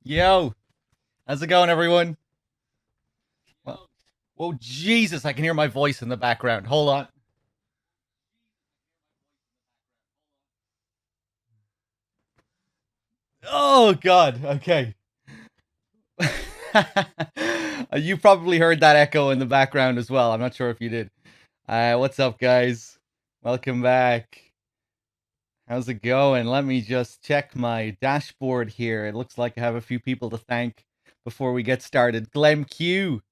Yo, how's it going, everyone? Well, whoa, Jesus, I can hear my voice in the background. Hold on. Oh, God. Okay. You probably heard that echo in the background as well. I'm not sure if you did. What's up, guys? Welcome back. How's it going? Let me just check my dashboard here. It looks like I have a few people to thank before we get started. Glenn Q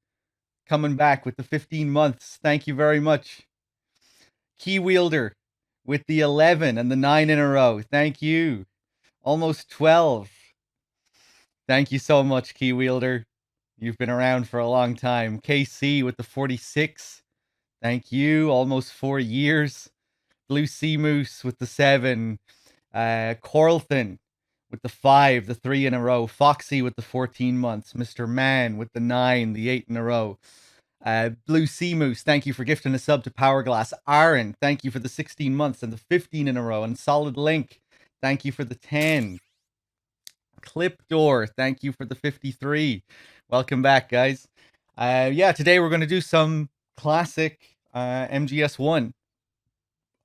coming back with the 15 months. Thank you very much. Key Wielder with the 11 and the 9 in a row. Thank you. Almost 12. Thank you so much, Key Wielder. You've been around for a long time. KC with the 46. Thank you. Almost 4 years. Blue Sea Moose with the 7. Coralton with the 5, the 3 in a row. Foxy with the 14 months. Mr. Man with the 9, the 8 in a row. Blue Sea Moose, thank you for gifting a sub to Powerglass. Aaron, thank you for the 16 months and the 15 in a row. And Solid Link, thank you for the 10. Clip Door, thank you for the 53. Welcome back, guys. Yeah, today we're going to do some classic MGS1.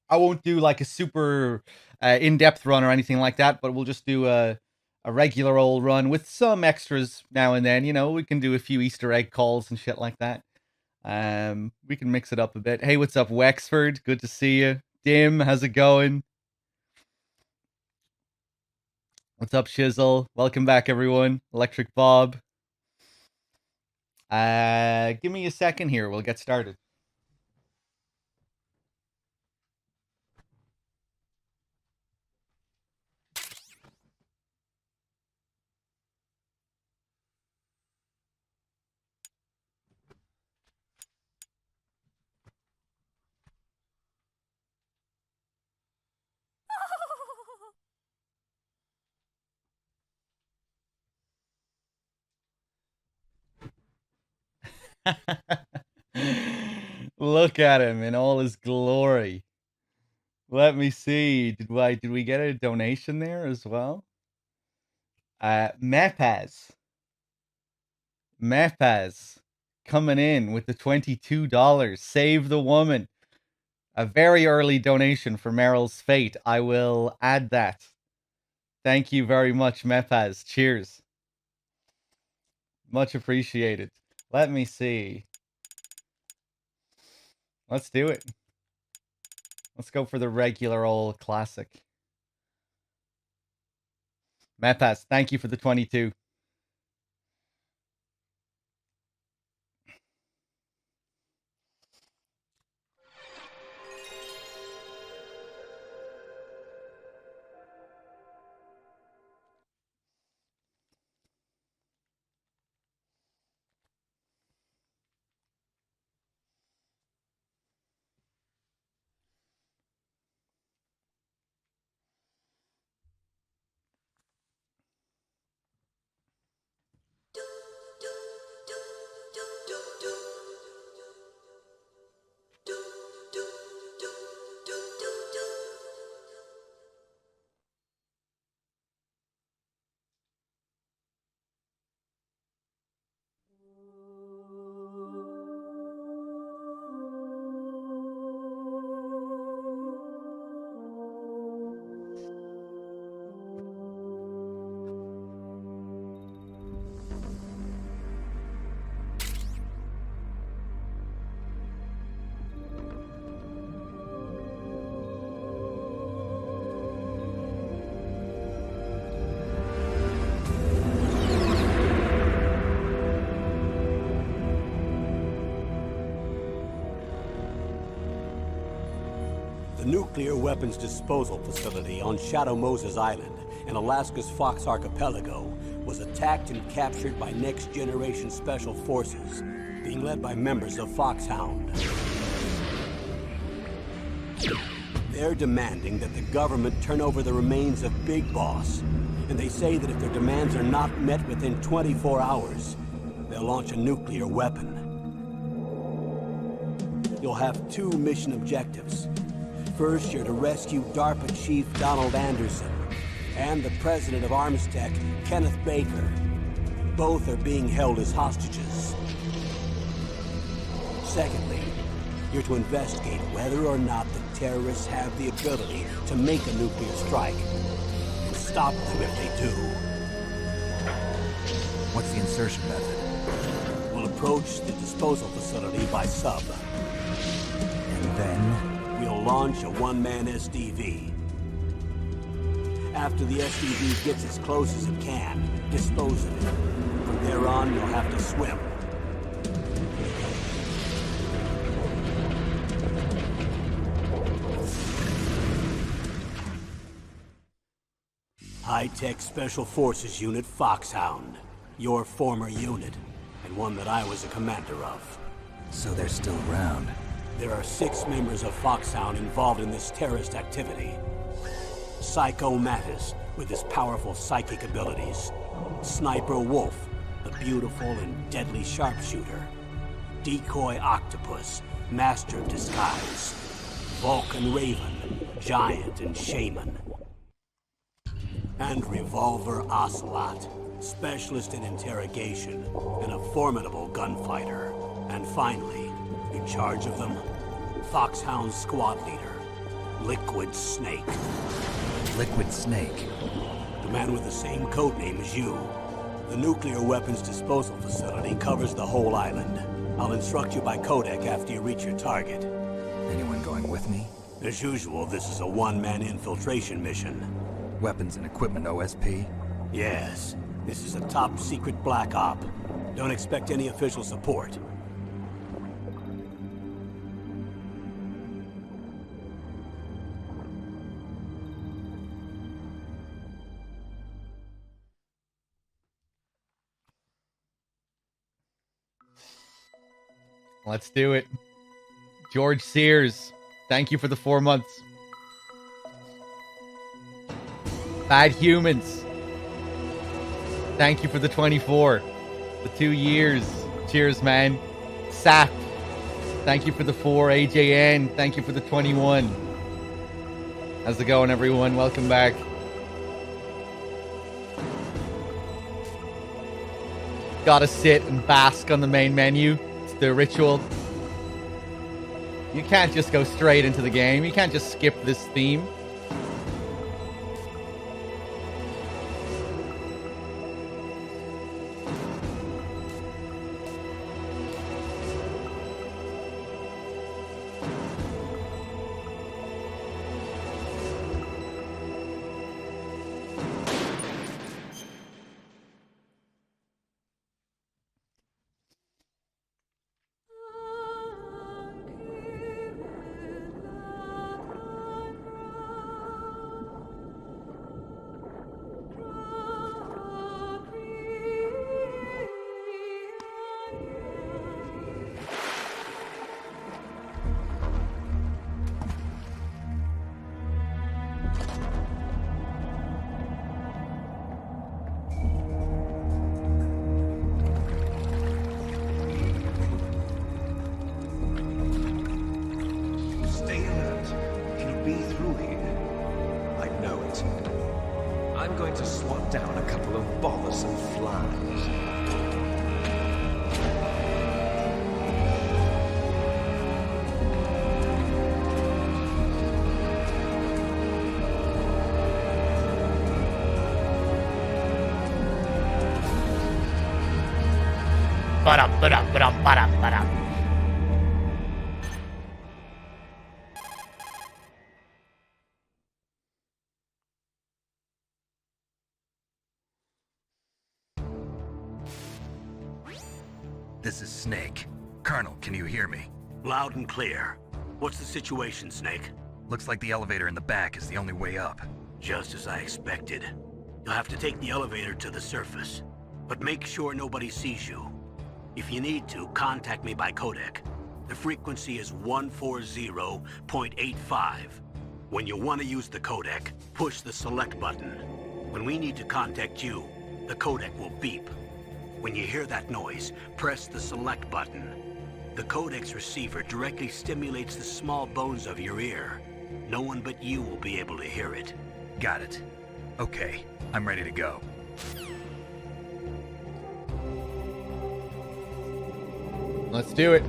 I won't do like a super in-depth run or anything like that, but we'll just do a regular old run with some extras now and then. You know, we can do a few Easter egg calls and shit like that. We can mix it up a bit. Hey, what's up, Wexford? Good to see you. Dim, how's it going? What's up, Shizzle? Welcome back, everyone. Electric Bob. Give me a second here. We'll get started. Look at him in all his glory. Let me see. Did we get a donation there as well? Mepaz coming in with the $22. Save the woman. A very early donation for Meryl's fate. I will add that. Thank you very much, Mepaz. Cheers. Much appreciated. Let me see. Let's do it. Let's go for the regular old classic. Mepaz, thank you for the 22. The nuclear weapons disposal facility on Shadow Moses Island in Alaska's Fox Archipelago was attacked and captured by Next Generation Special Forces, being led by members of Foxhound. They're demanding that the government turn over the remains of Big Boss, and they say that if their demands are not met within 24 hours, they'll launch a nuclear weapon. You'll have two mission objectives. First, you're to rescue DARPA Chief Donald Anderson and the president of Armstech, Kenneth Baker. Both are being held as hostages. Secondly, you're to investigate whether or not the terrorists have the ability to make a nuclear strike, and stop them if they do. What's the insertion method? We'll approach the disposal facility by sub. And then? We'll launch a one-man SDV. After the SDV gets as close as it can, dispose of it. From there on, you'll have to swim. High-Tech Special Forces Unit Foxhound. Your former unit, and one that I was a commander of. So they're still around. There are 6 members of Foxhound involved in this terrorist activity. Psycho Mattis, with his powerful psychic abilities. Sniper Wolf, the beautiful and deadly sharpshooter. Decoy Octopus, master of disguise. Vulcan Raven, giant and shaman. And Revolver Ocelot, specialist in interrogation and a formidable gunfighter. And finally, in charge of them, Foxhound squad leader, Liquid Snake. Liquid Snake? The man with the same codename as you. The nuclear weapons disposal facility covers the whole island. I'll instruct you by codec after you reach your target. Anyone going with me? As usual, this is a one-man infiltration mission. Weapons and equipment OSP? Yes. This is a top-secret black op. Don't expect any official support. Let's do it. George Sears, thank you for the 4 months. Bad Humans, thank you for the 24. The 2 years. Cheers, man. Sap, thank you for the 4. AJN, thank you for the 21. How's it going, everyone? Welcome back. Gotta sit and bask on the main menu. It's the ritual. You can't just go straight into the game. You can't just skip this theme. This is Snake. Colonel, can you hear me? Loud and clear. What's the situation, Snake? Looks like the elevator in the back is the only way up. Just as I expected. You'll have to take the elevator to the surface. But make sure nobody sees you. If you need to, contact me by codec. The frequency is 140.85. When you want to use the codec, push the select button. When we need to contact you, the codec will beep. When you hear that noise, press the select button. The codec's receiver directly stimulates the small bones of your ear. No one but you will be able to hear it. Got it. Okay, I'm ready to go. Let's do it.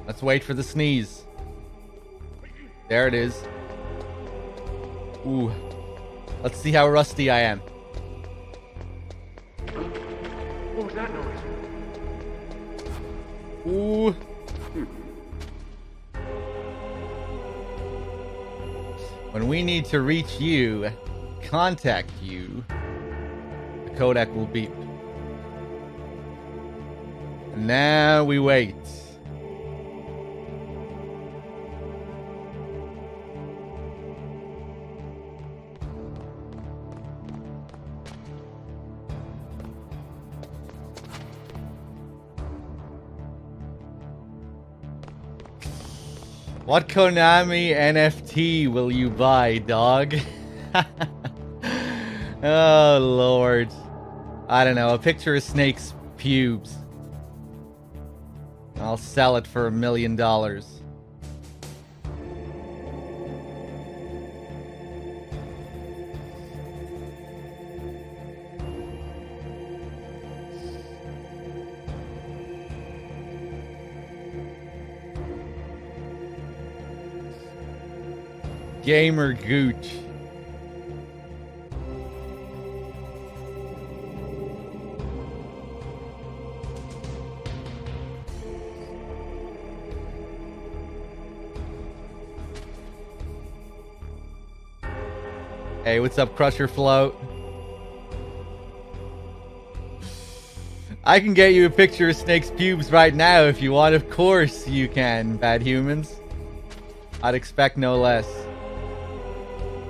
Let's wait for the sneeze. There it is. Ooh. Let's see how rusty I am. What was that noise? Ooh. When we need to reach you, contact you, the codec will beep. And now we wait. What Konami NFT will you buy, dog? Oh, Lord. I don't know. A picture of Snake's pubes. I'll sell it for $1 million. Gamer Gooch. Hey, what's up, Crusher Float? I can get you a picture of Snake's pubes right now if you want. Of course you can, bad humans. I'd expect no less.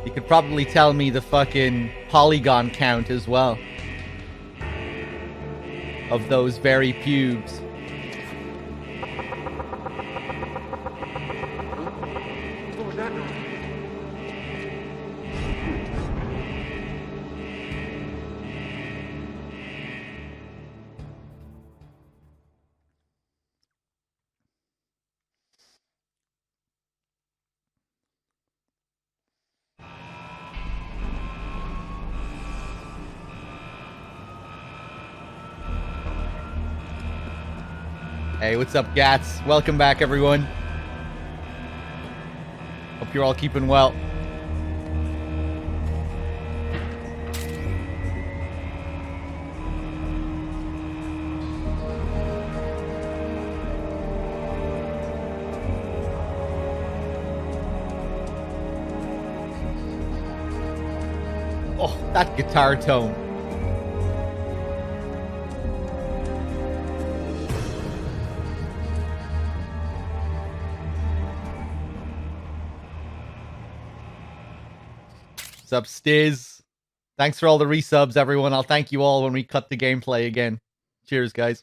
You could probably tell me the fucking polygon count as well. Of those very pubes. What was that noise? Hey, what's up, Gats? Welcome back, everyone. Hope you're all keeping well. Oh, that guitar tone. What's up, Stiz? Thanks for all the resubs, everyone. I'll thank you all when we cut the gameplay again. Cheers, guys.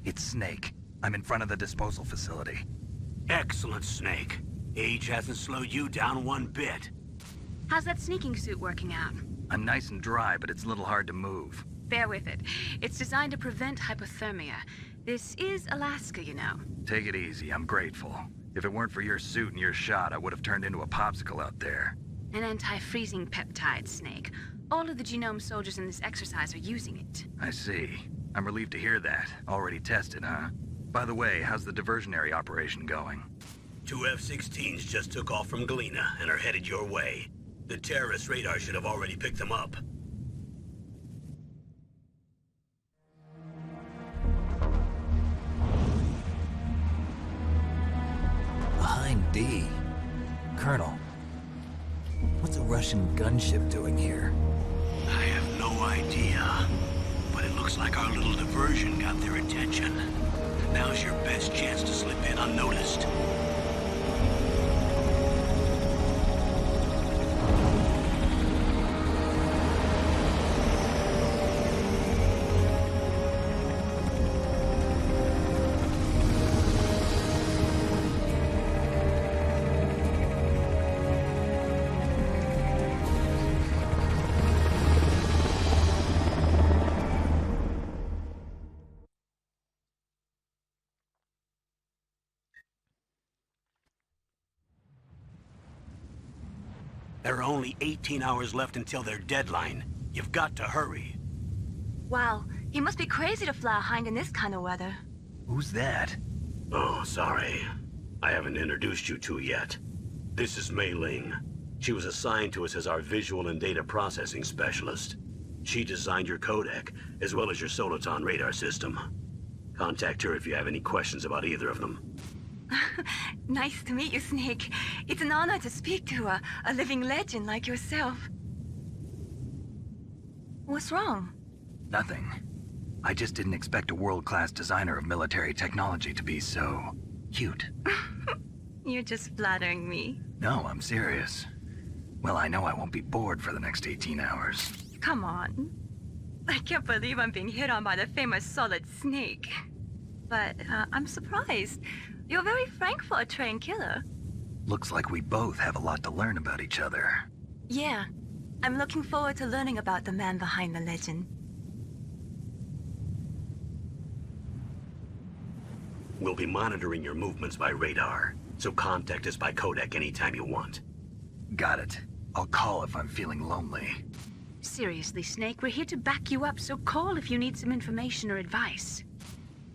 It's Snake. I'm in front of the disposal facility. Excellent, Snake. Age hasn't slowed you down one bit. How's that sneaking suit working out? I'm nice and dry, but it's a little hard to move. Bear with it. It's designed to prevent hypothermia. This is Alaska, you know. Take it easy, I'm grateful. If it weren't for your suit and your shot, I would have turned into a popsicle out there. An anti-freezing peptide, Snake. All of the genome soldiers in this exercise are using it. I see. I'm relieved to hear that. Already tested, huh? By the way, how's the diversionary operation going? 2 F-16s just took off from Galena and are headed your way. The terrorist radar should have already picked them up. Behind D. Colonel, what's a Russian gunship doing here? I have no idea. But it looks like our little diversion got their attention. Now's your best chance to slip in unnoticed. There are only 18 hours left until their deadline. You've got to hurry. Wow, he must be crazy to fly a hind in this kind of weather. Who's that? Oh, sorry. I haven't introduced you to yet. This is Mei Ling. She was assigned to us as our visual and data processing specialist. She designed your codec, as well as your Soliton radar system. Contact her if you have any questions about either of them. Nice to meet you, Snake. It's an honor to speak to a living legend like yourself. What's wrong? Nothing. I just didn't expect a world-class designer of military technology to be so cute. You're just flattering me. No, I'm serious. Well, I know I won't be bored for the next 18 hours. Come on. I can't believe I'm being hit on by the famous Solid Snake. But I'm surprised. You're very frank for a trained killer. Looks like we both have a lot to learn about each other. Yeah. I'm looking forward to learning about the man behind the legend. We'll be monitoring your movements by radar, so contact us by codec anytime you want. Got it. I'll call if I'm feeling lonely. Seriously, Snake, we're here to back you up, so call if you need some information or advice.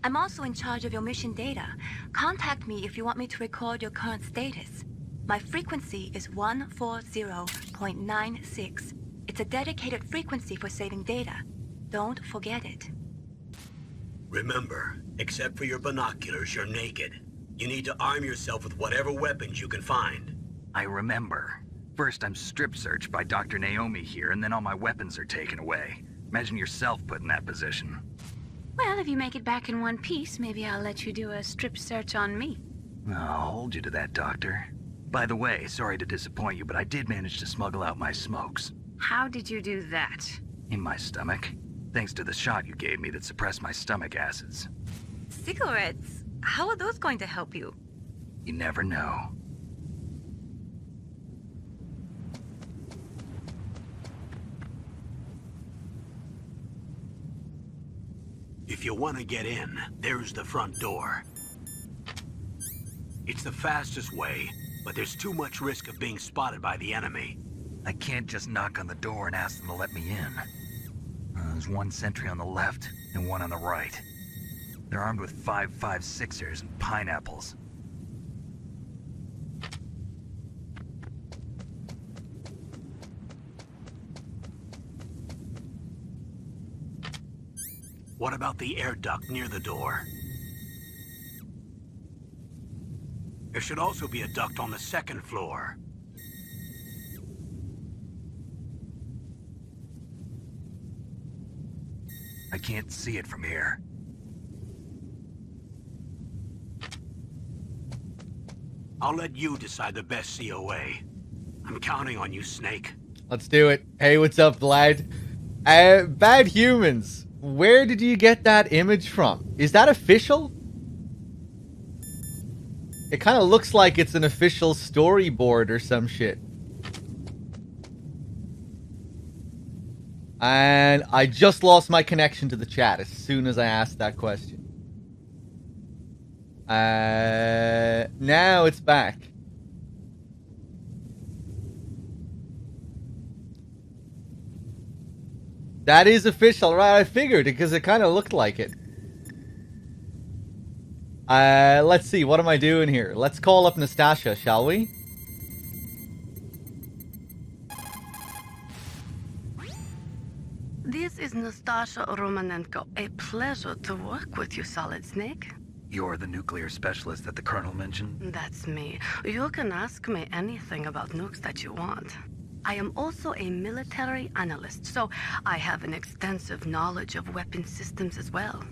I'm also in charge of your mission data. Contact me if you want me to record your current status. My frequency is 140.96. It's a dedicated frequency for saving data. Don't forget it. Remember, except for your binoculars, you're naked. You need to arm yourself with whatever weapons you can find. I remember. First, I'm strip searched by Dr. Naomi here, and then all my weapons are taken away. Imagine yourself put in that position. Well, if you make it back in one piece, maybe I'll let you do a strip search on me. I'll hold you to that, Doctor. By the way, sorry to disappoint you, but I did manage to smuggle out my smokes. How did you do that? In my stomach. Thanks to the shot you gave me that suppressed my stomach acids. Cigarettes? How are those going to help you? You never know. If you want to get in, there's the front door. It's the fastest way, but there's too much risk of being spotted by the enemy. I can't just knock on the door and ask them to let me in. There's one sentry on the left and one on the right. They're armed with 5.56ers and pineapples. What about the air duct near the door? There should also be a duct on the second floor. I can't see it from here. I'll let you decide the best COA. I'm counting on you, Snake. Let's do it. Hey, what's up, lad? Bad Humans. Where did you get that image from? Is that official? It kind of looks like it's an official storyboard or some shit. And I just lost my connection to the chat as soon as I asked that question. Now it's back. That is official, right? I figured because it kind of looked like it. Let's see. What am I doing here? Let's call up Nastasha, shall we? This is Nastasha Romanenko. A pleasure to work with you, Solid Snake. You're the nuclear specialist that the Colonel mentioned? That's me. You can ask me anything about nukes that you want. I am also a military analyst, so I have an extensive knowledge of weapon systems as well.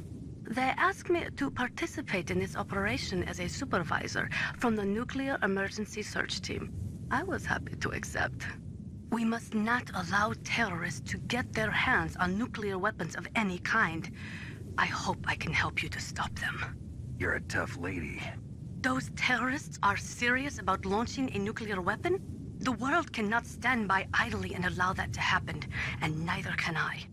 They asked me to participate in this operation as a supervisor from the Nuclear Emergency Search Team. I was happy to accept. We must not allow terrorists to get their hands on nuclear weapons of any kind. I hope I can help you to stop them. You're a tough lady. Those terrorists are serious about launching a nuclear weapon? The world cannot stand by idly and allow that to happen, and neither can I.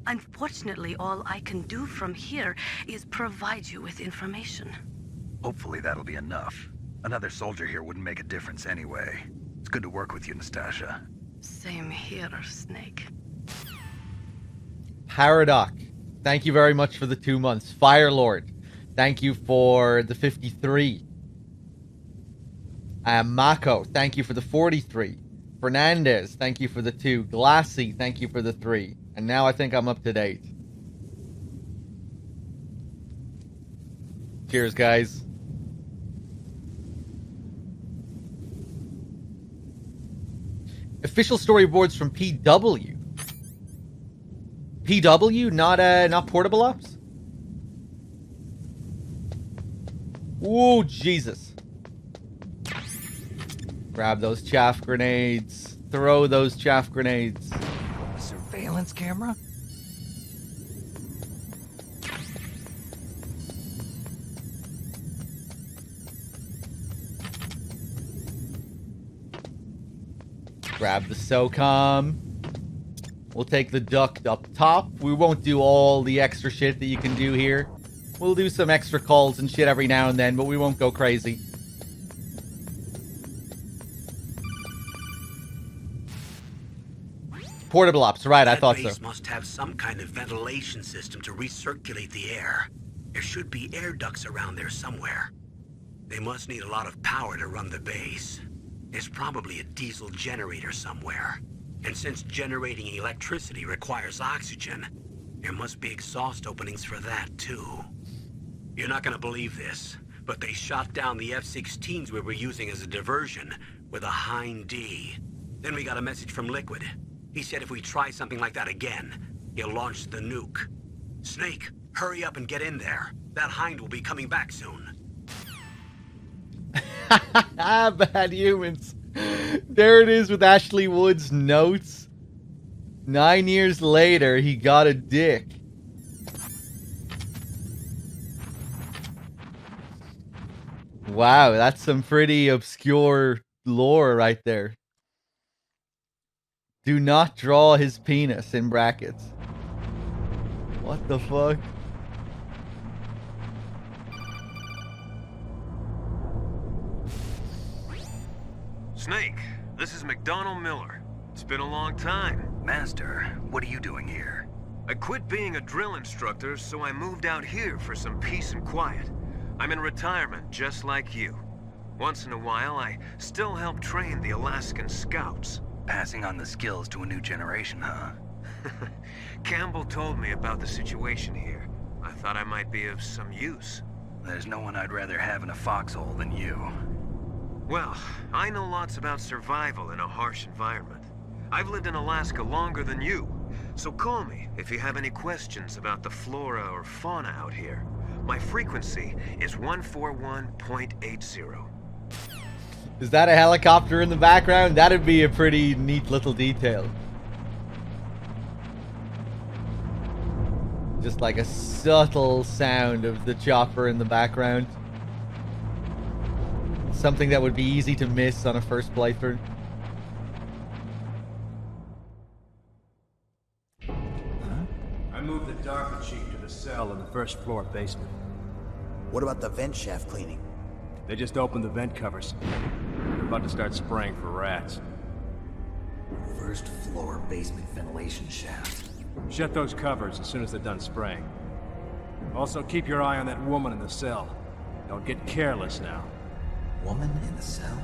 Unfortunately, all I can do from here is provide you with information. Hopefully that'll be enough. Another soldier here wouldn't make a difference anyway. It's good to work with you, Nastasha. Same here, Snake. Paradox, thank you very much for the 2 months. Firelord, thank you for the 53. Mako, thank you for the 43. Fernandez, thank you for the 2. Glassy, thank you for the 3. And now I think I'm up to date. Cheers, guys. Official storyboards from PW. PW, not Portable Ops? Ooh, Jesus. Grab those chaff grenades. Throw those chaff grenades. A surveillance camera? Grab the SOCOM. We'll take the duct up top. We won't do all the extra shit that you can do here. We'll do some extra calls and shit every now and then, but we won't go crazy. Portable Ops, right, I thought so. That base must have some kind of ventilation system to recirculate the air. There should be air ducts around there somewhere. They must need a lot of power to run the base. There's probably a diesel generator somewhere. And since generating electricity requires oxygen, there must be exhaust openings for that too. You're not gonna believe this, but they shot down the F-16s we were using as a diversion with a Hind D. Then we got a message from Liquid. He said if we try something like that again, he'll launch the nuke. Snake, hurry up and get in there. That Hind will be coming back soon. Bad humans. There it is with Ashley Wood's notes. 9 years later, he got a dick. Wow, that's some pretty obscure lore right there. Do not draw his penis in brackets. What the fuck? Snake, this is McDonald Miller. It's been a long time. Master, what are you doing here? I quit being a drill instructor, so I moved out here for some peace and quiet. I'm in retirement, just like you. Once in a while, I still help train the Alaskan Scouts. Passing on the skills to a new generation, huh? Campbell told me about the situation here. I thought I might be of some use. There's no one I'd rather have in a foxhole than you. Well, I know lots about survival in a harsh environment. I've lived in Alaska longer than you, so call me if you have any questions about the flora or fauna out here. My frequency is 141.80. Is that a helicopter in the background? That'd be a pretty neat little detail. Just like a subtle sound of the chopper in the background. Something that would be easy to miss on a first playthrough. I moved the DARPA chief to the cell in the first floor basement. What about the vent shaft cleaning? They just opened the vent covers. They're about to start spraying for rats. First floor basement ventilation shaft. Shut those covers as soon as they're done spraying. Also, keep your eye on that woman in the cell. Don't get careless now. Woman in the cell?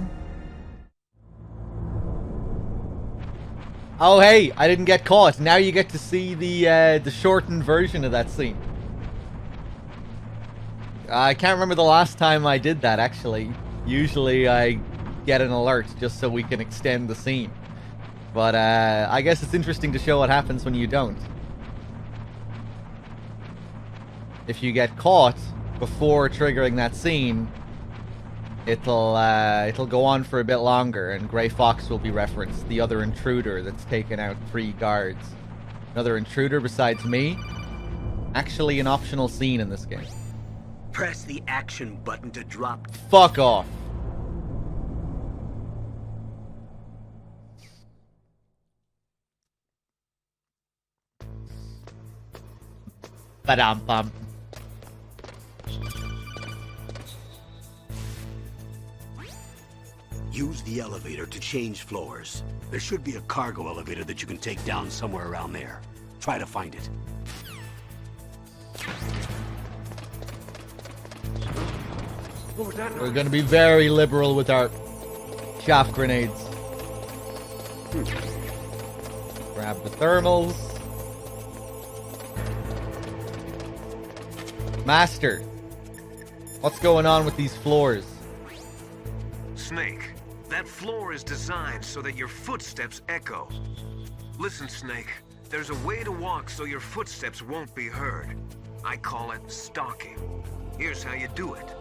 Oh hey, I didn't get caught. Now you get to see the shortened version of that scene. I can't remember the last time I did that, actually. Usually I get an alert just so we can extend the scene. But I guess it's interesting to show what happens when you don't. If you get caught before triggering that scene, it'll go on for a bit longer, and Grey Fox will be referenced, the other intruder that's taken out 3 guards. Another intruder besides me. Actually an optional scene in this game. Press the action button to drop. Fuck off. Ba-dum-bum. Use the elevator to change floors. There should be a cargo elevator that you can take down somewhere around there. Try to find it. We're gonna be very liberal with our chaff grenades. Grab the thermals. Master, what's going on with these floors? Snake, that floor is designed so that your footsteps echo. Listen, Snake, there's a way to walk so your footsteps won't be heard. I call it stalking. Here's how you do it.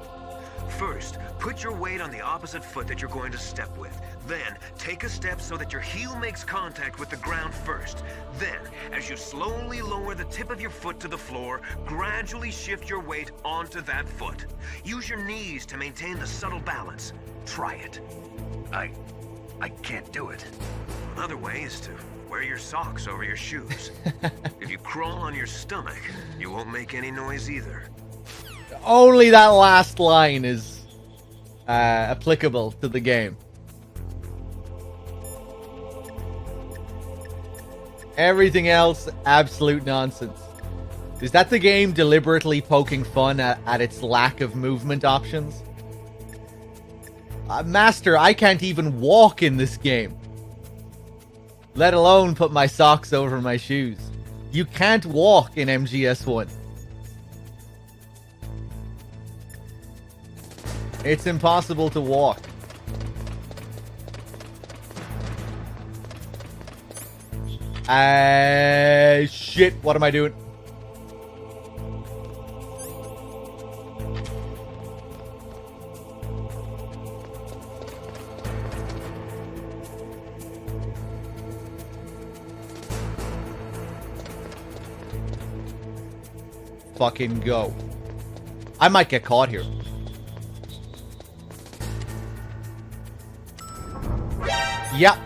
First, put your weight on the opposite foot that you're going to step with. Then, take a step so that your heel makes contact with the ground first. Then, as you slowly lower the tip of your foot to the floor, gradually shift your weight onto that foot. Use your knees to maintain the subtle balance. Try it. I can't do it. Another way is to wear your socks over your shoes. If you crawl on your stomach, you won't make any noise either. Only that last line is applicable to the game. Everything else, absolute nonsense. Is that the game deliberately poking fun at its lack of movement options? Master, I can't even walk in this game. Let alone put my socks over my shoes. You can't walk in MGS1. It's impossible to walk. Shit, what am I doing? Fucking go. I might get caught here. Yep.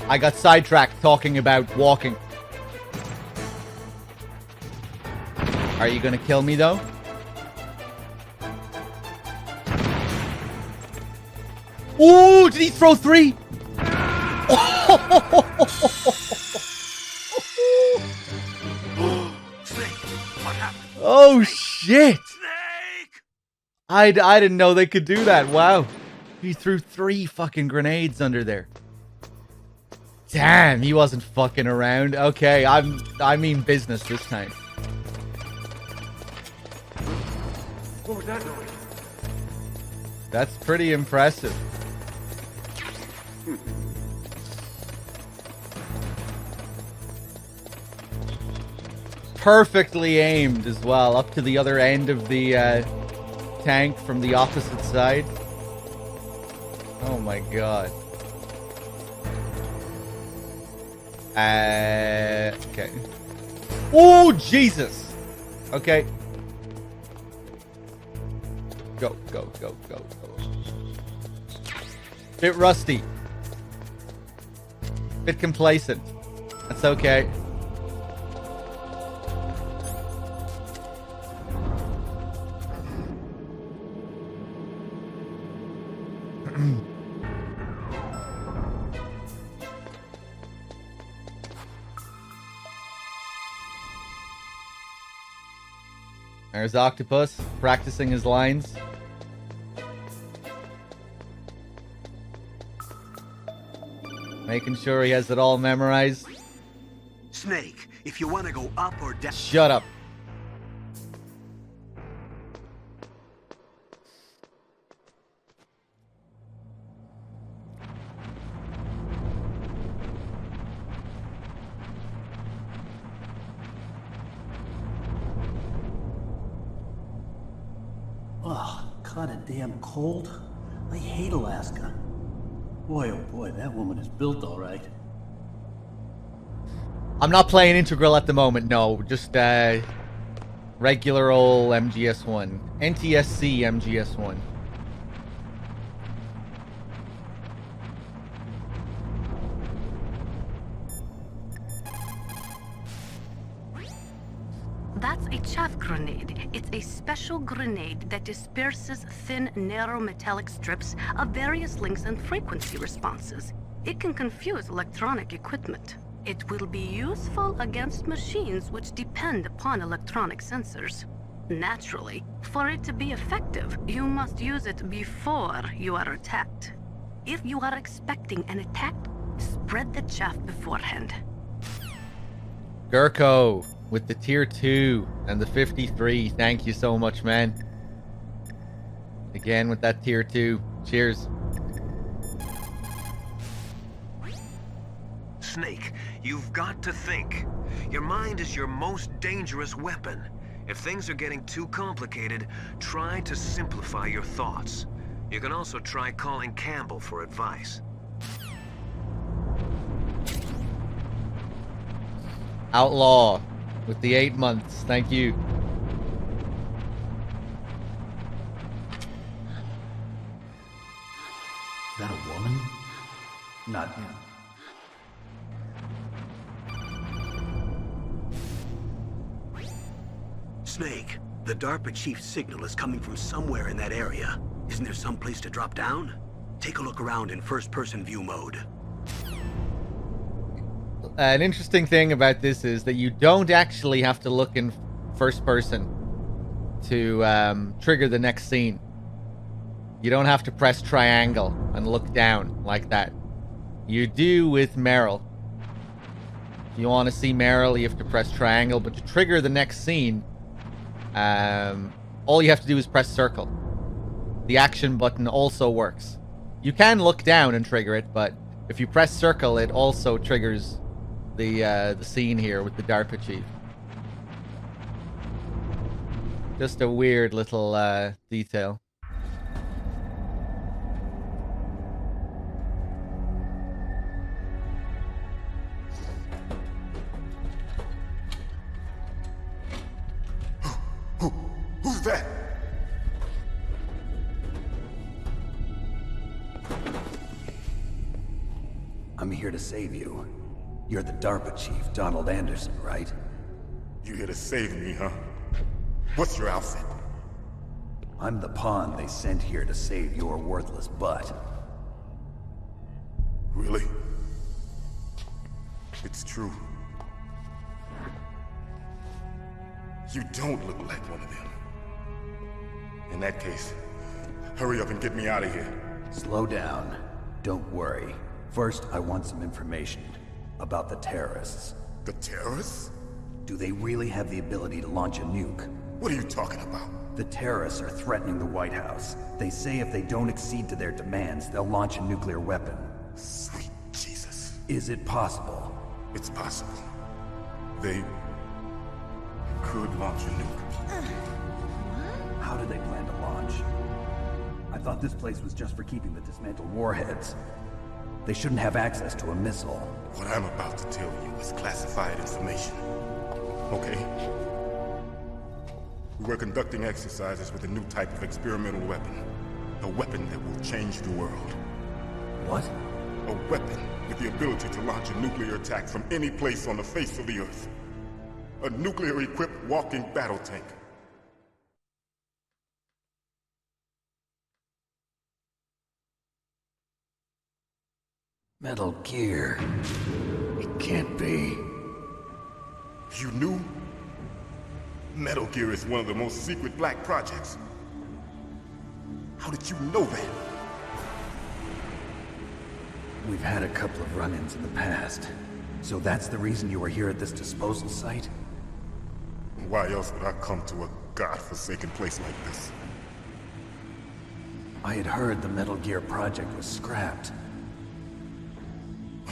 I got sidetracked talking about walking. Are you gonna kill me though? Ooh, did he throw 3? Oh shit! Snake! I didn't know they could do that. Wow. He threw 3 fucking grenades under there. Damn, he wasn't fucking around. Okay, I mean business this time. What was that noise? That's pretty impressive. Perfectly aimed as well, up to the other end of the tank from the opposite side. Oh my god. Okay. Oh, Jesus! Okay. Go, go, go, go, go. Bit rusty. Bit complacent. That's okay. There's Octopus, practicing his lines. Making sure he has it all memorized. Snake, if you want to go up or down... Shut up. Oh, kinda damn cold. I hate Alaska. Boy, oh boy, that woman is built all right. I'm not playing Integral at the moment, no. Just regular old MGS1. NTSC MGS1. That's a chaff grenade. It's a special grenade that disperses thin, narrow metallic strips of various lengths and frequency responses. It can confuse electronic equipment. It will be useful against machines which depend upon electronic sensors. Naturally, for it to be effective, you must use it before you are attacked. If you are expecting an attack, spread the chaff beforehand. Gurko with the tier 2 and the 53. Thank you so much, man. Again with that tier 2. Cheers. Snake, you've got to think. Your mind is your most dangerous weapon. If things are getting too complicated, try to simplify your thoughts. You can also try calling Campbell for advice. Outlaw with the 8 months. Thank you. Is that a woman? Not him. Snake, the DARPA chief's signal is coming from somewhere in that area. Isn't there some place to drop down? Take a look around in first-person view mode. An interesting thing about this is that you don't actually have to look in first person to trigger the next scene. You don't have to press triangle and look down like that. You do with Meryl. If you want to see Meryl, you have to press triangle, but to trigger the next scene, all you have to do is press circle. The action button also works. You can look down and trigger it, but if you press circle, it also triggers the scene here with the DARPA chief. Just a weird little detail. Who's that? I'm here to save you. You're the DARPA chief, Donald Anderson, right? You here to save me, huh? What's your outfit? I'm the pawn they sent here to save your worthless butt. Really? It's true. You don't look like one of them. In that case, hurry up and get me out of here. Slow down. Don't worry. First, I want some information about the terrorists. The terrorists? Do they really have the ability to launch a nuke? What are you talking about? The terrorists are threatening the White House. They say if they don't accede to their demands, they'll launch a nuclear weapon. Sweet Jesus. Is it possible? It's possible. They could launch a nuke. How do they plan to launch? I thought this place was just for keeping the dismantled warheads. They shouldn't have access to a missile. What I'm about to tell you is classified information. Okay? We were conducting exercises with a new type of experimental weapon. A weapon that will change the world. What? A weapon with the ability to launch a nuclear attack from any place on the face of the Earth. A nuclear-equipped walking battle tank. Metal Gear. It can't be. You knew? Metal Gear is one of the most secret black projects. How did you know that? We've had a couple of run-ins in the past. So that's the reason you were here at this disposal site? Why else would I come to a godforsaken place like this? I had heard the Metal Gear project was scrapped.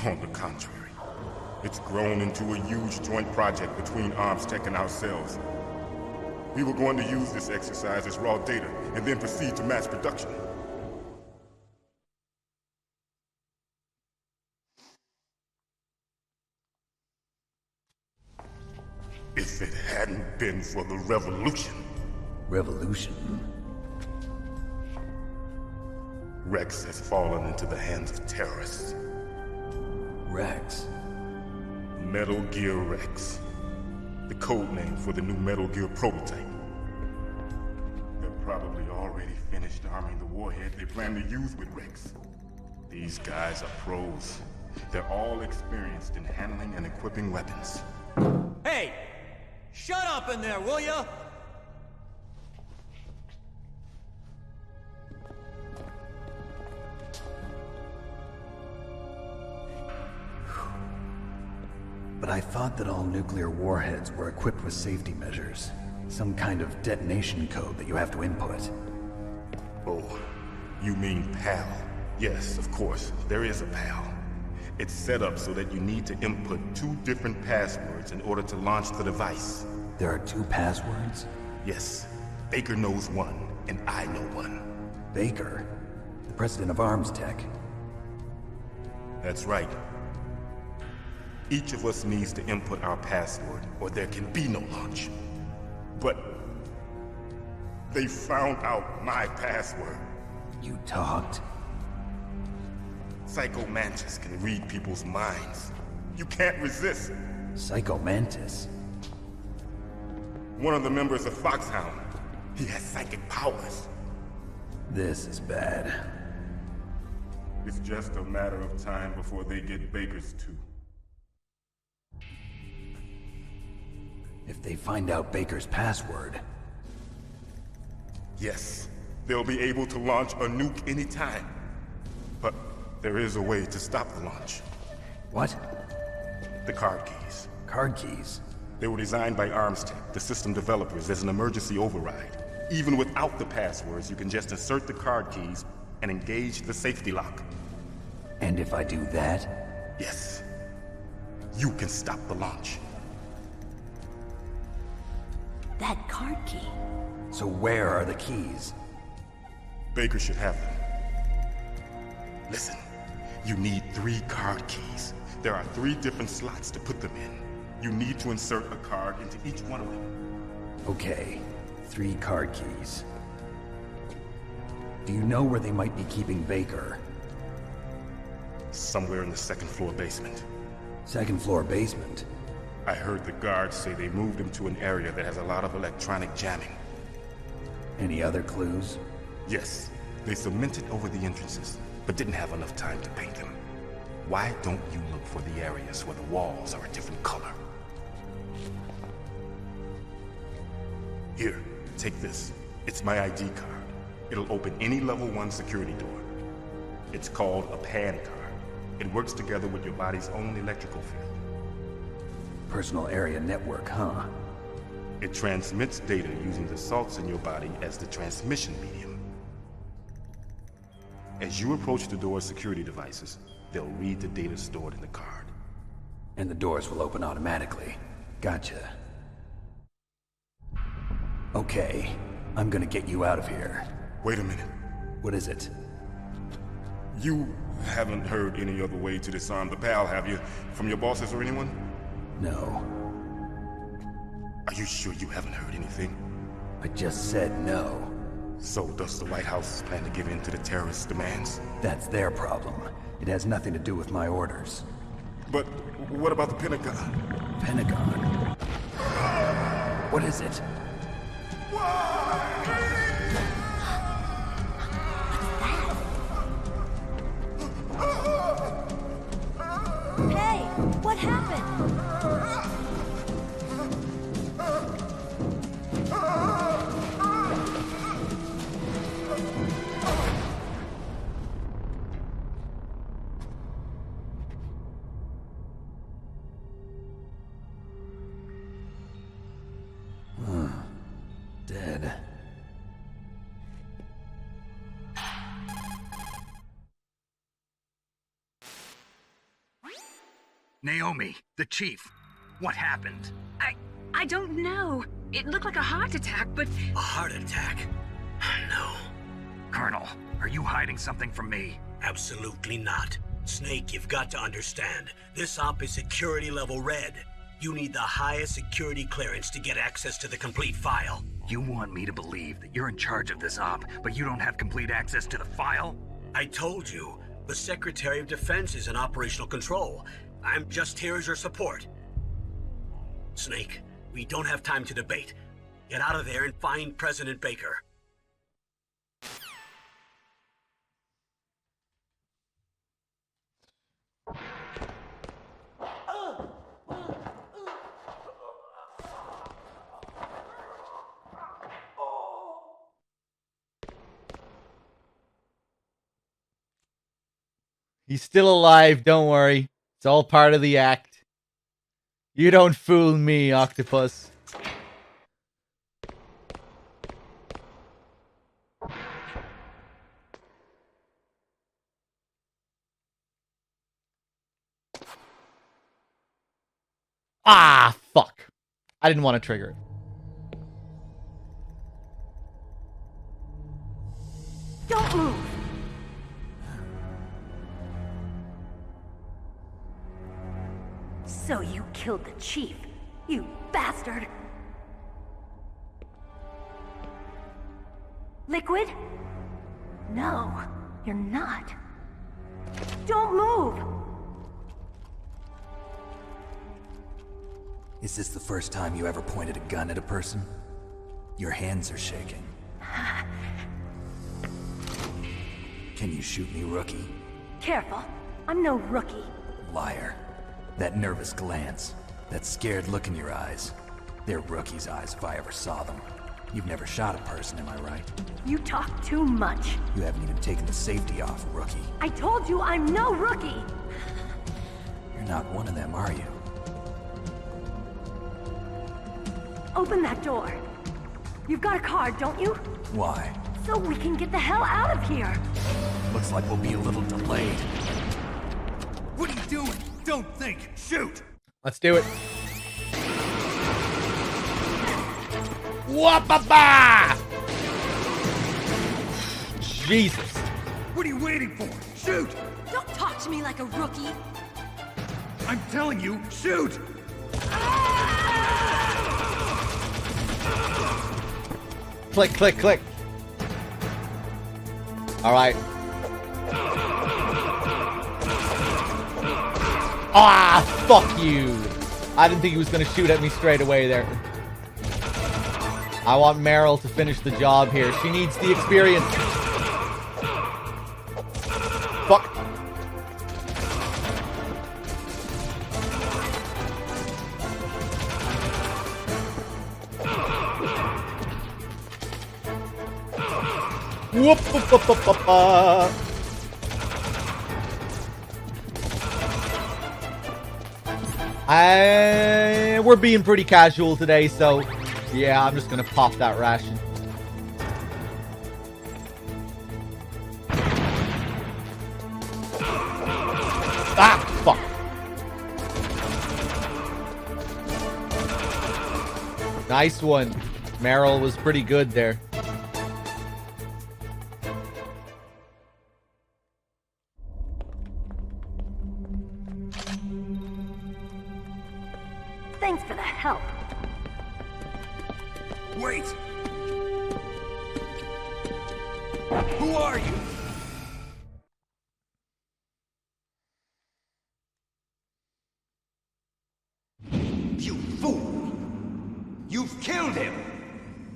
On the contrary, it's grown into a huge joint project between Arms Tech and ourselves. We were going to use this exercise as raw data and then proceed to mass production. If it hadn't been for the revolution. Revolution? Rex has fallen into the hands of terrorists. Rex? Metal Gear Rex. The code name for the new Metal Gear prototype. They're probably already finished arming the warhead they plan to use with Rex. These guys are pros. They're all experienced in handling and equipping weapons. Hey! Shut up in there, will ya? But I thought that all nuclear warheads were equipped with safety measures. Some kind of detonation code that you have to input. Oh, you mean PAL? Yes, of course, there is a PAL. It's set up so that you need to input 2 different passwords in order to launch the device. There are 2 passwords? Yes. Baker knows one, and I know one. Baker? The president of Arms Tech? That's right. Each of us needs to input our password, or there can be no launch. But they found out my password. You talked? Psycho Mantis can read people's minds. You can't resist. Psycho Mantis? One of the members of Foxhound. He has psychic powers. This is bad. It's just a matter of time before they get Baker's too. If they find out Baker's password... Yes, they'll be able to launch a nuke anytime. But there is a way to stop the launch. What? The card keys. Card keys? They were designed by Arms Tech, the system developers, as an emergency override. Even without the passwords, you can just insert the card keys and engage the safety lock. And if I do that? Yes. You can stop the launch. That card key. So where are the keys? Baker should have them. Listen, you need 3 card keys. There are 3 different slots to put them in. You need to insert a card into each one of them. Okay, 3 card keys. Do you know where they might be keeping Baker? Somewhere in the 2nd floor basement. 2nd floor basement? I heard the guards say they moved him to an area that has a lot of electronic jamming. Any other clues? Yes. They cemented over the entrances, but didn't have enough time to paint them. Why don't you look for the areas where the walls are a different color? Here, take this. It's my ID card. It'll open any level 1 security door. It's called a PAN card. It works together with your body's own electrical field. Personal area network, huh? It transmits data using the salts in your body as the transmission medium. As you approach the door's security devices, they'll read the data stored in the card. And the doors will open automatically. Gotcha. Okay, I'm gonna get you out of here. Wait a minute. What is it? You haven't heard any other way to disarm the PAL, have you? From your bosses or anyone? No. Are you sure you haven't heard anything? I just said no. So does the White House plan to give in to the terrorists' demands? That's their problem. It has nothing to do with my orders. But what about the Pentagon? Pentagon? What is it? Hey, what happened? Dead. Naomi, the chief. What happened? I don't know. It looked like a heart attack, but... A heart attack? No. Colonel, are you hiding something from me? Absolutely not. Snake, you've got to understand. This op is security level red. You need the highest security clearance to get access to the complete file. You want me to believe that you're in charge of this op, but you don't have complete access to the file? I told you, the Secretary of Defense is in operational control. I'm just here as your support. Snake, We don't have time to debate. Get out of there and find President Baker. He's still alive, don't worry. It's all part of the act. You don't fool me, Octopus. Ah, fuck. I didn't want to trigger it. Don't move! So you killed the chief, you bastard! Liquid? No, you're not. Don't move! Is this the first time you ever pointed a gun at a person? Your hands are shaking. Can you shoot me, rookie? Careful, I'm no rookie. Liar. That nervous glance, that scared look in your eyes. They're rookie's eyes if I ever saw them. You've never shot a person, am I right? You talk too much. You haven't even taken the safety off, rookie. I told you I'm no rookie! You're not one of them, are you? Open that door. You've got a card, don't you? Why? So we can get the hell out of here! Looks like we'll be a little delayed. What are you doing? Don't think. Shoot! Let's do it. Whoop-a-ba! Jesus. What are you waiting for? Shoot! Don't talk to me like a rookie! I'm telling you, shoot! Click, click, click. All right. Ah, fuck you. I didn't think he was going to shoot at me straight away there. I want Meryl to finish the job here. She needs the experience. Fuck. Whoop, whoop, whoop, whoop, whoop, we're being pretty casual today, so yeah, I'm just gonna pop that ration. Ah, fuck. Nice one. Meryl was pretty good there. Thanks for the help. Wait! Who are you? You fool! You've killed him!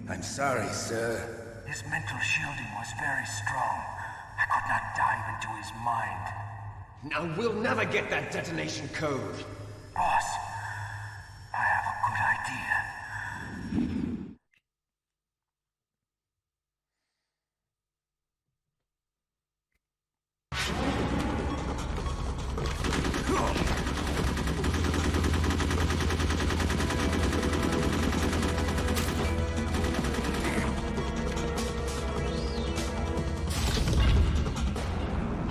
I'm sorry, sir. His mental shielding was very strong. I could not dive into his mind. Now we'll never get that detonation code. Boss, I have a good idea.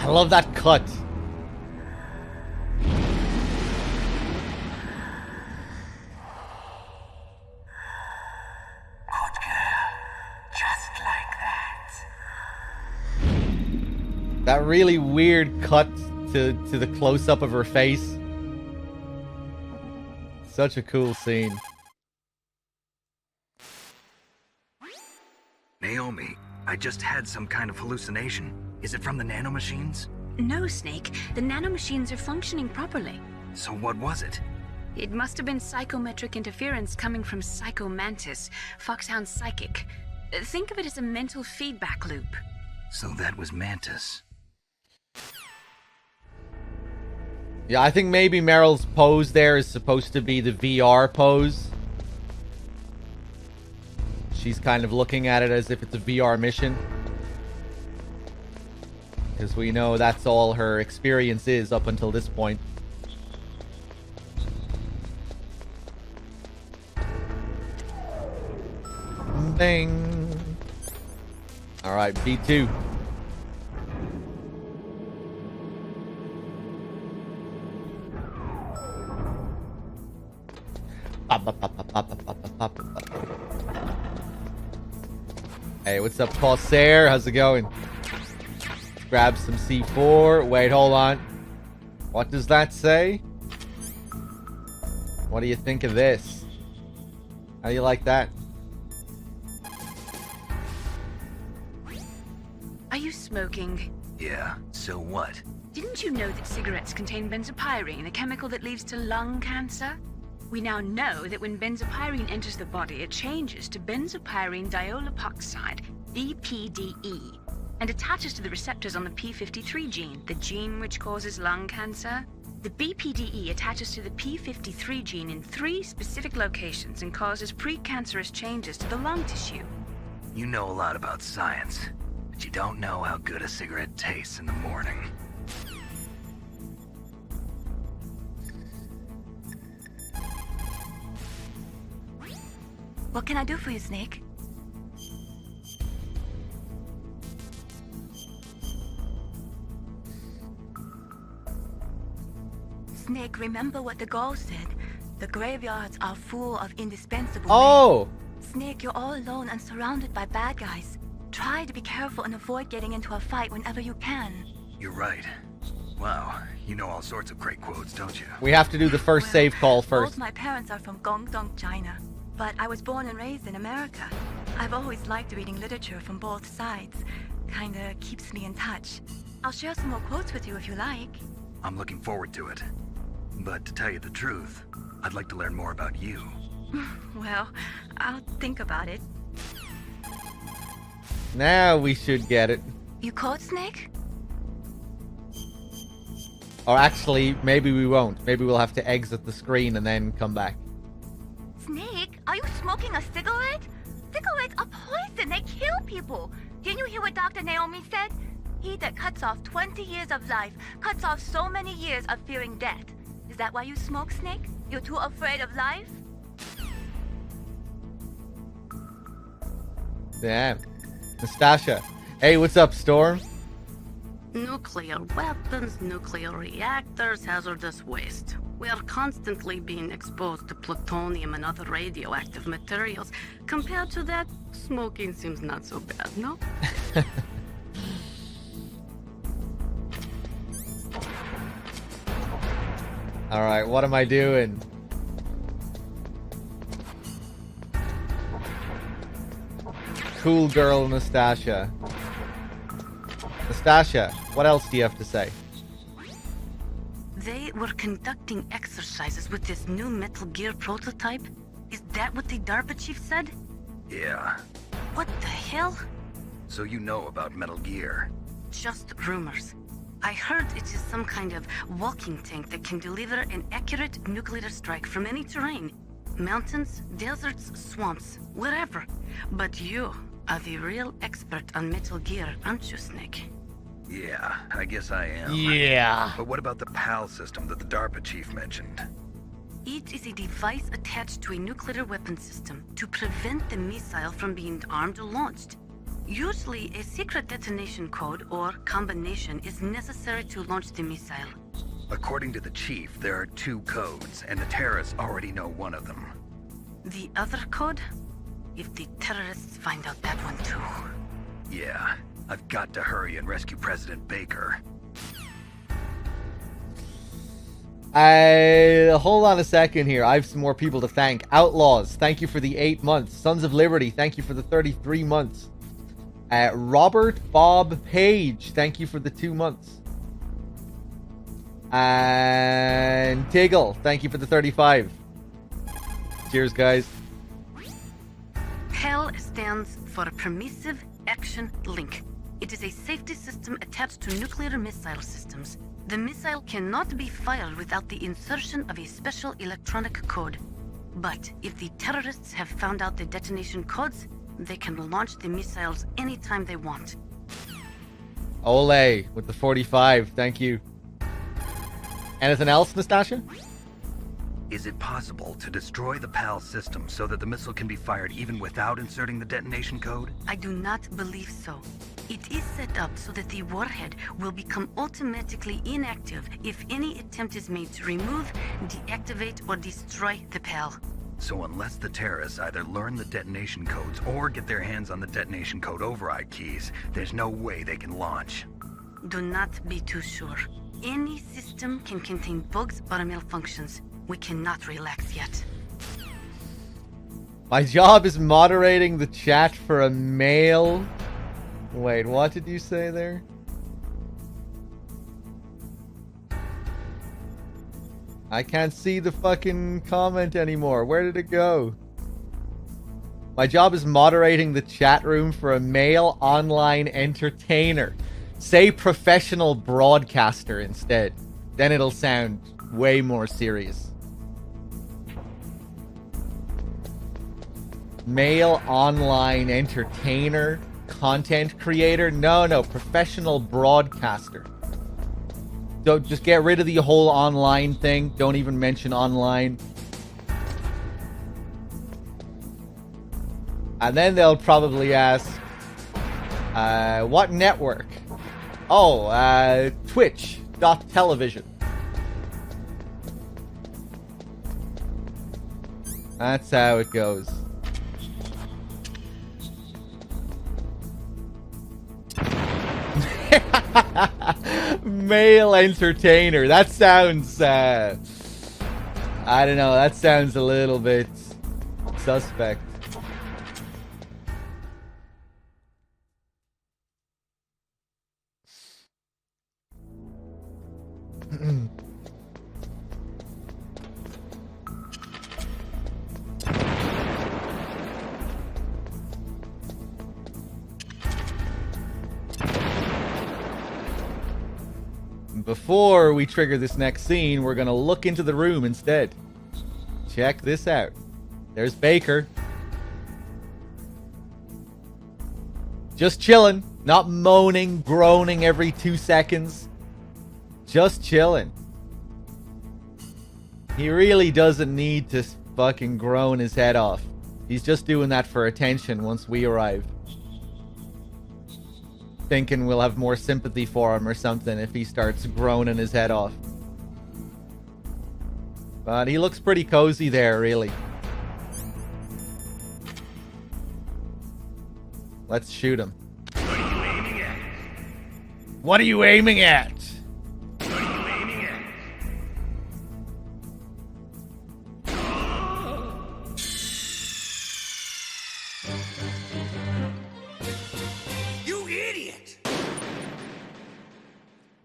I love that cut. That really weird cut to the close-up of her face. Such a cool scene. Naomi, I just had some kind of hallucination. Is it from the nanomachines? No, Snake. The nanomachines are functioning properly. So what was it? It must have been psychometric interference coming from Psycho Mantis, Foxhound's psychic. Think of it as a mental feedback loop. So that was Mantis. Yeah, I think maybe Meryl's pose there is supposed to be the VR pose. She's kind of looking at it as if it's a VR mission. Because we know that's all her experience is up until this point. Bing. Alright, B2. Hey, what's up, Corsair? How's it going? Grab some C4. Wait, hold on. What does that say? What do you think of this? How do you like that? Are you smoking? Yeah, so what? Didn't you know that cigarettes contain benzopyrene, a chemical that leads to lung cancer? We now know that when benzopyrene enters the body, it changes to benzopyrene diolipoxide, BPDE, and attaches to the receptors on the P53 gene, the gene which causes lung cancer. The BPDE attaches to the P53 gene in 3 specific locations and causes precancerous changes to the lung tissue. You know a lot about science, but you don't know how good a cigarette tastes in the morning. What can I do for you, Snake? Snake, remember what the Gaul said. The graveyards are full of indispensable men. Snake, you're all alone and surrounded by bad guys. Try to be careful and avoid getting into a fight whenever you can. You're right. Wow, you know all sorts of great quotes, don't you? We have to do the first save call first. Both my parents are from Guangdong, China. But I was born and raised in America. I've always liked reading literature from both sides. Kinda keeps me in touch. I'll share some more quotes with you if you like. I'm looking forward to it. But to tell you the truth, I'd like to learn more about you. Well, I'll think about it. Now we should get it. You caught Snake? Or actually, maybe we won't. Maybe we'll have to exit the screen and then come back. Snake, are you smoking a cigarette? Cigarettes are poison. They kill people. Didn't you hear what Dr. Naomi said? He that cuts off 20 years of life cuts off so many years of fearing death. Is that why you smoke, Snake? You're too afraid of life? Damn. Nastasha. Hey, what's up, Storm? Nuclear weapons, nuclear reactors, hazardous waste. We are constantly being exposed to plutonium and other radioactive materials. Compared to that, smoking seems not so bad, no? Alright, what am I doing? Cool girl, Nastasha. Nastasha, what else do you have to say? They were conducting exercises with this new Metal Gear prototype? Is that what the DARPA chief said? Yeah. What the hell? So you know about Metal Gear? Just rumors. I heard it is some kind of walking tank that can deliver an accurate nuclear strike from any terrain. Mountains, deserts, swamps, wherever. But you are the real expert on Metal Gear, aren't you, Snake? Yeah, I guess I am. Yeah. But what about the PAL system that the DARPA chief mentioned? It is a device attached to a nuclear weapon system to prevent the missile from being armed or launched. Usually, a secret detonation code or combination is necessary to launch the missile. According to the chief, there are 2 codes, and the terrorists already know one of them. The other code? If the terrorists find out that one too. Yeah, I've got to hurry and rescue President Baker. Hold on a second here. I have some more people to thank. Outlaws, thank you for the 8 months. Sons of Liberty, thank you for the 33 months. Robert Bob Page, thank you for the 2 months. And Tiggle, thank you for the 35. Cheers, guys. PAL stands for Permissive Action Link. It is a safety system attached to nuclear missile systems. The missile cannot be fired without the insertion of a special electronic code. But if the terrorists have found out the detonation codes, they can launch the missiles anytime they want. Ole with the 45, thank you. Anything else, Nastasha? Is it possible to destroy the PAL system so that the missile can be fired even without inserting the detonation code? I do not believe so. It is set up so that the warhead will become automatically inactive if any attempt is made to remove, deactivate, or destroy the PAL. So unless the terrorists either learn the detonation codes or get their hands on the detonation code override keys, there's no way they can launch. Do not be too sure. Any system can contain bugs or malfunctions. We cannot relax yet. My job is moderating the chat for a male. Wait, what did you say there? I can't see the fucking comment anymore. Where did it go? My job is moderating the chat room for a male online entertainer. Say professional broadcaster instead. Then it'll sound way more serious. Male online entertainer, content creator. No, professional broadcaster. Don't just get rid of the whole online thing. Don't even mention online. And then they'll probably ask, what network? Oh, Twitch.television. That's how it goes. Male entertainer. That sounds, I don't know. That sounds a little bit suspect. Before we trigger this next scene, we're gonna look into the room instead. Check this out. There's Baker. Just chilling. Not moaning, groaning every 2 seconds. Just chilling. He really doesn't need to fucking groan his head off. He's just doing that for attention once we arrive. Thinking we'll have more sympathy for him or something if he starts groaning his head off. But he looks pretty cozy there, really. Let's shoot him. What are you aiming at? What are you aiming at? What are you aiming at? You idiot!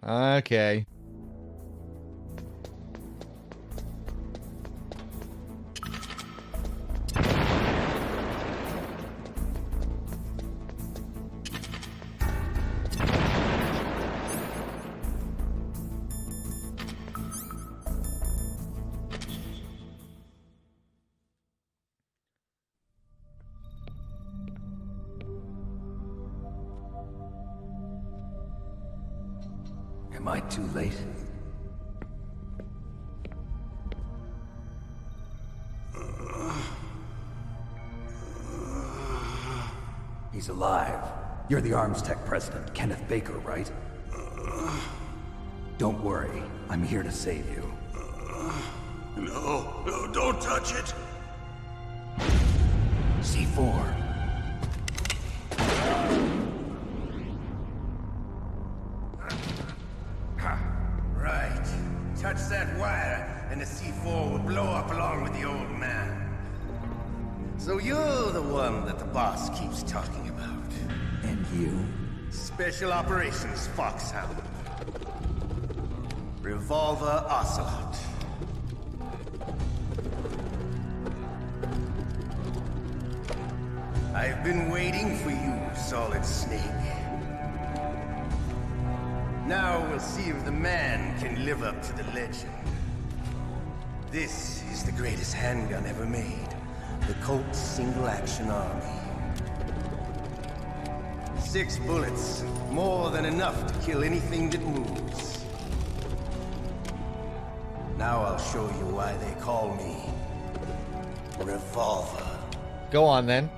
Okay. Am I too late? He's alive. You're the Arms Tech president, Kenneth Baker, right? Don't worry. I'm here to save you. No, don't touch it! C4. Right. Touch that wire, and the C4 will blow up along with the old man. So you're the one that the boss keeps talking about. And you? Special Operations Foxhound. Revolver Ocelot. I've been waiting for you, Solid Snake. Now we'll see if the man can live up to the legend. This is the greatest handgun ever made. The Colt's single-action army. 6 bullets, more than enough to kill anything that moves. Now I'll show you why they call me Revolver. Go on then.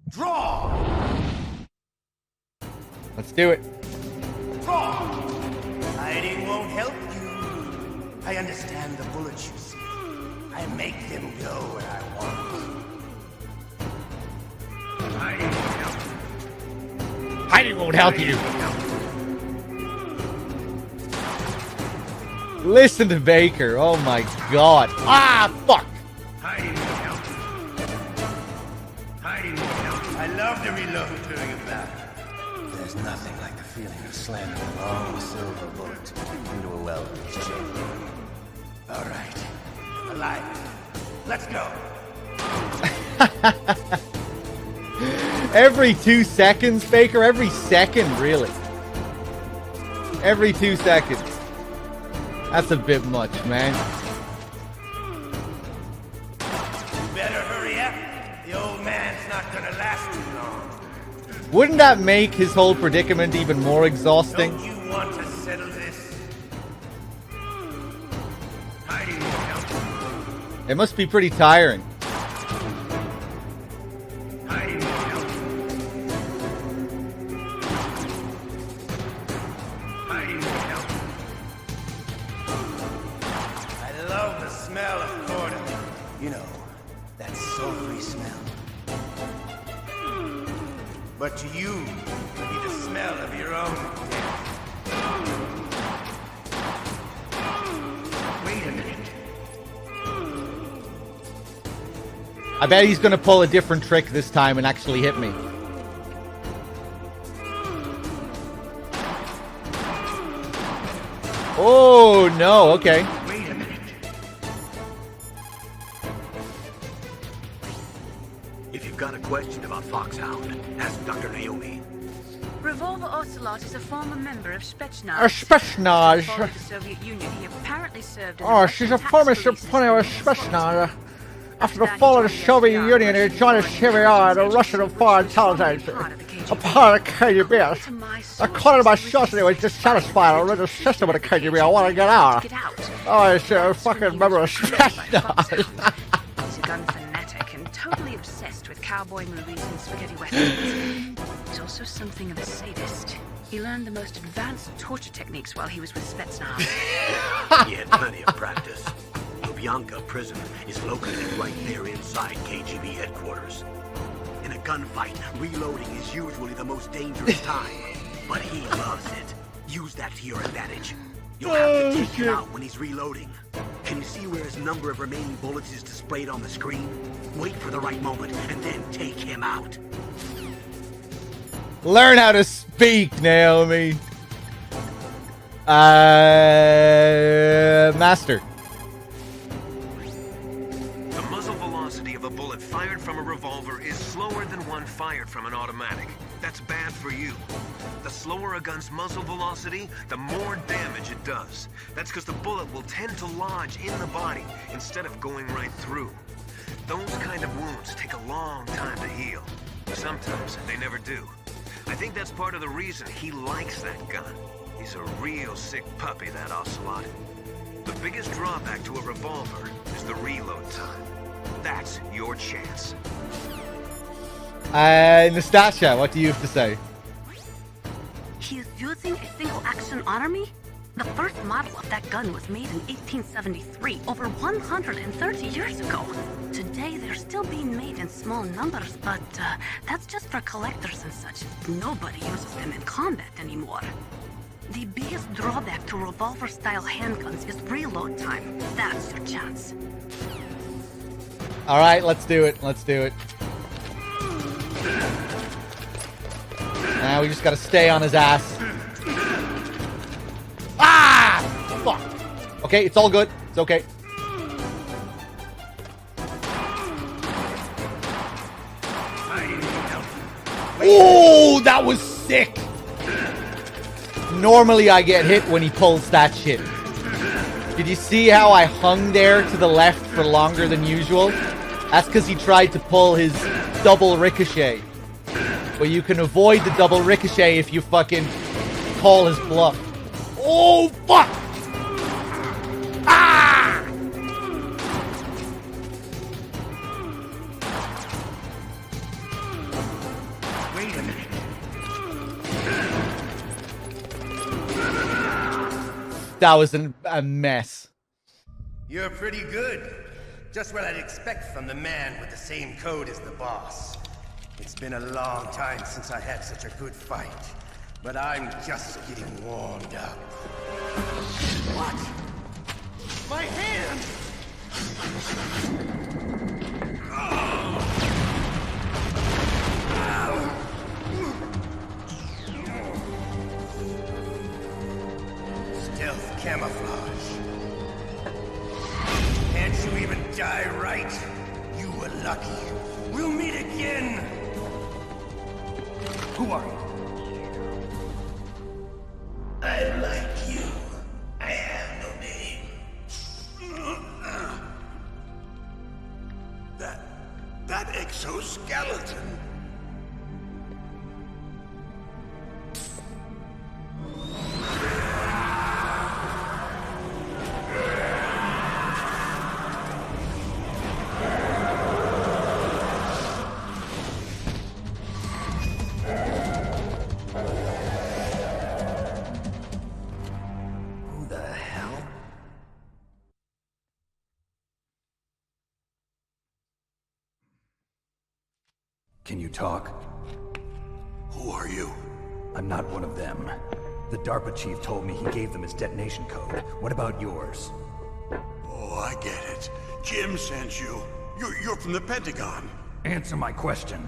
Draw! Let's do it. Draw! Hiding won't help you. I understand the bullets you see. I make them go where I want. Hiding won't help you. Hiding won't help you. Listen to Baker. Oh my god. Ah, fuck. Hiding won't help you. Hiding won't help you. I love to reload during a battle. There's nothing like the feeling of slamming a long silver bullet into a well-placed chamber. All right. Alive. Let's go. Every 2 seconds, Baker. Every second, really. Every 2 seconds. That's a bit much, man. You better hurry up. The old man's not gonna last too long. Wouldn't that make his whole predicament even more exhausting? Don't you want to settle this? Hiding won't help you. It must be pretty tiring. Hiding won't help you. Hiding won't help you. I love the smell of corn. You know, that sulfury smell. But to you, it'll be the smell of your own death. Wait a minute. I bet he's going to pull a different trick this time and actually hit me. Oh, no. Okay. Wait a minute. If you've got a question about Foxhound, ask Dr. Naomi. Revolver Ocelot is a former member of Spetsnaz. Spetsnaz. Following the Soviet Union, he apparently served as Oh, she's a former supporter of Spetsnaz. After the fall of the Soviet Union, he joined the CIA, the Russian Foreign Intelligence, a part of the KGB. According to my sources, he was dissatisfied with the system of the KGB. I want to get out. Oh, he's a fucking member of Spetsnaz. He's a gun fanatic and totally obsessed with cowboy movies and spaghetti westerns. He's also something of a sadist. He learned the most advanced torture techniques while he was with Spetsnaz. He had plenty of practice. Lubyanka prison is located right there inside KGB headquarters. In a gunfight, reloading is usually the most dangerous time, but he loves it. Use that to your advantage. You'll have to take him out when he's reloading. Can you see where his number of remaining bullets is displayed on the screen? Wait for the right moment and then take him out. Learn how to speak, Naomi. Master. The muzzle velocity of a bullet fired from a revolver is slower than one fired from an automatic. That's bad for you. The slower a gun's muzzle velocity, the more damage it does. That's because the bullet will tend to lodge in the body instead of going right through. Those kind of wounds take a long time to heal. Sometimes they never do. I think that's part of the reason he likes that gun. He's a real sick puppy, that Ocelot. The biggest drawback to a revolver is the reload time. That's your chance. Nastasha, what do you have to say? He is using a single-action army? The first model of that gun was made in 1873, over 130 years ago. Today, they're still being made in small numbers, but that's just for collectors and such. Nobody uses them in combat anymore. The biggest drawback to revolver-style handguns is reload time. That's your chance. All right, let's do it. Let's do it. Now we just gotta stay on his ass. Ah! Fuck. Okay, it's all good. It's okay. Oh, that was sick. Normally I get hit when he pulls that shit. Did you see how I hung there to the left for longer than usual? That's because he tried to pull his double ricochet. But you can avoid the double ricochet if you fucking call his bluff. Oh, fuck! Ah! Wait a minute. That was a mess. You're pretty good. Just what I'd expect from the man with the same code as the boss. It's been a long time since I had such a good fight, but I'm just getting warmed up. What? My hand! Stealth camouflage. Can't you even die right? You were lucky. We'll meet again! Who are you? I'm like you. I have no name. That exoskeleton. Who the hell? Can you talk? Who are you? I'm not one of them. The DARPA chief told me he gave them his detonation code. What about yours? Oh, I get it. Jim sent you. You're from the Pentagon. Answer my question.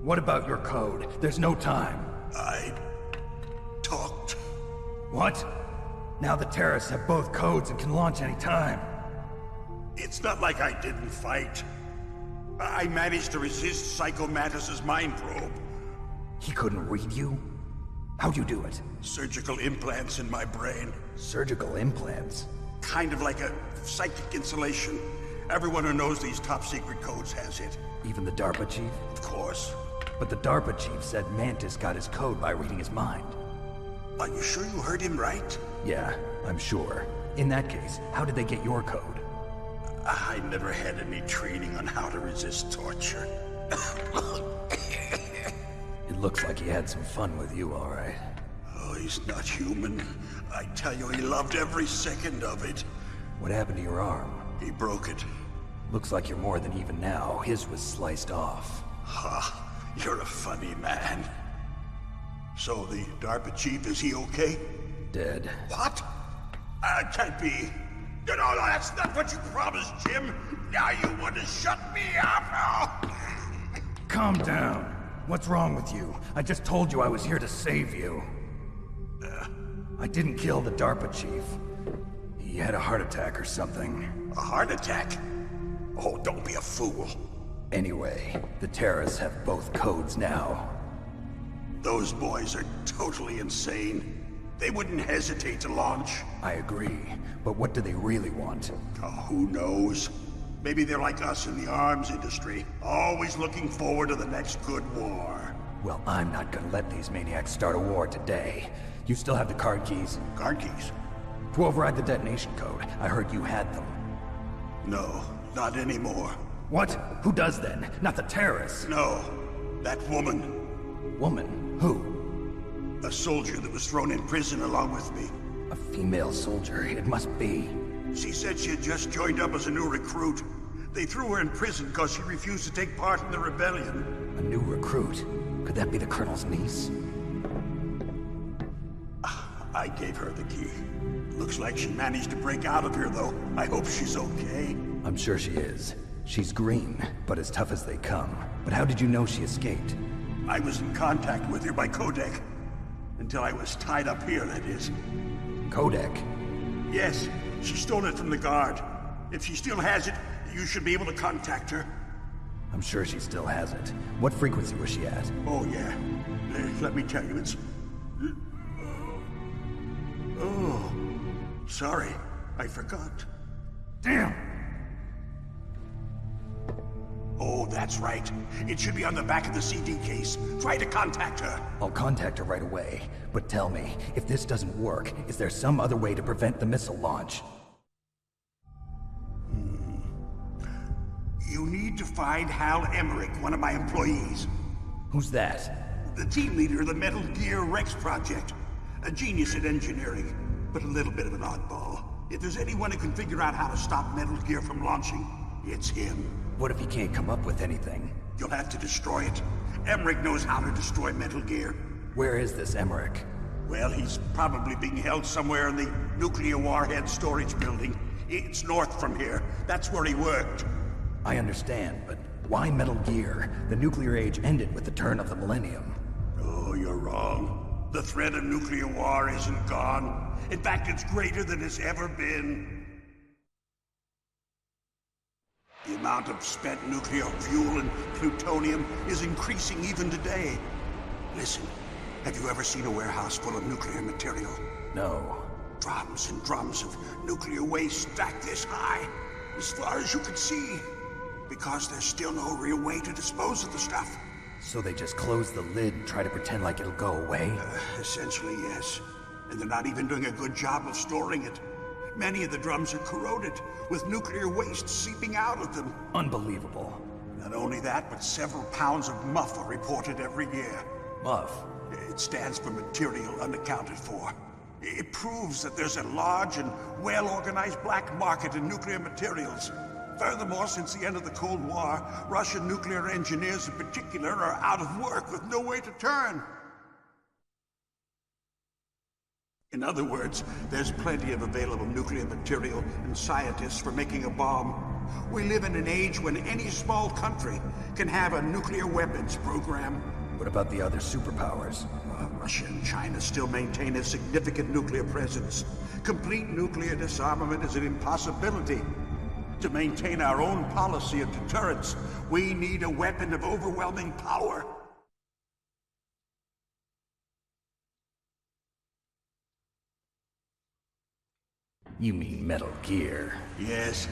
What about your code? There's no time. I talked. What? Now the terrorists have both codes and can launch any time. It's not like I didn't fight. I managed to resist Psycho Mantis's mind probe. He couldn't read you? How'd you do it? Surgical implants in my brain. Surgical implants? Kind of like a psychic insulation. Everyone who knows these top secret codes has it. Even the DARPA chief? Of course. But the DARPA chief said Mantis got his code by reading his mind. Are you sure you heard him right? Yeah, I'm sure. In that case, how did they get your code? I never had any training on how to resist torture. It looks like he had some fun with you, all right. Oh, he's not human. I tell you, he loved every second of it. What happened to your arm? He broke it. Looks like you're more than even now. His was sliced off. Ha, you're a funny man. So the DARPA chief, is he okay? Dead. What? Can't be. No, that's not what you promised, Jim. Now you want to shut me up? Calm down. What's wrong with you? I just told you I was here to save you. I didn't kill the DARPA chief. He had a heart attack or something. A heart attack? Oh, don't be a fool. Anyway, the terrorists have both codes now. Those boys are totally insane. They wouldn't hesitate to launch. I agree, but what do they really want? Oh, who knows? Maybe they're like us in the arms industry, always looking forward to the next good war. Well, I'm not gonna let these maniacs start a war today. You still have the card keys? Card keys? To override the detonation code. I heard you had them. No, not anymore. What? Who does then? Not the terrorists? No, that woman. Woman? Who? A soldier that was thrown in prison along with me. A female soldier, it must be. She said she had just joined up as a new recruit. They threw her in prison because she refused to take part in the rebellion. A new recruit? Could that be the Colonel's niece? I gave her the key. Looks like she managed to break out of here, though. I hope she's okay. I'm sure she is. She's green, but as tough as they come. But how did you know she escaped? I was in contact with her by codec. Until I was tied up here, that is. Codec? Yes, she stole it from the guard. If she still has it, you should be able to contact her. I'm sure she still has it. What frequency was she at? Oh, yeah. Let me tell you, it's... Oh, sorry. I forgot. Damn! Oh, that's right. It should be on the back of the CD case. Try to contact her. I'll contact her right away. But tell me, if this doesn't work, is there some other way to prevent the missile launch? You need to find Hal Emmerich, one of my employees. Who's that? The team leader of the Metal Gear Rex project. A genius at engineering, but a little bit of an oddball. If there's anyone who can figure out how to stop Metal Gear from launching, it's him. What if he can't come up with anything? You'll have to destroy it. Emmerich knows how to destroy Metal Gear. Where is this Emmerich? Well, he's probably being held somewhere in the nuclear warhead storage building. It's north from here. That's where he worked. I understand, but why Metal Gear? The nuclear age ended with the turn of the millennium. Oh, you're wrong. The threat of nuclear war isn't gone. In fact, it's greater than it's ever been. The amount of spent nuclear fuel and plutonium is increasing even today. Listen, have you ever seen a warehouse full of nuclear material? No. Drums and drums of nuclear waste stacked this high, as far as you can see. Because there's still no real way to dispose of the stuff. So they just close the lid and try to pretend like it'll go away? Essentially, yes. And they're not even doing a good job of storing it. Many of the drums are corroded, with nuclear waste seeping out of them. Unbelievable. Not only that, but several pounds of MUF are reported every year. MUF? It stands for material unaccounted for. It proves that there's a large and well-organized black market in nuclear materials. Furthermore, since the end of the Cold War, Russian nuclear engineers in particular are out of work with no way to turn. In other words, there's plenty of available nuclear material and scientists for making a bomb. We live in an age when any small country can have a nuclear weapons program. What about the other superpowers? Russia and China still maintain a significant nuclear presence. Complete nuclear disarmament is an impossibility. To maintain our own policy of deterrence, we need a weapon of overwhelming power. You mean Metal Gear? Yes.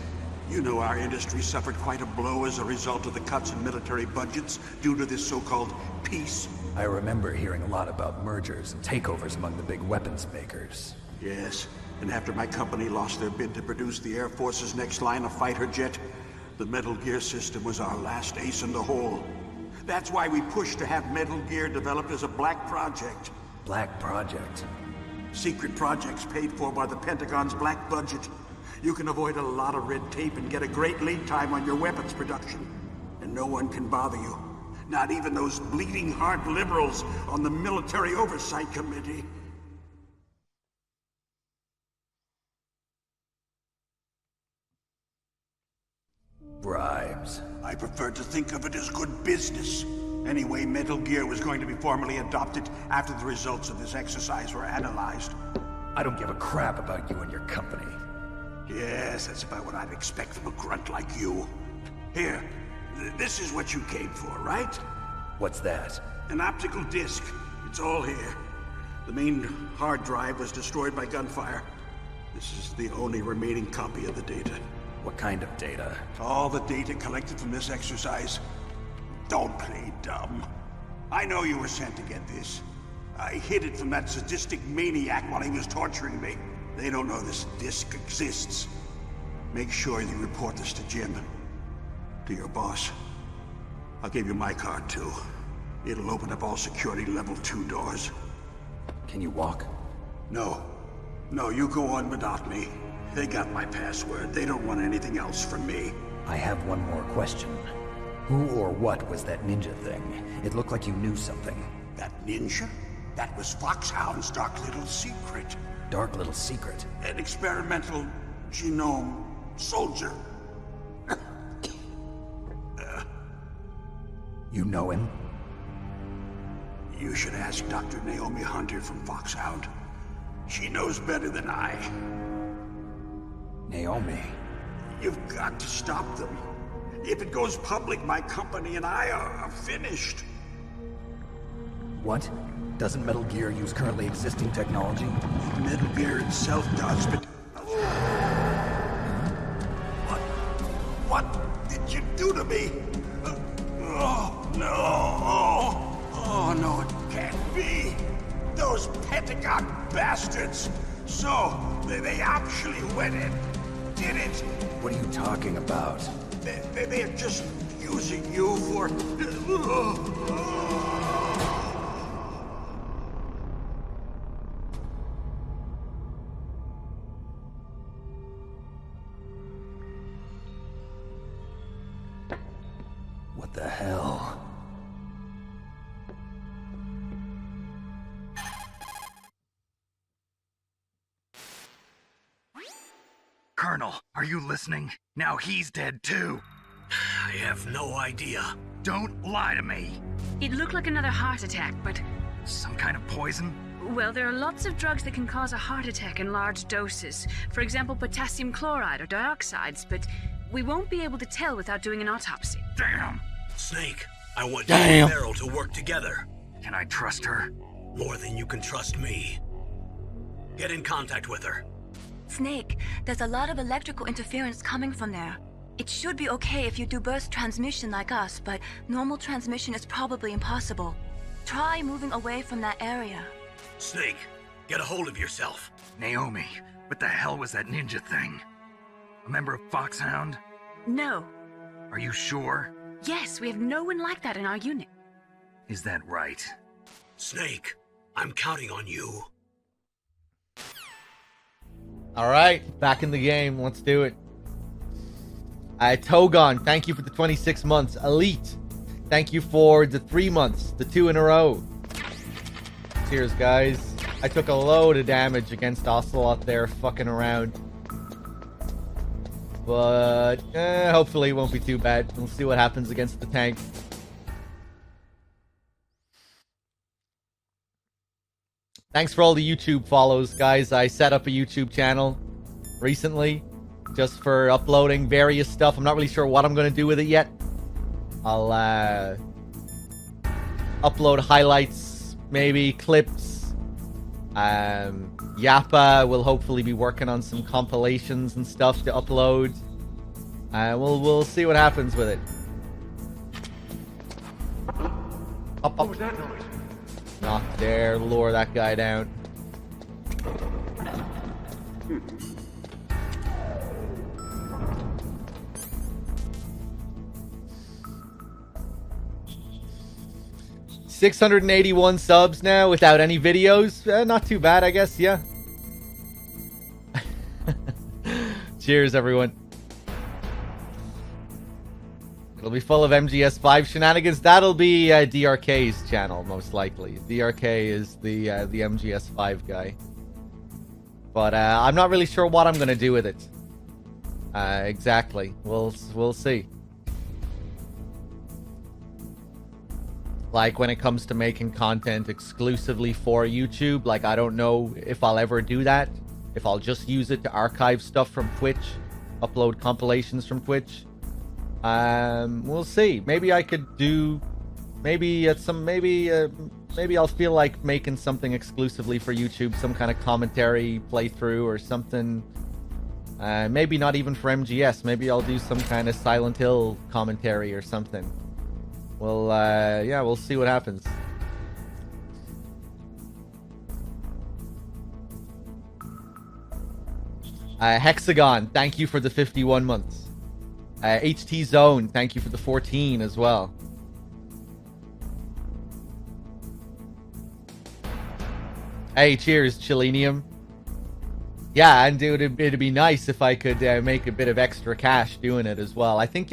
You know our industry suffered quite a blow as a result of the cuts in military budgets due to this so-called peace. I remember hearing a lot about mergers and takeovers among the big weapons makers. Yes, and after my company lost their bid to produce the Air Force's next line of fighter jet, the Metal Gear system was our last ace in the hole. That's why we pushed to have Metal Gear developed as a black project. Black project? Secret projects paid for by the Pentagon's black budget. You can avoid a lot of red tape and get a great lead time on your weapons production. And no one can bother you. Not even those bleeding heart liberals on the Military Oversight Committee. Bribes. I prefer to think of it as good business. Anyway, Metal Gear was going to be formally adopted after the results of this exercise were analyzed. I don't give a crap about you and your company. Yes, that's about what I'd expect from a grunt like you. Here, this is what you came for, right? What's that? An optical disc. It's all here. The main hard drive was destroyed by gunfire. This is the only remaining copy of the data. What kind of data? All the data collected from this exercise. Don't play dumb. I know you were sent to get this. I hid it from that sadistic maniac while he was torturing me. They don't know this disc exists. Make sure you report this to Jim. To your boss. I'll give you my card, too. It'll open up all security level 2 doors. Can you walk? No. No, you go on without me. They got my password. They don't want anything else from me. I have one more question. Who or what was that ninja thing? It looked like you knew something. That ninja? That was Foxhound's dark little secret. Dark little secret? An experimental genome soldier. You know him? You should ask Dr. Naomi Hunter from Foxhound. She knows better than I. Naomi? You've got to stop them. If it goes public, my company and I are finished. What? Doesn't Metal Gear use currently existing technology? Metal Gear itself does, but... What did you do to me? Oh, no. Oh, no, it can't be. Those Pentagon bastards. So, they actually went and did it. What are you talking about? They're just using you for... What the hell? Colonel, are you listening? Now he's dead too. I have no idea. Don't lie to me. It looked like another heart attack, but... Some kind of poison? Well, there are lots of drugs that can cause a heart attack in large doses. For example, potassium chloride or dioxides, but we won't be able to tell without doing an autopsy. Damn! Snake, I want you and Meryl to work together. Can I trust her? More than you can trust me. Get in contact with her. Snake, there's a lot of electrical interference coming from there. It should be okay if you do burst transmission like us, but normal transmission is probably impossible. Try moving away from that area. Snake, get a hold of yourself. Naomi, what the hell was that ninja thing? A member of Foxhound? No. Are you sure? Yes, we have no one like that in our unit. Is that right? Snake, I'm counting on you. Alright, back in the game. Let's do it. Togon, thank you for the 26 months. Elite, thank you for the 3 months, the 2 in a row. Cheers, guys. I took a load of damage against Ocelot there, fucking around. But hopefully it won't be too bad. We'll see what happens against the tank. Thanks for all the YouTube follows, guys. I set up a YouTube channel recently just for uploading various stuff. I'm not really sure what I'm going to do with it yet. I'll upload highlights, maybe clips. Yappa will hopefully be working on some compilations and stuff to upload. We'll see what happens with it. Up. What was that noise? Not there. Lure that guy down. $681 subs now without any videos. Not too bad, I guess. Yeah. Cheers, everyone. It'll be full of MGS5 shenanigans. That'll be DRK's channel, most likely. DRK is the MGS5 guy. But I'm not really sure what I'm going to do with it. Exactly. We'll see. Like, when it comes to making content exclusively for YouTube, like, I don't know if I'll ever do that. If I'll just use it to archive stuff from Twitch, upload compilations from Twitch. We'll see. Maybe I could do, maybe I'll feel like making something exclusively for YouTube, some kind of commentary playthrough or something. Maybe not even for MGS. Maybe I'll do some kind of Silent Hill commentary or something. Well, yeah, we'll see what happens. Hexagon, thank you for the 51 months. HT Zone, thank you for the 14 as well. Hey, cheers, Chilenium. Yeah, and it'd be nice if I could make a bit of extra cash doing it as well. I think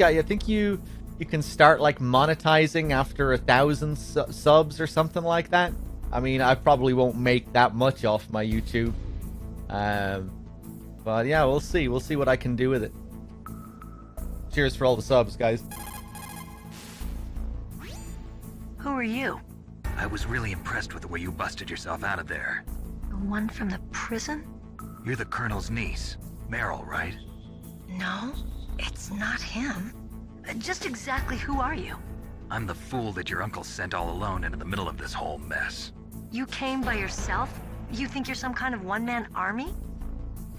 you can start like monetizing after 1,000 subs or something like that. I mean, I probably won't make that much off my YouTube. But yeah, we'll see. We'll see what I can do with it. Cheers for all the subs, guys. Who are you? I was really impressed with the way you busted yourself out of there. The one from the prison? You're the Colonel's niece, Meryl, right? No, it's not him. Just exactly who are you? I'm the fool that your uncle sent all alone into the middle of this whole mess. You came by yourself? You think you're some kind of one-man army?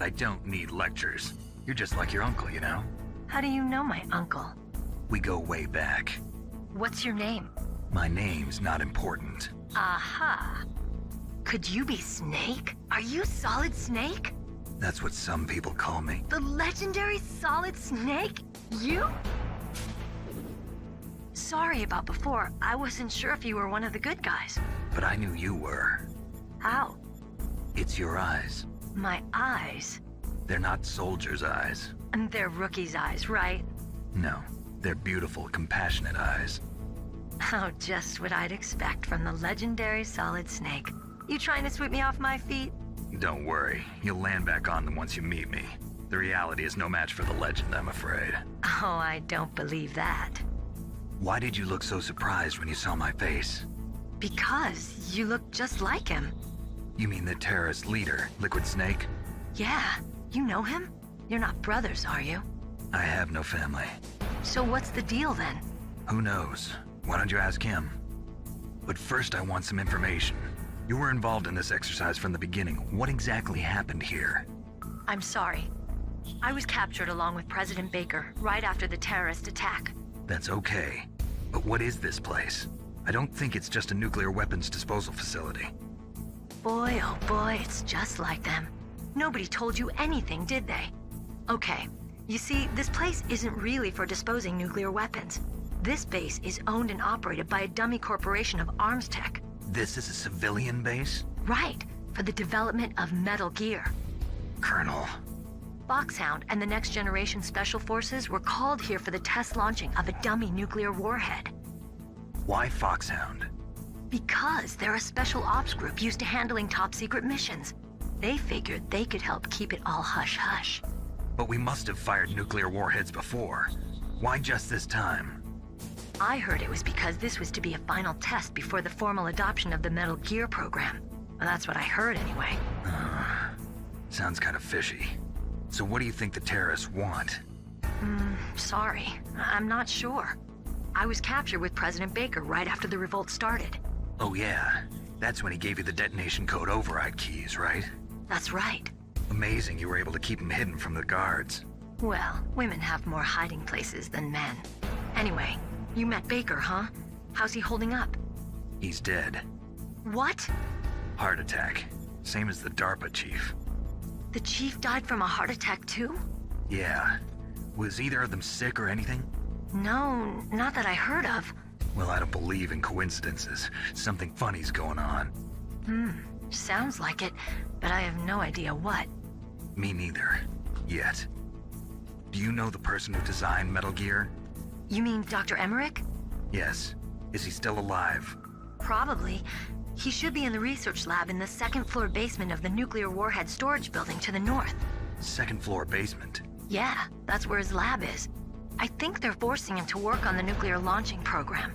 I don't need lectures. You're just like your uncle, you know? How do you know my uncle? We go way back. What's your name? My name's not important. Aha. Could you be Snake? Are you Solid Snake? That's what some people call me. The legendary Solid Snake? You? Sorry about before. I wasn't sure if you were one of the good guys. But I knew you were. How? It's your eyes. My eyes? They're not soldiers' eyes. And they're rookies' eyes, right? No, they're beautiful, compassionate eyes. Oh, just what I'd expect from the legendary Solid Snake. You trying to sweep me off my feet? Don't worry, you'll land back on them once you meet me. The reality is no match for the legend, I'm afraid. Oh, I don't believe that. Why did you look so surprised when you saw my face? Because you look just like him. You mean the terrorist leader, Liquid Snake? Yeah, you know him? You're not brothers, are you? I have no family. So what's the deal then? Who knows? Why don't you ask him? But first I want some information. You were involved in this exercise from the beginning. What exactly happened here? I'm sorry. I was captured along with President Baker right after the terrorist attack. That's okay. But what is this place? I don't think it's just a nuclear weapons disposal facility. Boy, oh boy, it's just like them. Nobody told you anything, did they? Okay, you see, this place isn't really for disposing nuclear weapons. This base is owned and operated by a dummy corporation of arms tech. This is a civilian base? Right, for the development of Metal Gear. Colonel. Foxhound and the Next Generation Special Forces were called here for the test launching of a dummy nuclear warhead. Why Foxhound? Because they're a special ops group used to handling top-secret missions. They figured they could help keep it all hush-hush. But we must have fired nuclear warheads before. Why just this time? I heard it was because this was to be a final test before the formal adoption of the Metal Gear program. Well, that's what I heard anyway. Sounds kind of fishy. So what do you think the terrorists want? Sorry. I'm not sure. I was captured with President Baker right after the revolt started. Oh yeah, that's when he gave you the detonation code override keys, right? That's right. Amazing you were able to keep them hidden from the guards. Well, women have more hiding places than men. Anyway, you met Baker, huh? How's he holding up? He's dead. What? Heart attack. Same as the DARPA chief. The chief died from a heart attack too? Yeah. Was either of them sick or anything? No, not that I heard of. Well, I don't believe in coincidences. Something funny's going on. Sounds like it, but I have no idea what. Me neither. Yet. Do you know the person who designed Metal Gear? You mean Dr. Emmerich? Yes. Is he still alive? Probably. He should be in the research lab in the second-floor basement of the nuclear warhead storage building to the north. Second-floor basement? Yeah, that's where his lab is. I think they're forcing him to work on the nuclear launching program.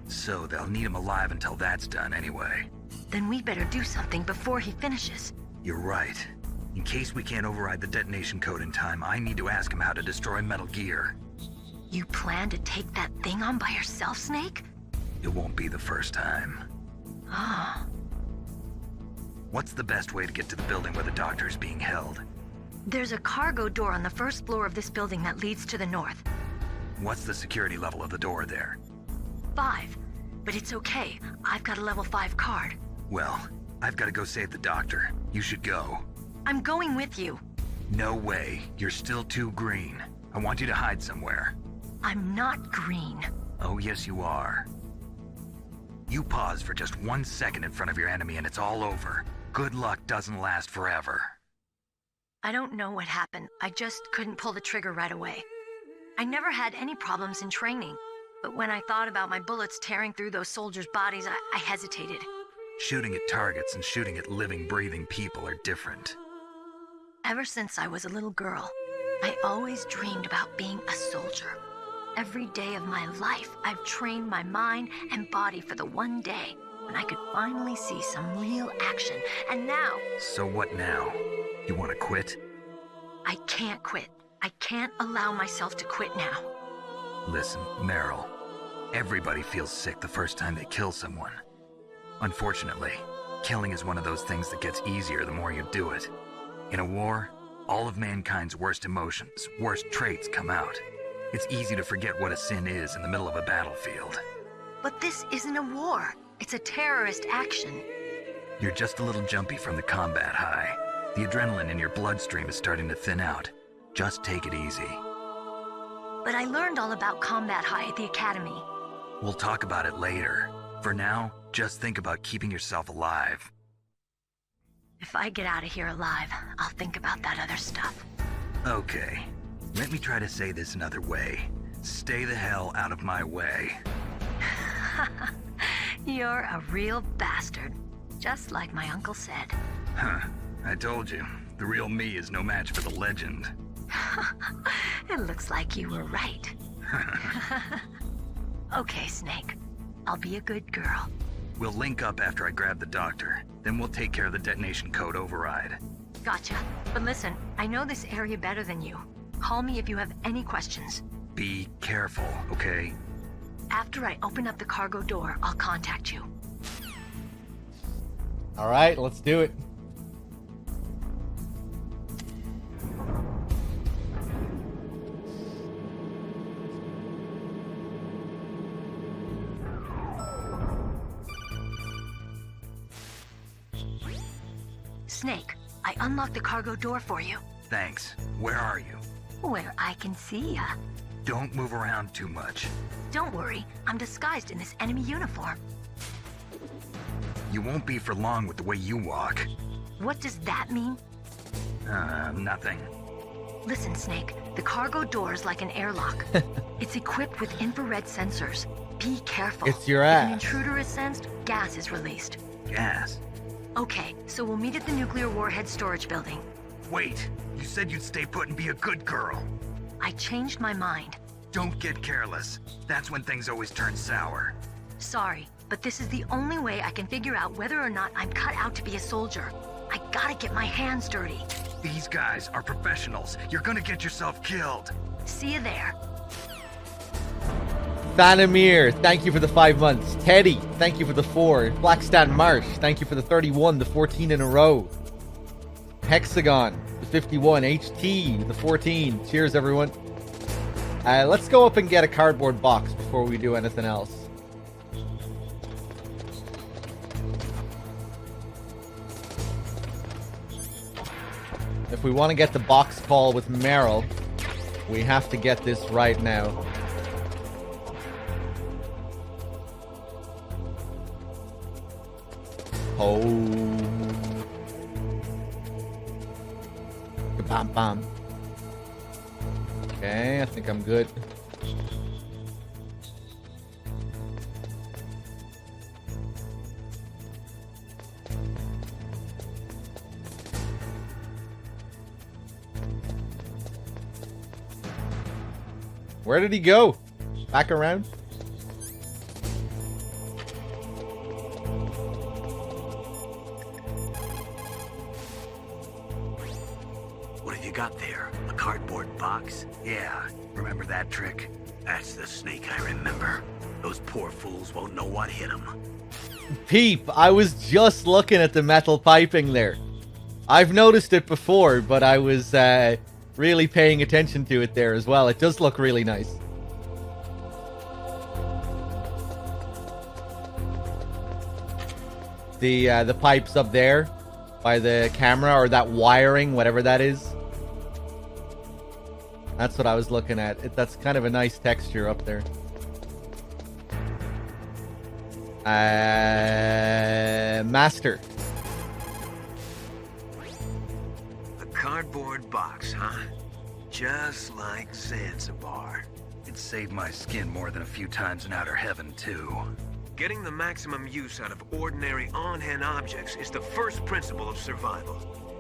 So they'll need him alive until that's done anyway. Then we better do something before he finishes. You're right. In case we can't override the detonation code in time, I need to ask him how to destroy Metal Gear. You plan to take that thing on by yourself, Snake? It won't be the first time. Oh. What's the best way to get to the building where the doctor's being held? There's a cargo door on the first floor of this building that leads to the north. What's the security level of the door there? 5. But it's okay. I've got a level 5 card. Well, I've got to go save the doctor. You should go. I'm going with you. No way. You're still too green. I want you to hide somewhere. I'm not green. Oh, yes, you are. You pause for just 1 second in front of your enemy and it's all over. Good luck doesn't last forever. I don't know what happened. I just couldn't pull the trigger right away. I never had any problems in training, but when I thought about my bullets tearing through those soldiers' bodies, I hesitated. Shooting at targets and shooting at living, breathing people are different. Ever since I was a little girl, I always dreamed about being a soldier. Every day of my life, I've trained my mind and body for the one day when I could finally see some real action. And now... So what now? You want to quit? I can't quit. I can't allow myself to quit now. Listen, Meryl. Everybody feels sick the first time they kill someone. Unfortunately, killing is one of those things that gets easier the more you do it. In a war, all of mankind's worst emotions, worst traits come out. It's easy to forget what a sin is in the middle of a battlefield. But this isn't a war. It's a terrorist action. You're just a little jumpy from the combat high. The adrenaline in your bloodstream is starting to thin out. Just take it easy. But I learned all about combat high at the academy. We'll talk about it later. For now, just think about keeping yourself alive. If I get out of here alive, I'll think about that other stuff. Okay. Let me try to say this another way. Stay the hell out of my way. You're a real bastard. Just like my uncle said. Huh. I told you. The real me is no match for the legend. It looks like you were right. Okay, Snake. I'll be a good girl. We'll link up after I grab the doctor. Then we'll take care of the detonation code override. Gotcha. But listen, I know this area better than you. Call me if you have any questions. Be careful, okay? After I open up the cargo door, I'll contact you. All right, let's do it. Snake, I unlocked the cargo door for you. Thanks. Where are you? Where I can see ya. Don't move around too much. Don't worry, I'm disguised in this enemy uniform. You won't be for long with the way you walk. What does that mean? Nothing. Listen, Snake, the cargo door is like an airlock. It's equipped with infrared sensors. Be careful. It's your If ass. an intruder is sensed, gas is released. Gas? Okay, so we'll meet at the nuclear warhead storage building. Wait, you said you'd stay put and be a good girl. I changed my mind. Don't get careless. That's when things always turn sour. Sorry, but this is the only way I can figure out whether or not I'm cut out to be a soldier. I gotta get my hands dirty. These guys are professionals. You're gonna get yourself killed. See you there. Thanamir, thank you for the 5 months. Teddy, thank you for the 4. Blackstan Marsh, thank you for the 31, the 14 in a row. Hexagon, the 51. HT, the 14. Cheers, everyone. Let's go up and get a cardboard box before we do anything else. If we want to get the box call with Meryl, we have to get this right now. Oh. Bam bam. Okay, I think I'm good. Where did he go? Back around? What have you got there? A cardboard box? Yeah, remember that trick? That's the Snake I remember. Those poor fools won't know what hit them. Peep, I was just looking at the metal piping there. I've noticed it before, but I was really paying attention to it there as well. It does look really nice. The pipes up there by the camera, or that wiring, whatever that is. That's what I was looking at. That's kind of a nice texture up there. Master. A cardboard box, huh? Just like Zanzibar. It saved my skin more than a few times in outer heaven, too. Getting the maximum use out of ordinary on-hand objects is the first principle of survival.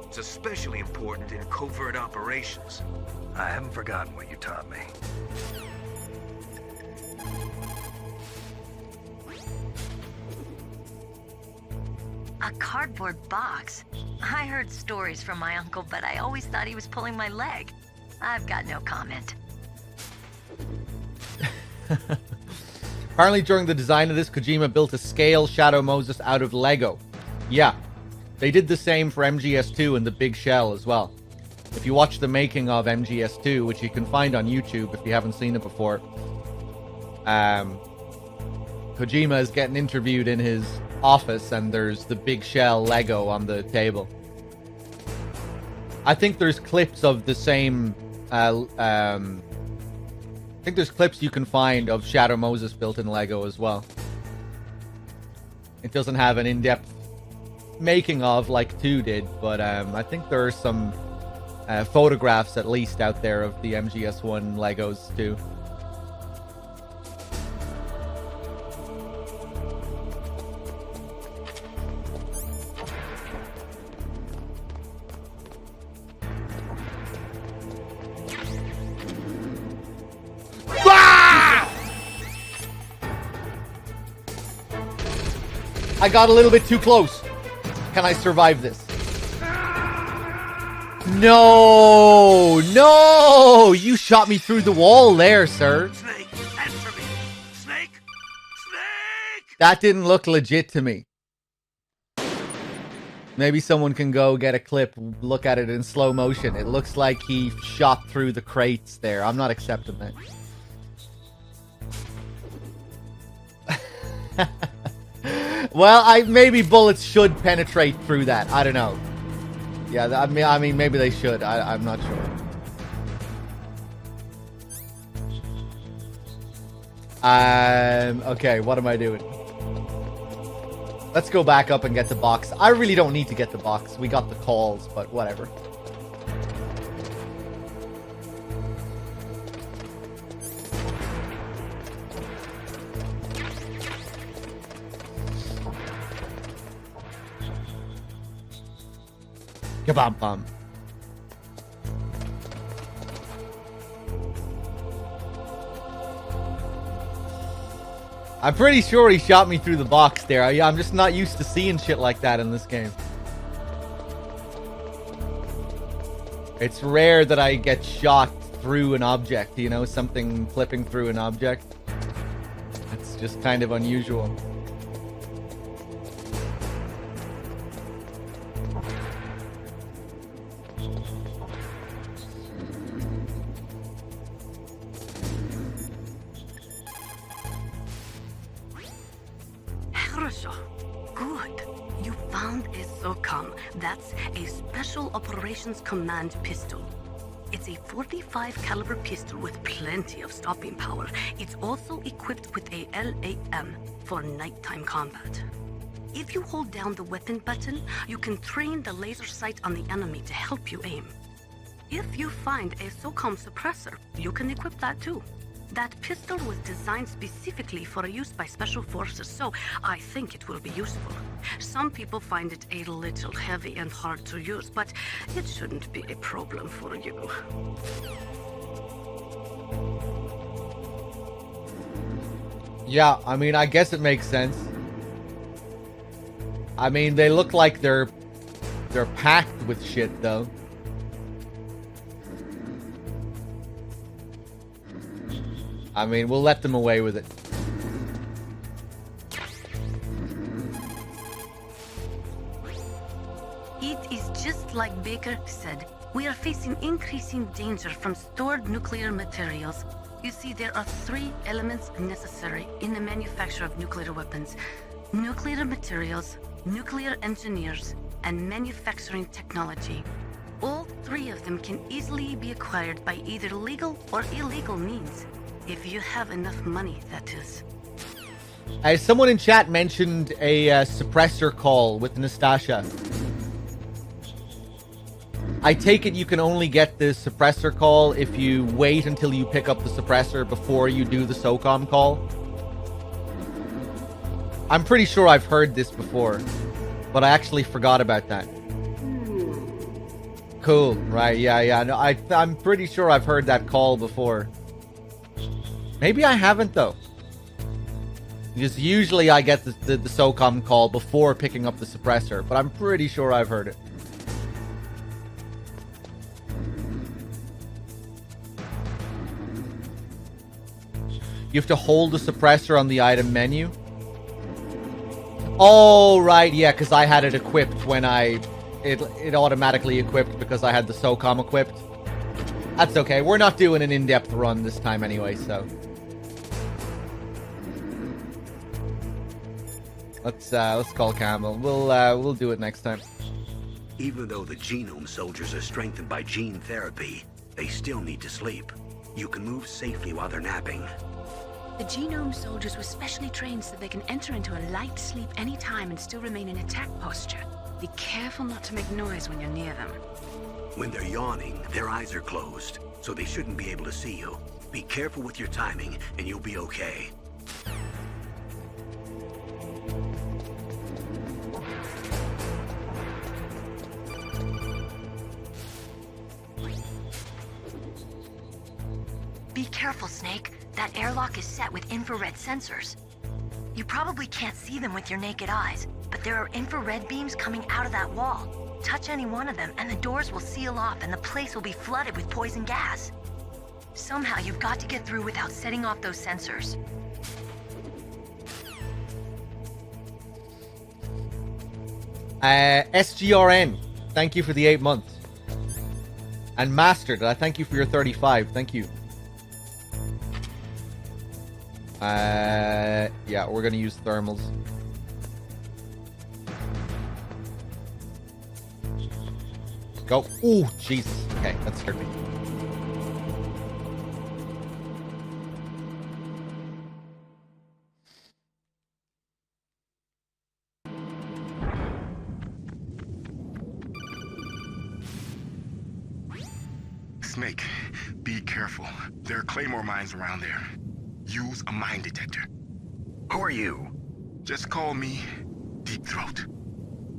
It's especially important in covert operations. I haven't forgotten what you taught me. A cardboard box? I heard stories from my uncle, but I always thought he was pulling my leg. I've got no comment. Apparently during the design of this, Kojima built a scale Shadow Moses out of Lego. Yeah, they did the same for MGS2 and the Big Shell as well. If you watch the making of MGS2, which you can find on YouTube if you haven't seen it before, Kojima is getting interviewed in his office and there's the Big Shell Lego on the table. I think there's clips of the same... I think there's clips you can find of Shadow Moses built in Lego as well. It doesn't have an in-depth making of like 2 did, but I think there are some photographs at least out there of the MGS1 Legos too. I got a little bit too close. Can I survive this? No! No! You shot me through the wall there, sir. Snake, answer me. Snake! Snake! That didn't look legit to me. Maybe someone can go get a clip, look at it in slow motion. It looks like he shot through the crates there. I'm not accepting that. Well, maybe bullets should penetrate through that. I don't know. Yeah, I mean, maybe they should. I'm not sure. Okay, what am I doing? Let's go back up and get the box. I really don't need to get the box. We got the calls, but whatever. Kabam-bam. I'm pretty sure he shot me through the box there. I'm just not used to seeing shit like that in this game. It's rare that I get shot through an object, you know, something flipping through an object. It's just kind of unusual. Good. You found a SOCOM. That's a Special Operations Command pistol. It's a 45 caliber pistol with plenty of stopping power. It's also equipped with a LAM for nighttime combat. If you hold down the weapon button, you can train the laser sight on the enemy to help you aim. If you find a SOCOM suppressor, you can equip that too. That pistol was designed specifically for use by special forces, so I think it will be useful. Some people find it a little heavy and hard to use, but it shouldn't be a problem for you. Yeah, I mean, I guess it makes sense. I mean, they look like they're packed with shit, though. I mean, we'll let them away with it. It is just like Baker said. We are facing increasing danger from stored nuclear materials. You see, there are 3 elements necessary in the manufacture of nuclear weapons: nuclear materials, nuclear engineers, and manufacturing technology. All 3 of them can easily be acquired by either legal or illegal means. If you have enough money, that is. Someone in chat mentioned a suppressor call with Nastasha. I take it you can only get the suppressor call if you wait until you pick up the suppressor before you do the SOCOM call. I'm pretty sure I've heard this before, but I actually forgot about that. Cool, right, yeah. No, I'm pretty sure I've heard that call before. Maybe I haven't, though. Because usually I get the SOCOM call before picking up the suppressor, but I'm pretty sure I've heard it. You have to hold the suppressor on the item menu. Oh, right, yeah, because I had it equipped when it automatically equipped because I had the SOCOM equipped. That's okay. We're not doing an in-depth run this time anyway, so. Let's call Campbell. We'll do it next time. Even though the genome soldiers are strengthened by gene therapy, they still need to sleep. You can move safely while they're napping. The genome soldiers were specially trained so they can enter into a light sleep anytime and still remain in attack posture. Be careful not to make noise when you're near them. When they're yawning, their eyes are closed, so they shouldn't be able to see you. Be careful with your timing, and you'll be okay. Be careful, Snake. That airlock is set with infrared sensors. You probably can't see them with your naked eyes, but there are infrared beams coming out of that wall. Touch any one of them and the doors will seal off and the place will be flooded with poison gas. Somehow you've got to get through without setting off those sensors. SGRN, thank you for the 8 months. And Mastered, I thank you for your 35. Thank you. Yeah, we're gonna use thermals. Go. Ooh, Jesus. Okay, that scared me. Snake, be careful. There are claymore mines around there. Use a mine detector. Who are you? Just call me Deep Throat.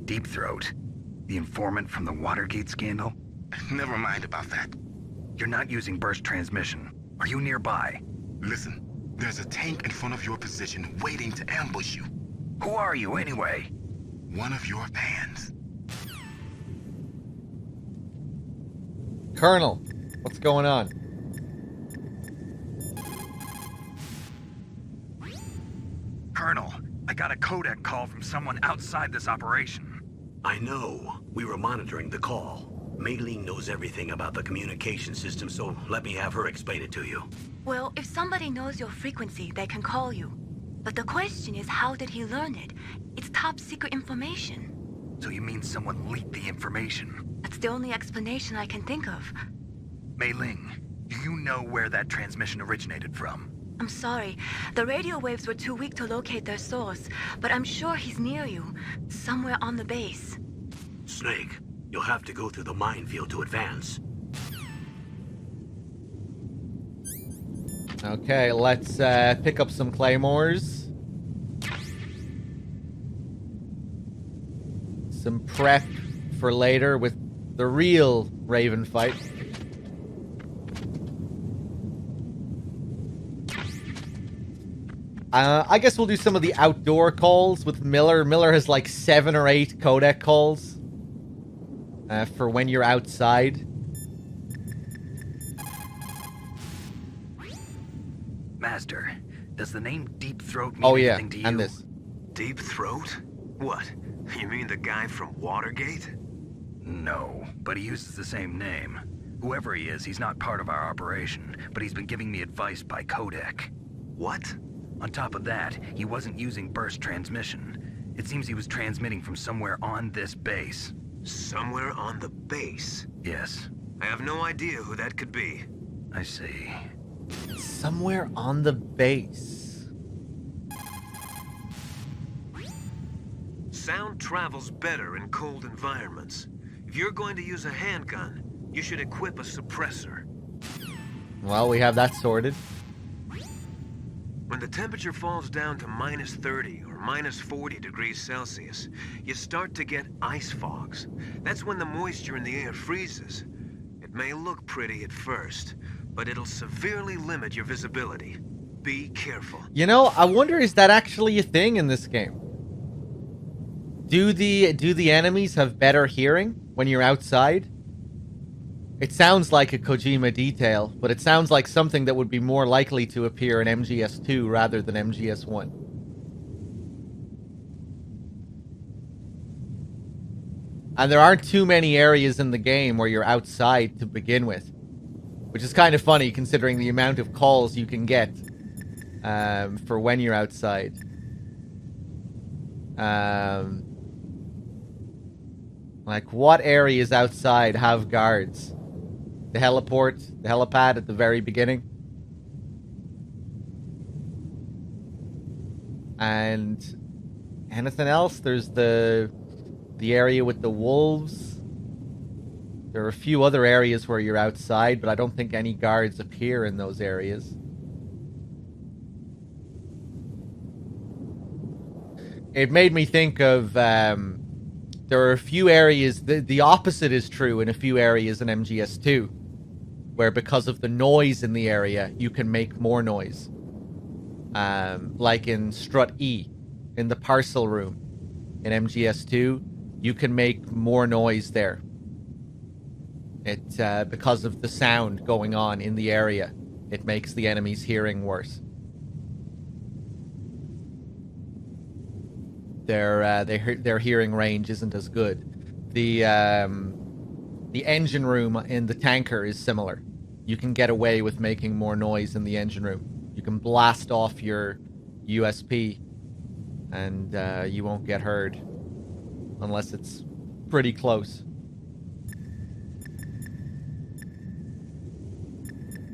Deep Throat? The informant from the Watergate scandal? Never mind about that. You're not using burst transmission. Are you nearby? Listen, there's a tank in front of your position waiting to ambush you. Who are you anyway? One of your fans. Colonel, what's going on? Colonel, I got a codec call from someone outside this operation. I know. We were monitoring the call. Mei Ling knows everything about the communication system, so let me have her explain it to you. Well, if somebody knows your frequency, they can call you. But the question is, how did he learn it? It's top secret information. So you mean someone leaked the information? That's the only explanation I can think of. Mei Ling, do you know where that transmission originated from? I'm sorry. The radio waves were too weak to locate their source, but I'm sure he's near you, somewhere on the base. Snake, you'll have to go through the minefield to advance. Okay, let's pick up some claymores. Some prep for later with the real Raven fight. I guess we'll do some of the outdoor calls with Miller. Miller has like 7 or 8 codec calls for when you're outside. Master, does the name Deep Throat mean anything to you? And this. Deep Throat? What? You mean the guy from Watergate? No, but he uses the same name. Whoever he is, he's not part of our operation, but he's been giving me advice by codec. What? On top of that, he wasn't using burst transmission. It seems he was transmitting from somewhere on this base. Somewhere on the base? Yes. I have no idea who that could be. I see. Somewhere on the base. Sound travels better in cold environments. If you're going to use a handgun, you should equip a suppressor. Well, we have that sorted. When the temperature falls down to -30 or -40 degrees Celsius, you start to get ice fogs. That's when the moisture in the air freezes. It may look pretty at first, but it'll severely limit your visibility. be careful. You know, I wonder, is that actually a thing in this game? Do the enemies have better hearing when you're outside? It sounds like a Kojima detail, but it sounds like something that would be more likely to appear in MGS2 rather than MGS1. And there aren't too many areas in the game where you're outside to begin with, which is kind of funny considering the amount of calls you can get for when you're outside. Like, what areas outside have guards? The heliport, the helipad at the very beginning. And anything else? There's the area with the wolves. There are a few other areas where you're outside, but I don't think any guards appear in those areas. It made me think of, there are a few areas, the opposite is true in a few areas in MGS2, where because of the noise in the area, you can make more noise. Like in Strut E, in the parcel room in MGS2, you can make more noise there. It's because of the sound going on in the area. It makes the enemy's hearing worse. Their hearing range isn't as good. The engine room in the tanker is similar. You can get away with making more noise in the engine room. You can blast off your USP, and you won't get heard unless it's pretty close.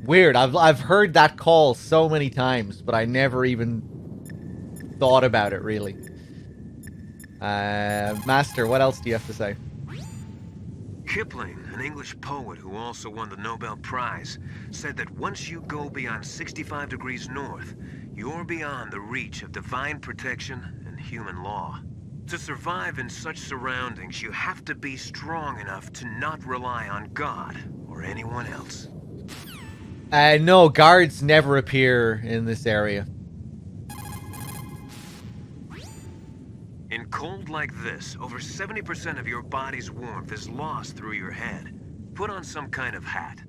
Weird. I've heard that call so many times, but I never even thought about it really. Master, what else do you have to say? Kipling, an English poet who also won the Nobel Prize, said that once you go beyond 65 degrees north, you're beyond the reach of divine protection and human law. To survive in such surroundings, you have to be strong enough to not rely on God or anyone else. No, guards never appear in this area. In cold like this, over 70% of your body's warmth is lost through your head. Put on some kind of hat.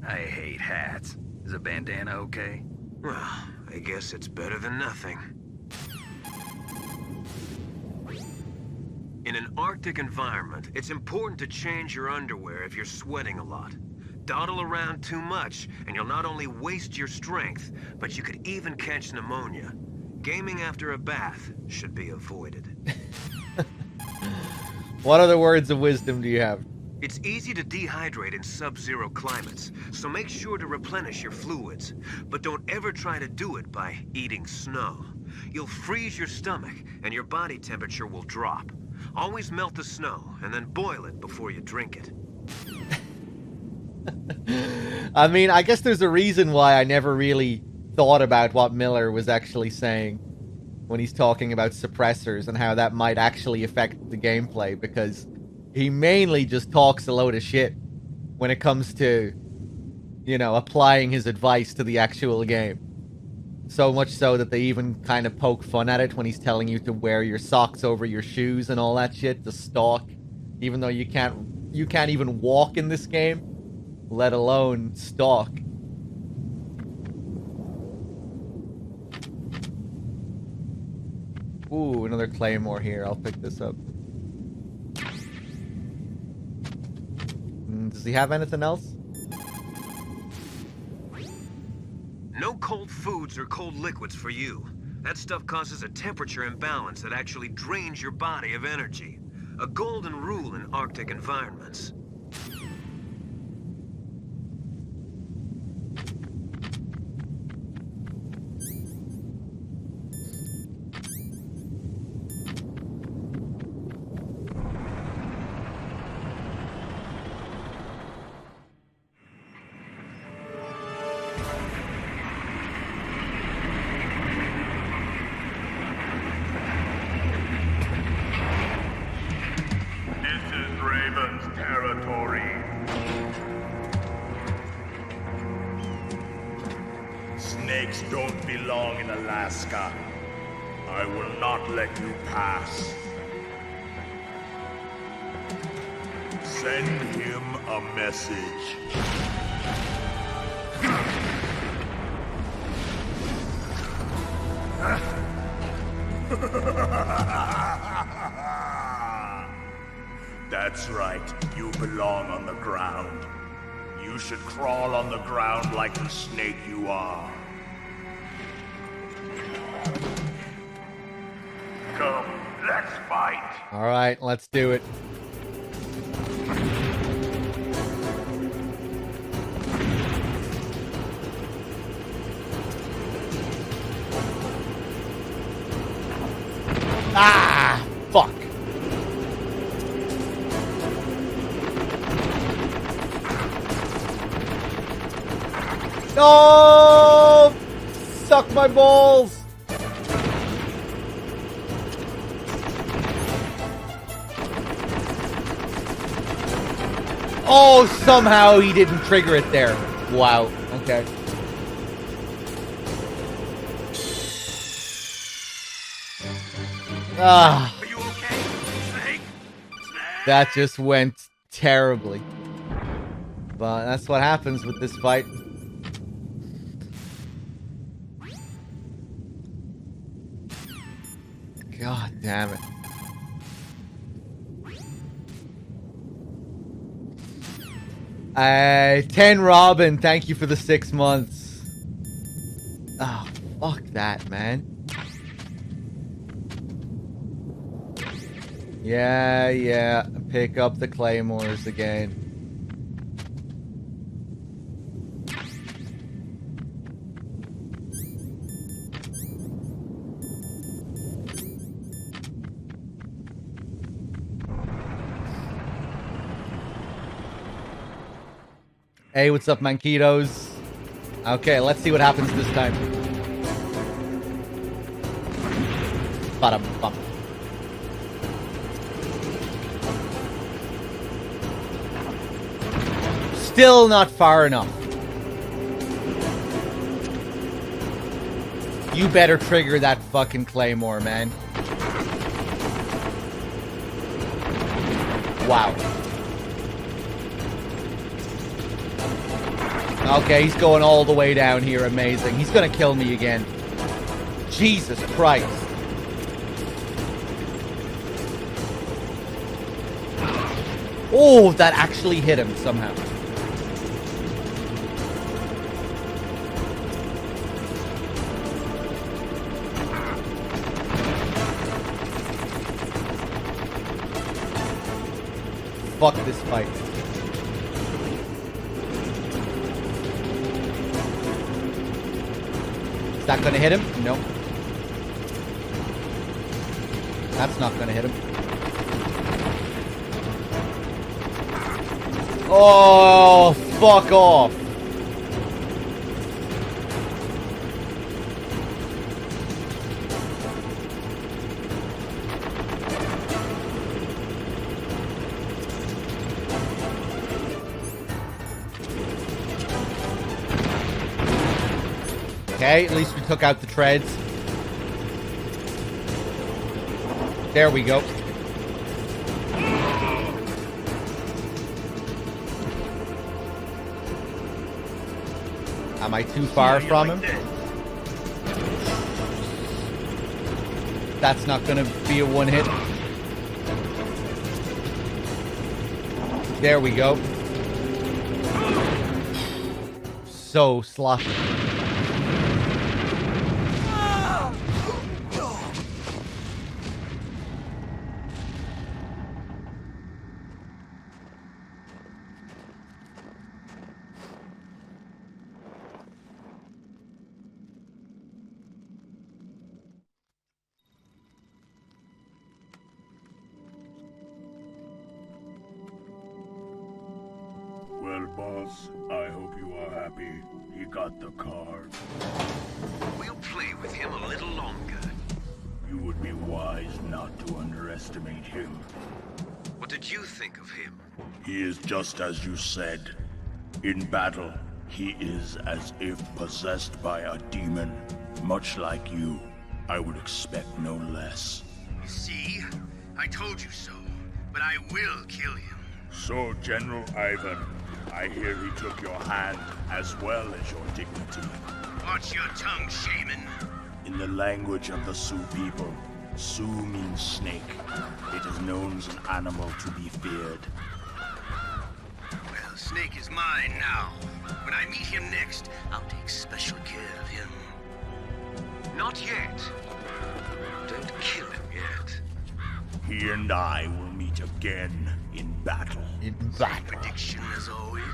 I hate hats. Is a bandana okay? Well, I guess it's better than nothing. In an Arctic environment, it's important to change your underwear if you're sweating a lot. Dawdle around too much, and you'll not only waste your strength, but you could even catch pneumonia. Gaming after a bath should be avoided. What other words of wisdom do you have? It's easy to dehydrate in sub-zero climates, so make sure to replenish your fluids. But don't ever try to do it by eating snow. You'll freeze your stomach, and your body temperature will drop. Always melt the snow, and then boil it before you drink it. I mean, I guess there's a reason why I never really thought about what Miller was actually saying when he's talking about suppressors and how that might actually affect the gameplay, because he mainly just talks a load of shit when it comes to, you know, applying his advice to the actual game. So much so that they even kind of poke fun at it when he's telling you to wear your socks over your shoes and all that shit to stalk, even though you can't even walk in this game, let alone stalk. Ooh, another claymore here. I'll pick this up. Does he have anything else? No cold foods or cold liquids for you. That stuff causes a temperature imbalance that actually drains your body of energy. A golden rule in Arctic environments. belong in Alaska. I will not let you pass. Send him a message. That's right, you belong on the ground. You should crawl on the ground like the snake you are. Come, let's fight. All right, let's do it. Ah, fuck. No! Suck my balls. Oh, somehow he didn't trigger it there. Wow. Okay. Ah. Are you okay, Snake? That just went terribly. But that's what happens with this fight. God damn it. Ten Robin, thank you for the 6 months. Oh, fuck that, man. Yeah, pick up the claymores again. Hey, what's up, Manquitos? Okay, let's see what happens this time. Ba-dum-bum. Still not far enough. You better trigger that fucking claymore, man. Wow. Okay, he's going all the way down here. Amazing. He's gonna kill me again. Jesus Christ. Oh, that actually hit him somehow. Fuck this fight. Is that gonna hit him? Nope. That's not gonna hit him. Oh, fuck off. Okay, at least we took out the treads. There we go. Am I too far from him? That's not gonna be a one hit. There we go. So sloppy. Well, boss, I hope you are happy. He got the card. We'll play with him a little longer. You would be wise not to underestimate him. What did you think of him? He is just as you said. In battle, he is as if possessed by a demon, Much like you, I would expect no less. See? I told you so. But I will kill him. So, General Ivan, I hear he took your hand as well as your dignity. Watch your tongue, shaman. In the language of the Sioux people, Sioux means snake. It is known as an animal to be feared. Well, Snake is mine now. When I meet him next, I'll take special care of him. Not yet. Don't kill him yet. He and I will meet again in battle. Same prediction as always.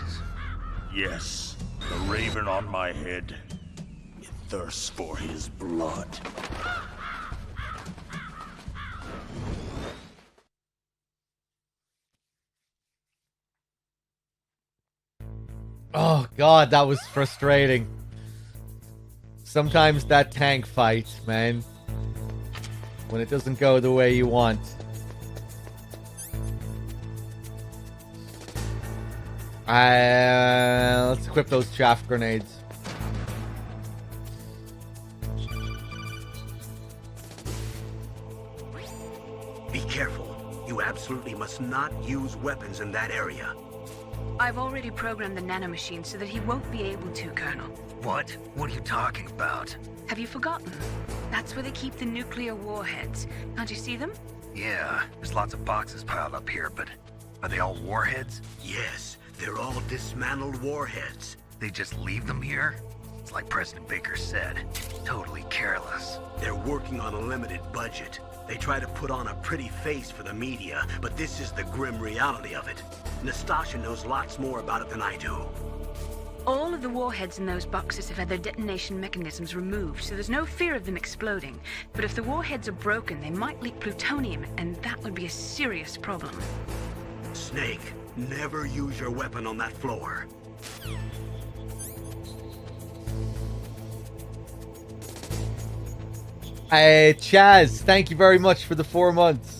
Yes, the raven on my head. It thirsts for his blood. Oh god, that was frustrating. Sometimes that tank fight, man, when it doesn't go the way you want. Let's equip those chaff grenades. Be careful. You absolutely must not use weapons in that area. I've already programmed the nanomachine so that he won't be able to, Colonel. What? What are you talking about? Have you forgotten? That's where they keep the nuclear warheads. Can't you see them? Yeah, there's lots of boxes piled up here, but are they all warheads? Yes, they're all dismantled warheads. They just leave them here? It's like President Baker said, totally careless. They're working on a limited budget. They try to put on a pretty face for the media, but this is the grim reality of it. Nastasha knows lots more about it than I do. All of the warheads in those boxes have had their detonation mechanisms removed, so there's no fear of them exploding. But if the warheads are broken, they might leak plutonium, and that would be a serious problem. Snake, never use your weapon on that floor. Chaz, thank you very much for the 4 months.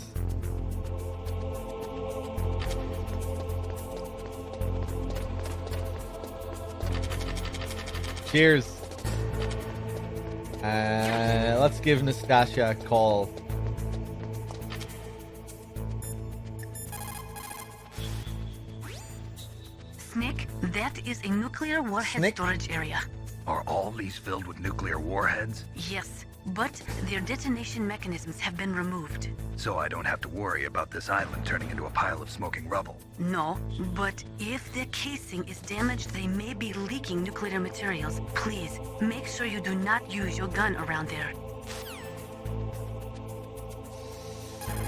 Cheers. Let's give Nastasha a call. Snake, that is a nuclear warhead storage area. Are all these filled with nuclear warheads? Yes, but their detonation mechanisms have been removed. So I don't have to worry about this island turning into a pile of smoking rubble. No, but if the casing is damaged, they may be leaking nuclear materials. Please, make sure you do not use your gun around there.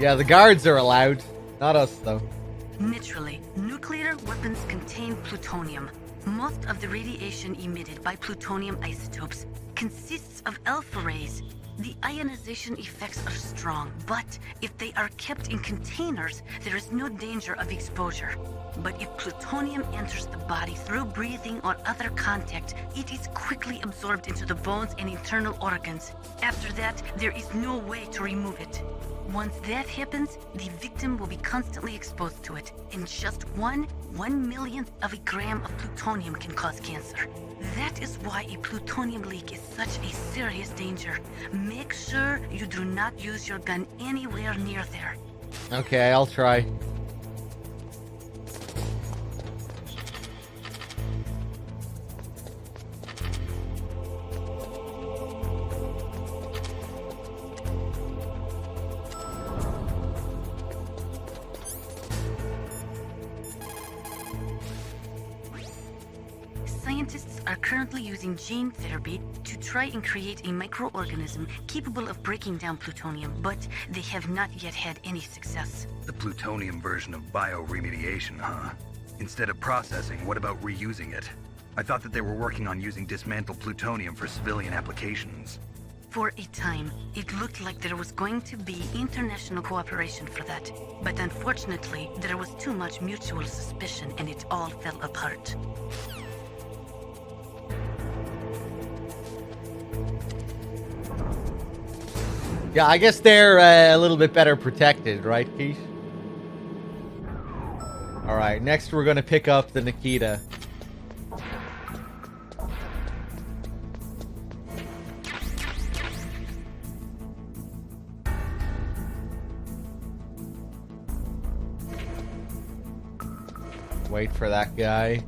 Yeah, the guards are allowed. Not us, though. Naturally, nuclear weapons contain plutonium. Most of the radiation emitted by plutonium isotopes consists of alpha rays. The ionization effects are strong, but if they are kept in containers, there is no danger of exposure. But if plutonium enters the body through breathing or other contact, it is quickly absorbed into the bones and internal organs. After that, there is no way to remove it. Once that happens, the victim will be constantly exposed to it, and just 1/1,000,000th of a gram of plutonium can cause cancer. That is why a plutonium leak is such a serious danger. Make sure you do not use your gun anywhere near there. Okay, I'll try. Scientists are currently using gene therapy to try and create a microorganism capable of breaking down plutonium, but they have not yet had any success. The plutonium version of bioremediation, huh? Instead of processing, what about reusing it? I thought that they were working on using dismantled plutonium for civilian applications. For a time, it looked like there was going to be international cooperation for that. But unfortunately, there was too much mutual suspicion and it all fell apart. Yeah, I guess they're a little bit better protected, right, Keith? Alright, next we're going to pick up the Nikita. Wait for that guy.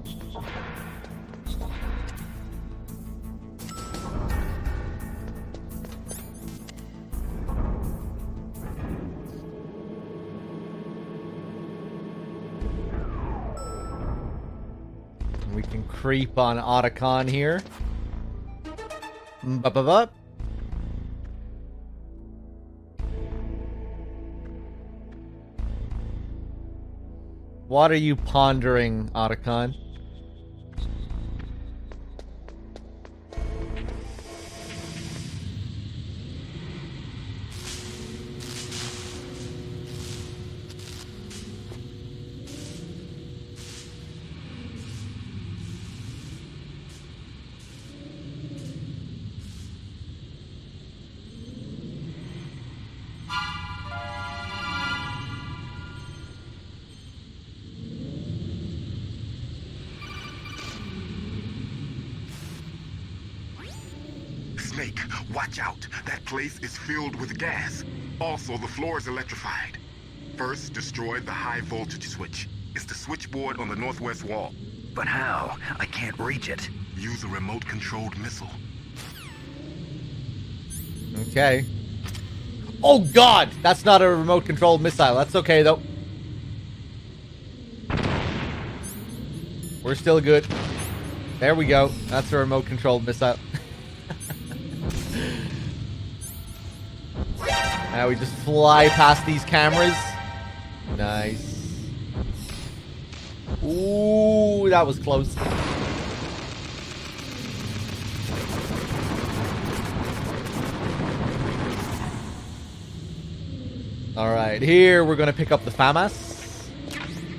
We can creep on Otacon here. Ba-ba-ba. What are you pondering, Otacon? Snake, watch out. That place is filled with gas. Also, the floor is electrified. First, destroy the high voltage switch. It's the switchboard on the northwest wall. But how? I can't reach it. Use a remote-controlled missile. Okay. Oh god! That's not a remote-controlled missile. That's okay, though. We're still good. There we go. That's a remote-controlled missile. Now we just fly past these cameras. Nice. Ooh, that was close. Alright, here we're gonna pick up the FAMAS,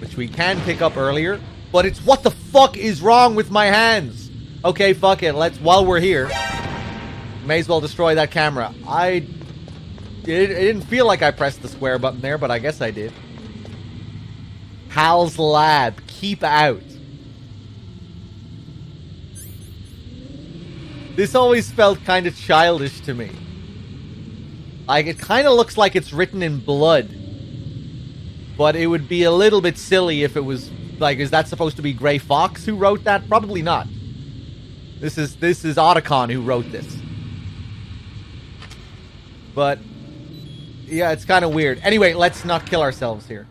which we can pick up earlier. But it's what the fuck is wrong with my hands? Okay, fuck it. Let's, while we're here, may as well destroy that camera. It didn't feel like I pressed the square button there, but I guess I did. Hal's Lab. Keep out. This always felt kind of childish to me. Like, it kind of looks like it's written in blood. But it would be a little bit silly if it was, like, is that supposed to be Gray Fox who wrote that? Probably not. This is Otacon who wrote this. But yeah, it's kind of weird. Anyway, let's not kill ourselves here.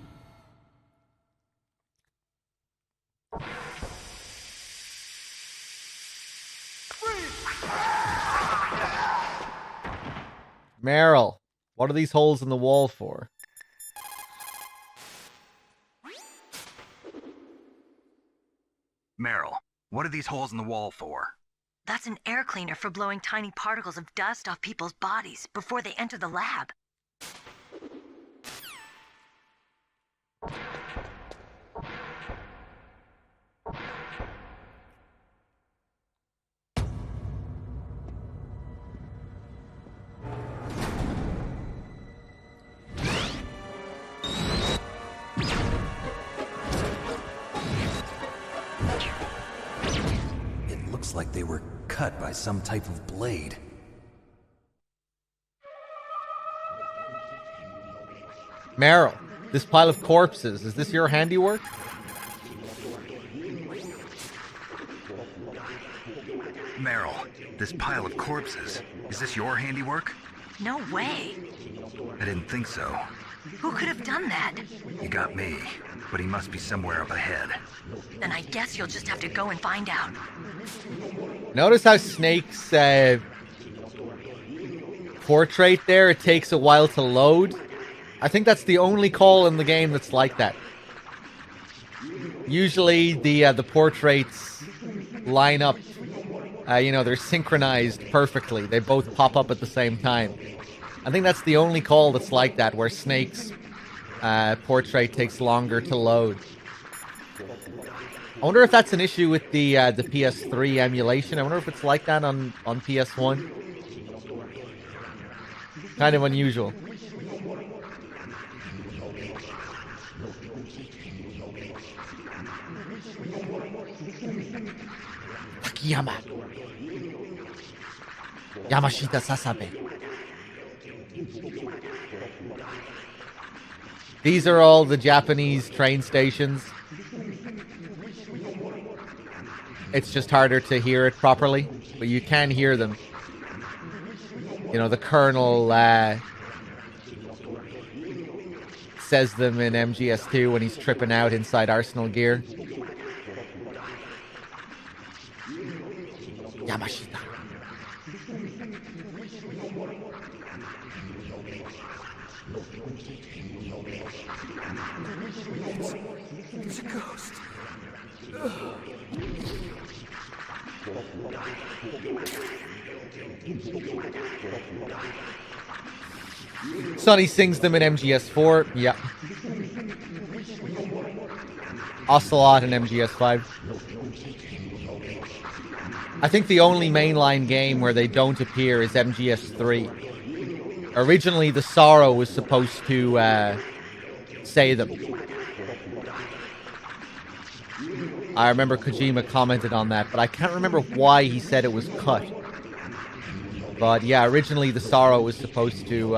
Meryl, what are these holes in the wall for? Meryl, what are these holes in the wall for? That's an air cleaner for blowing tiny particles of dust off people's bodies before they enter the lab. It looks like they were cut by some type of blade. Meryl, this pile of corpses, is this your handiwork? Meryl, this pile of corpses, is this your handiwork? No way. I didn't think so. Who could have done that? You got me, but he must be somewhere up ahead. Then I guess you'll just have to go and find out. Notice how Snake's portrait there, it takes a while to load. I think that's the only call in the game that's like that. Usually the portraits line up. You know, they're synchronized perfectly. They both pop up at the same time. I think that's the only call that's like that, where Snake's portrait takes longer to load. I wonder if that's an issue with the PS3 emulation. I wonder if it's like that on PS1. Kind of unusual. Takiyama. Yamashita Sasabe. These are all the Japanese train stations. It's just harder to hear it properly, but you can hear them. You know, the Colonel says them in MGS2 when he's tripping out inside Arsenal gear. Yamashita. It's a ghost. Sonny sings them in MGS4. Yeah. Ocelot in MGS5. I think the only mainline game where they don't appear is MGS3. Originally, the Sorrow was supposed to say them. I remember Kojima commented on that, but I can't remember why he said it was cut. But yeah, originally the Sorrow was supposed to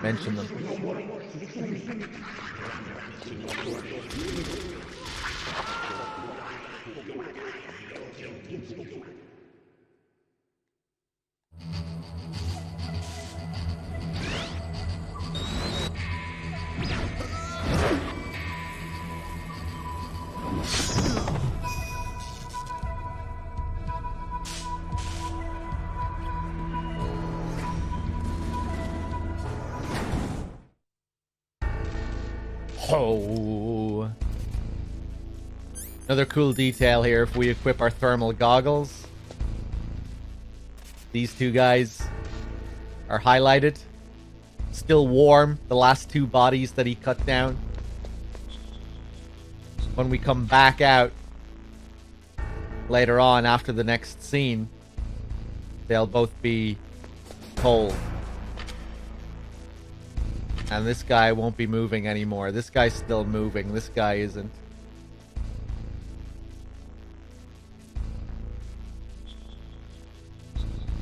mention them. Oh. Another cool detail here, if we equip our thermal goggles, these two guys are highlighted. Still warm, the last two bodies that he cut down. When we come back out later on after the next scene, they'll both be cold. And this guy won't be moving anymore. This guy's still moving. This guy isn't.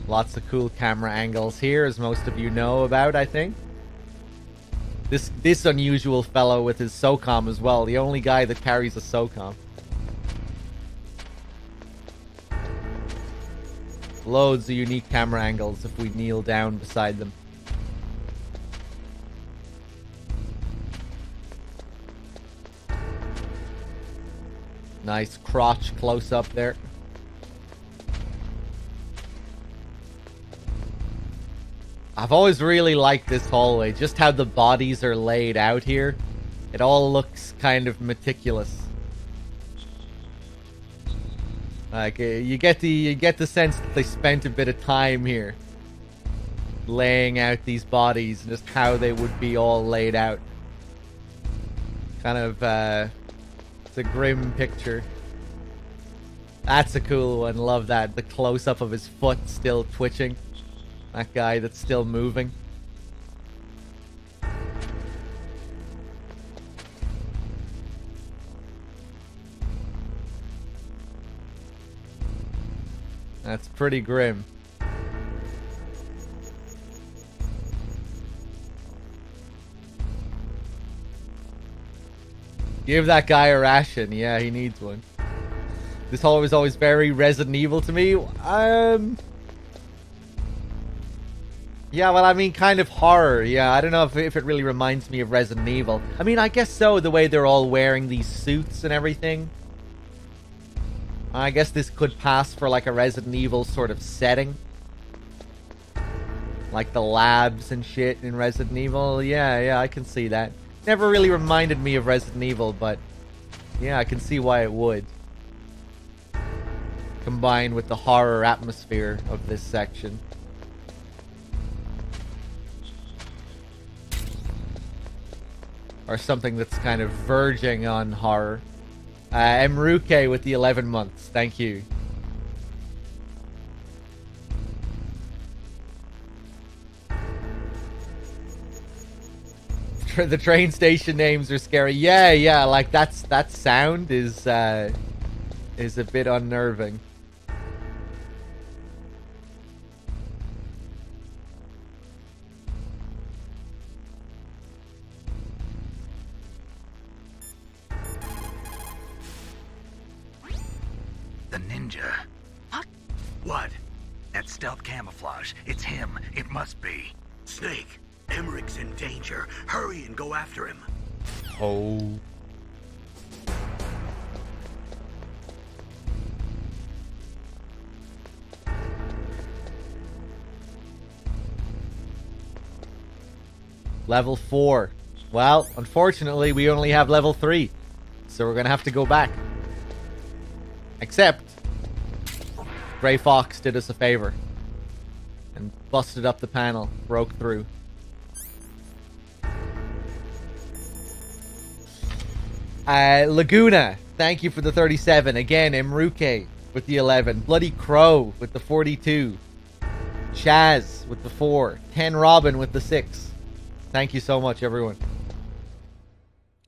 Lots of cool camera angles here, as most of you know about, I think. This unusual fellow with his SOCOM as well. The only guy that carries a SOCOM. Loads of unique camera angles if we kneel down beside them. Nice crotch close up there. I've always really liked this hallway, just how the bodies are laid out here. It all looks kind of meticulous. Like you get the sense that they spent a bit of time here laying out these bodies and just how they would be all laid out. Kind of it's a grim picture. That's a cool one. Love that. The close-up of his foot still twitching. That guy that's still moving. That's pretty grim. Give that guy a ration. Yeah, he needs one. This hallway was always very Resident Evil to me. Yeah, well, I mean, kind of horror. Yeah, I don't know if it really reminds me of Resident Evil. I mean, I guess so, the way they're all wearing these suits and everything. I guess this could pass for like a Resident Evil sort of setting. Like the labs and shit in Resident Evil. Yeah, I can see that. Never really reminded me of Resident Evil, but yeah, I can see why it would. Combined with the horror atmosphere of this section. Or something that's kind of verging on horror. Emruke with the 11 months. Thank you. The train station names are scary. Yeah, like that sound is a bit unnerving. ninja. What? That stealth camouflage. It's him. It must be. Snake, Emmerich's in danger. Hurry and go after him. Oh. Level 4. Well, unfortunately, we only have level 3. So we're going to have to go back. Except, Grey Fox did us a favor. And busted up the panel. Broke through. Laguna, thank you for the 37. Again, Imruke with the 11. Bloody Crow with the 42. Chaz with the 4. 10 Robin with the 6. Thank you so much, everyone.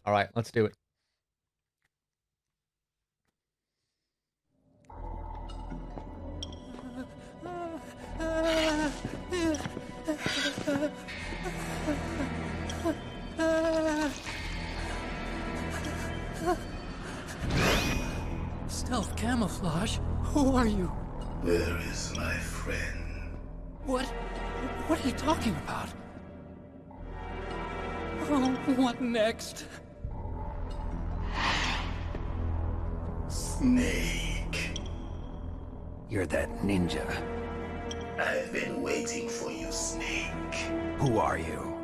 All right, let's do it. Stealth camouflage? Who are you? Where is my friend? What are you talking about? Oh, what next? Snake. You're that ninja. I've been waiting for you, Snake. Who are you?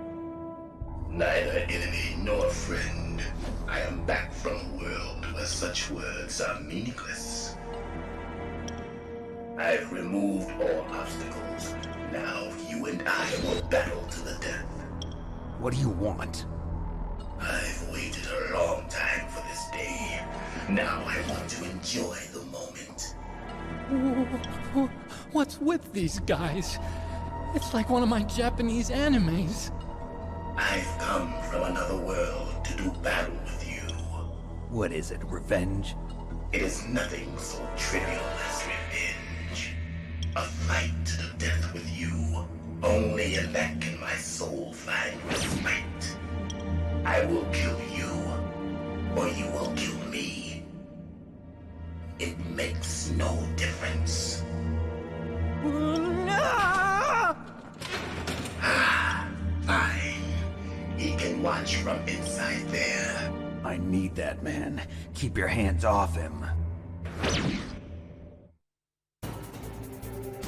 Neither enemy nor friend. I am back from a world where such words are meaningless. I've removed all obstacles. Now you and I will battle to the death. What do you want? I've waited a long time for this day. Now I want to enjoy the moment. What's with these guys? It's like one of my Japanese animes. I've come from another world to do battle with you. What is it, revenge? It is nothing so trivial as revenge. A fight to the death with you. Only in that can my soul find respite. I will kill you, or you will kill me. It makes no difference. Fine. He can watch from inside there. I need that man. Keep your hands off him.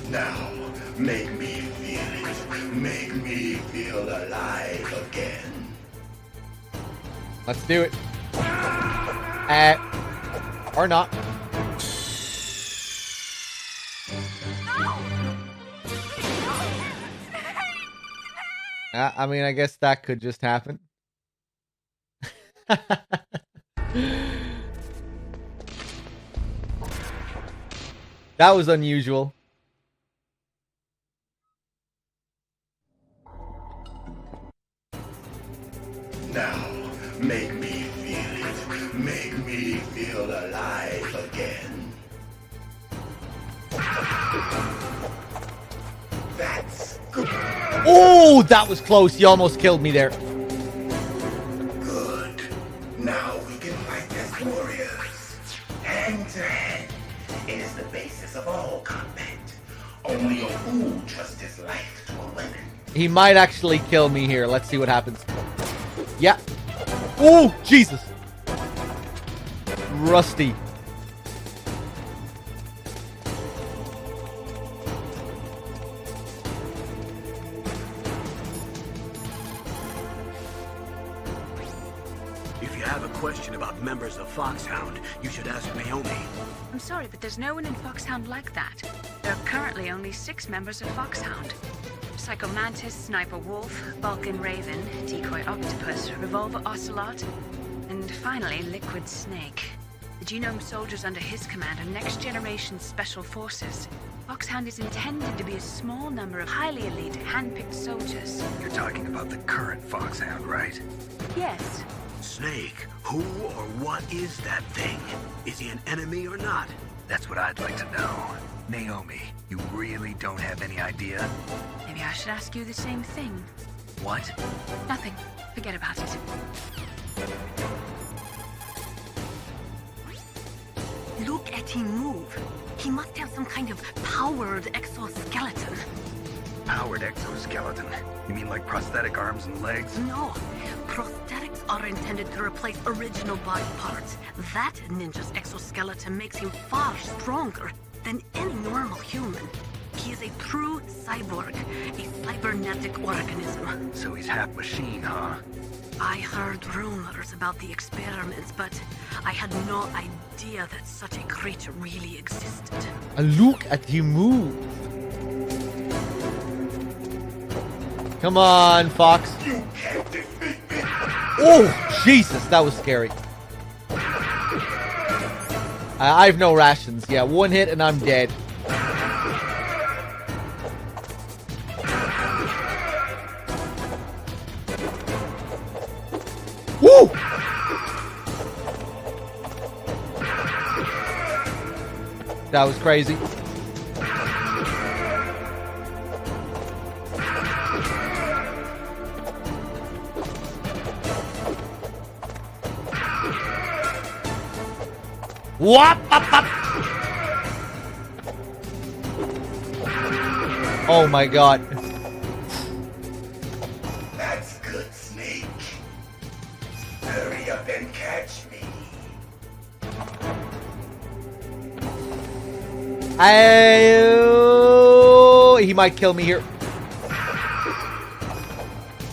Now, make me feel it. Make me feel alive again. Let's do it. Or not. I mean, I guess that could just happen. That was unusual. Now, make me feel it. Make me feel alive again. That's good. Oh, that was close. You almost killed me there. Good. Now we can fight as warriors. Hand to hand. It is the basis of all combat. Only a fool trusts his life to a weapon. He might actually kill me here. Let's see what happens. Yeah. Oh, Jesus. Rusty. If you have a question about members of Foxhound, you should ask Naomi. I'm sorry, but there's no one in Foxhound like that. There are currently only 6 members of Foxhound. Psycho Mantis, Sniper Wolf, Vulcan Raven, Decoy Octopus, Revolver Ocelot, and finally Liquid Snake. The genome soldiers under his command are next-generation special forces. Foxhound is intended to be a small number of highly elite, hand-picked soldiers. You're talking about the current Foxhound, right? Yes. Snake, who or what is that thing? Is he an enemy or not? That's what I'd like to know. Naomi, you really don't have any idea? Maybe I should ask you the same thing. What? Nothing. Forget about it. Look at him move. He must have some kind of powered exoskeleton. Powered exoskeleton? You mean like prosthetic arms and legs? No. Prosthetics are intended to replace original body parts. That ninja's exoskeleton makes him far stronger than any normal human. He is a true cyborg, a cybernetic organism. So he's half machine, huh? I heard rumors about the experiments, but I had no idea that such a creature really existed. Look at you move. Come on, Fox. You can't defeat me. Oh, Jesus, that was scary. I have no rations. Yeah, one hit and I'm dead. Woo! That was crazy. Whop, up, up. Oh my god. That's good, Snake. Hurry up and catch me. He might kill me here.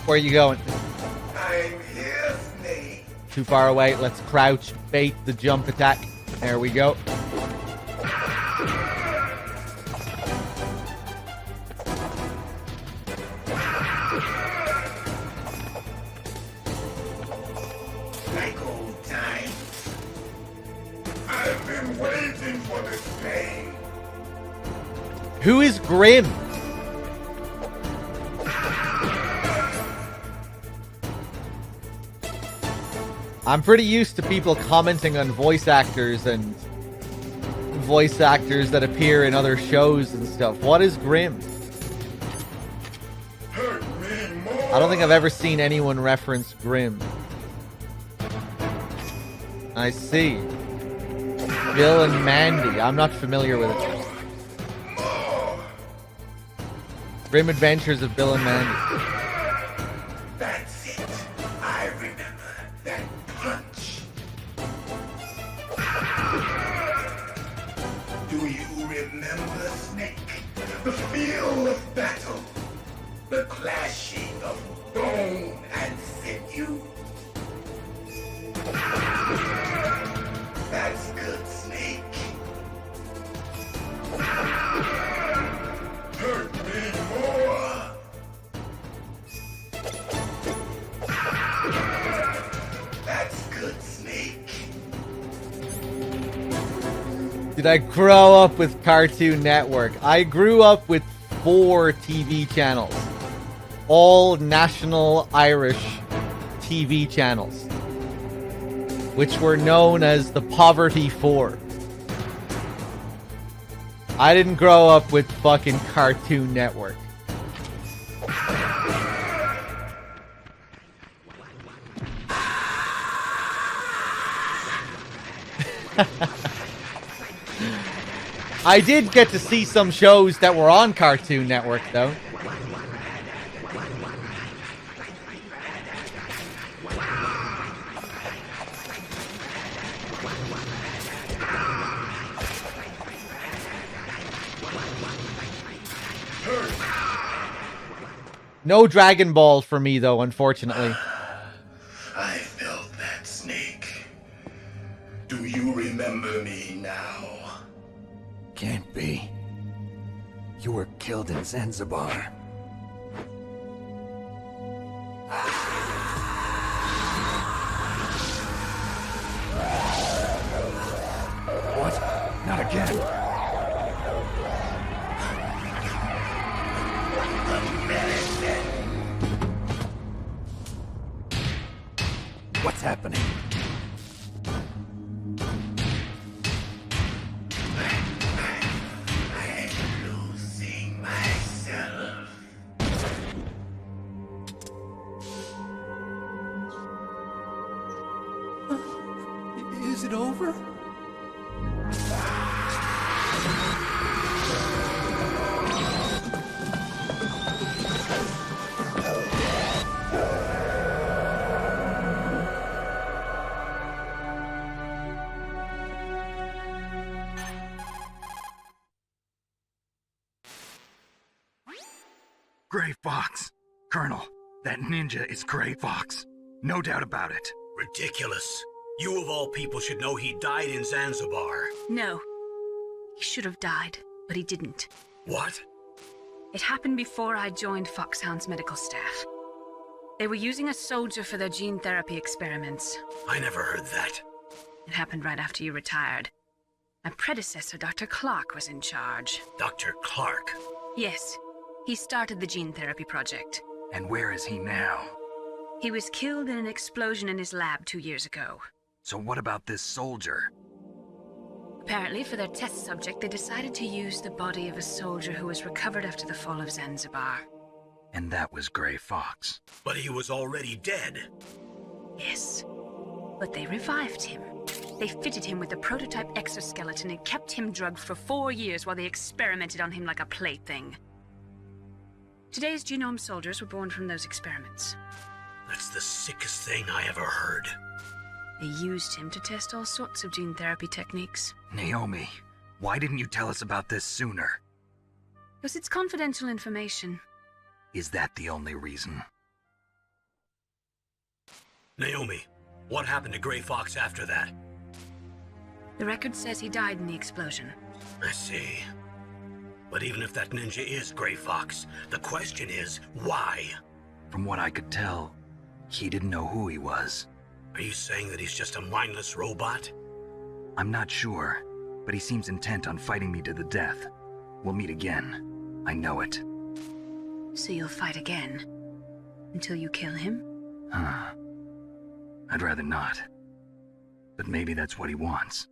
Where are you going? I'm here, Snake. Too far away. Let's crouch, bait the jump attack. There we go. Like old times. I've been waiting for this day. Who is Grim? I'm pretty used to people commenting on voice actors and voice actors that appear in other shows and stuff. What is Grim? I don't think I've ever seen anyone reference Grim. I see. Bill and Mandy. I'm not familiar with it. Grim Adventures of Bill and Mandy. That's it. I remember that punch. Do you remember, Snake? The feel of battle. The clashing of bone and sinew. That's good, Snake. Hurt me more. That's good, Snake. Did I grow up with Cartoon Network? I grew up with 4 TV channels. All national Irish TV channels. Which were known as the Poverty 4. I didn't grow up with fucking Cartoon Network. I did get to see some shows that were on Cartoon Network, though. No Dragon Ball for me, though, unfortunately. I felt that, Snake. Do you remember me now? Can't be. You were killed in Zanzibar. What? Not again. What's happening? I'm losing myself. Is it over? Gray Fox. Colonel, that ninja is Gray Fox. No doubt about it. Ridiculous. You of all people should know he died in Zanzibar. No. He should have died, but he didn't. What? It happened before I joined Foxhound's medical staff. They were using a soldier for their gene therapy experiments. I never heard that. It happened right after you retired. My predecessor, Dr. Clark, was in charge. Dr. Clark? Yes. He started the gene therapy project. And where is he now? He was killed in an explosion in his lab 2 years ago. So what about this soldier? Apparently, for their test subject, they decided to use the body of a soldier who was recovered after the fall of Zanzibar. And that was Gray Fox. But he was already dead. Yes. But they revived him. They fitted him with a prototype exoskeleton and kept him drugged for 4 years while they experimented on him like a plaything. Today's genome soldiers were born from those experiments. That's the sickest thing I ever heard. They used him to test all sorts of gene therapy techniques. Naomi, why didn't you tell us about this sooner? Because it's confidential information. Is that the only reason? Naomi, what happened to Gray Fox after that? The record says he died in the explosion. I see. But even if that ninja is Gray Fox, the question is, why? From what I could tell, he didn't know who he was. Are you saying that he's just a mindless robot? I'm not sure, but he seems intent on fighting me to the death. We'll meet again. I know it. So you'll fight again? Until you kill him? I'd rather not. But maybe that's what he wants.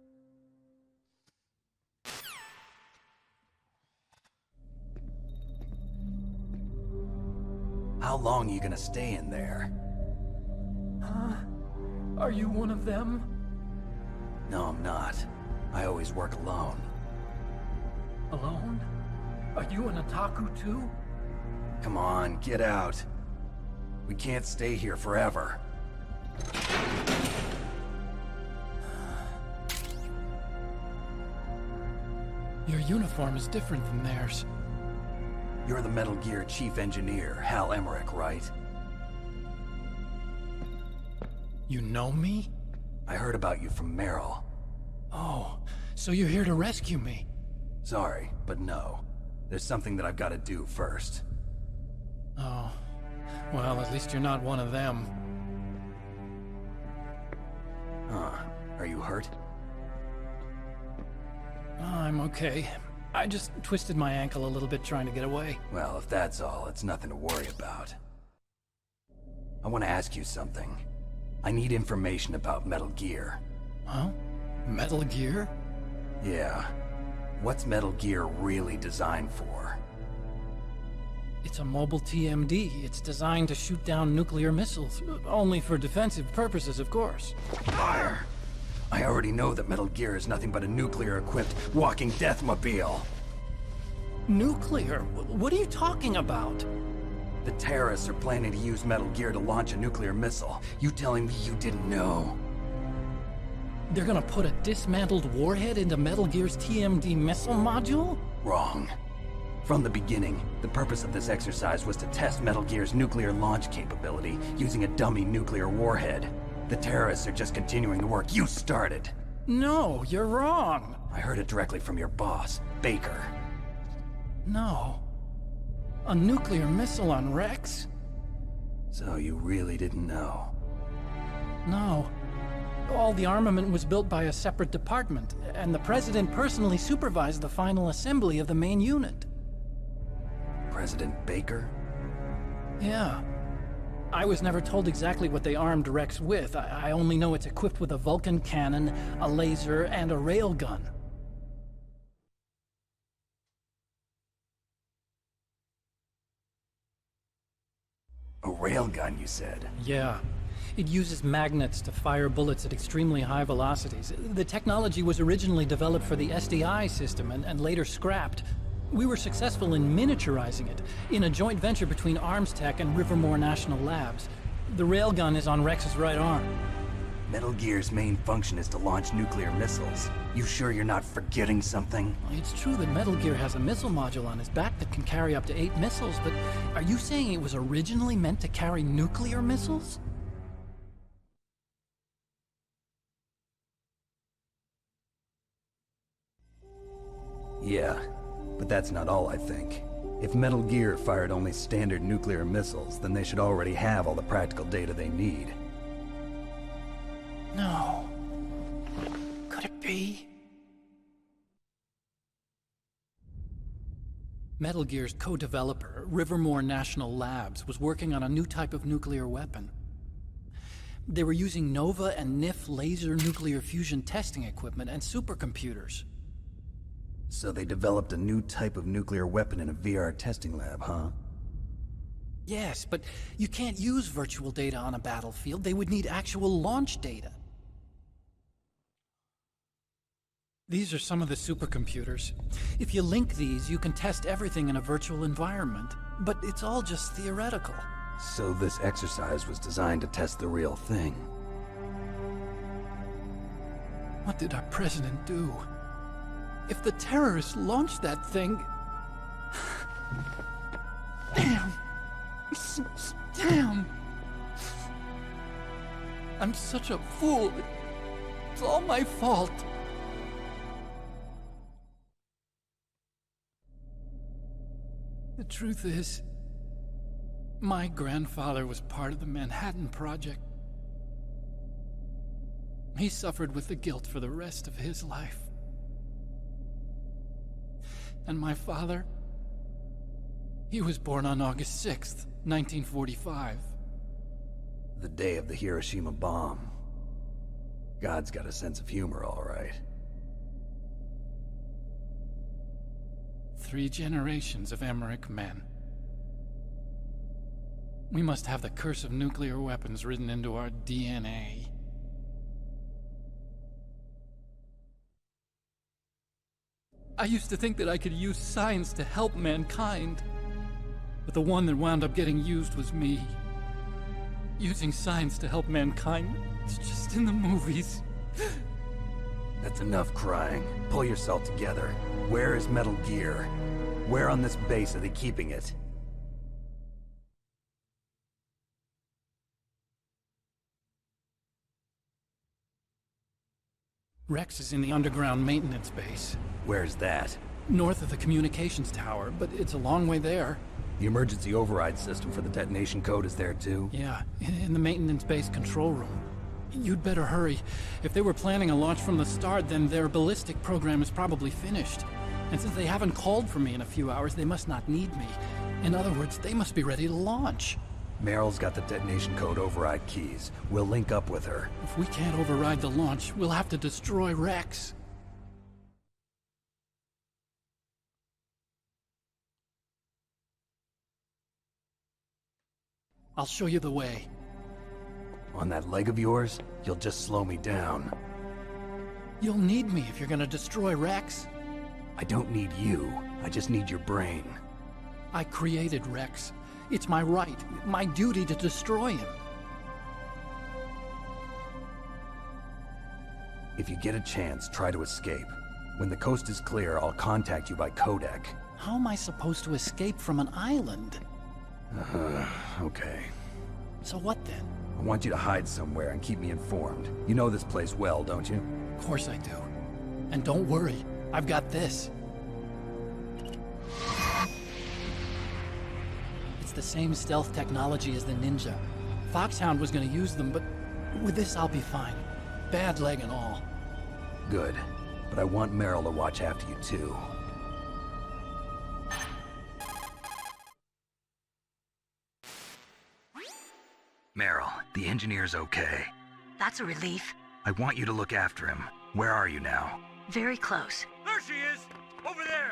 How long are you gonna stay in there? Huh? Are you one of them? No, I'm not. I always work alone. Alone? Are you an otaku too? Come on, get out. We can't stay here forever. Your uniform is different from theirs. You're the Metal Gear chief engineer, Hal Emmerich, right? You know me? I heard about you from Meryl. Oh, so you're here to rescue me? Sorry, but no. There's something that I've got to do first. Oh. Well, at least you're not one of them. Huh. Are you hurt? I'm okay. I just twisted my ankle a little bit trying to get away. Well, if that's all, it's nothing to worry about. I want to ask you something. I need information about Metal Gear. Huh? Metal Gear? Yeah. What's Metal Gear really designed for? It's a mobile TMD. It's designed to shoot down nuclear missiles. Only for defensive purposes, of course. Fire! I already know that Metal Gear is nothing but a nuclear-equipped walking deathmobile. Nuclear? What are you talking about? The terrorists are planning to use Metal Gear to launch a nuclear missile. You telling me you didn't know? They're gonna put a dismantled warhead into Metal Gear's TMD missile module? Wrong. From the beginning, the purpose of this exercise was to test Metal Gear's nuclear launch capability using a dummy nuclear warhead. The terrorists are just continuing the work you started. No, you're wrong. I heard it directly from your boss, Baker. No. A nuclear missile on Rex? So you really didn't know? No. All the armament was built by a separate department, and the President personally supervised the final assembly of the main unit. President Baker? Yeah. I was never told exactly what they armed Rex with. I only know it's equipped with a Vulcan cannon, a laser, and a railgun. A railgun, you said? Yeah. It uses magnets to fire bullets at extremely high velocities. The technology was originally developed for the SDI system and later scrapped. We were successful in miniaturizing it, in a joint venture between Arms Tech and Rivermore National Labs. The railgun is on Rex's right arm. Metal Gear's main function is to launch nuclear missiles. You sure you're not forgetting something? It's true that Metal Gear has a missile module on his back that can carry up to 8 missiles, but are you saying it was originally meant to carry nuclear missiles? Yeah, but that's not all I think. If Metal Gear fired only standard nuclear missiles, then they should already have all the practical data they need. No. Could it be? Metal Gear's co-developer, Rivermore National Labs, was working on a new type of nuclear weapon. They were using Nova and NIF laser nuclear fusion testing equipment and supercomputers. So they developed a new type of nuclear weapon in a VR testing lab, huh? Yes, but you can't use virtual data on a battlefield. They would need actual launch data. These are some of the supercomputers. If you link these, you can test everything in a virtual environment. But it's all just theoretical. So this exercise was designed to test the real thing. What did our president do? If the terrorists launched that thing... Damn! Damn! I'm such a fool. It's all my fault. The truth is, my grandfather was part of the Manhattan Project. He suffered with the guilt for the rest of his life. And my father, he was born on August 6th, 1945. The day of the Hiroshima bomb. God's got a sense of humor, all right. 3 generations of Emmerich men. We must have the curse of nuclear weapons written into our DNA. I used to think that I could use science to help mankind. But the one that wound up getting used was me. Using science to help mankind, it's just in the movies. That's enough crying. Pull yourself together. Where is Metal Gear? Where on this base are they keeping it? Rex is in the underground maintenance base. Where's that? North of the communications tower, but it's a long way there. The emergency override system for the detonation code is there too? Yeah, in the maintenance base control room. You'd better hurry. If they were planning a launch from the start, then their ballistic program is probably finished. And since they haven't called for me in a few hours, they must not need me. In other words, they must be ready to launch. Meryl's got the detonation code override keys. We'll link up with her. If we can't override the launch, we'll have to destroy Rex. I'll show you the way. On that leg of yours, you'll just slow me down. You'll need me if you're gonna destroy Rex. I don't need you. I just need your brain. I created Rex. It's my right, my duty to destroy him. If you get a chance, try to escape. When the coast is clear, I'll contact you by codec. How am I supposed to escape from an island? Okay. So what then? I want you to hide somewhere and keep me informed. You know this place well, don't you? Of course I do. And don't worry, I've got this. It's the same stealth technology as the Ninja. Foxhound was gonna use them, but with this I'll be fine. Bad leg and all. Good. But I want Meryl to watch after you too. Meryl, the engineer's okay. That's a relief. I want you to look after him. Where are you now? Very close. There she is! Over there!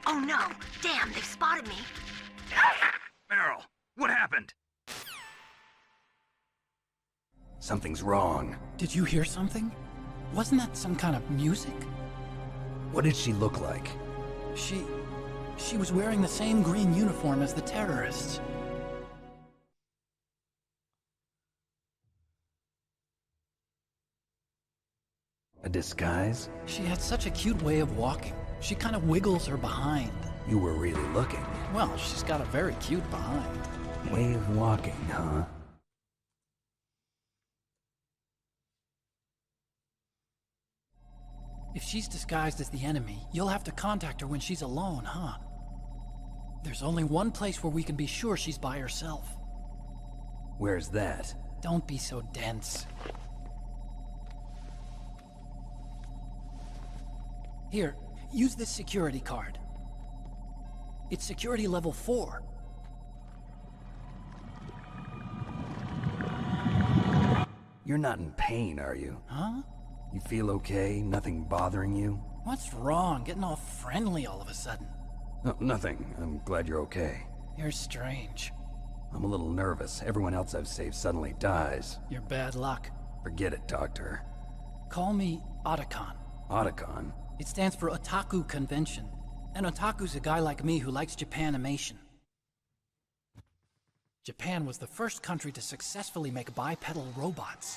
Oh no! Damn, they've spotted me! Meryl, what happened? Something's wrong. Did you hear something? Wasn't that some kind of music? What did she look like? She was wearing the same green uniform as the terrorists. A disguise? She had such a cute way of walking. She kind of wiggles her behind. You were really looking. Well, she's got a very cute behind. Way of walking, huh? If she's disguised as the enemy, you'll have to contact her when she's alone, huh? There's only one place where we can be sure she's by herself. Where's that? Don't be so dense. Here, use this security card. It's security level 4. You're not in pain, are you? Huh? You feel okay? Nothing bothering you? What's wrong? Getting all friendly all of a sudden. No, nothing. I'm glad you're okay. You're strange. I'm a little nervous. Everyone else I've saved suddenly dies. You're bad luck. Forget it, Doctor. Call me Otacon. Otacon? It stands for Otaku Convention. An otaku's a guy like me who likes Japanimation. Japan was the first country to successfully make bipedal robots.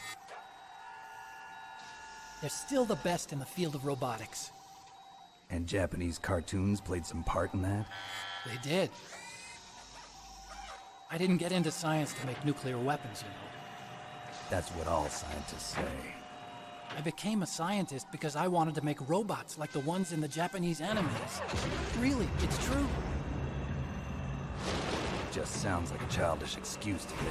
They're still the best in the field of robotics. And Japanese cartoons played some part in that? They did. I didn't get into science to make nuclear weapons, you know. That's what all scientists say. I became a scientist because I wanted to make robots like the ones in the Japanese animes. Really, it's true. Just sounds like a childish excuse to me.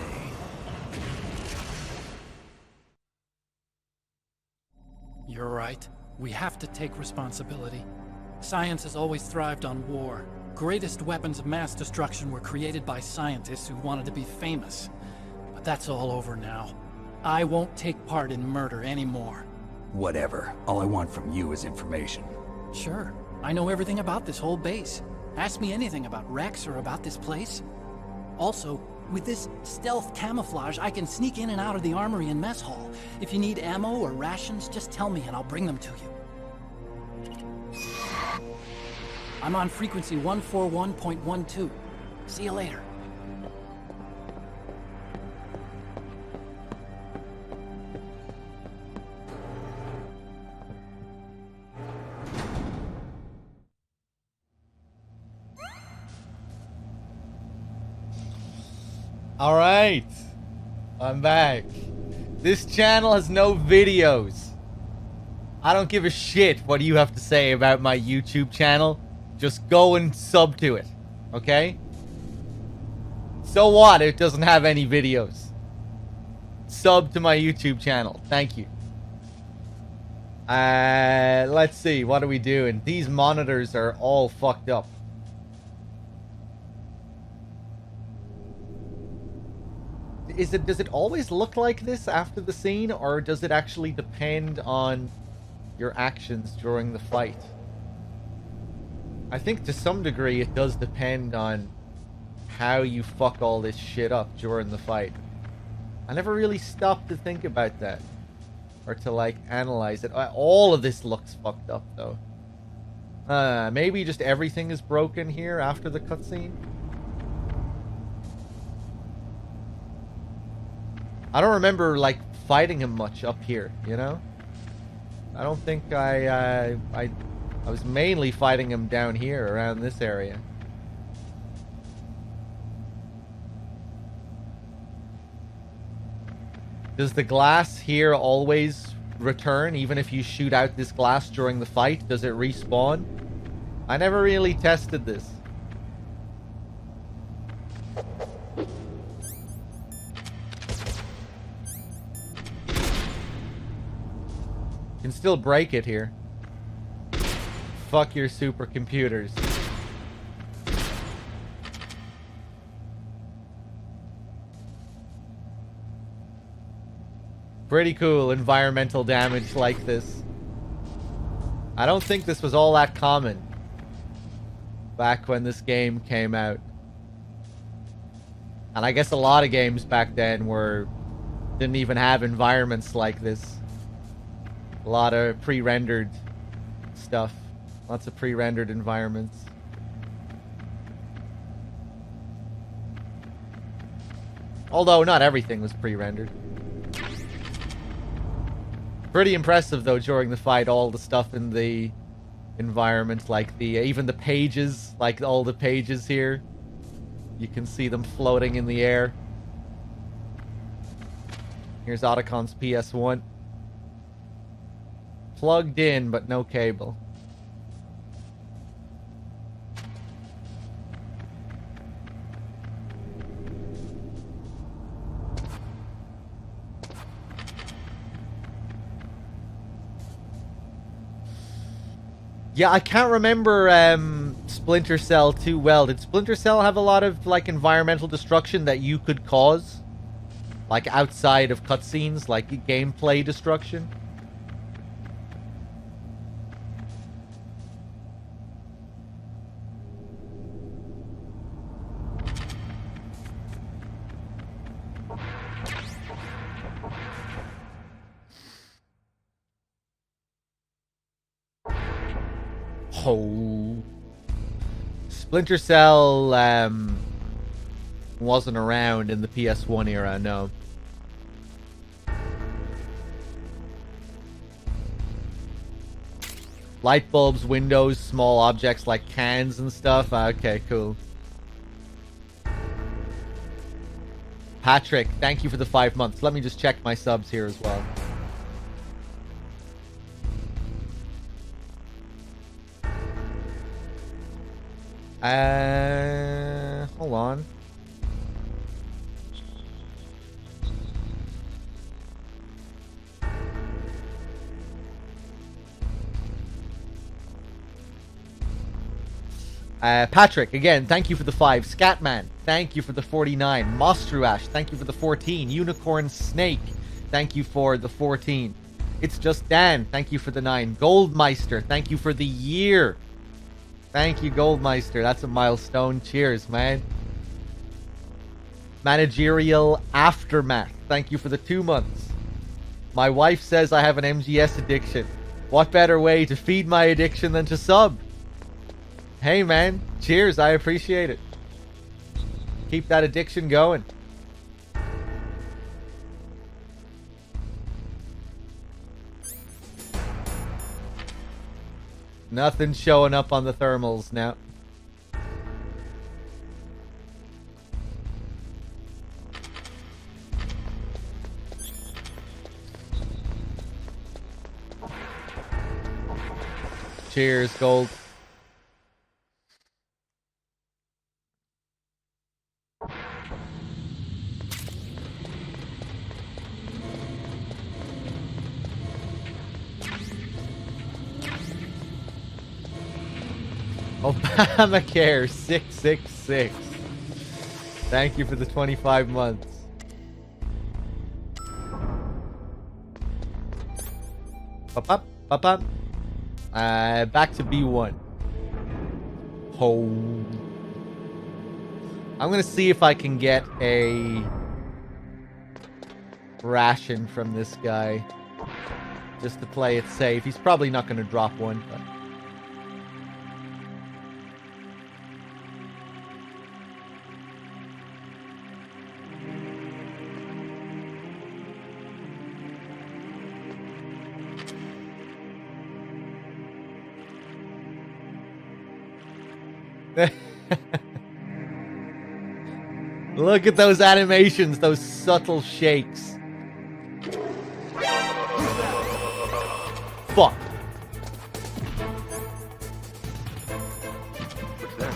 You're right. We have to take responsibility. Science has always thrived on war. Greatest weapons of mass destruction were created by scientists who wanted to be famous. But that's all over now. I won't take part in murder anymore. Whatever. All I want from you is information. Sure. I know everything about this whole base. Ask me anything about Rex or about this place. Also, with this stealth camouflage, I can sneak in and out of the armory and mess hall. If you need ammo or rations, just tell me and I'll bring them to you. I'm on frequency 141.12. See you later. All right, I'm back. This channel has no videos. I don't give a shit what you have to say about my YouTube channel. Just go and sub to it, okay? So what? It doesn't have any videos. Sub to my YouTube channel. Thank you. Let's see. What are we doing? These monitors are all fucked up. Does it always look like this after the scene, or does it actually depend on your actions during the fight? I think to some degree it does depend on how you fuck all this shit up during the fight. I never really stopped to think about that, or to like analyze it. All of this looks fucked up though. Maybe just everything is broken here after the cutscene. I don't remember like fighting him much up here, you know? I don't think I was mainly fighting him down here around this area. Does the glass here always return even if you shoot out this glass during the fight? Does it respawn? I never really tested this. Can still break it here. Fuck your supercomputers. Pretty cool environmental damage like this. I don't think this was all that common back when this game came out. And I guess a lot of games back then didn't even have environments like this. A lot of pre-rendered stuff. Lots of pre-rendered environments. Although not everything was pre-rendered. Pretty impressive, though, during the fight, all the stuff in the environment, like the even the pages, like all the pages here. You can see them floating in the air. Here's Otacon's PS1. Plugged in, but no cable. Yeah, I can't remember Splinter Cell too well. Did Splinter Cell have a lot of like environmental destruction that you could cause? Like outside of cutscenes, like gameplay destruction? Oh. Splinter Cell wasn't around in the PS1 era, no. Light bulbs, windows, small objects like cans and stuff. Okay, cool. Patrick, thank you for the 5 months. Let me just check my subs here as well. Hold on. Patrick, again, thank you for the 5. Scatman, thank you for the 49. Mostruash, thank you for the 14. Unicorn Snake, thank you for the 14. It's Just Dan, thank you for the 9. Goldmeister, thank you for the year. Thank you, Goldmeister. That's a milestone. Cheers, man. Managerial Aftermath, thank you for the 2 months. My wife says I have an MGS addiction. What better way to feed my addiction than to sub? Hey, man. Cheers. I appreciate it. Keep that addiction going. Nothing showing up on the thermals now. Cheers, Gold. Obamacare 666. Thank you for the 25 months. Up. Back to B1. Oh. I'm gonna see if I can get a ration from this guy. Just to play it safe. He's probably not gonna drop one, but... Look at those animations, those subtle shakes. Fuck. What's that?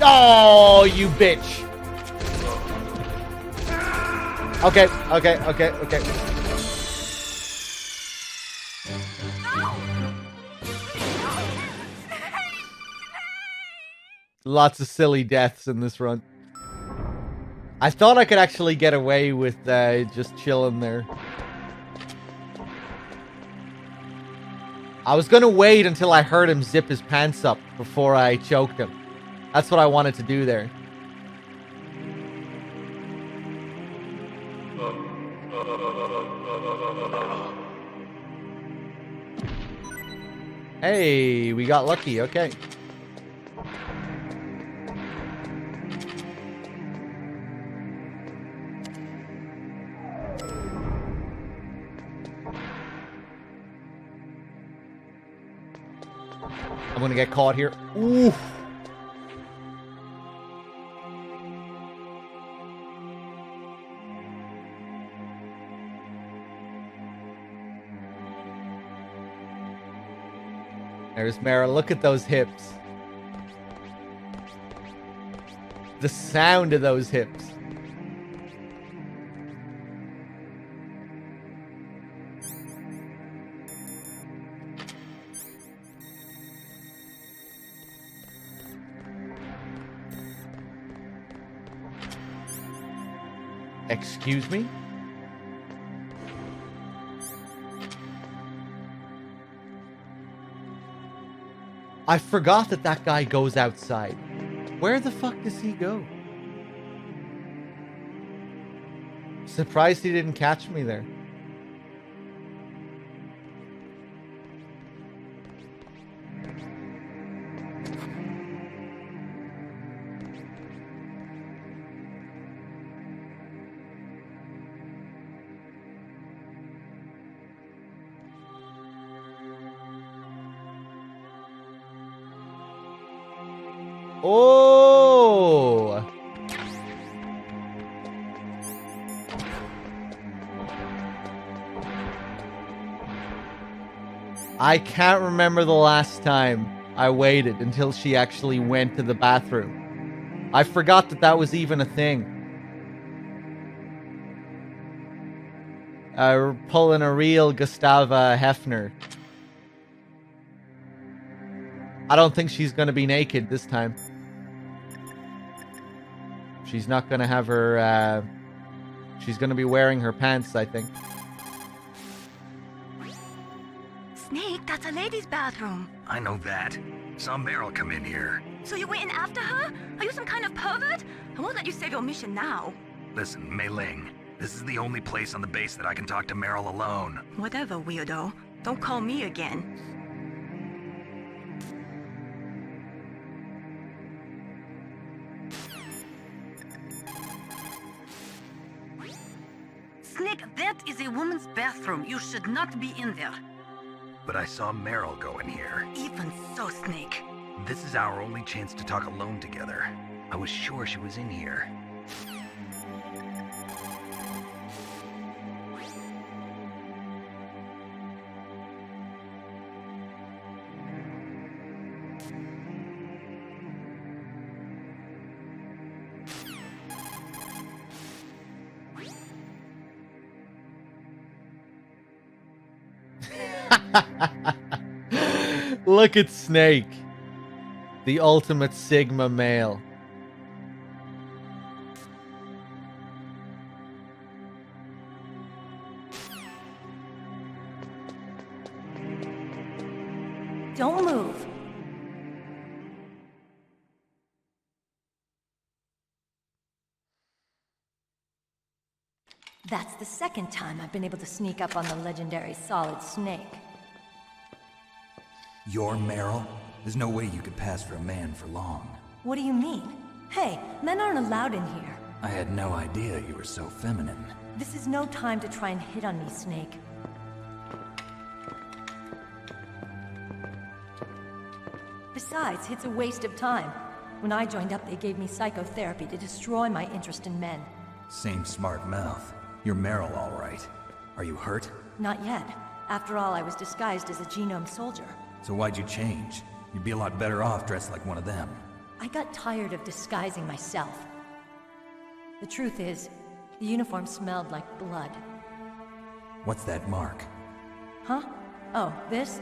Oh, you bitch. Okay. Lots of silly deaths in this run. I thought I could actually get away with just chilling there. I was gonna wait until I heard him zip his pants up before I choked him. That's what I wanted to do there. Hey, we got lucky. Okay. I'm gonna get caught here. Ooh. There's Mara. Look at those hips. The sound of those hips. Excuse me? I forgot that that guy goes outside. Where the fuck does he go? Surprised he didn't catch me there. Oh! I can't remember the last time I waited until she actually went to the bathroom. I forgot that that was even a thing. Pulling a real Gustava Hefner. I don't think she's going to be naked this time. She's not going to have her... she's going to be wearing her pants, I think. Snake, that's a ladies' bathroom. I know that. Saw Meryl come in here. So you went in after her? Are you some kind of pervert? I won't let you save your mission now. Listen, Mei Ling, this is the only place on the base that I can talk to Meryl alone. Whatever, weirdo. Don't call me again. Snake, that is a woman's bathroom. You should not be in there. But I saw Meryl go in here. Even so, Snake. This is our only chance to talk alone together. I was sure she was in here. Look at Snake. The ultimate Sigma male. Don't move. That's the second time I've been able to sneak up on the legendary Solid Snake. You're Meryl? There's no way you could pass for a man for long. What do you mean? Hey, men aren't allowed in here. I had no idea you were so feminine. This is no time to try and hit on me, Snake. Besides, it's a waste of time. When I joined up, they gave me psychotherapy to destroy my interest in men. Same smart mouth. You're Meryl, all right. Are you hurt? Not yet. After all, I was disguised as a genome soldier. So why'd you change? You'd be a lot better off dressed like one of them. I got tired of disguising myself. The truth is, the uniform smelled like blood. What's that mark? Huh? Oh, this?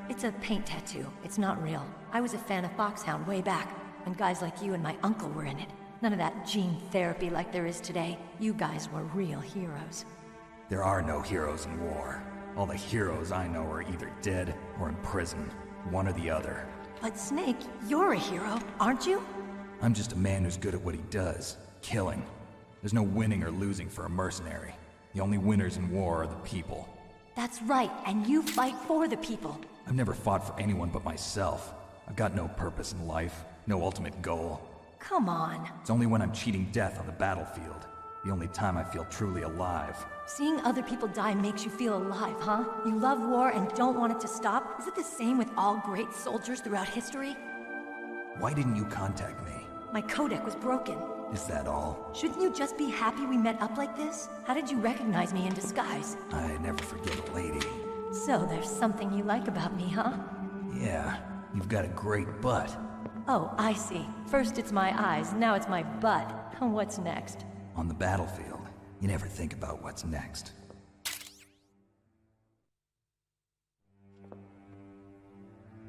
It's a paint tattoo. It's not real. I was a fan of Foxhound way back, when guys like you and my uncle were in it. None of that gene therapy like there is today. You guys were real heroes. There are no heroes in war. All the heroes I know are either dead or in prison. One or the other. But Snake, you're a hero, aren't you? I'm just a man who's good at what he does. Killing. There's no winning or losing for a mercenary. The only winners in war are the people. That's right, and you fight for the people. I've never fought for anyone but myself. I've got no purpose in life, no ultimate goal. Come on. It's only when I'm cheating death on the battlefield. The only time I feel truly alive. Seeing other people die makes you feel alive, huh? You love war and don't want it to stop? Is it the same with all great soldiers throughout history? Why didn't you contact me? My codec was broken. Is that all? Shouldn't you just be happy we met up like this? How did you recognize me in disguise? I never forget a lady. So there's something you like about me, huh? Yeah, you've got a great butt. Oh, I see. First it's my eyes, now it's my butt. What's next? On the battlefield, you never think about what's next.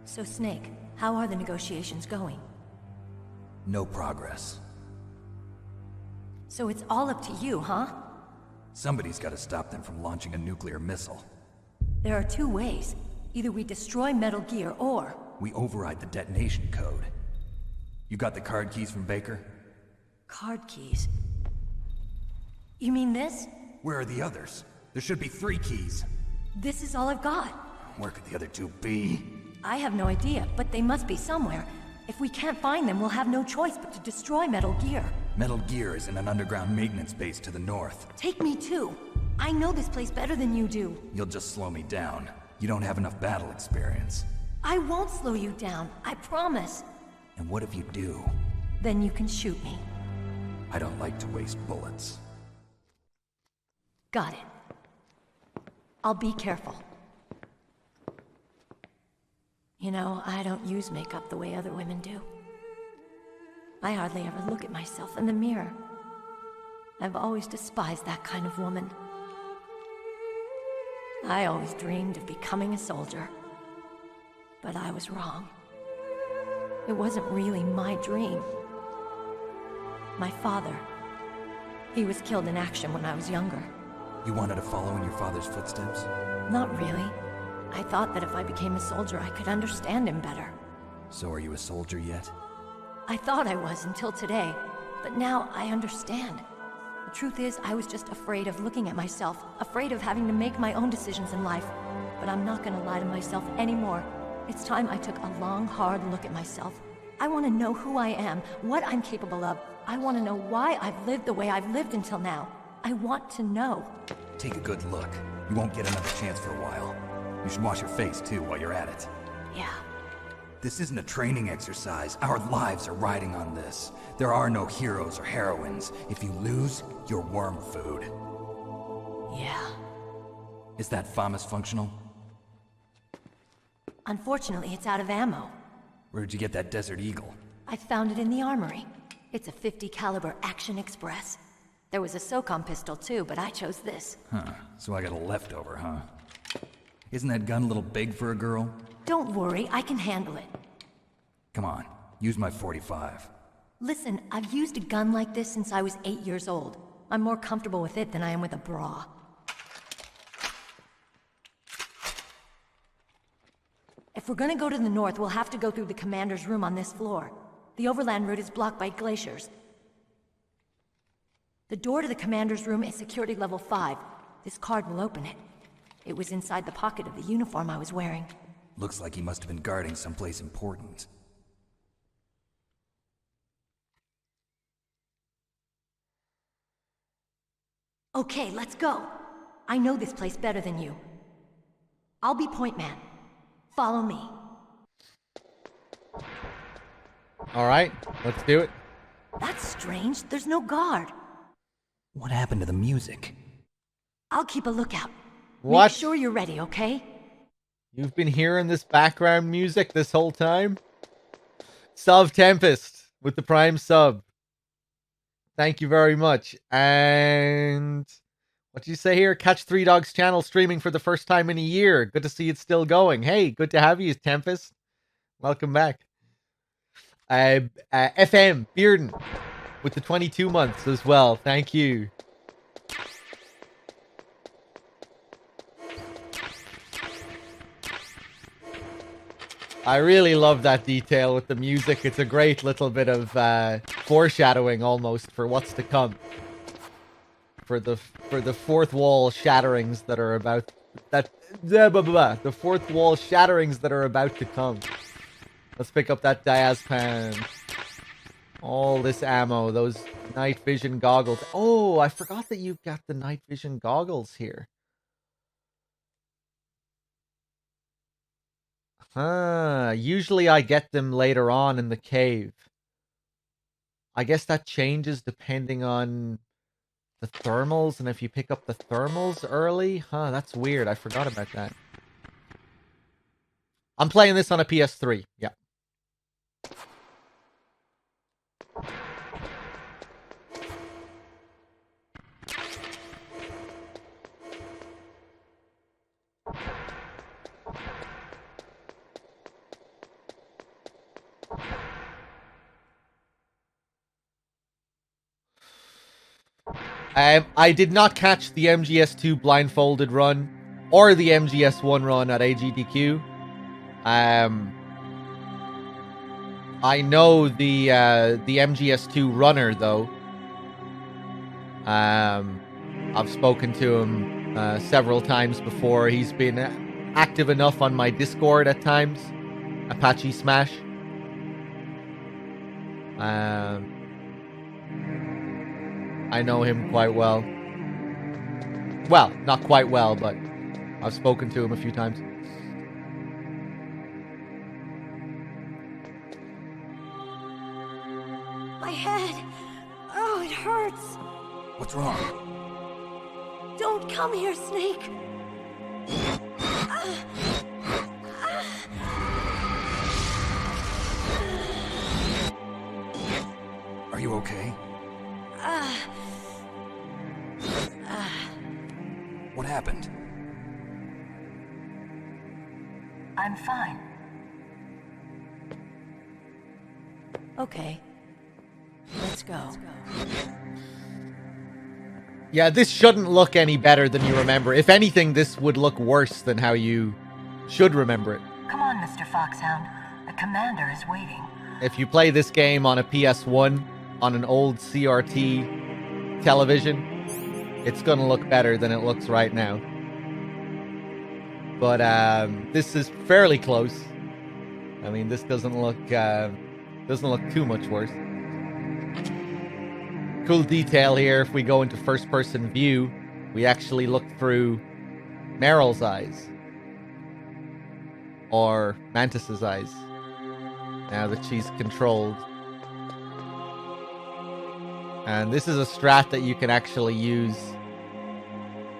So Snake, how are the negotiations going? No progress. So it's all up to you, huh? Somebody's got to stop them from launching a nuclear missile. There are two ways. Either we destroy Metal Gear, or... we override the detonation code. You got the card keys from Baker? Card keys? You mean this? Where are the others? There should be 3 keys. This is all I've got. Where could the other 2 be? I have no idea, but they must be somewhere. If we can't find them, we'll have no choice but to destroy Metal Gear. Metal Gear is in an underground maintenance base to the north. Take me too. I know this place better than you do. You'll just slow me down. You don't have enough battle experience. I won't slow you down, I promise. And what if you do? Then you can shoot me. I don't like to waste bullets. Got it. I'll be careful. You know, I don't use makeup the way other women do. I hardly ever look at myself in the mirror. I've always despised that kind of woman. I always dreamed of becoming a soldier. But I was wrong. It wasn't really my dream. My father, he was killed in action when I was younger. You wanted to follow in your father's footsteps? Not really. I thought that if I became a soldier, I could understand him better. So are you a soldier yet? I thought I was until today, but now I understand. The truth is, I was just afraid of looking at myself, afraid of having to make my own decisions in life. But I'm not gonna lie to myself anymore. It's time I took a long, hard look at myself. I want to know who I am, what I'm capable of. I want to know why I've lived the way I've lived until now. I want to know. Take a good look. You won't get another chance for a while. You should wash your face, too, while you're at it. Yeah. This isn't a training exercise. Our lives are riding on this. There are no heroes or heroines. If you lose, you're worm food. Yeah. Is that FAMAS functional? Unfortunately, it's out of ammo. Where'd you get that Desert Eagle? I found it in the armory. It's a .50 caliber Action Express. There was a SOCOM pistol too, but I chose this. Huh, so I got a leftover, huh? Isn't that gun a little big for a girl? Don't worry, I can handle it. Come on, use my .45. Listen, I've used a gun like this since I was 8 years old. I'm more comfortable with it than I am with a bra. If we're gonna go to the north, we'll have to go through the commander's room on this floor. The overland route is blocked by glaciers. The door to the commander's room is security level 5. This card will open it. It was inside the pocket of the uniform I was wearing. Looks like he must have been guarding someplace important. Okay, let's go. I know this place better than you. I'll be point man. Follow me. Alright, let's do it. That's strange. There's no guard. What happened to the music? I'll keep a lookout. What? Make sure you're ready, okay? You've been hearing this background music this whole time? Sub Tempest with the Prime sub. Thank you very much. And what do you say here? Catch Threedogg's channel streaming for the first time in a year. Good to see it's still going. Hey, good to have you, Tempest. Welcome back. FM Bearden with the 22 months as well. Thank you. I really love that detail with the music. It's a great little bit of foreshadowing almost for what's to come. the fourth wall shatterings that are about the fourth wall shatterings that are about to come. Let's pick up that diazepam. All this ammo, those night vision goggles. Oh, I forgot that you've got the night vision goggles here. Usually I get them later on in the cave. I guess that changes depending on the thermals, and if you pick up the thermals early. That's weird. I forgot about that. I'm playing this on a PS3. Yeah. I did not catch the MGS2 blindfolded run or the MGS1 run at AGDQ. I know the MGS2 runner though. I've spoken to him several times before. He's been active enough on my Discord at times. Apache Smash. I know him quite well. Well, not quite well, but I've spoken to him a few times. My head. Oh, it hurts. What's wrong? Don't come here, Snake. Are you okay? What happened? I'm fine. Okay. Let's go. Yeah, this shouldn't look any better than you remember. If anything, this would look worse than how you should remember it. Come on, Mr. Foxhound. The commander is waiting. If you play this game on a PS1, on an old CRT television, it's going to look better than it looks right now. But this is fairly close. I mean, this doesn't look too much worse. Cool detail here. If we go into first-person view, we actually look through Meryl's eyes, or Mantis's eyes. Now that she's controlled. And this is a strat that you can actually use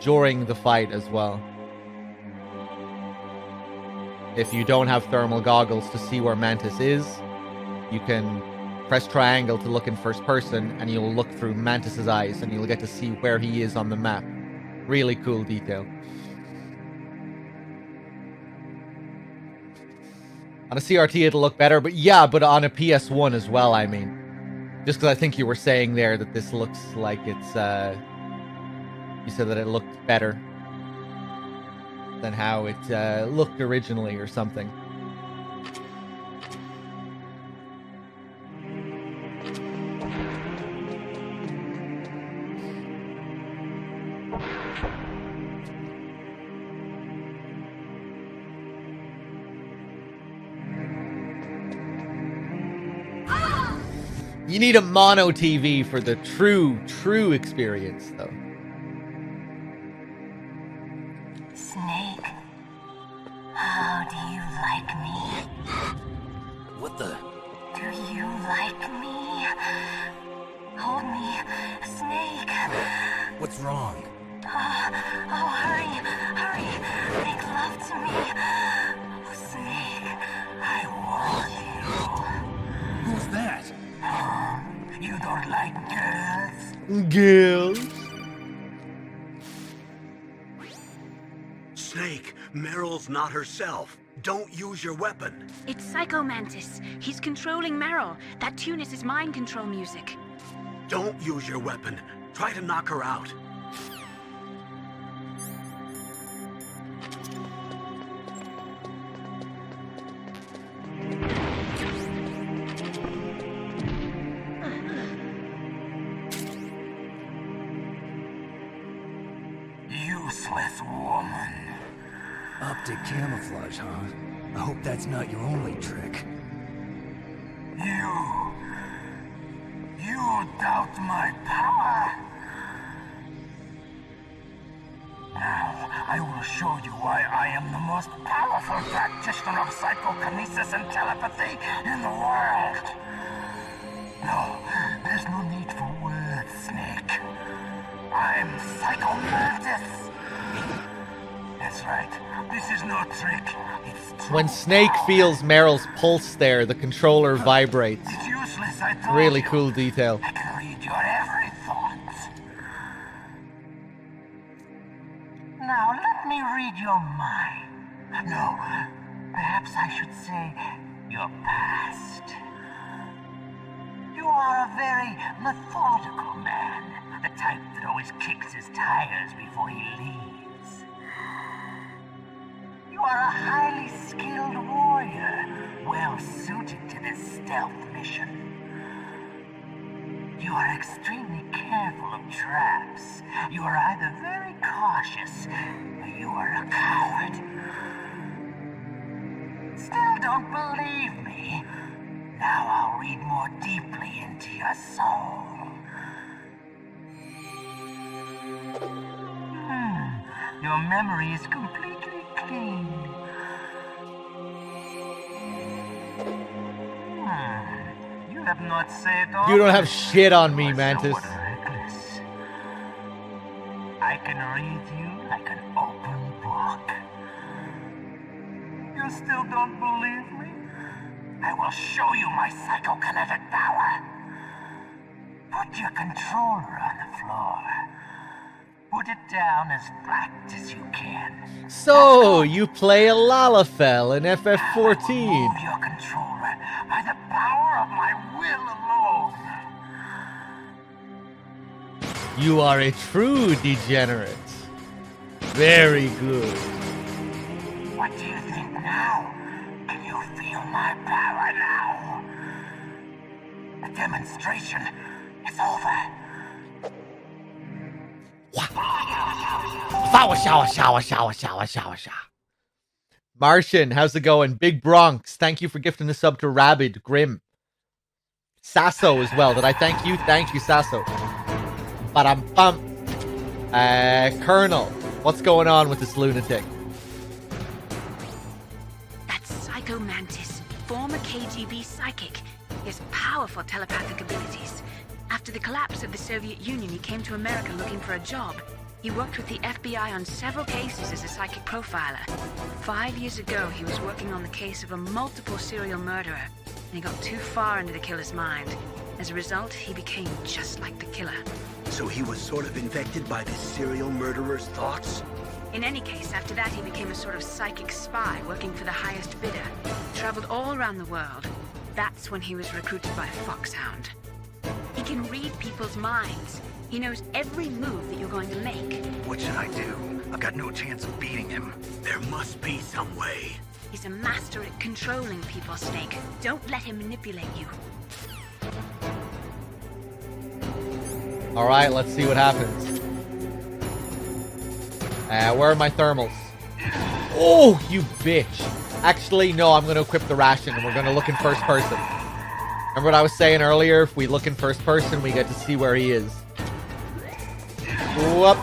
during the fight as well. If you don't have thermal goggles to see where Mantis is, you can press triangle to look in first person, and you'll look through Mantis's eyes, and you'll get to see where he is on the map. Really cool detail. On a CRT, it'll look better, but yeah, but on a PS1 as well, I mean. Just because I think you were saying there that this looks like it's, you said that it looked better than how it looked originally or something. You need a mono TV for the true experience, though. Snake, how do you like me? What the? Do you like me? Hold me, Snake. What's wrong? Oh, hurry, make love to me. Oh, Snake, I want you. Who's that? You don't like girls? Girls? Snake, Meryl's not herself. Don't use your weapon. It's Psycho Mantis. He's controlling Meryl. That tune is his mind control music. Don't use your weapon. Try to knock her out. useless woman. Optic camouflage, huh? I hope that's not your only trick. You doubt my power? Now, I will show you why I am the most powerful practitioner of psychokinesis and telepathy in the world. No, there's no need for words, Snake. I'm Psychomantis. That's right. This is no trick. It's true. When Snake feels Meryl's pulse there, the controller vibrates. It's useless, I told Really you. cool detail. I can read your every thought. Now, let me read your mind. No, perhaps I should say your past. You are a very methodical man. The type that always kicks his tires before he leaves. You are a highly skilled warrior, well suited to this stealth mission. You are extremely careful of traps. You are either very cautious, or you are a coward. Still don't believe me? Now I'll read more deeply into your soul. Your memory is completely clean. You have not saved all. You don't have shit on me, Mantis. I can read you like an open book. You still don't believe me? I will show you my psychokinetic power. Put your controller on the floor. Put it down as flat as you can. So, you play a Lalafell in FF14. Move your controller by the power of my will alone. You are a true degenerate. Very good. What do you think now? Can you feel my power now? The demonstration is over. Martian, how's it going? Big Bronx, thank you for gifting the sub to Rabid Grim. Sasso as well. Did I thank you? Thank you, Sasso. Ba-dum-bum. Colonel, what's going on with this lunatic? That's Psycho Mantis, former KGB psychic. He has powerful telepathic abilities. After the collapse of the Soviet Union, he came to America looking for a job. He worked with the FBI on several cases as a psychic profiler. 5 years ago, he was working on the case of a multiple serial murderer, and he got too far into the killer's mind. As a result, he became just like the killer. So he was sort of infected by this serial murderer's thoughts? In any case, after that, he became a sort of psychic spy working for the highest bidder. He traveled all around the world. That's when he was recruited by Foxhound. He can read people's minds. He knows every move that you're going to make. What should I do? I've got no chance of beating him. There must be some way. He's a master at controlling people, Snake. Don't let him manipulate you. Alright, let's see what happens. Where are my thermals? Oh, you bitch. Actually, no, I'm going to equip the ration and we're going to look in first person. Remember what I was saying earlier? If we look in first person, we get to see where he is. Whoop.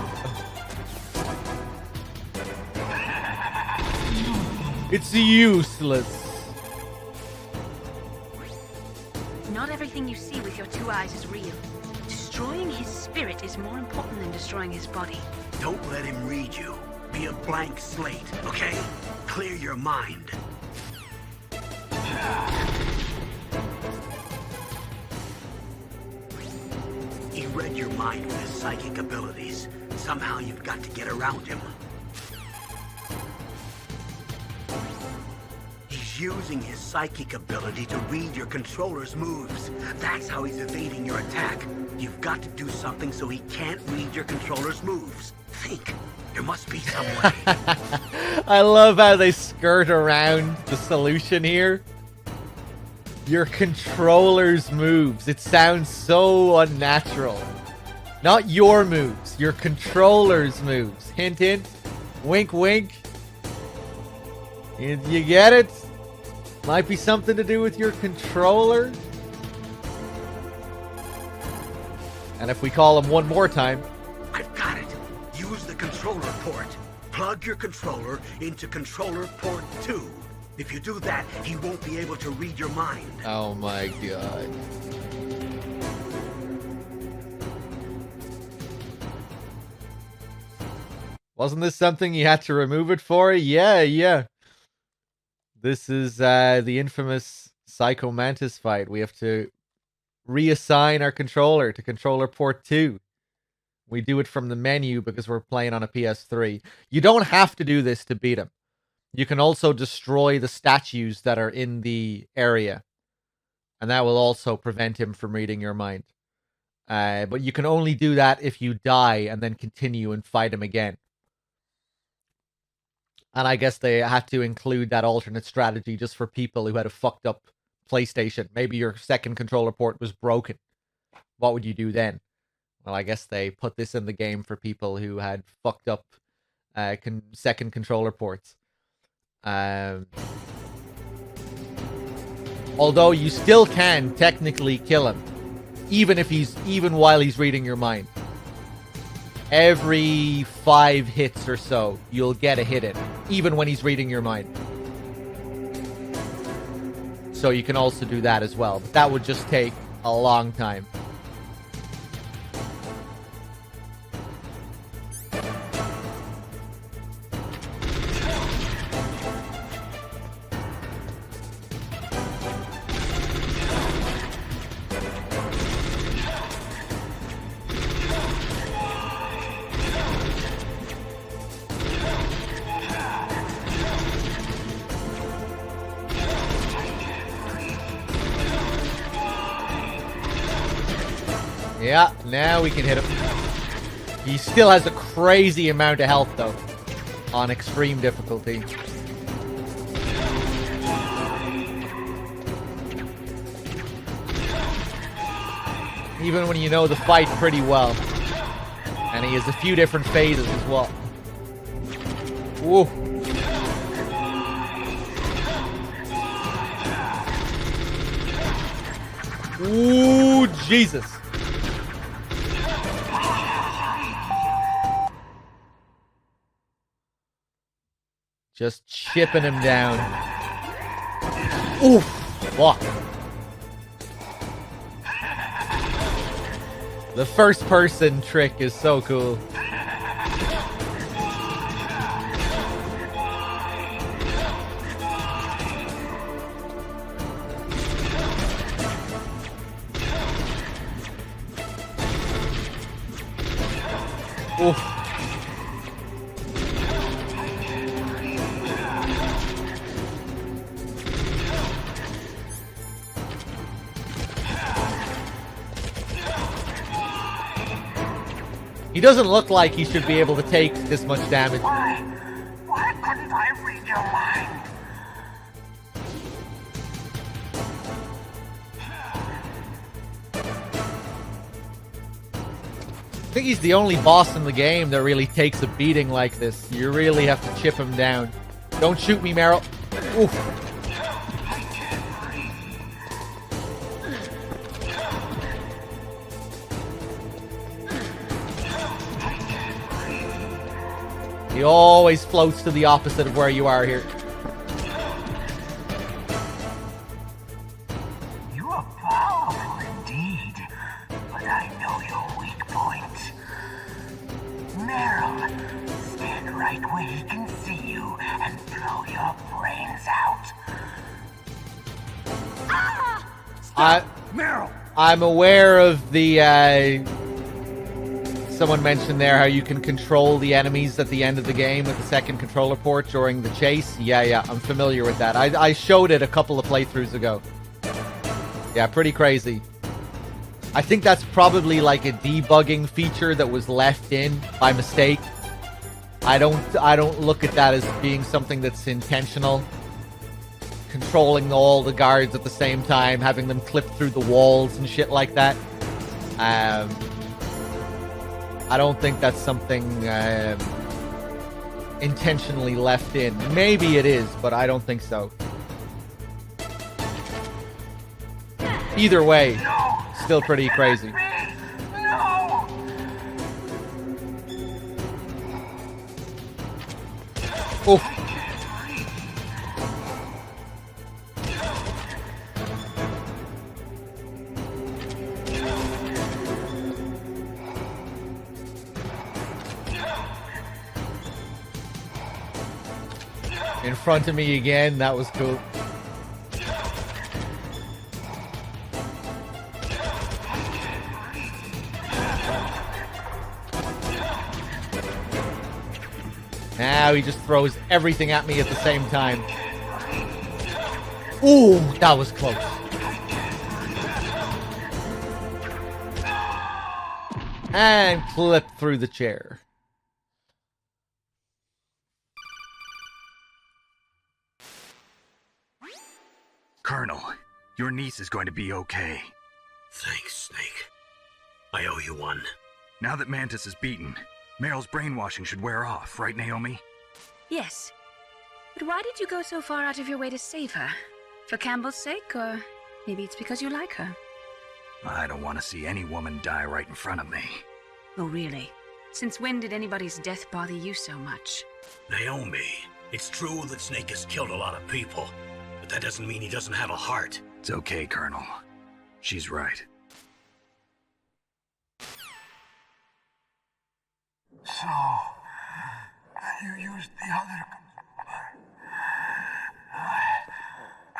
It's useless. Not everything you see with your two eyes is real. Destroying his spirit is more important than destroying his body. Don't let him read you. Be a blank slate, okay? Clear your mind. He read your mind with his psychic abilities. Somehow you've got to get around him. He's using his psychic ability to read your controller's moves. That's how he's evading your attack. You've got to do something so he can't read your controller's moves. Think. There must be some way. I love how they skirt around the solution here. Your controller's moves. It sounds so unnatural. Not your moves, your controller's moves. Hint, hint. Wink, wink. You get it? Might be something to do with your controller. And if we call him one more time... I've got it. Use the controller port. Plug your controller into controller port 2. If you do that, he won't be able to read your mind. Oh my god. Wasn't this something you had to remove it for? Yeah. This is the infamous Psycho Mantis fight. We have to reassign our controller to controller port 2. We do it from the menu because we're playing on a PS3. You don't have to do this to beat him. You can also destroy the statues that are in the area. And that will also prevent him from reading your mind. But you can only do that if you die and then continue and fight him again. And I guess they had to include that alternate strategy just for people who had a fucked up PlayStation. Maybe your second controller port was broken. What would you do then? Well, I guess they put this in the game for people who had fucked up second controller ports. Although you still can technically kill him, even while he's reading your mind. Every 5 hits or so, you'll get a hit in, even when he's reading your mind. So you can also do that as well, but that would just take a long time. Yeah, now we can hit him. He still has a crazy amount of health, though, on extreme difficulty. Even when you know the fight pretty well. And he has a few different phases as well. Whoa. Ooh, Jesus. Just chipping him down. Oof! Fuck. The first person trick is so cool. Oof. He doesn't look like he should be able to take this much damage. Why couldn't I read your mind? I think he's the only boss in the game that really takes a beating like this. You really have to chip him down. Don't shoot me, Meryl. Oof. He always floats to the opposite of where you are here. You are powerful indeed, but I know your weak point. Meryl, stand right where he can see you and blow your brains out. Meryl! I'm aware of the, someone mentioned there how you can control the enemies at the end of the game with the second controller port during the chase. Yeah, I'm familiar with that. I showed it a couple of playthroughs ago. Yeah, pretty crazy. I think that's probably like a debugging feature that was left in by mistake. I don't look at that as being something that's intentional. Controlling all the guards at the same time, having them clip through the walls and shit like that. I don't think that's something intentionally left in. Maybe it is, but I don't think so. Either way, still pretty crazy. No! Oh. In front of me again, that was cool. Now he just throws everything at me at the same time. Ooh, that was close. And clip through the chair. Colonel, your niece is going to be okay. Thanks, Snake. I owe you one. Now that Mantis is beaten, Meryl's brainwashing should wear off, right, Naomi? Yes. But why did you go so far out of your way to save her? For Campbell's sake, or maybe it's because you like her? I don't want to see any woman die right in front of me. Oh, really? Since when did anybody's death bother you so much? Naomi, it's true that Snake has killed a lot of people, but that doesn't mean he doesn't have a heart. It's okay, Colonel. She's right. So, you used the other...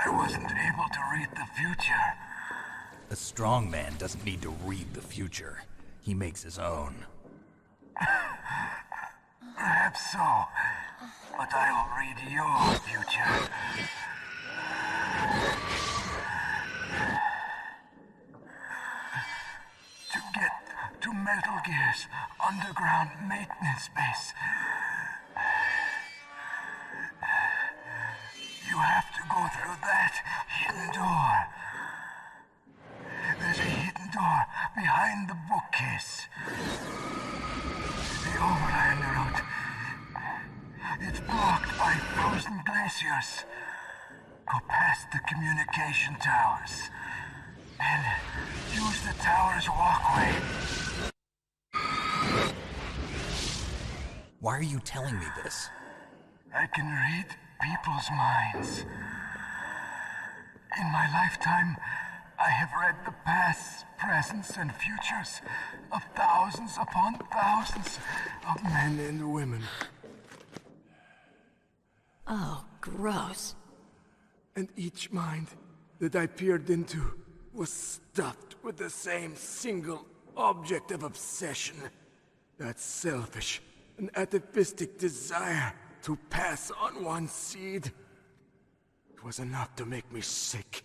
I wasn't able to read the future. A strong man doesn't need to read the future. He makes his own. Perhaps so, but I'll read your future. To get to Metal Gear's underground maintenance base, you have to go through that hidden door. There's a hidden door behind the bookcase. The overland route. It's blocked by frozen glaciers. Go past the communication towers. And use the tower's walkway. Why are you telling me this? I can read people's minds. In my lifetime, I have read the pasts, presents, and futures of thousands upon thousands of men and women. Oh, gross. And each mind that I peered into was stuffed with the same single object of obsession. That selfish and atavistic desire to pass on one seed. It was enough to make me sick.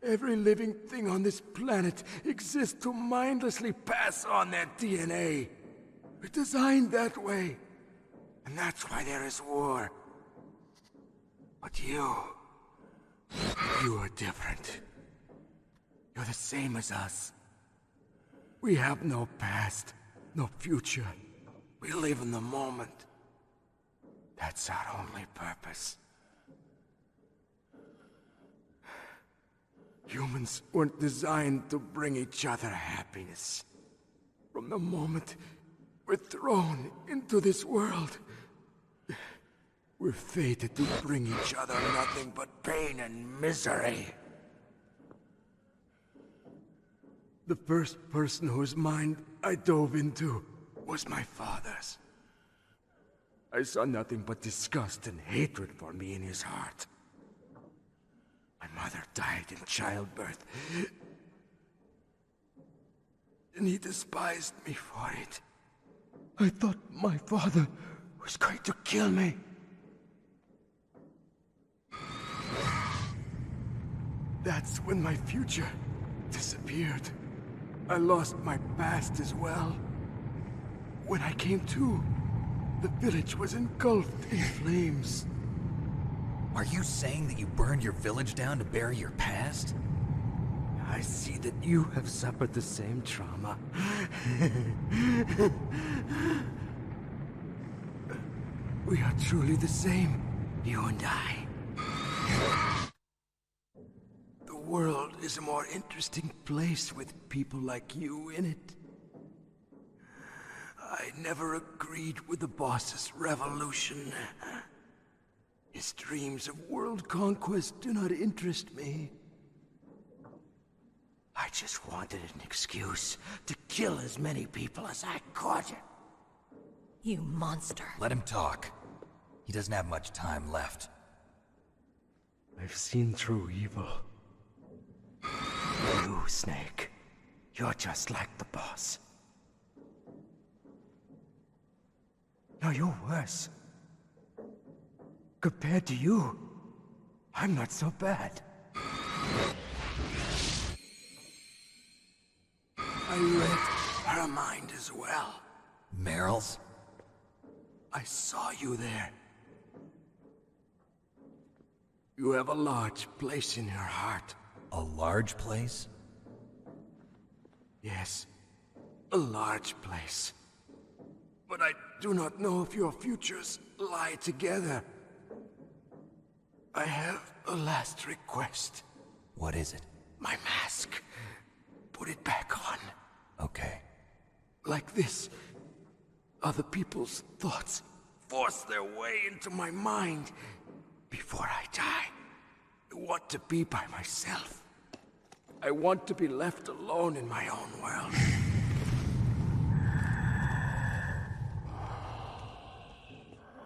Every living thing on this planet exists to mindlessly pass on their DNA. We're designed that way. And that's why there is war. But you are different. You're the same as us. We have no past, no future. We live in the moment. That's our only purpose. Humans weren't designed to bring each other happiness. From the moment we're thrown into this world, we're fated to bring each other nothing but pain and misery. The first person whose mind I dove into was my father's. I saw nothing but disgust and hatred for me in his heart. My mother died in childbirth, and he despised me for it. I thought my father was going to kill me. That's when my future disappeared. I lost my past as well. When I came to, the village was engulfed in flames. Are you saying that you burned your village down to bury your past? I see that you have suffered the same trauma. We are truly the same, you and I. The world is a more interesting place with people like you in it. I never agreed with the boss's revolution. His dreams of world conquest do not interest me. I just wanted an excuse to kill as many people as I could. You monster. Let him talk. He doesn't have much time left. I've seen through evil. You, Snake. You're just like the boss. No, you're worse. Compared to you, I'm not so bad. I read her mind as well. Meryl's? I saw you there. You have a large place in your heart. A large place? Yes, a large place. But I do not know if your futures lie together. I have a last request. What is it? My mask. Put it back on. Okay. Like this, other people's thoughts force their way into my mind. Before I die, I want to be by myself. I want to be left alone in my own world.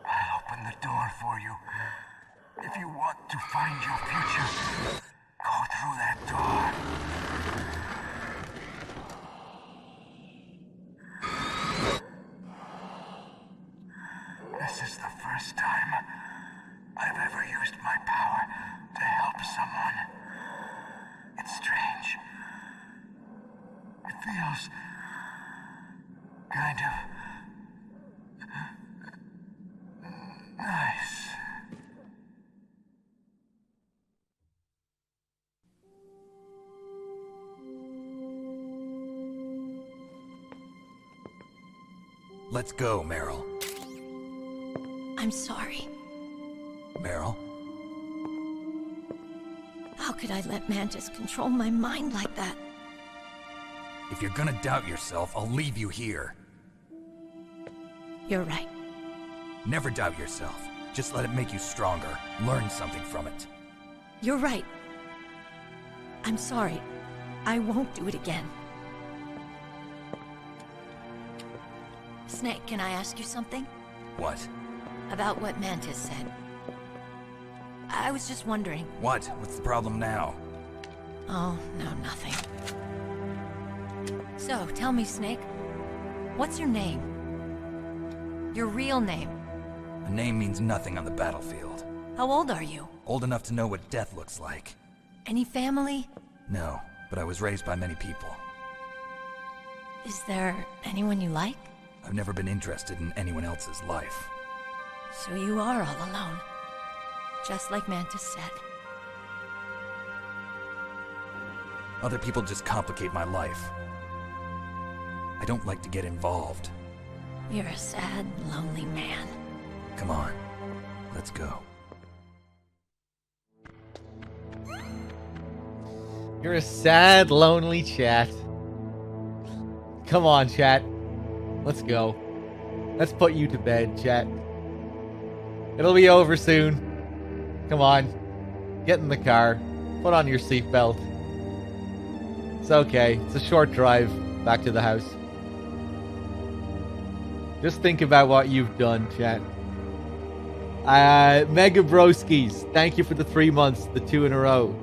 I'll open the door for you. If you want to find your future, go through that door. This is the first time I've ever used my power to help someone. It's strange. It feels kind of nice. Let's go, Meryl. I'm sorry. Meryl? How could I let Mantis control my mind like that? If you're gonna doubt yourself, I'll leave you here. You're right. Never doubt yourself. Just let it make you stronger. Learn something from it. You're right. I'm sorry. I won't do it again. Snake, can I ask you something? What? About what Mantis said. I was just wondering. What? What's the problem now? Oh, no, nothing. So, tell me, Snake. What's your name? Your real name? A name means nothing on the battlefield. How old are you? Old enough to know what death looks like. Any family? No, but I was raised by many people. Is there anyone you like? I've never been interested in anyone else's life. So you are all alone. Just like Mantis said. Other people just complicate my life. I don't like to get involved. You're a sad, lonely man. Come on, let's go. You're a sad, lonely chat. Come on, chat. Let's go. Let's put you to bed, chat. It'll be over soon. Come on. Get in the car. Put on your seatbelt. It's okay. It's a short drive back to the house. Just think about what you've done, chat. Mega Broskis, thank you for the 3 months, the 2 in a row.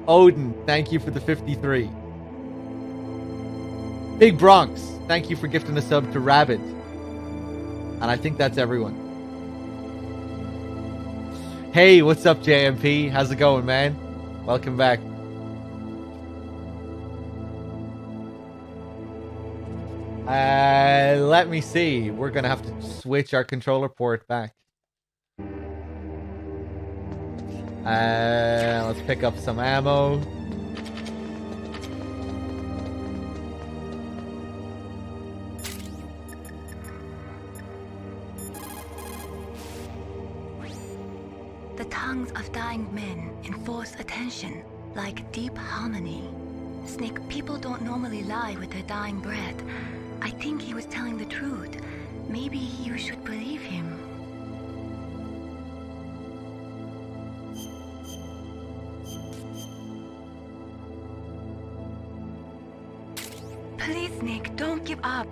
Odin, thank you for the 53. Big Bronx, thank you for gifting a sub to Rabbit. And I think that's everyone. Hey, what's up, JMP? How's it going, man? Welcome back. Let me see. We're gonna have to switch our controller port back. Let's pick up some ammo. The tongues of dying men enforce attention, like deep harmony. Snake, people don't normally lie with their dying breath. I think he was telling the truth. Maybe you should believe him. Please, Snake, don't give up.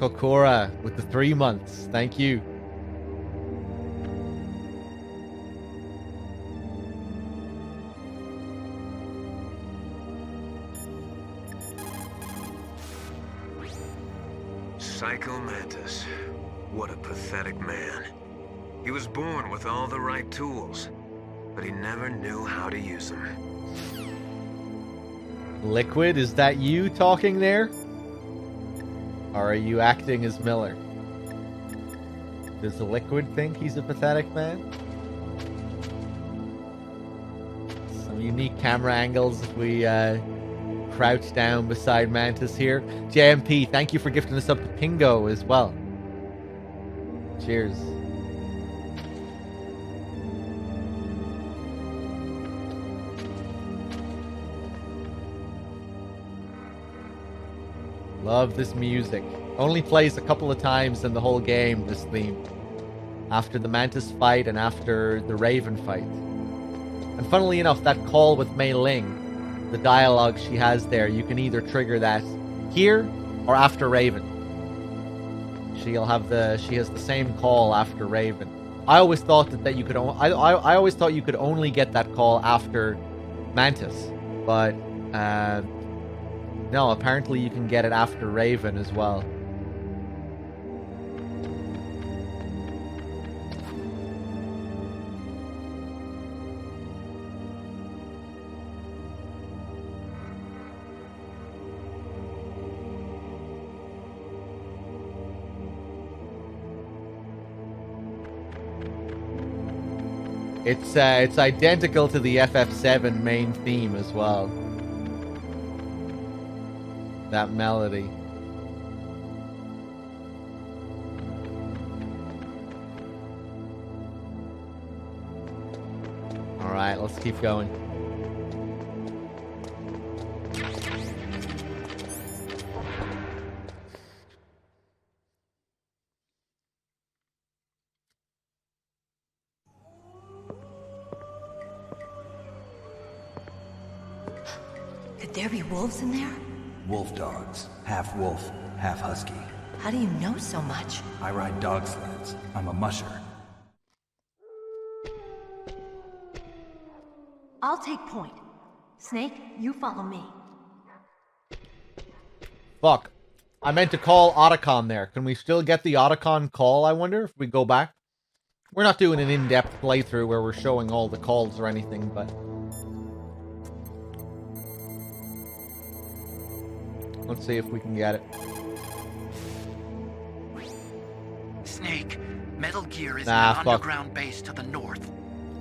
Kokora with the 3 months. Thank you. Psycho Mantis. What a pathetic man. He was born with all the right tools, but he never knew how to use them. Liquid, is that you talking there? Or are you acting as Miller? Does the Liquid think he's a pathetic man? Some unique camera angles if we crouch down beside Mantis here. JMP, thank you for gifting us up to Pingo as well. Cheers. Love this music. Only plays a couple of times in the whole game, this theme. After the Mantis fight and after the Raven fight. And funnily enough, that call with Mei Ling, the dialogue she has there, you can either trigger that here or after Raven. She has the same call after Raven. I always thought that you could I always thought you could only get that call after Mantis, but no, apparently you can get it after Raven as well. It's identical to the FF7 main theme as well. That melody. All right, let's keep going. Could there be wolves in there? Wolf dogs. Half wolf, half husky. How do you know so much? I ride dog sleds. I'm a musher. I'll take point. Snake, you follow me. Fuck. I meant to call Otacon there. Can we still get the Otacon call, I wonder, if we go back? We're not doing an in-depth playthrough where we're showing all the calls or anything, but... let's see if we can get it. Snake, Metal Gear is Nah, an fuck. underground base to the north.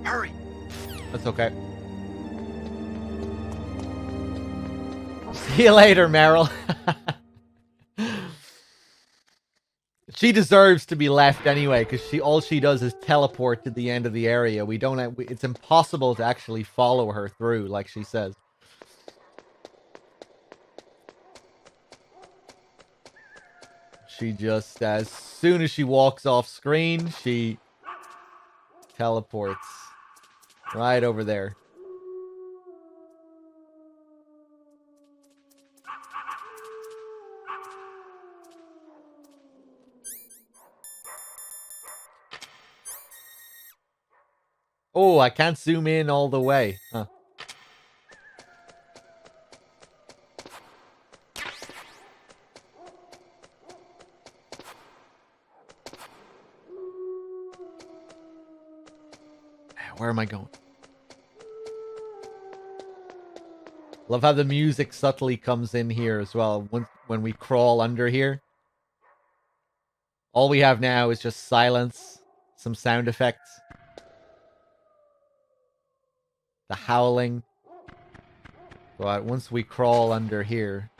Hurry! That's okay. See you later, Meryl. She deserves to be left anyway, because all she does is teleport to the end of the area. It's impossible to actually follow her through, like she says. She just, as soon as she walks off screen, she teleports right over there. Oh, I can't zoom in all the way. Huh. Where am I going? Love how the music subtly comes in here as well. When we crawl under here. All we have now is just silence, some sound effects. The howling. But once we crawl under here...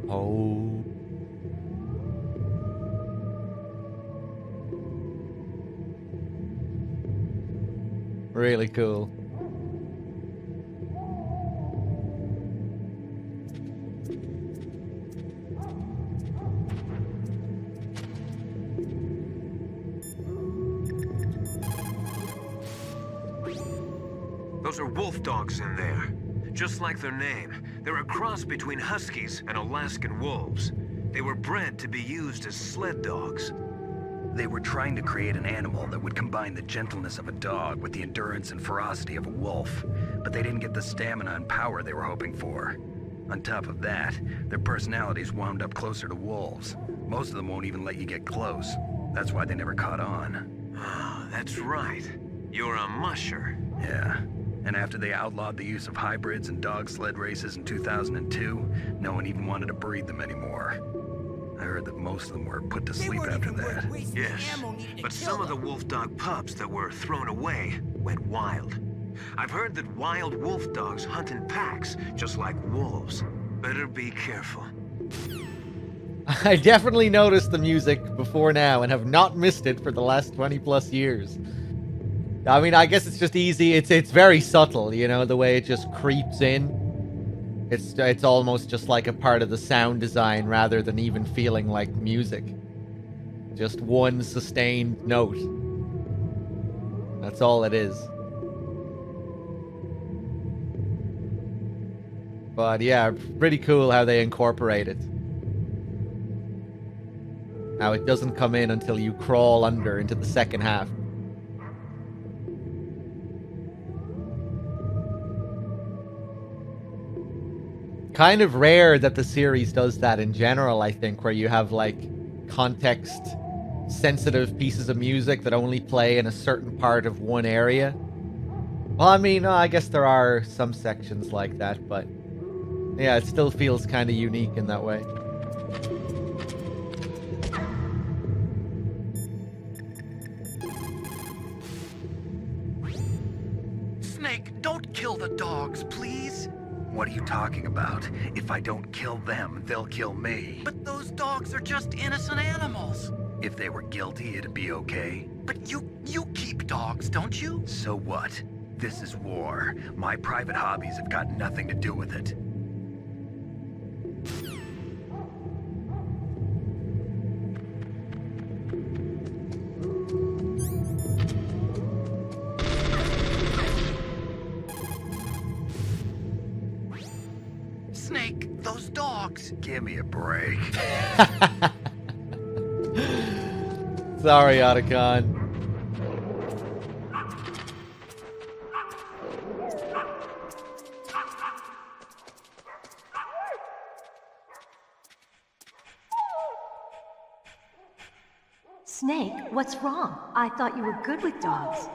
Oh. Really cool. Those are wolf dogs in there. Just like their name, they're a cross between huskies and Alaskan wolves. They were bred to be used as sled dogs. They were trying to create an animal that would combine the gentleness of a dog with the endurance and ferocity of a wolf, but they didn't get the stamina and power they were hoping for. On top of that, their personalities wound up closer to wolves. Most of them won't even let you get close. That's why they never caught on. Ah, that's right. You're a musher. Yeah. And after they outlawed the use of hybrids and dog sled races in 2002, no one even wanted to breed them anymore. I heard that most of them were put to sleep after that. Yes, but some of the wolf dog pups that were thrown away went wild. I've heard that wild wolf dogs hunt in packs, just like wolves. Better be careful. I definitely noticed the music before now and have not missed it for the last 20 plus years. I mean, I guess it's just easy. It's very subtle, you know, the way it just creeps in. It's almost just like a part of the sound design rather than even feeling like music. Just one sustained note. That's all it is. But yeah, pretty cool how they incorporate it. Now it doesn't come in until you crawl under into the second half. Kind of rare that the series does that in general, I think, where you have like context sensitive pieces of music that only play in a certain part of one area. Well, I mean, I guess there are some sections like that, but yeah, it still feels kind of unique in that way. Snake, don't kill the dogs, please. What are you talking about? If I don't kill them, they'll kill me. But those dogs are just innocent animals. If they were guilty, it'd be okay. But you keep dogs, don't you? So what? This is war. My private hobbies have got nothing to do with it. Snake, those dogs. Give me a break. Sorry, Otacon. Snake, what's wrong? I thought you were good with dogs.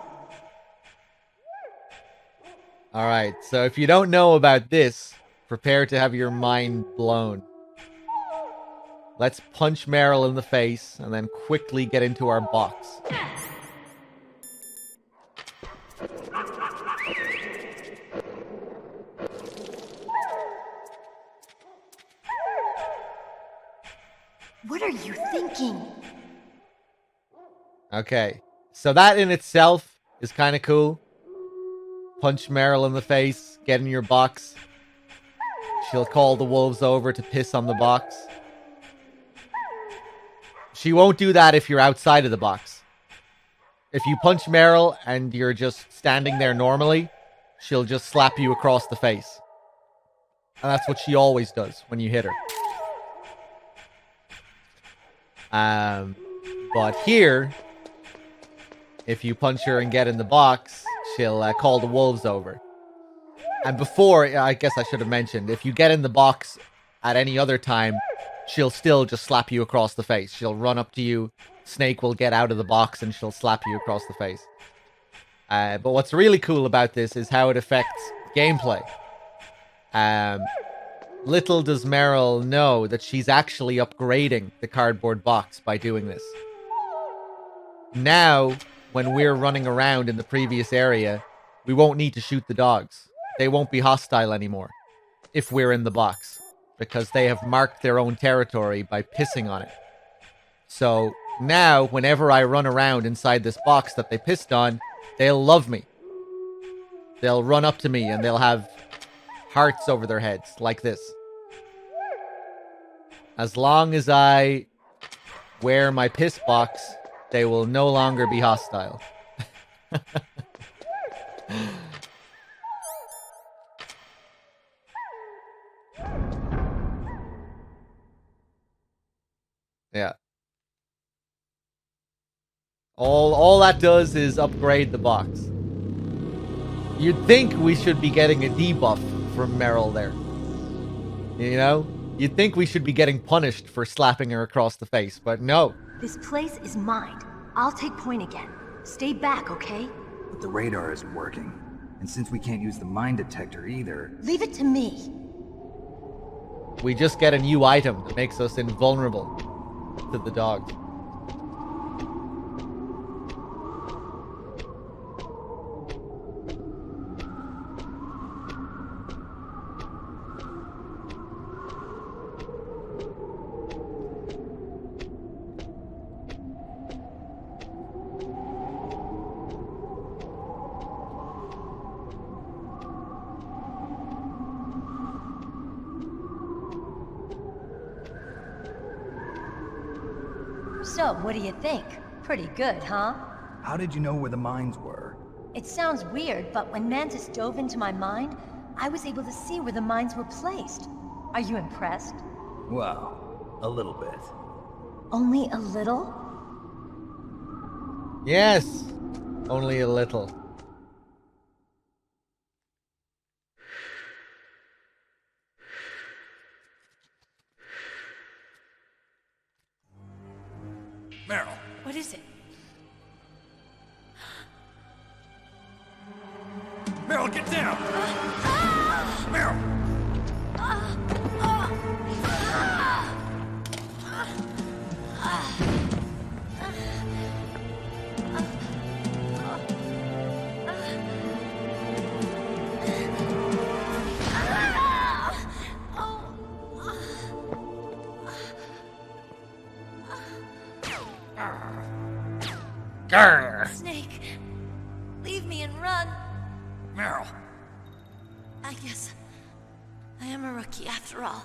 Alright, so if you don't know about this, prepare to have your mind blown. Let's punch Meryl in the face and then quickly get into our box. What are you thinking? Okay, so that in itself is kind of cool. Punch Meryl in the face, get in your box. She'll call the wolves over to piss on the box. She won't do that if you're outside of the box. If you punch Meryl and you're just standing there normally, she'll just slap you across the face. And that's what she always does when you hit her. But here, if you punch her and get in the box, she'll call the wolves over. And before, I guess I should have mentioned, if you get in the box at any other time, she'll still just slap you across the face. She'll run up to you, Snake will get out of the box, and she'll slap you across the face. But what's really cool about this is how it affects gameplay. Little does Meryl know that she's actually upgrading the cardboard box by doing this. Now, when we're running around in the previous area, we won't need to shoot the dogs. They won't be hostile anymore if we're in the box. because they have marked their own territory by pissing on it. So now, whenever I run around inside this box that they pissed on, they'll love me. They'll run up to me and they'll have hearts over their heads, like this. As long as I wear my piss box, they will no longer be hostile. Yeah. All that does is upgrade the box. You'd think we should be getting a debuff from Meryl there. You know? You'd think we should be getting punished for slapping her across the face, but no. This place is mine. I'll take point again. Stay back, okay? But the radar isn't working. And since we can't use the mine detector either... Leave it to me. We just get a new item that makes us invulnerable to the dogs. So, what do you think? Pretty good, huh? How did you know where the mines were? It sounds weird, but when Mantis dove into my mind, I was able to see where the mines were placed. Are you impressed? Well, a little bit. Only a little? Yes, only a little. Meryl. What is it? Meryl, get down! Meryl! Snake, leave me and run. Meryl. I guess I am a rookie after all.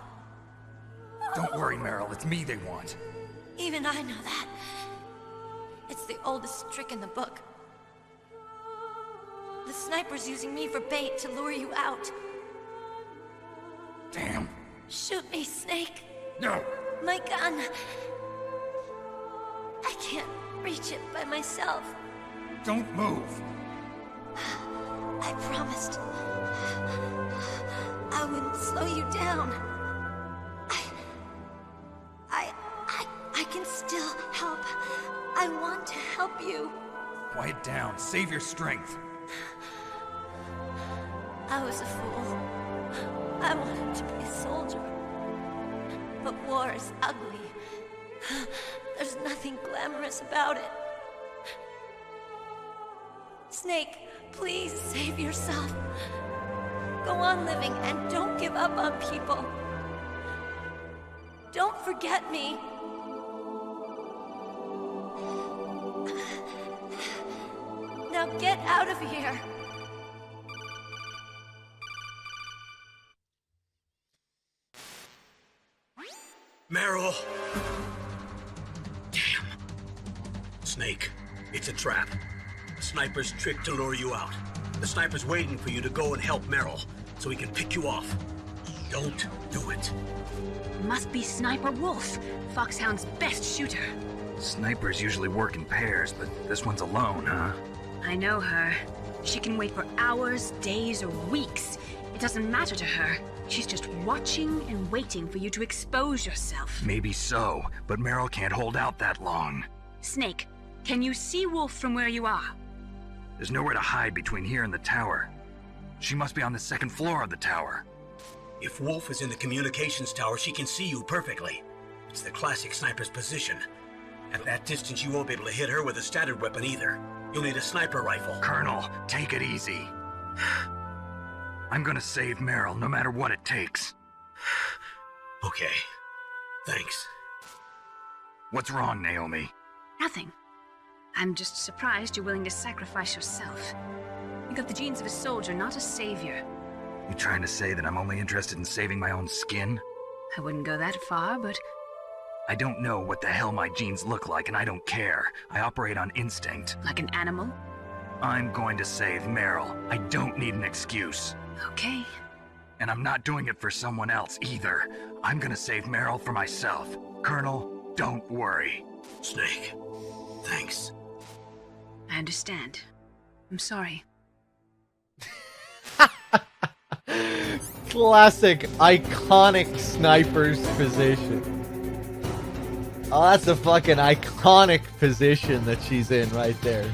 Don't worry, Meryl. It's me they want. Even I know that. It's the oldest trick in the book. The sniper's using me for bait to lure you out. Damn. Shoot me, Snake. No. My gun. I can't reach it by myself. Don't move. I promised I wouldn't slow you down. I can still help. I want to help you. Quiet down. Save your strength. I was a fool. I wanted to be a soldier. But war is ugly. There's nothing glamorous about it. Snake, please save yourself. Go on living and don't give up on people. Don't forget me. Now get out of here. Meryl! Damn. Snake, it's a trap. The sniper's trick to lure you out. The sniper's waiting for you to go and help Meryl, so he can pick you off. Don't do it. Must be Sniper Wolf, Foxhound's best shooter. Snipers usually work in pairs, but this one's alone, huh? I know her. She can wait for hours, days, or weeks. It doesn't matter to her. She's just watching and waiting for you to expose yourself. Maybe so, but Meryl can't hold out that long. Snake, can you see Wolf from where you are? There's nowhere to hide between here and the tower. She must be on the second floor of the tower. If Wolf is in the communications tower, she can see you perfectly. It's the classic sniper's position. At that distance, you won't be able to hit her with a standard weapon either. You'll need a sniper rifle. Colonel, take it easy. I'm gonna save Meryl, no matter what it takes. Okay. Thanks. What's wrong, Naomi? Nothing. I'm just surprised you're willing to sacrifice yourself. You got the genes of a soldier, not a savior. You trying to say that I'm only interested in saving my own skin? I wouldn't go that far, but... I don't know what the hell my genes look like, and I don't care. I operate on instinct. Like an animal? I'm going to save Meryl. I don't need an excuse. Okay. And I'm not doing it for someone else, either. I'm gonna save Meryl for myself. Colonel, don't worry. Snake, thanks. I understand. I'm sorry. Classic, iconic sniper's position. Oh, that's a fucking iconic position that she's in right there.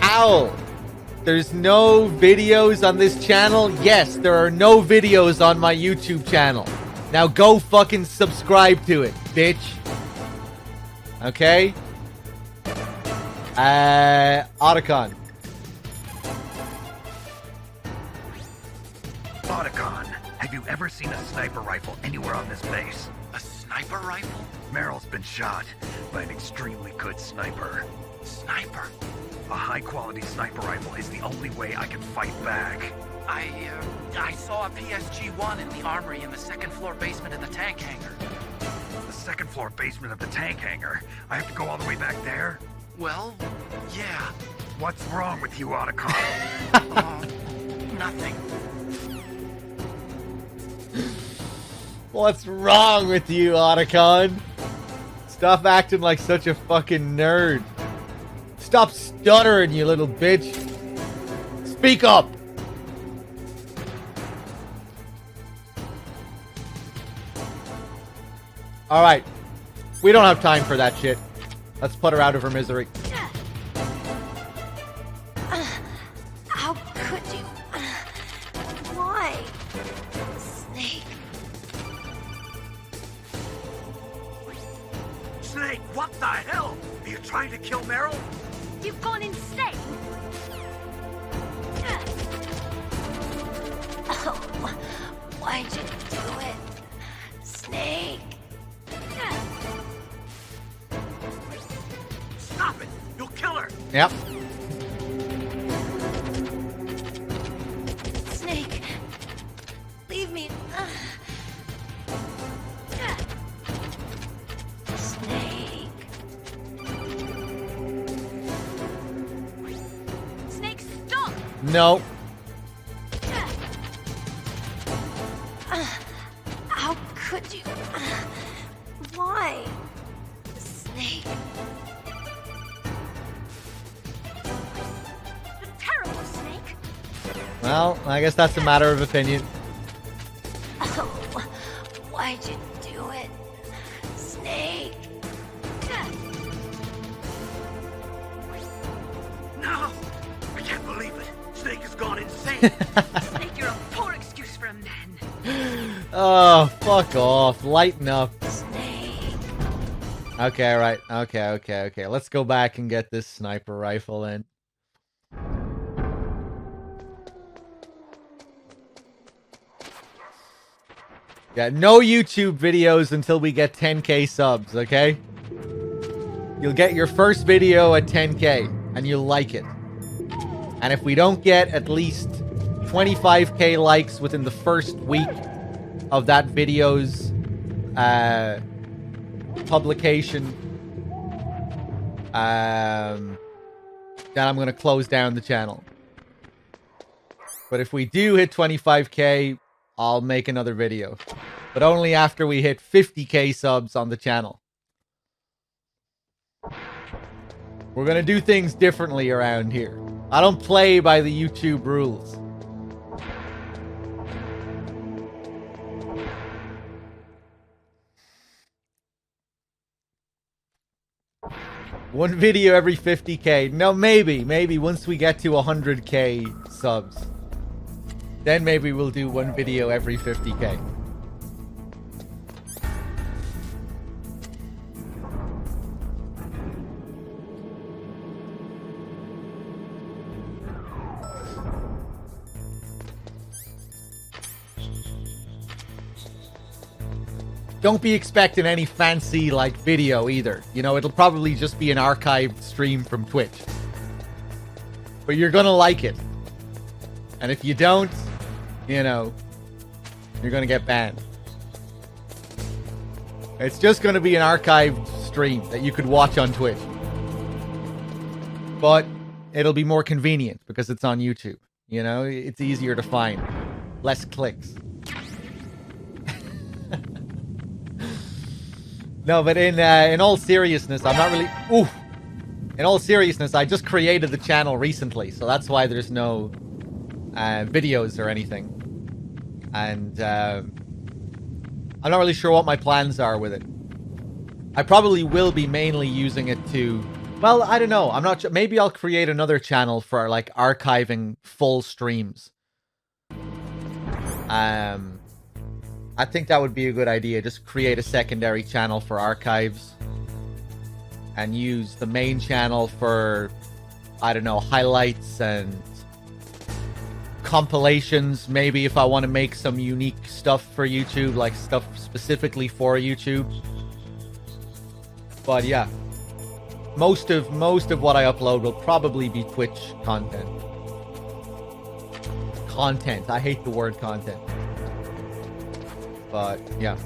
Owl. There's no videos on this channel? Yes, there are no videos on my YouTube channel. Now go fucking subscribe to it, bitch. Okay? Otacon. Otacon, have you ever seen a sniper rifle anywhere on this base? A sniper rifle? Meryl's been shot by an extremely good sniper. Sniper? A high-quality sniper rifle is the only way I can fight back. I saw a PSG-1 in the armory in the second-floor basement of the tank hangar. The second-floor basement of the tank hangar? I have to go all the way back there? Well, yeah. What's wrong with you, Otacon? Nothing. What's wrong with you, Otacon? Stop acting like such a fucking nerd. Stop stuttering, you little bitch. Speak up. Alright. We don't have time for that shit. Let's put her out of her misery. How could you? Why? Snake. Snake, what the hell? Are you trying to kill Meryl? You've gone insane! Oh, why'd you do it? Snake. Stop it! You'll kill her! Yep. Snake. Leave me. Snake. Snake, stop! No. How could you? Why? Snake. You're terrible, Snake! Well, I guess that's a matter of opinion. Oh, why'd you do it? Snake. No! I can't believe it! Snake has gone insane! Snake, you're a poor excuse for a man. Oh, fuck off. Lighten up. Snake. Okay, right. Okay. Let's go back and get this sniper rifle in. Yeah, no YouTube videos until we get 10k subs, okay? You'll get your first video at 10k, and you'll like it. And if we don't get at least 25k likes within the first week of that video's publication, then I'm going to close down the channel. But if we do hit 25k, I'll make another video. But only after we hit 50k subs on the channel. We're going to do things differently around here. I don't play by the YouTube rules. One video every 50k. No, maybe once we get to 100k subs. Then maybe we'll do one video every 50k. don't be expecting any fancy, like, video either. You know, it'll probably just be an archived stream from Twitch. But you're gonna like it. And if you don't, you know, you're gonna get banned. It's just gonna be an archived stream that you could watch on Twitch. But it'll be more convenient because it's on YouTube. You know, it's easier to find. Less clicks. No, but in all seriousness, I'm not really... Ooh! In all seriousness, I just created the channel recently, so that's why there's no videos or anything. And I'm not really sure what my plans are with it. I probably will be mainly using it to... Well, I don't know. I'm not sure. Maybe I'll create another channel for, like, archiving full streams. I think that would be a good idea. Just create a secondary channel for archives. And use the main channel for, I don't know, highlights and compilations. Maybe if I want to make some unique stuff for YouTube, like stuff specifically for YouTube. But yeah. Most of what I upload will probably be Twitch content. Content. I hate the word content. But yeah.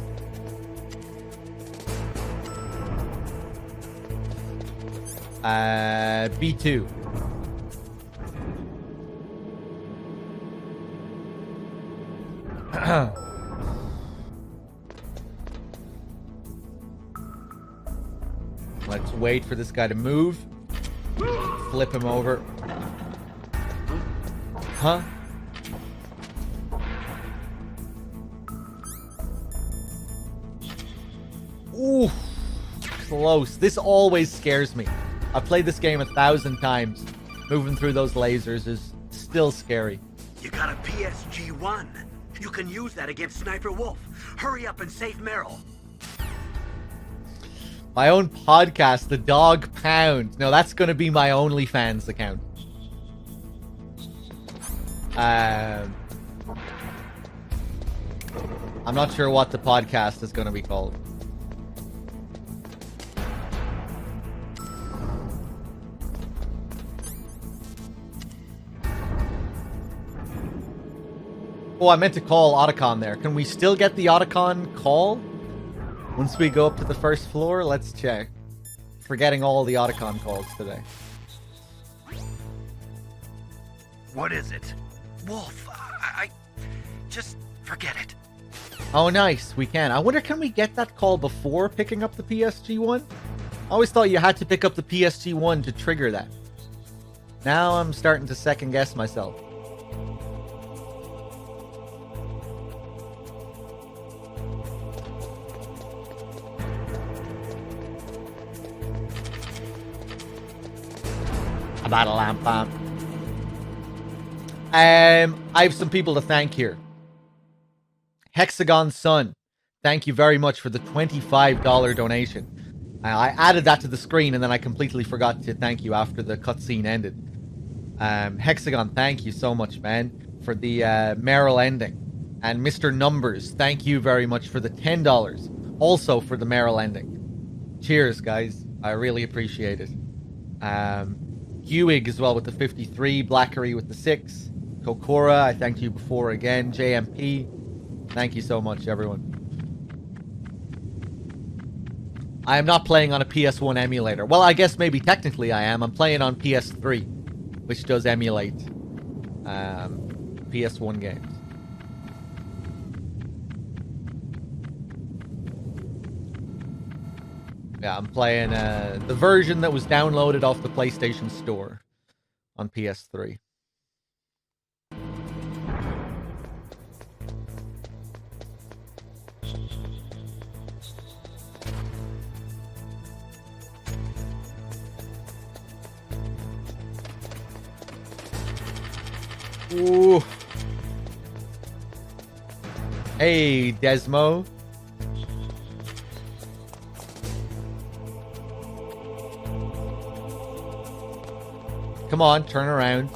B2. Let's wait for this guy to move. Flip him over. Huh? Ooh, close. This always scares me. I've played this game 1,000 times. Moving through those lasers is still scary. You got a PSG-1. You can use that against Sniper Wolf. Hurry up and save Meryl. My own podcast, The Dog Pound. No, that's going to be my OnlyFans account. I'm not sure what the podcast is going to be called. Oh, I meant to call Otacon there. Can we still get the Otacon call? Once we go up to the first floor, let's check. Forgetting all the Otacon calls today. What is it? Wolf, I just forget it. Oh, nice. We can. I wonder, can we get that call before picking up the PSG-1? I always thought you had to pick up the PSG-1 to trigger that. Now I'm starting to second guess myself. About a lamp bomb. I have some people to thank here. Hexagon Sun, thank you very much for the $25 donation. I added that to the screen and then I completely forgot to thank you after the cutscene ended. Hexagon, thank you so much, man, for the Meryl ending. And Mr. Numbers, thank you very much for the $10, also for the Meryl ending. Cheers, guys. I really appreciate it. Hewig as well with the 53, Blackery with the 6, Kokora, I thanked you before again, JMP, thank you so much, everyone. I am not playing on a PS1 emulator. Well, I guess maybe technically I am. I'm playing on PS3, which does emulate PS1 games. Yeah, I'm playing the version that was downloaded off the PlayStation Store on PS3. Ooh. Hey, Desmo. Come on, turn around.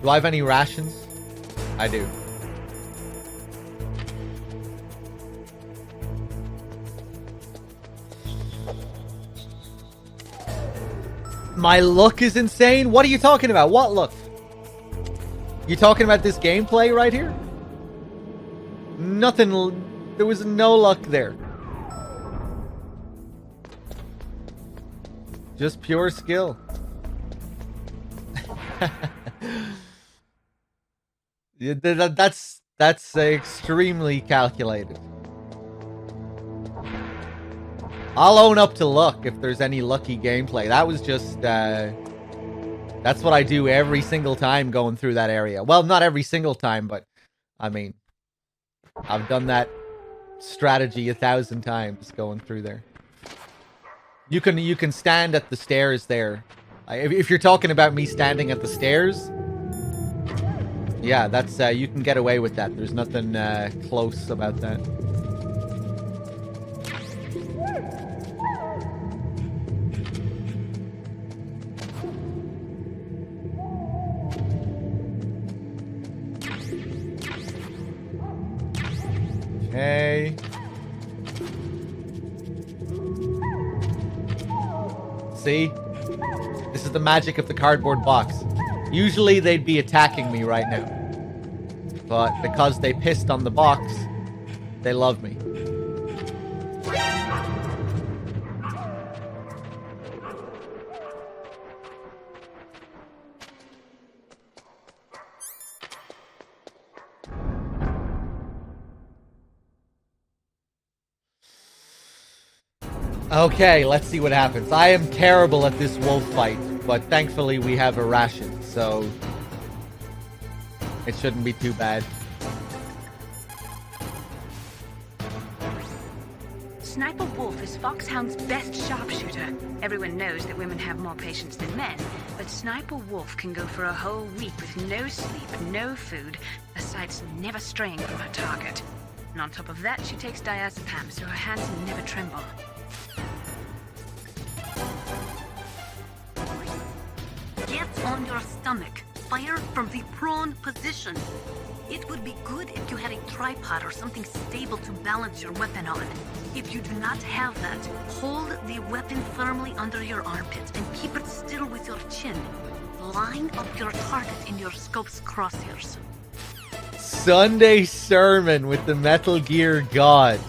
Do I have any rations? I do. My luck is insane? What are you talking about? What luck? You talking about this gameplay right here? Nothing. There was no luck there. Just pure skill. That's extremely calculated. I'll own up to luck if there's any lucky gameplay. That was just, that's what I do every single time going through that area. Well, not every single time, but, I mean, I've done that strategy 1,000 times going through there. You can stand at the stairs there. If you're talking about me standing at the stairs, yeah, that's, you can get away with that. There's nothing, close about that. Okay. See? This is the magic of the cardboard box. Usually they'd be attacking me right now. But because they pissed on the box, they love me. Okay, let's see what happens. I am terrible at this wolf fight, but thankfully we have a ration, so it shouldn't be too bad. Sniper Wolf is Foxhound's best sharpshooter. Everyone knows that women have more patience than men, but Sniper Wolf can go for a whole week with no sleep, no food, her sights never straying from her target. And on top of that, she takes diazepam, so her hands never tremble. Get on your stomach. Fire from the prone position. It would be good if you had a tripod or something stable to balance your weapon on. If you do not have that, hold the weapon firmly under your armpit and keep it still with your chin. Line up your target in your scope's crosshairs. Sunday sermon with the Metal Gear God.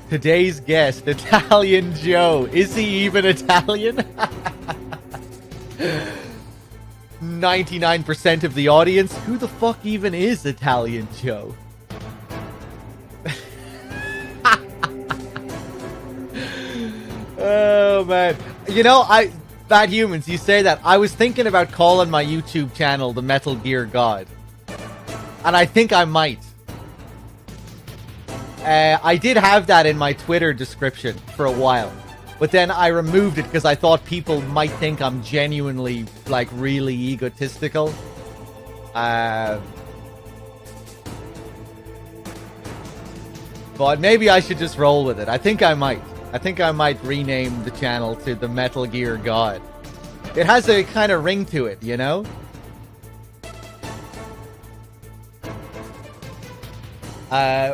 Today's guest, Italian Joe. Is he even Italian? 99% of the audience. Who the fuck even is Italian Joe? Oh man. You know, Bad Humans, you say that. I was thinking about calling my YouTube channel the Metal Gear God. And I think I might. I did have that in my Twitter description for a while. But then I removed it because I thought people might think I'm genuinely, like, really egotistical. But maybe I should just roll with it. I think I might. I think I might rename the channel to the Metal Gear God. It has a kind of ring to it, you know?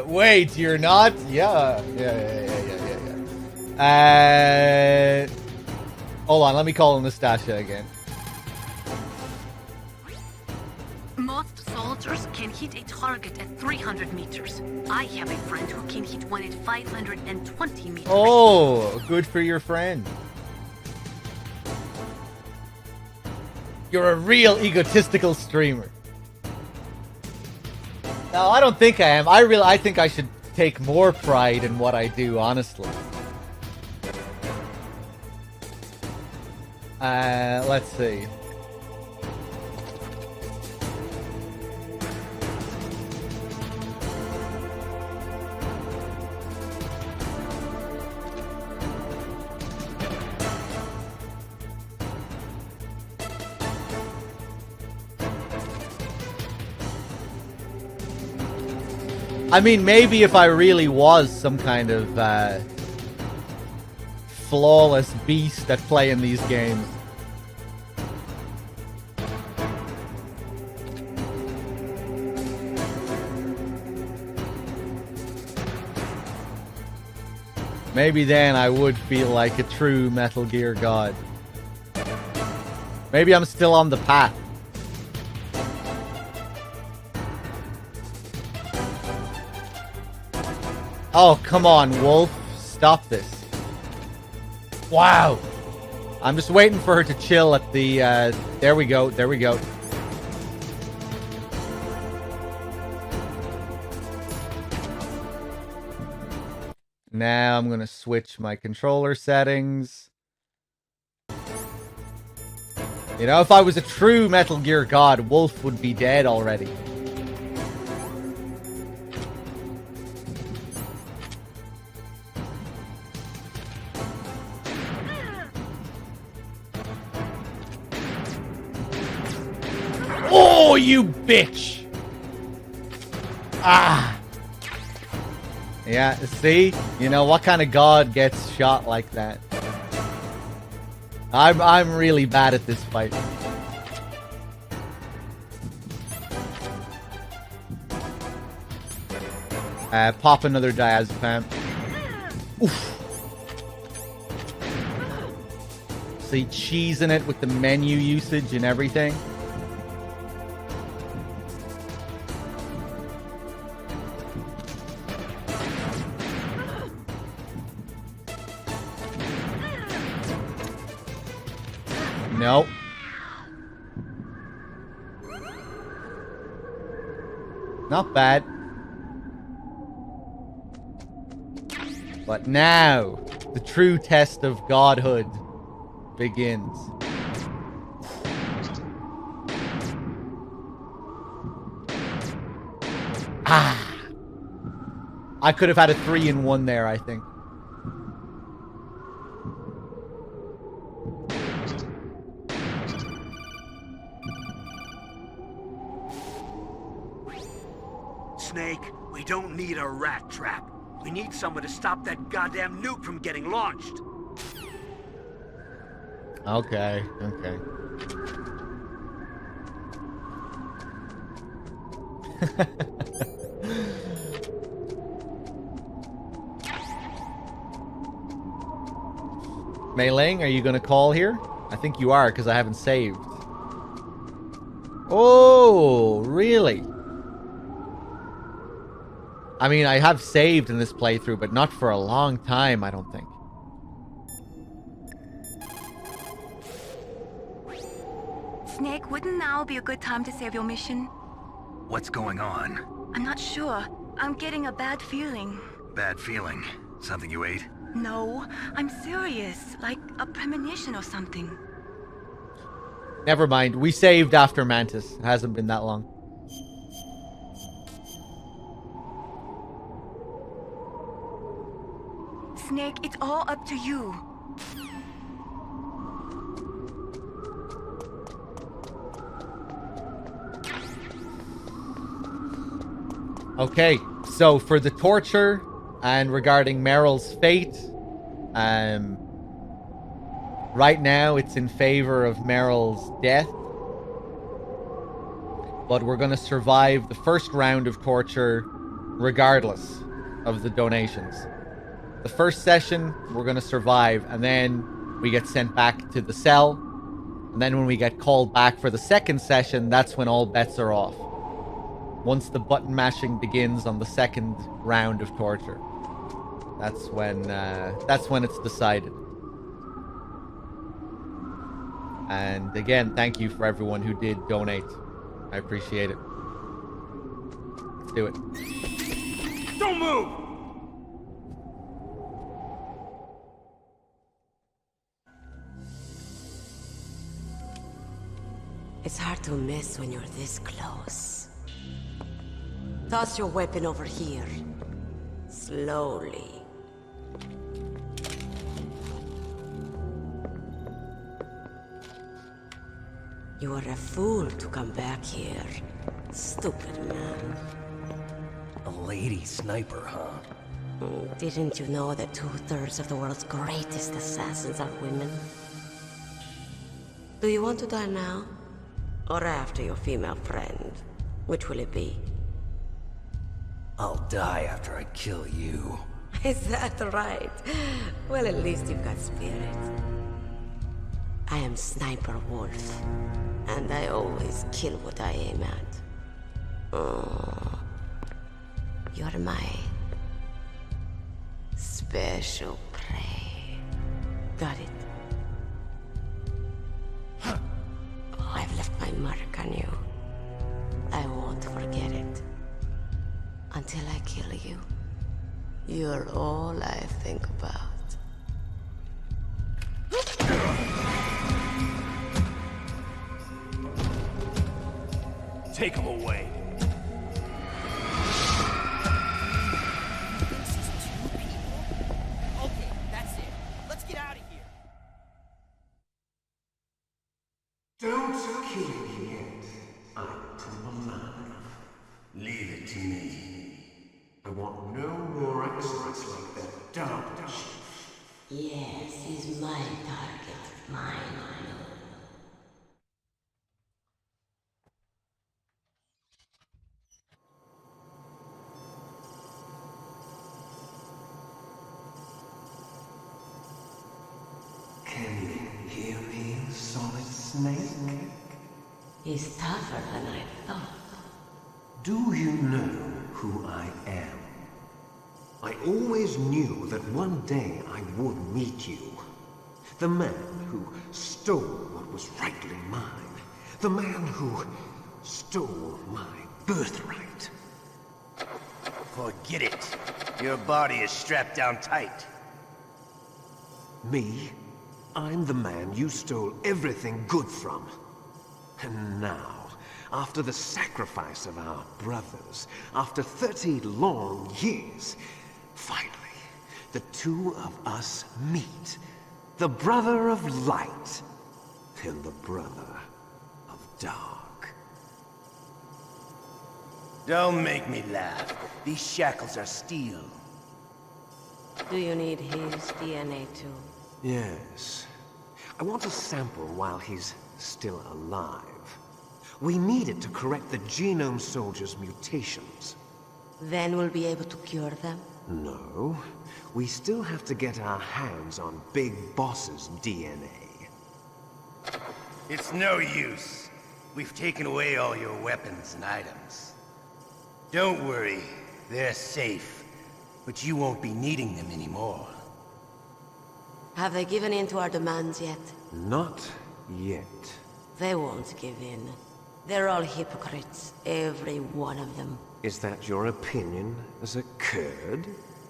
Wait, you're not? Yeah. Hold on, let me call Anastasia again. Most soldiers can hit a target at 300 meters. I have a friend who can hit one at 520 meters. Oh, good for your friend. You're a real egotistical streamer. No, I don't think I am. I think I should take more pride in what I do, honestly. Let's see. I mean, maybe if I really was some kind of flawless beast at playing these games. Maybe then I would feel like a true Metal Gear god. Maybe I'm still on the path. Oh, come on, Wolf. Stop this. Wow. I'm just waiting for her to chill at the, there we go, there we go. Now I'm going to switch my controller settings. You know, if I was a true Metal Gear god, Wolf would be dead already. Oh, you bitch! Ah! Yeah, see? You know, what kind of god gets shot like that? I'm really bad at this fight. Pop another diazepam. Oof. See, cheesing it with the menu usage and everything. Nope. Not bad. But now, the true test of godhood begins. Ah! I could have had a 3-in-1 there, I think. Snake, we don't need a rat trap. We need someone to stop that goddamn nuke from getting launched. Okay, okay. Mei Ling, are you going to call here? I think you are, because I haven't saved. Oh, really? I mean, I have saved in this playthrough, but not for a long time, I don't think. Snake, wouldn't now be a good time to save your mission? What's going on? I'm not sure. I'm getting a bad feeling. Bad feeling? Something you ate? No, I'm serious. Like a premonition or something. Never mind. We saved after Mantis. It hasn't been that long. Snake, it's all up to you. Okay, so for the torture and regarding Meryl's fate, right now it's in favor of Meryl's death. But we're going to survive the first round of torture regardless of the donations. The first session, we're going to survive, and then we get sent back to the cell. And then when we get called back for the second session, that's when all bets are off. Once the button mashing begins on the second round of torture. That's when it's decided. And again, thank you for everyone who did donate. I appreciate it. Let's do it. Don't move! It's hard to miss when you're this close. Toss your weapon over here. Slowly. You are a fool to come back here. Stupid man. A lady sniper, huh? Didn't you know that 2/3 of the world's greatest assassins are women? Do you want to die now? Or after your female friend? Which will it be? I'll die after I kill you. Is that right? Well, at least you've got spirit. I am Sniper Wolf, and I always kill what I aim at. Oh, you're my special prey. Got it. I've left my mark on you. I won't forget it. Until I kill you. You're all I think about. Take him away. Okay, that's it. Let's get out of here. Don't kill me yet. I'm too alive. Leave it to me. I want no more accidents like that Dark Chief. Yes, he's my target. Mine alone. Can you hear me, Solid Snake? He's tougher than I thought. Do you know who I am? I always knew that one day I would meet you. The man who stole what was rightly mine. The man who stole my birthright. Forget it. Your body is strapped down tight. Me? I'm the man you stole everything good from. And now, after the sacrifice of our brothers, after 30 long years, finally, the two of us meet. The brother of light and the brother of dark. Don't make me laugh. These shackles are steel. Do you need his DNA too? Yes. I want a sample while he's still alive. We need it to correct the Genome Soldier's mutations. Then we'll be able to cure them? No. We still have to get our hands on Big Boss's DNA. It's no use. We've taken away all your weapons and items. Don't worry, they're safe. But you won't be needing them anymore. Have they given in to our demands yet? Not yet. They won't give in. They're all hypocrites, every one of them. Is that your opinion as a Kurd?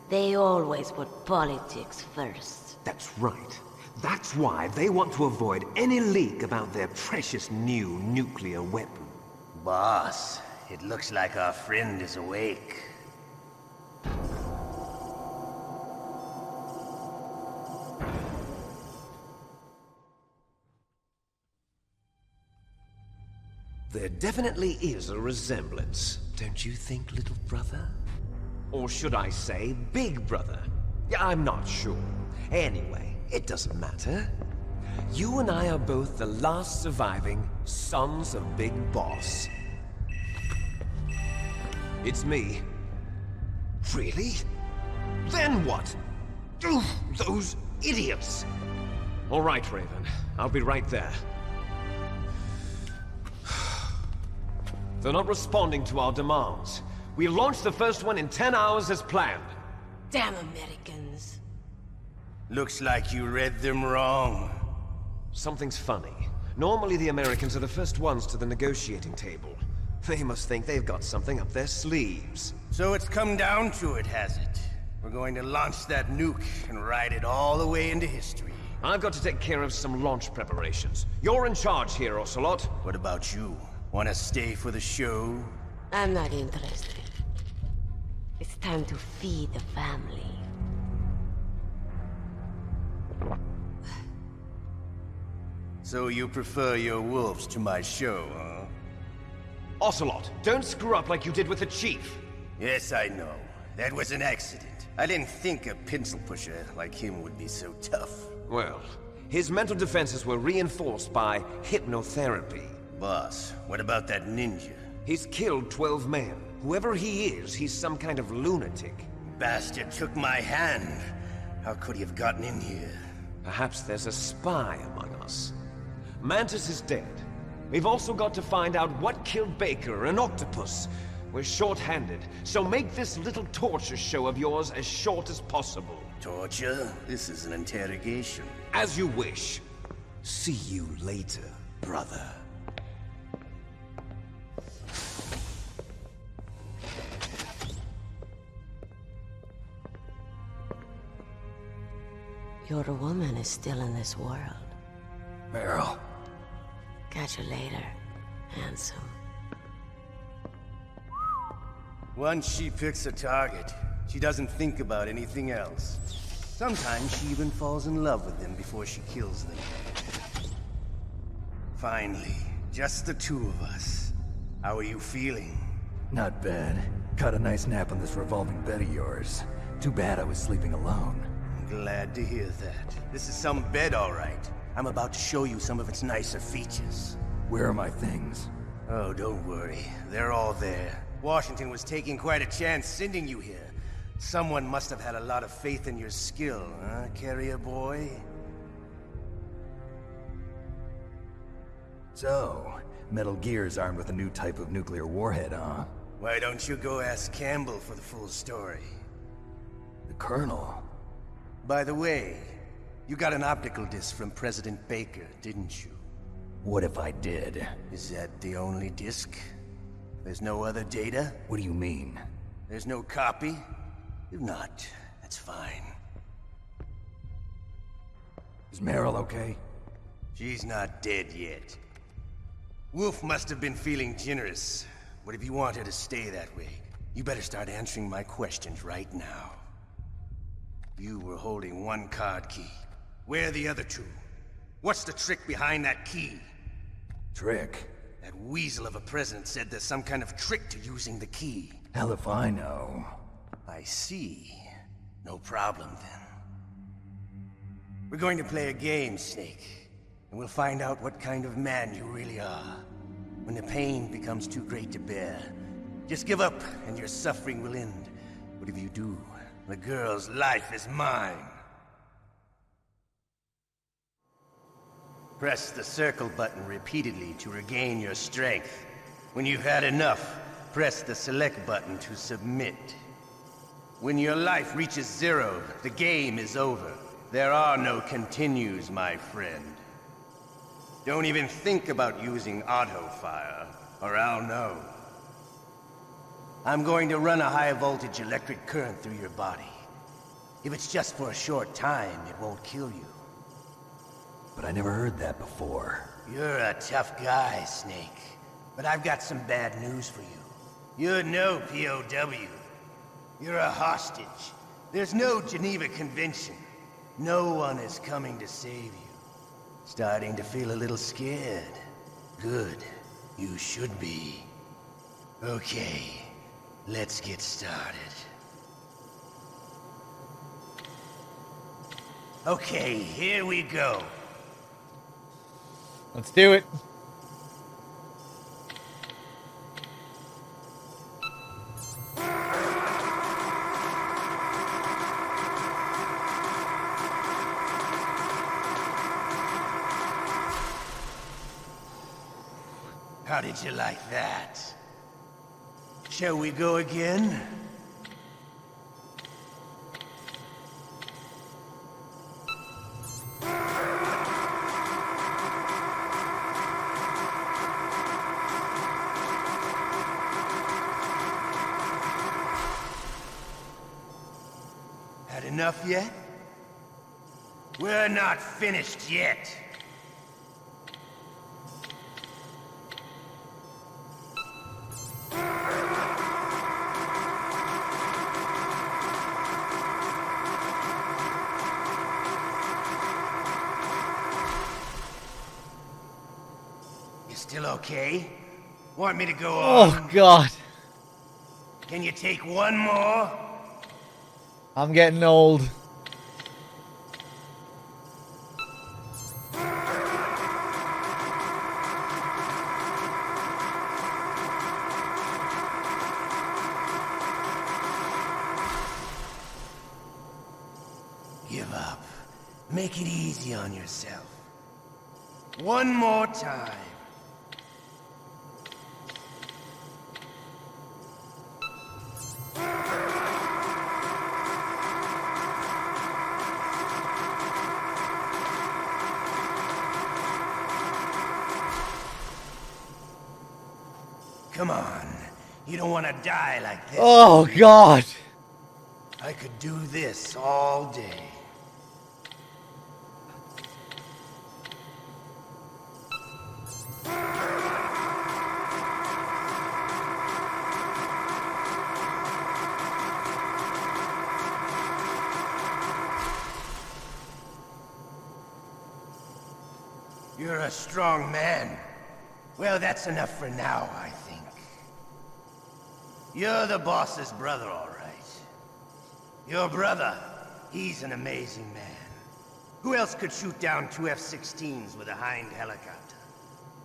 They always put politics first. That's right. That's why they want to avoid any leak about their precious new nuclear weapon. Boss, it looks like our friend is awake. There definitely is a resemblance, don't you think, little brother? Or should I say, big brother? Yeah, I'm not sure. Anyway, it doesn't matter. You and I are both the last surviving sons of Big Boss. It's me. Really? Then what? Oof, those idiots! All right, Raven. I'll be right there. They're not responding to our demands. We launched the first one in 10 hours as planned. Damn Americans. Looks like you read them wrong. Something's funny. Normally the Americans are the first ones to the negotiating table. They must think they've got something up their sleeves. So it's come down to it, has it? We're going to launch that nuke and ride it all the way into history. I've got to take care of some launch preparations. You're in charge here, Ocelot. What about you? Want to stay for the show? I'm not interested. It's time to feed the family. So you prefer your wolves to my show, huh? Ocelot, don't screw up like you did with the Chief. Yes, I know. That was an accident. I didn't think a pencil pusher like him would be so tough. Well, his mental defenses were reinforced by hypnotherapy. Boss, what about that ninja? He's killed 12 men. Whoever he is, he's some kind of lunatic. bastard took my hand. How could he have gotten in here? Perhaps there's a spy among us. Mantis is dead. We've also got to find out what killed Baker, an octopus. We're short-handed, so make this little torture show of yours as short as possible. Torture? This is an interrogation. As you wish. See you later, brother. Your woman is still in this world. Meryl. Catch you later, handsome. Once she picks a target, she doesn't think about anything else. Sometimes she even falls in love with them before she kills them. Finally, just the two of us. How are you feeling? Not bad. Caught a nice nap on this revolving bed of yours. Too bad I was sleeping alone. Glad to hear that. This is some bed, all right. I'm about to show you some of its nicer features. Where are my things? Oh, don't worry. They're all there. Washington was taking quite a chance sending you here. Someone must have had a lot of faith in your skill, huh, carrier boy? So, Metal Gear's armed with a new type of nuclear warhead, huh? Why don't you go ask Campbell for the full story? The Colonel? By the way, you got an optical disc from President Baker, didn't you? What if I did? Is that the only disc? There's no other data? What do you mean? There's no copy? If not, that's fine. Is Meryl okay? She's not dead yet. Wolf must have been feeling generous. But if you want her to stay that way, you better start answering my questions right now. You were holding one card key. Where are the other two? What's the trick behind that key? Trick? That weasel of a president said there's some kind of trick to using the key. Hell if I know. I see. No problem then. We're going to play a game, Snake. And we'll find out what kind of man you really are. When the pain becomes too great to bear, just give up and your suffering will end. But if you do, the girl's life is mine. Press the circle button repeatedly to regain your strength. When you've had enough, press the select button to submit. When your life reaches 0, the game is over. There are no continues, my friend. Don't even think about using auto-fire, or I'll know. I'm going to run a high-voltage electric current through your body. If it's just for a short time, it won't kill you. But I never heard that before. You're a tough guy, Snake. But I've got some bad news for you. You're no POW. You're a hostage. There's no Geneva Convention. No one is coming to save you. Starting to feel a little scared. Good. You should be. Okay, let's get started. Okay, here we go. Let's do it. How did you like that? Shall we go again? Had enough yet? We're not finished yet. Still okay? Want me to go on? Oh, God. Can you take one more? I'm getting old. Make it easy on yourself. One more time. Come on. You don't want to die like this. Oh, God. I could do this all day. You're a strong man. Well, that's enough for now, I think. You're the boss's brother, all right. Your brother, he's an amazing man. Who else could shoot down 2 F-16s with a Hind helicopter?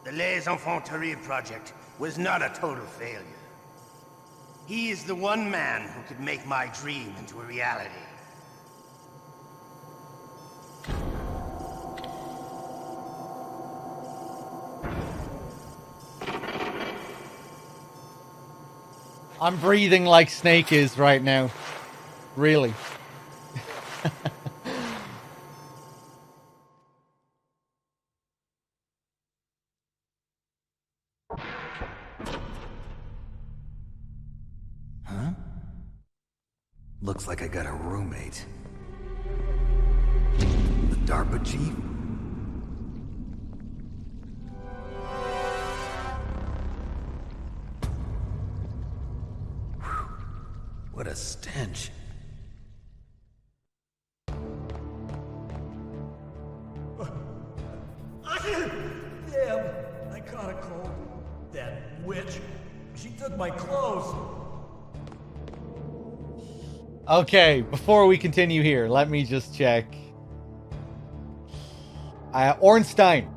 The Les Enfants Terribles project was not a total failure. He is the one man who could make my dream into a reality. I'm breathing like Snake is right now. Really. Huh? Looks like I got a roommate. The DARPA chief? What a stench. Damn, I caught a cold. That witch, she took my clothes. Okay, before we continue here, let me just check. Ornstein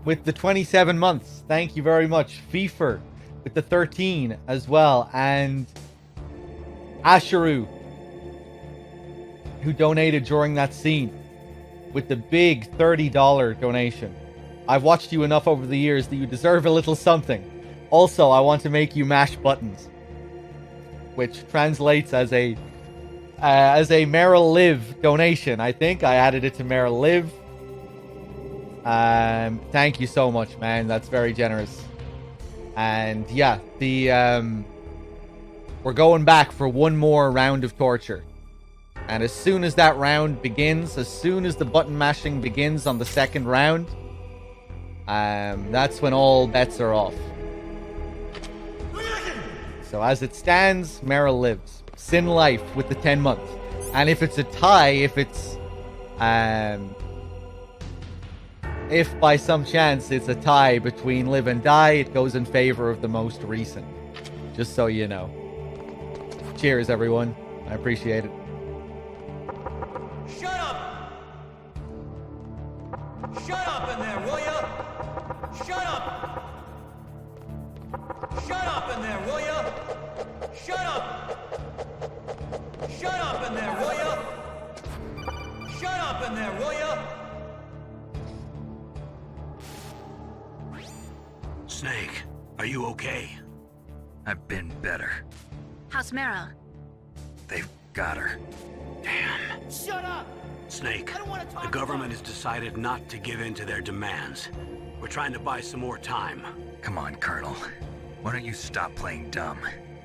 with the 27 months. Thank you very much. Fefer with the 13 as well. And Asheru, who donated during that scene with the big $30 donation. I've watched you enough over the years that you deserve a little something. Also, I want to make you mash buttons, which translates as a Meryl Live donation. I think I added it to Meryl Live. Thank you so much, man. That's very generous. And yeah, we're going back for one more round of torture. And as soon as that round begins, as soon as the button mashing begins on the second round, that's when all bets are off. So as it stands, Meryl lives. Sin life with the 10 months. And if it's a tie, if by some chance it's a tie between live and die, it goes in favor of the most recent. Just so you know. Cheers, everyone. I appreciate it. Shut up! Shut up in there, will ya? Shut up! Shut up in there, will ya? Shut up! Shut up in there, will ya? Shut up in there, will ya? Snake, are you okay? I've been better. How's Meryl? They've got her. Damn. Shut up! Snake, I don't want to talk the government has decided not to give in to their demands. We're trying to buy some more time. Come on, Colonel. Why don't you stop playing dumb?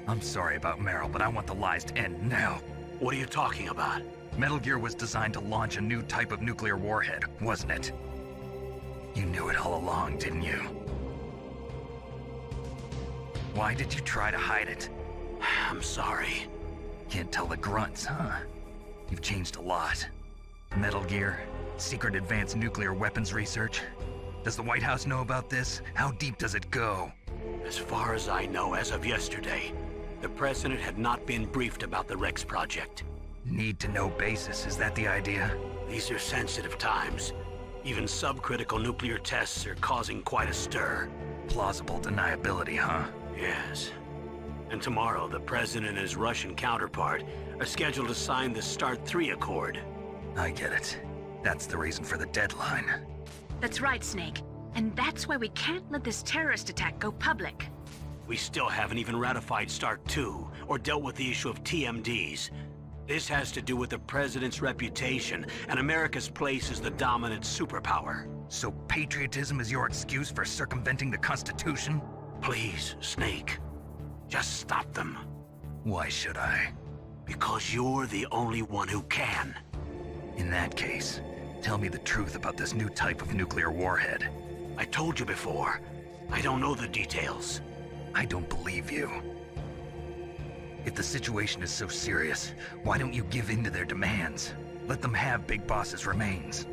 I'm sorry about Meryl, but I want the lies to end now. What are you talking about? Metal Gear was designed to launch a new type of nuclear warhead, wasn't it? You knew it all along, didn't you? Why did you try to hide it? I'm sorry. Can't tell the grunts, huh? You've changed a lot. Metal Gear, secret advanced nuclear weapons research. Does the White House know about this? How deep does it go? As far as I know, as of yesterday, the president had not been briefed about the Rex project. Need to know basis, is that the idea? These are sensitive times. Even subcritical nuclear tests are causing quite a stir. Plausible deniability, huh? Yes. And tomorrow, the president and his Russian counterpart are scheduled to sign the START 3 Accord. I get it. That's the reason for the deadline. That's right, Snake. And that's why we can't let this terrorist attack go public. We still haven't even ratified START 2 or dealt with the issue of TMDs. This has to do with the President's reputation and America's place as the dominant superpower. So patriotism is your excuse for circumventing the Constitution? Please, Snake. Just stop them. Why should I? Because you're the only one who can. In that case, tell me the truth about this new type of nuclear warhead. I told you before. I don't know the details. I don't believe you. If the situation is so serious, why don't you give in to their demands? Let them have Big Boss's remains.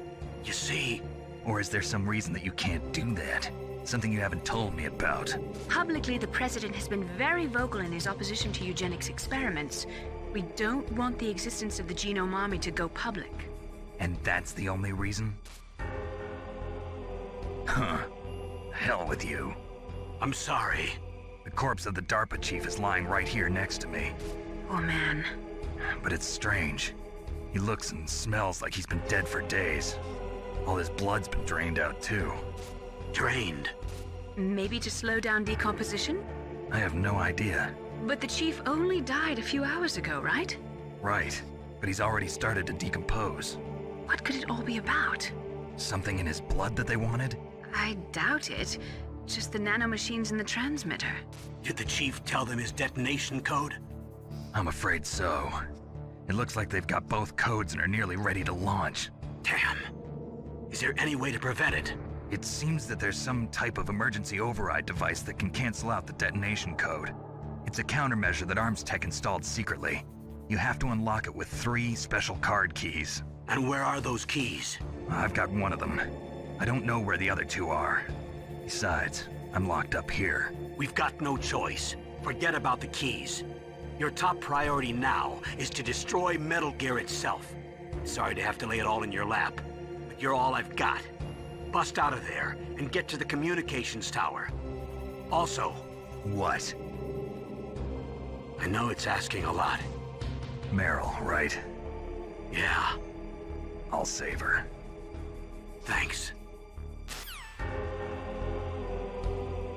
You see... Or is there some reason that you can't do that? Something you haven't told me about. Publicly, the president has been very vocal in his opposition to eugenics experiments. We don't want the existence of the Genome Army to go public. And that's the only reason? Huh. Hell with you. I'm sorry. The corpse of the DARPA chief is lying right here next to me. Oh man. But it's strange. He looks and smells like he's been dead for days. All his blood's been drained out too. Drained? Maybe to slow down decomposition? I have no idea. But the chief only died a few hours ago, right? Right, but he's already started to decompose. What could it all be about? Something in his blood that they wanted? I doubt it. Just the nanomachines in the transmitter. Did the chief tell them his detonation code? I'm afraid so. It looks like they've got both codes and are nearly ready to launch. Damn. Is there any way to prevent it? It seems that there's some type of emergency override device that can cancel out the detonation code. It's a countermeasure that Arms Tech installed secretly. You have to unlock it with 3 special card keys. And where are those keys? I've got one of them. I don't know where the other 2 are. Besides, I'm locked up here. We've got no choice. Forget about the keys. Your top priority now is to destroy Metal Gear itself. Sorry to have to lay it all in your lap, but you're all I've got. Bust out of there and get to the communications tower. Also... What? I know it's asking a lot. Meryl, right? Yeah. I'll save her. Thanks.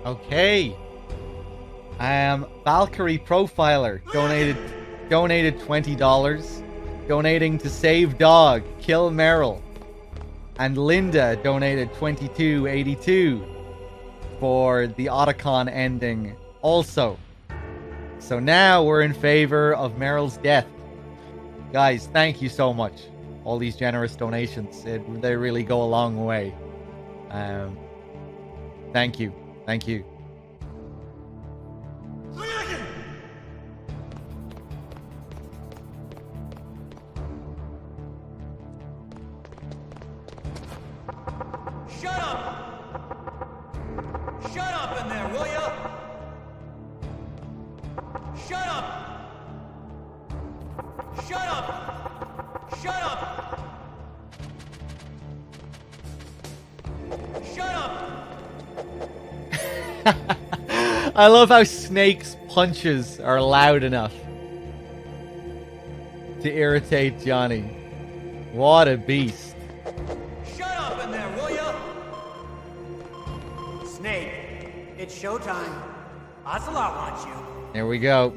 Okay. Valkyrie Profiler donated $20. Donating to Save Dog, Kill Meryl. And Linda donated $22.82 for the Otacon ending also. So now we're in favor of Meryl's death. Guys, thank you so much. All these generous donations. They really go a long way. Thank you. Thank you. Shut up! Shut up in there, will ya? Shut up! Shut up! Shut up! Shut up! I love how Snake's punches are loud enough to irritate Johnny. What a beast. Shut up in there, will ya? Snake, it's showtime. Ocelot wants you. There we go.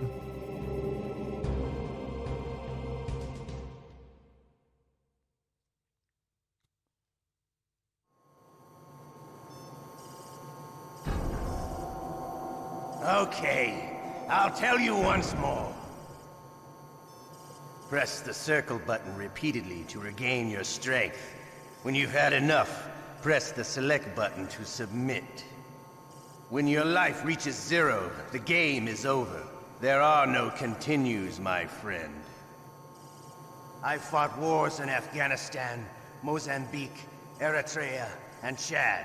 Okay, I'll tell you once more. Press the circle button repeatedly to regain your strength. When you've had enough, press the select button to submit. When your life reaches 0, the game is over. There are no continues, my friend. I fought wars in Afghanistan, Mozambique, Eritrea, and Chad.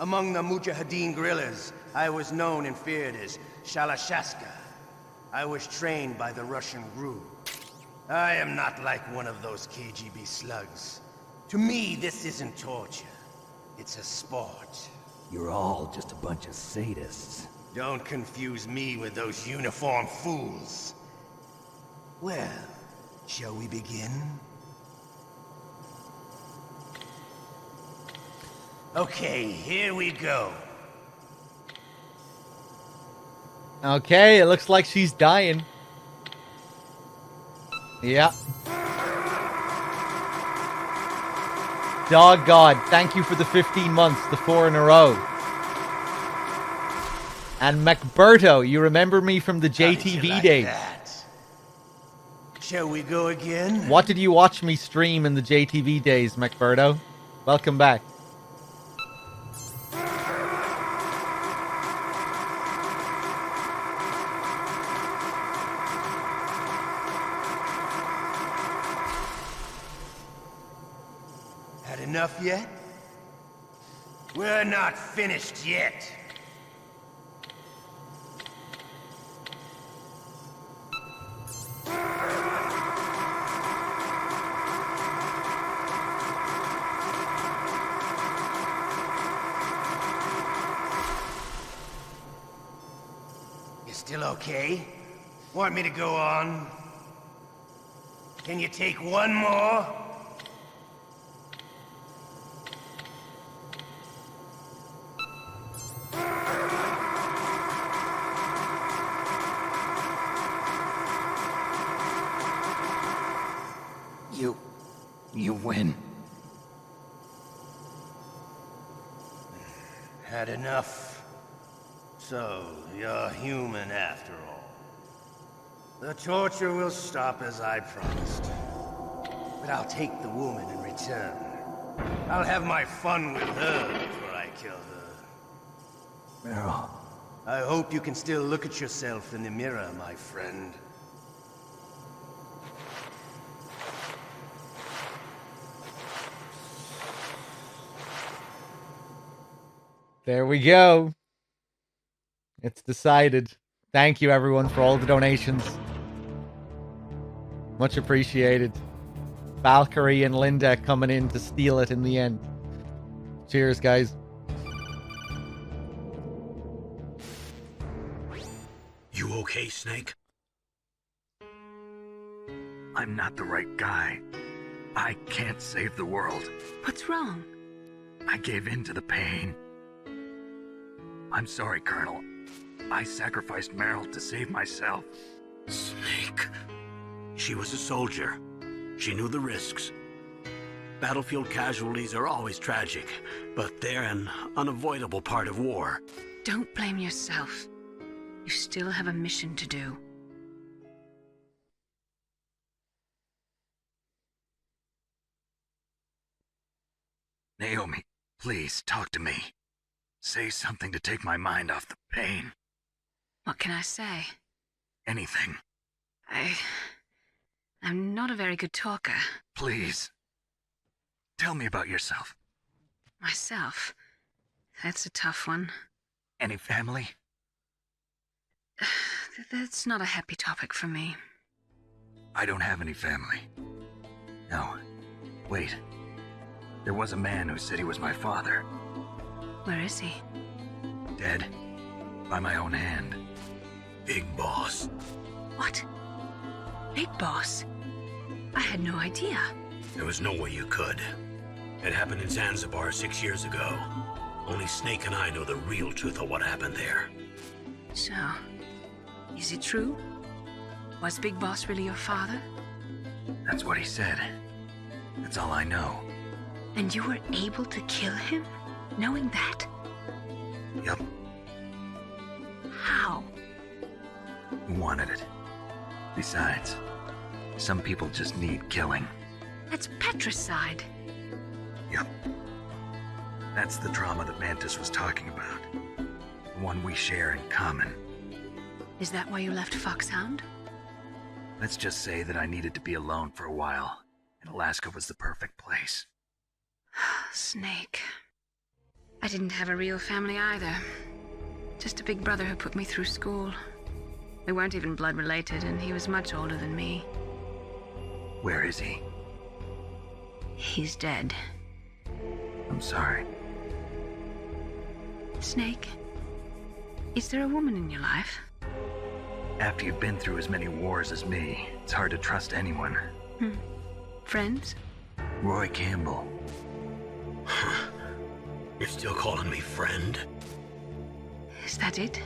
Among the Mujahideen guerrillas, I was known and feared as Shalashaska. I was trained by the Russian GRU. I am not like one of those KGB slugs. To me, this isn't torture. It's a sport. You're all just a bunch of sadists. Don't confuse me with those uniformed fools. Well, shall we begin? Okay, here we go. Okay, it looks like she's dying. Yeah. Dog God, thank you for the 15 months, the 4 in a row. And MacBerto, you remember me from the JTV days. That? Shall we go again? What did you watch me stream in the JTV days, MacBerto? Welcome back. Had enough yet? We're not finished yet. You still okay? Want me to go on? Can you take one more? You win. Had enough. So, you're human after all. The torture will stop as I promised. But I'll take the woman in return. I'll have my fun with her before I kill her. Meryl. I hope you can still look at yourself in the mirror, my friend. There we go. It's decided. Thank you, everyone, for all the donations. Much appreciated. Valkyrie and Linda coming in to steal it in the end. Cheers, guys. You okay, Snake? I'm not the right guy. I can't save the world. What's wrong? I gave in to the pain. I'm sorry, Colonel. I sacrificed Meryl to save myself. Snake. She was a soldier. She knew the risks. Battlefield casualties are always tragic, but they're an unavoidable part of war. Don't blame yourself. You still have a mission to do. Naomi, please talk to me. Say something to take my mind off the pain. What can I say? Anything. I'm not a very good talker. Please. Tell me about yourself. Myself? That's a tough one. Any family? That's not a happy topic for me. I don't have any family. No. Wait. There was a man who said he was my father. Where is he? Dead. By my own hand. Big Boss. What? Big Boss? I had no idea. There was no way you could. It happened in Zanzibar 6 years ago. Only Snake and I know the real truth of what happened there. So, is it true? Was Big Boss really your father? That's what he said. That's all I know. And you were able to kill him, knowing that? Yup. How? He wanted it. Besides, some people just need killing. That's patricide. Yup. That's the trauma that Mantis was talking about. The one we share in common. Is that why you left Foxhound? Let's just say that I needed to be alone for a while, and Alaska was the perfect place. Snake. I didn't have a real family either. Just a big brother who put me through school. We weren't even blood related, and he was much older than me. Where is he? He's dead. I'm sorry. Snake, is there a woman in your life? After you've been through as many wars as me, it's hard to trust anyone. Friends? Roy Campbell. You're still calling me friend? Is that it?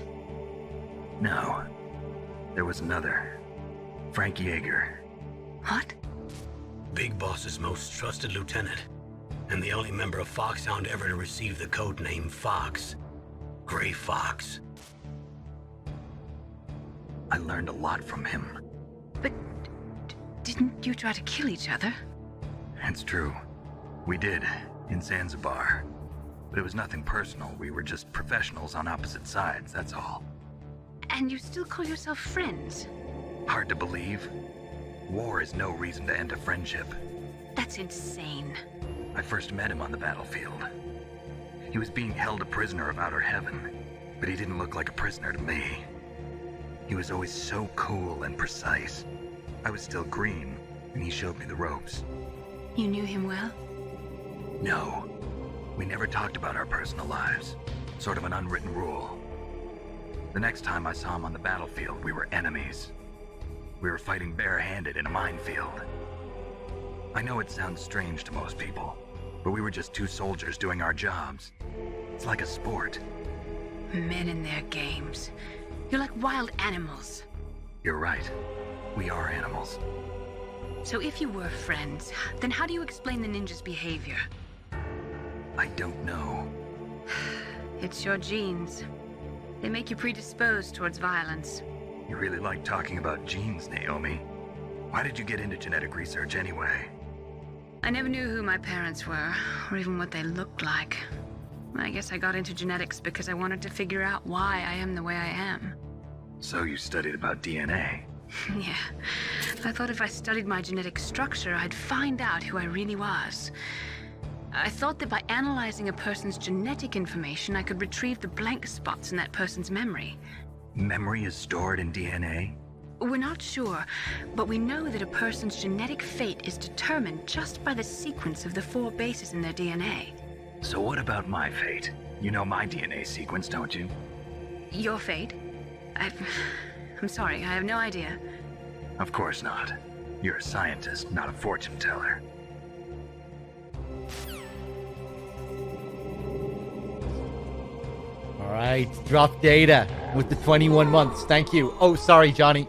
No. There was another. Frank Yeager. What? Big Boss's most trusted lieutenant, and the only member of Foxhound ever to receive the code name Fox. Gray Fox. I learned a lot from him. But didn't you try to kill each other? It's true. We did, in Zanzibar. But it was nothing personal. We were just professionals on opposite sides, that's all. And you still call yourself friends? Hard to believe. War is no reason to end a friendship. That's insane. I first met him on the battlefield. He was being held a prisoner of outer heaven, but he didn't look like a prisoner to me. He was always so cool and precise. I was still green, and he showed me the ropes. You knew him well? No. We never talked about our personal lives. Sort of an unwritten rule. The next time I saw him on the battlefield, we were enemies. We were fighting barehanded in a minefield. I know it sounds strange to most people, but we were just two soldiers doing our jobs. It's like a sport. Men in their games. You're like wild animals. You're right. We are animals. So if you were friends, then how do you explain the ninja's behavior? I don't know. It's your genes. They make you predisposed towards violence. You really like talking about genes, Naomi. Why did you get into genetic research anyway? I never knew who my parents were, or even what they looked like. I guess I got into genetics because I wanted to figure out why I am the way I am. So you studied about DNA? Yeah. I thought if I studied my genetic structure, I'd find out who I really was. I thought that by analyzing a person's genetic information, I could retrieve the blank spots in that person's memory. Memory is stored in DNA? We're not sure, but we know that a person's genetic fate is determined just by the sequence of the 4 bases in their DNA. So what about my fate? You know my DNA sequence, don't you? Your fate? I'm sorry, I have no idea. Of course not. You're a scientist, not a fortune teller. Alright, drop data with the 21 months. Thank you. Oh, sorry, Johnny.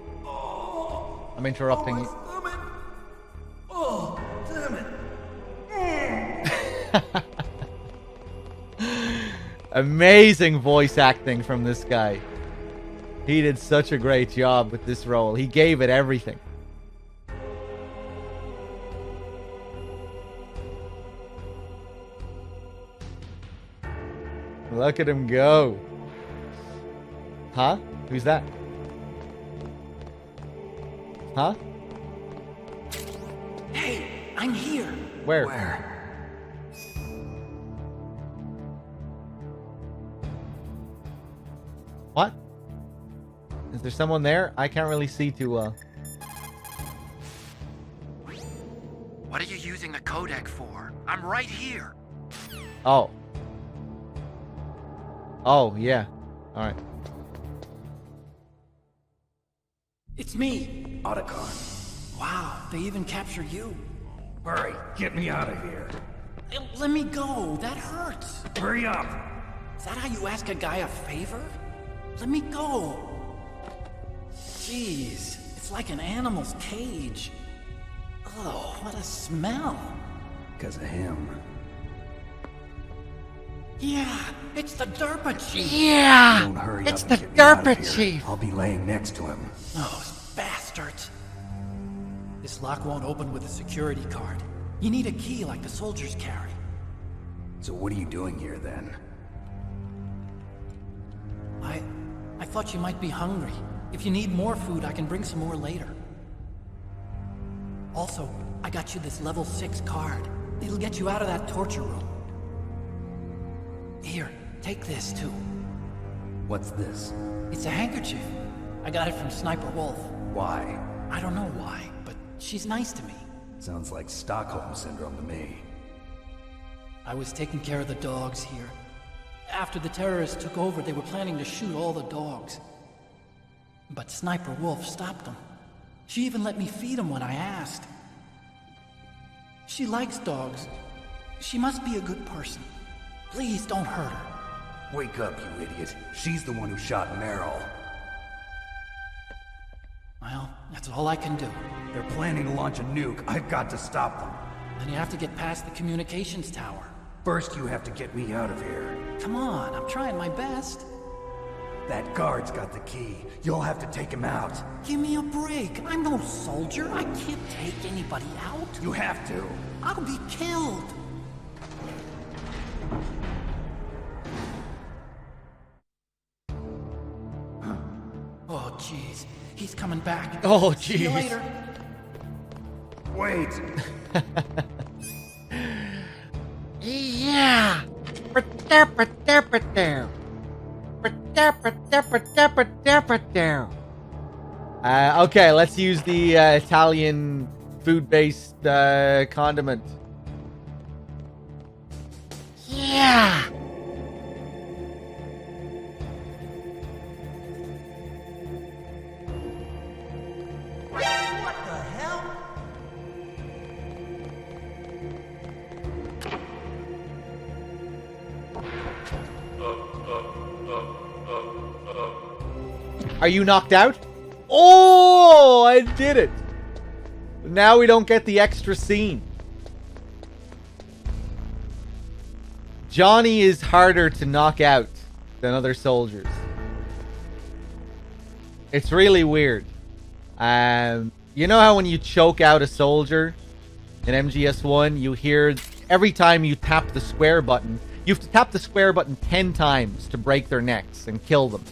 I'm interrupting you. Oh, damn it. Amazing voice acting from this guy. He did such a great job with this role. He gave it everything. Look at him go. Huh? Who's that? Huh? Hey, I'm here. Where? What? Is there someone there? I can't really see too well. What are you using the codec for? I'm right here. Oh. Oh, yeah. Alright. It's me. Otacon. Wow, they even capture you. Hurry, get me out of here. Let me go. That hurts. Hurry up. Is that how you ask a guy a favor? Let me go. Jeez, it's like an animal's cage. Oh, what a smell. Because of him. Yeah, it's the DARPA chief. Yeah, Don't hurry it's up the and get me out of DARPA here. chief. I'll be laying next to him. Those bastards. This lock won't open with a security card. You need a key like the soldiers carry. So what are you doing here then? I thought you might be hungry. If you need more food, I can bring some more later. Also, I got you this level 6 card. It'll get you out of that torture room. Here, take this too. What's this? It's a handkerchief. I got it from Sniper Wolf. Why? I don't know why, but she's nice to me. Sounds like Stockholm Syndrome to me. I was taking care of the dogs here. After the terrorists took over, they were planning to shoot all the dogs. But Sniper Wolf stopped them. She even let me feed them when I asked. She likes dogs. She must be a good person. Please don't hurt her. Wake up, you idiot. She's the one who shot Meryl. Well, that's all I can do. They're planning to launch a nuke. I've got to stop them. Then you have to get past the communications tower. First, you have to get me out of here. Come on, I'm trying my best. That guard's got the key. You'll have to take him out. Give me a break. I'm no soldier. I can't take anybody out. You have to. I'll be killed. Oh, jeez. He's coming back. Oh, See you jeez. later. Wait. Yeah. Okay, let's use the Italian food-based condiment. Yeah. What the hell? Are you knocked out? Oh, I did it. Now we don't get the extra scene. Johnny is harder to knock out than other soldiers. It's really weird. You know how when you choke out a soldier in MGS1, you hear every time you tap the square button, you have to tap the square button 10 times to break their necks and kill them.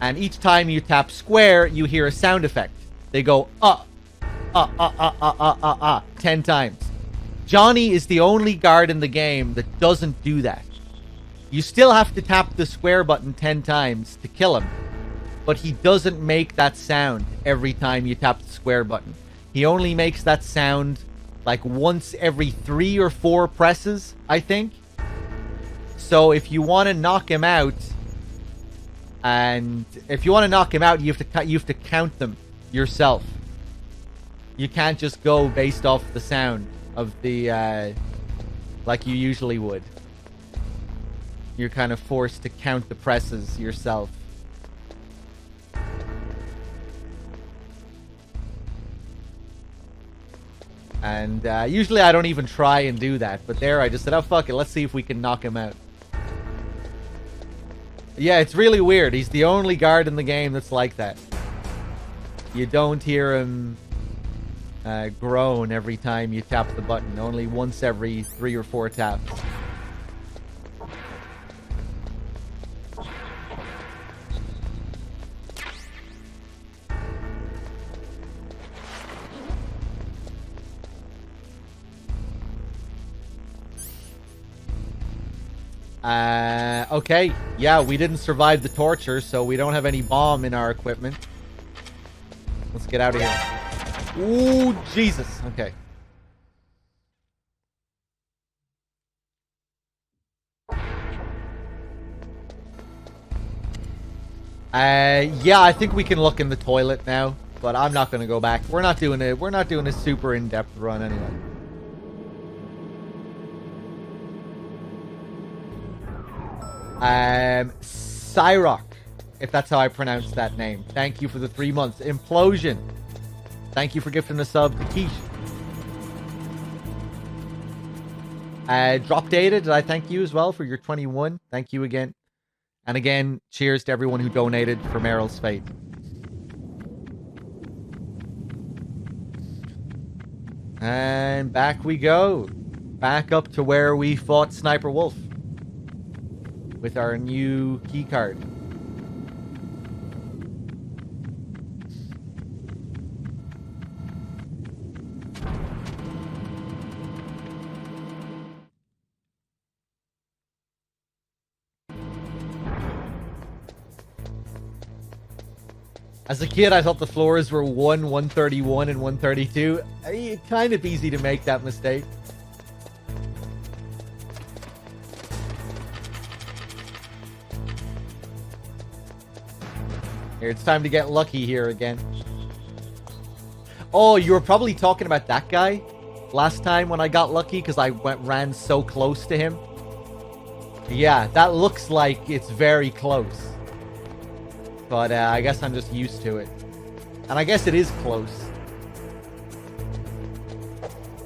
And each time you tap square, you hear a sound effect. They go, 10 times. Johnny is the only guard in the game that doesn't do that. You still have to tap the square button 10 times to kill him. But he doesn't make that sound every time you tap the square button. He only makes that sound like once every 3 or 4 presses, I think. So if you want to knock him out, you have to count them yourself. You can't just go based off the sound of the like you usually would. You're kind of forced to count the presses yourself. And usually I don't even try and do that, but there I just said, oh fuck it, let's see if we can knock him out. Yeah, it's really weird. He's the only guard in the game that's like that. You don't hear him groan every time you tap the button. Only once every 3 or 4 taps. Okay. Yeah, we didn't survive the torture, so we don't have any bomb in our equipment. Let's get out of here. Ooh, Jesus. Okay. Yeah, I think we can look in the toilet now, but I'm not going to go back. We're not doing a super in-depth run anyway. Cyrock, if that's how I pronounce that name. Thank you for the 3 months. Implosion. Thank you for gifting a sub to Quiche. Drop Data, did I thank you as well for your 21? Thank you again. And again, cheers to everyone who donated for Meryl's fate. And back we go. Back up to where we fought Sniper Wolf. With our new key card. As a kid, I thought the floors were 131, and 132. It's kind of easy to make that mistake. Here, it's time to get lucky here again. Oh, you were probably talking about that guy last time when I got lucky because I ran so close to him. Yeah, that looks like it's very close. But I guess I'm just used to it. And I guess it is close.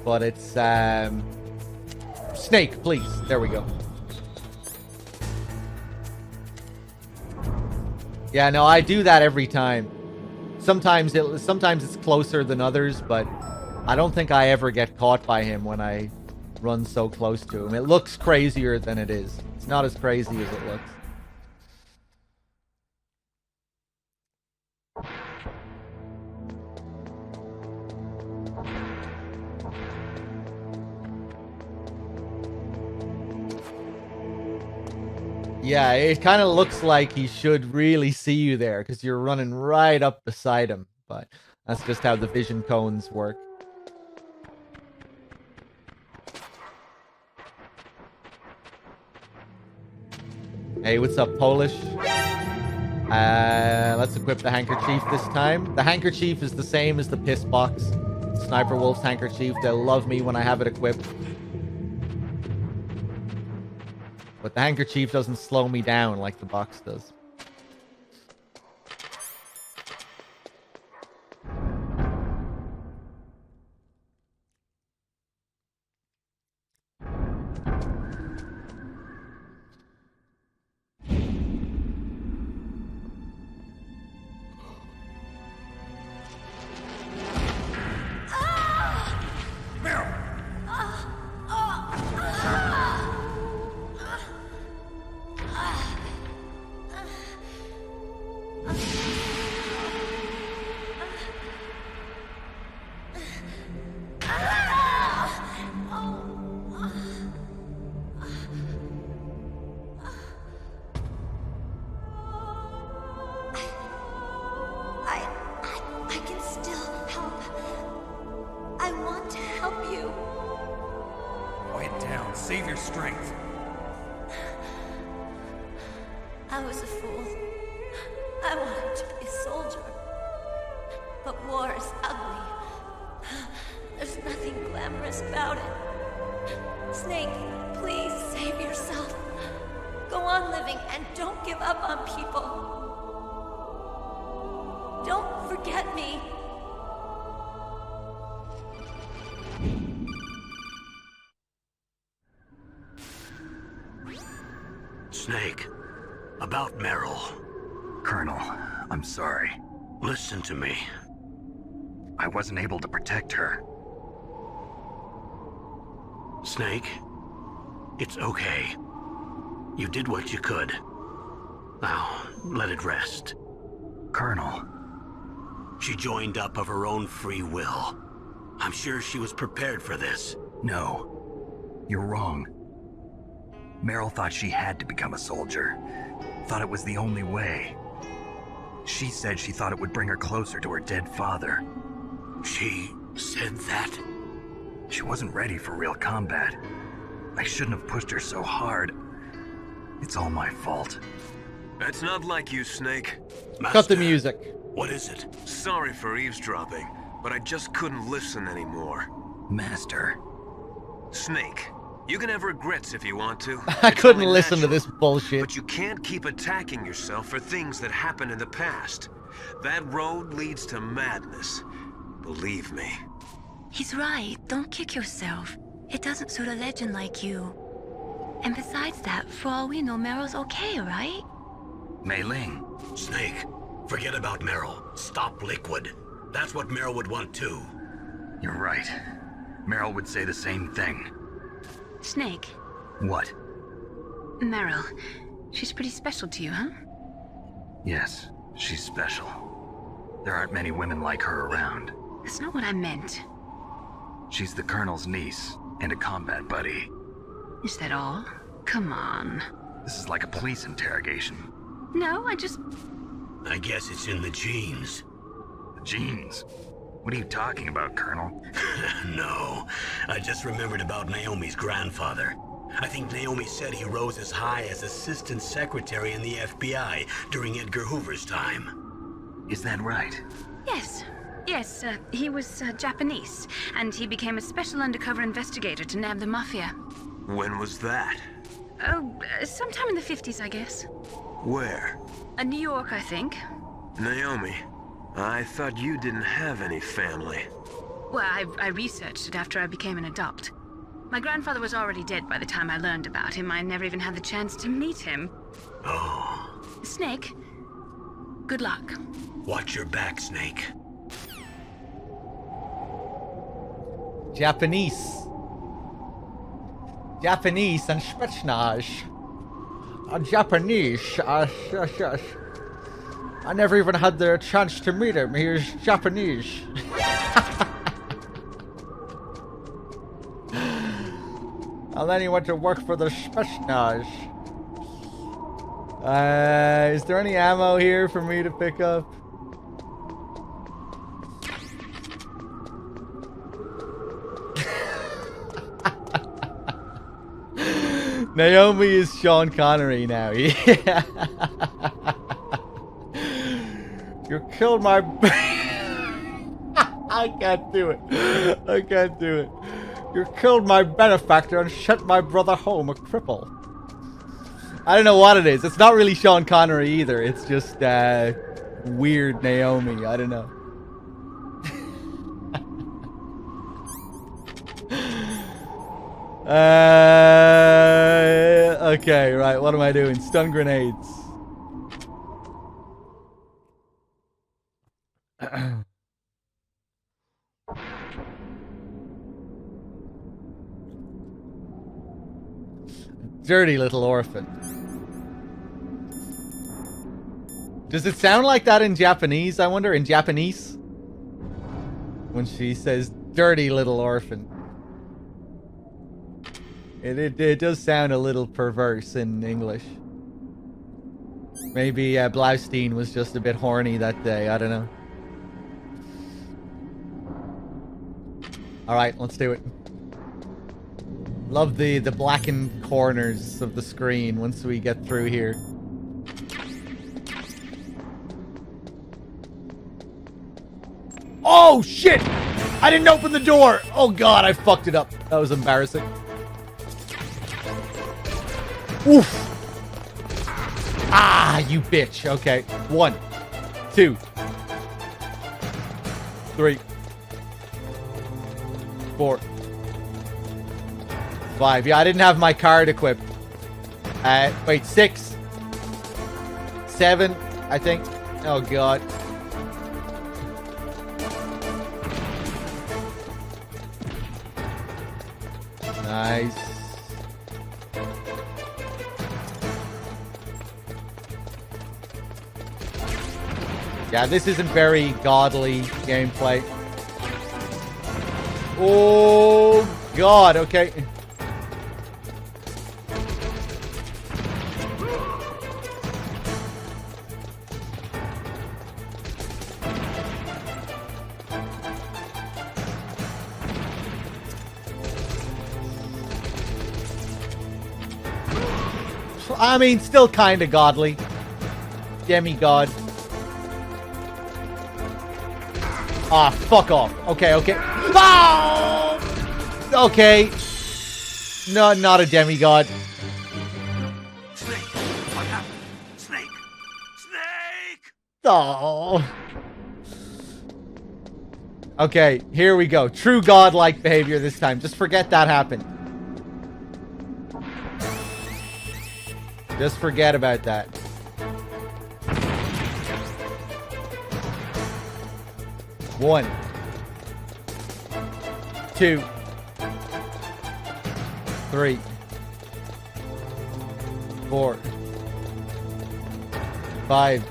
But it's, Snake, please. There we go. Yeah, no, I do that every time. Sometimes it's closer than others, but I don't think I ever get caught by him when I run so close to him. It looks crazier than it is. It's not as crazy as it looks. Yeah, it kind of looks like he should really see you there because you're running right up beside him, but that's just how the vision cones work. Hey, what's up, Polish? Let's equip the handkerchief this time. The handkerchief is the same as the piss box. Sniper Wolf's handkerchief. They'll love me when I have it equipped. But the handkerchief doesn't slow me down like the box does. Snake, about Meryl. Colonel, I'm sorry. Listen to me. I wasn't able to protect her. Snake, it's okay. You did what you could. Now, let it rest. Colonel. She joined up of her own free will. I'm sure she was prepared for this. No. You're wrong. Meryl thought she had to become a soldier. Thought it was the only way. She said she thought it would bring her closer to her dead father. She said that? She wasn't ready for real combat. I shouldn't have pushed her so hard. It's all my fault. That's not like you, Snake. Master, cut the music. What is it? Sorry for eavesdropping, but I just couldn't listen anymore. Master. Snake, you can have regrets if you want to. I couldn't listen to this bullshit. But you can't keep attacking yourself for things that happened in the past. That road leads to madness. Believe me. He's right. Don't kick yourself. It doesn't suit a legend like you. And besides that, for all we know, Meryl's okay, right? Mei Ling. Snake, forget about Meryl. Stop Liquid. That's what Meryl would want too. You're right. Meryl would say the same thing. Snake. What? Meryl. She's pretty special to you, huh? Yes, she's special. There aren't many women like her around. That's not what I meant. She's the Colonel's niece and a combat buddy. Is that all? Come on. This is like a police interrogation. No, I guess it's in the genes. The genes? What are you talking about, Colonel? No, I just remembered about Naomi's grandfather. I think Naomi said he rose as high as assistant secretary in the FBI during Edgar Hoover's time. Is that right? Yes. Yes, he was Japanese, and he became a special undercover investigator to nab the Mafia. When was that? Oh, sometime in the 50s, I guess. Where? New York, I think. Naomi, I thought you didn't have any family. Well, I researched it after I became an adopt. My grandfather was already dead by the time I learned about him. I never even had the chance to meet him. Oh. Snake, good luck. Watch your back, Snake. Japanese and Spetsnaz. Japanese. I never even had the chance to meet him. He was Japanese. And then he went to work for the Spetsnaz. Is there any ammo here for me to pick up? Naomi is Sean Connery now. Yeah. You killed my... I can't do it. I can't do it. You killed my benefactor and sent my brother home a cripple. I don't know what it is. It's not really Sean Connery either. It's just weird Naomi. I don't know. Okay, right. What am I doing? Stun grenades. Dirty little orphan. Does it sound like that in Japanese? I wonder, in Japanese? When she says, dirty little orphan. It does sound a little perverse in English. Maybe Blaustein was just a bit horny that day. I don't know. Alright, let's do it. Love the blackened corners of the screen once we get through here. Oh, shit! I didn't open the door! Oh, God, I fucked it up. That was embarrassing. Oof! Ah, you bitch. Okay. 1, 2, 3, 4, 5. Yeah, I didn't have my card equipped. Wait, 6, 7, I think. Oh, God. Nice. Yeah, this isn't very godly gameplay. Oh, God, okay. I mean, still kind of godly. Demigod. Ah, fuck off. Okay, okay. Oh! Okay. No, not a demigod. Snake, what happened? Snake! Snake! Oh. Okay, here we go. True godlike behavior this time. Just forget that happened. Just forget about that. One, 2, 3, 4, 5.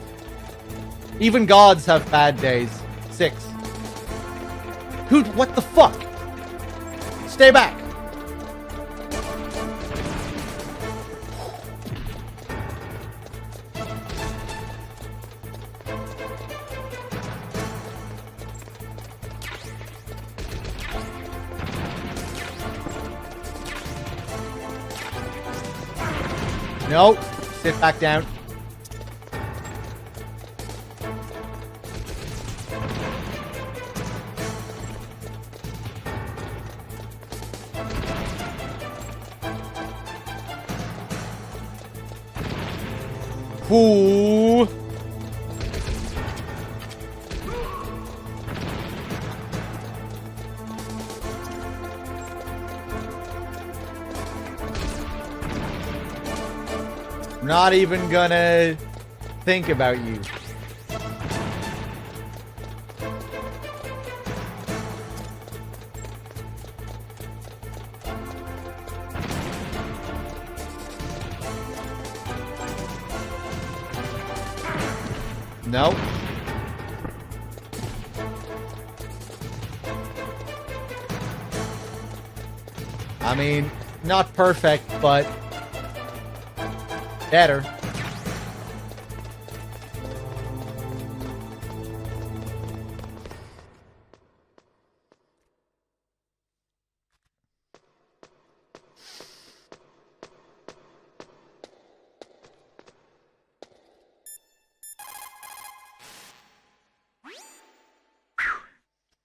Even gods have bad days. 6. Who? What the fuck? Stay back. No, sit back down. Ooh. Not even gonna think about you. Nope. I mean, not perfect, but better.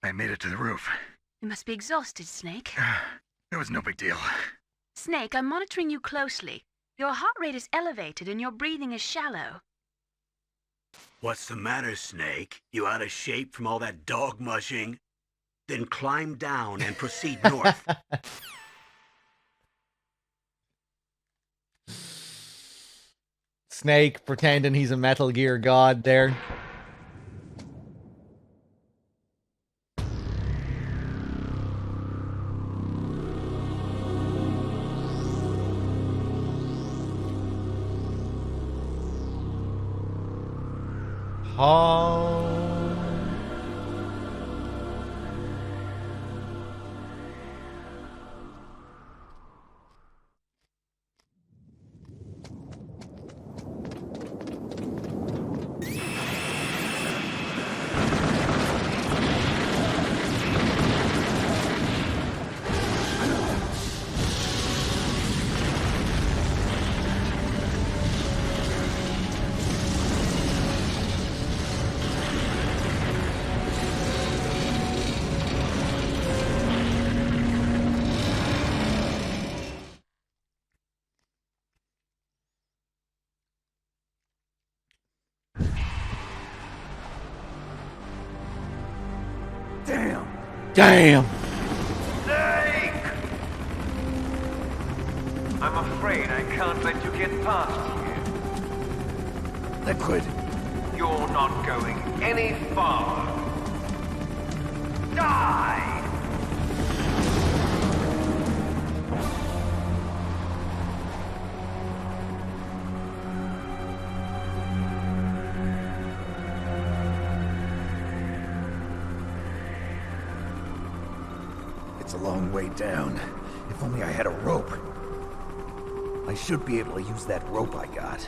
I made it to the roof. You must be exhausted, Snake. It was no big deal. Snake, I'm monitoring you closely. Your heart rate is elevated and your breathing is shallow. What's the matter, Snake? You out of shape from all that dog mushing? Then climb down and proceed north. Snake pretending he's a Metal Gear god there. Damn. Snake! I'm afraid I can't let you get past here. Liquid. You're not going any farther. Die! It's a long way down. If only I had a rope. I should be able to use that rope I got.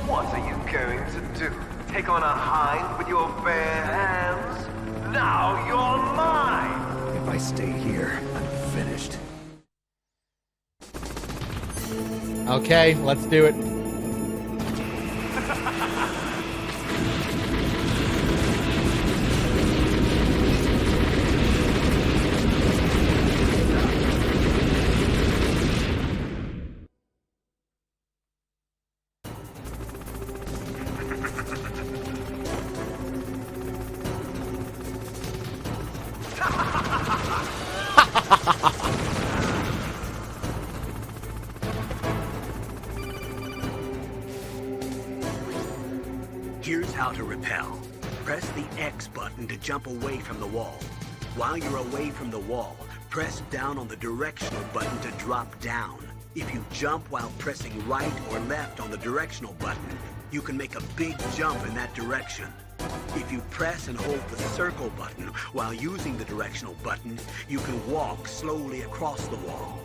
What are you going to do? Take on a hind with your bare hands? Now you're mine! If I stay here, I'm finished. Okay, let's do it. Here's how to repel. Press the X button to jump away from the wall. While you're away from the wall, press down on the directional button to drop down. If you jump while pressing right or left on the directional button, you can make a big jump in that direction. If you press and hold the circle button while using the directional button, you can walk slowly across the wall.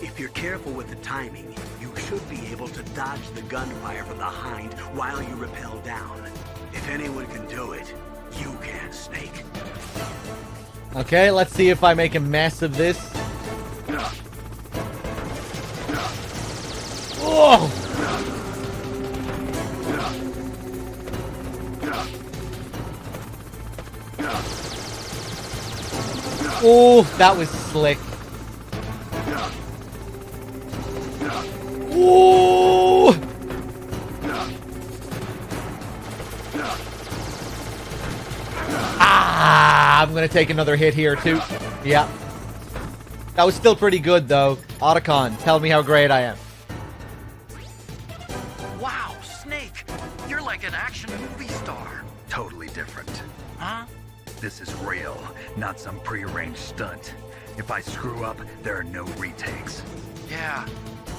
If you're careful with the timing, you should be able to dodge the gunfire from the hind while you rappel down. If anyone can do it, you can, Snake. Okay, let's see if I make a mess of this. Oh! Oh, that was slick. Oh! Ah, I'm gonna take another hit here too. Yeah. That was still pretty good though. Otacon, tell me how great I am. Wow, Snake! You're like an action movie star. Totally different. Huh? This is real, not some prearranged stunt. If I screw up, there are no retakes. Yeah,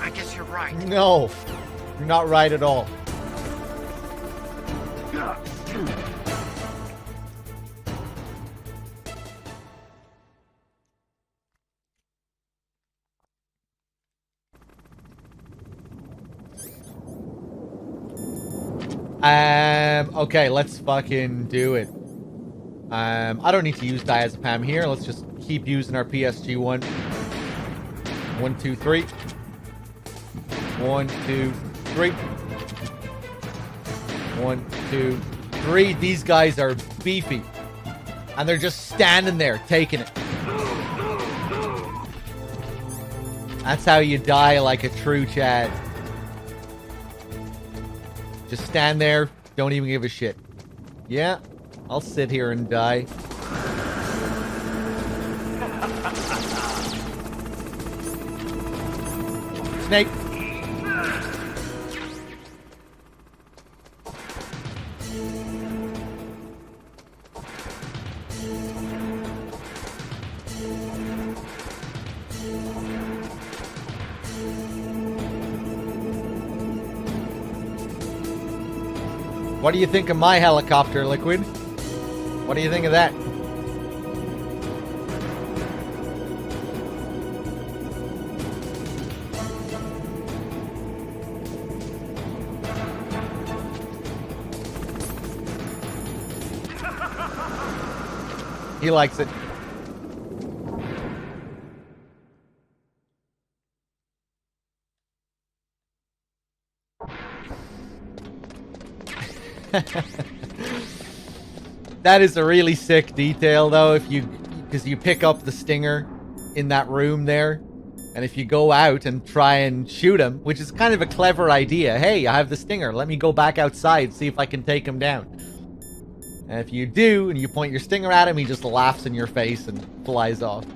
I guess you're right. No, you're not right at all. Okay, let's fucking do it. I don't need to use diazepam here. Let's just keep using our PSG one. 1, 2, 3. 1, 2, 3. 1, 2, 3. These guys are beefy. And they're just standing there, taking it. That's how you die like a true Chad. Just stand there, don't even give a shit. Yeah, I'll sit here and die. Snake. What do you think of my helicopter, Liquid? What do you think of that? He likes it. That is a really sick detail though, because you pick up the stinger in that room there, and if you go out and try and shoot him, which is kind of a clever idea. Hey, I have the stinger, let me go back outside, see if I can take him down. And if you do, and you point your stinger at him, he just laughs in your face and flies off.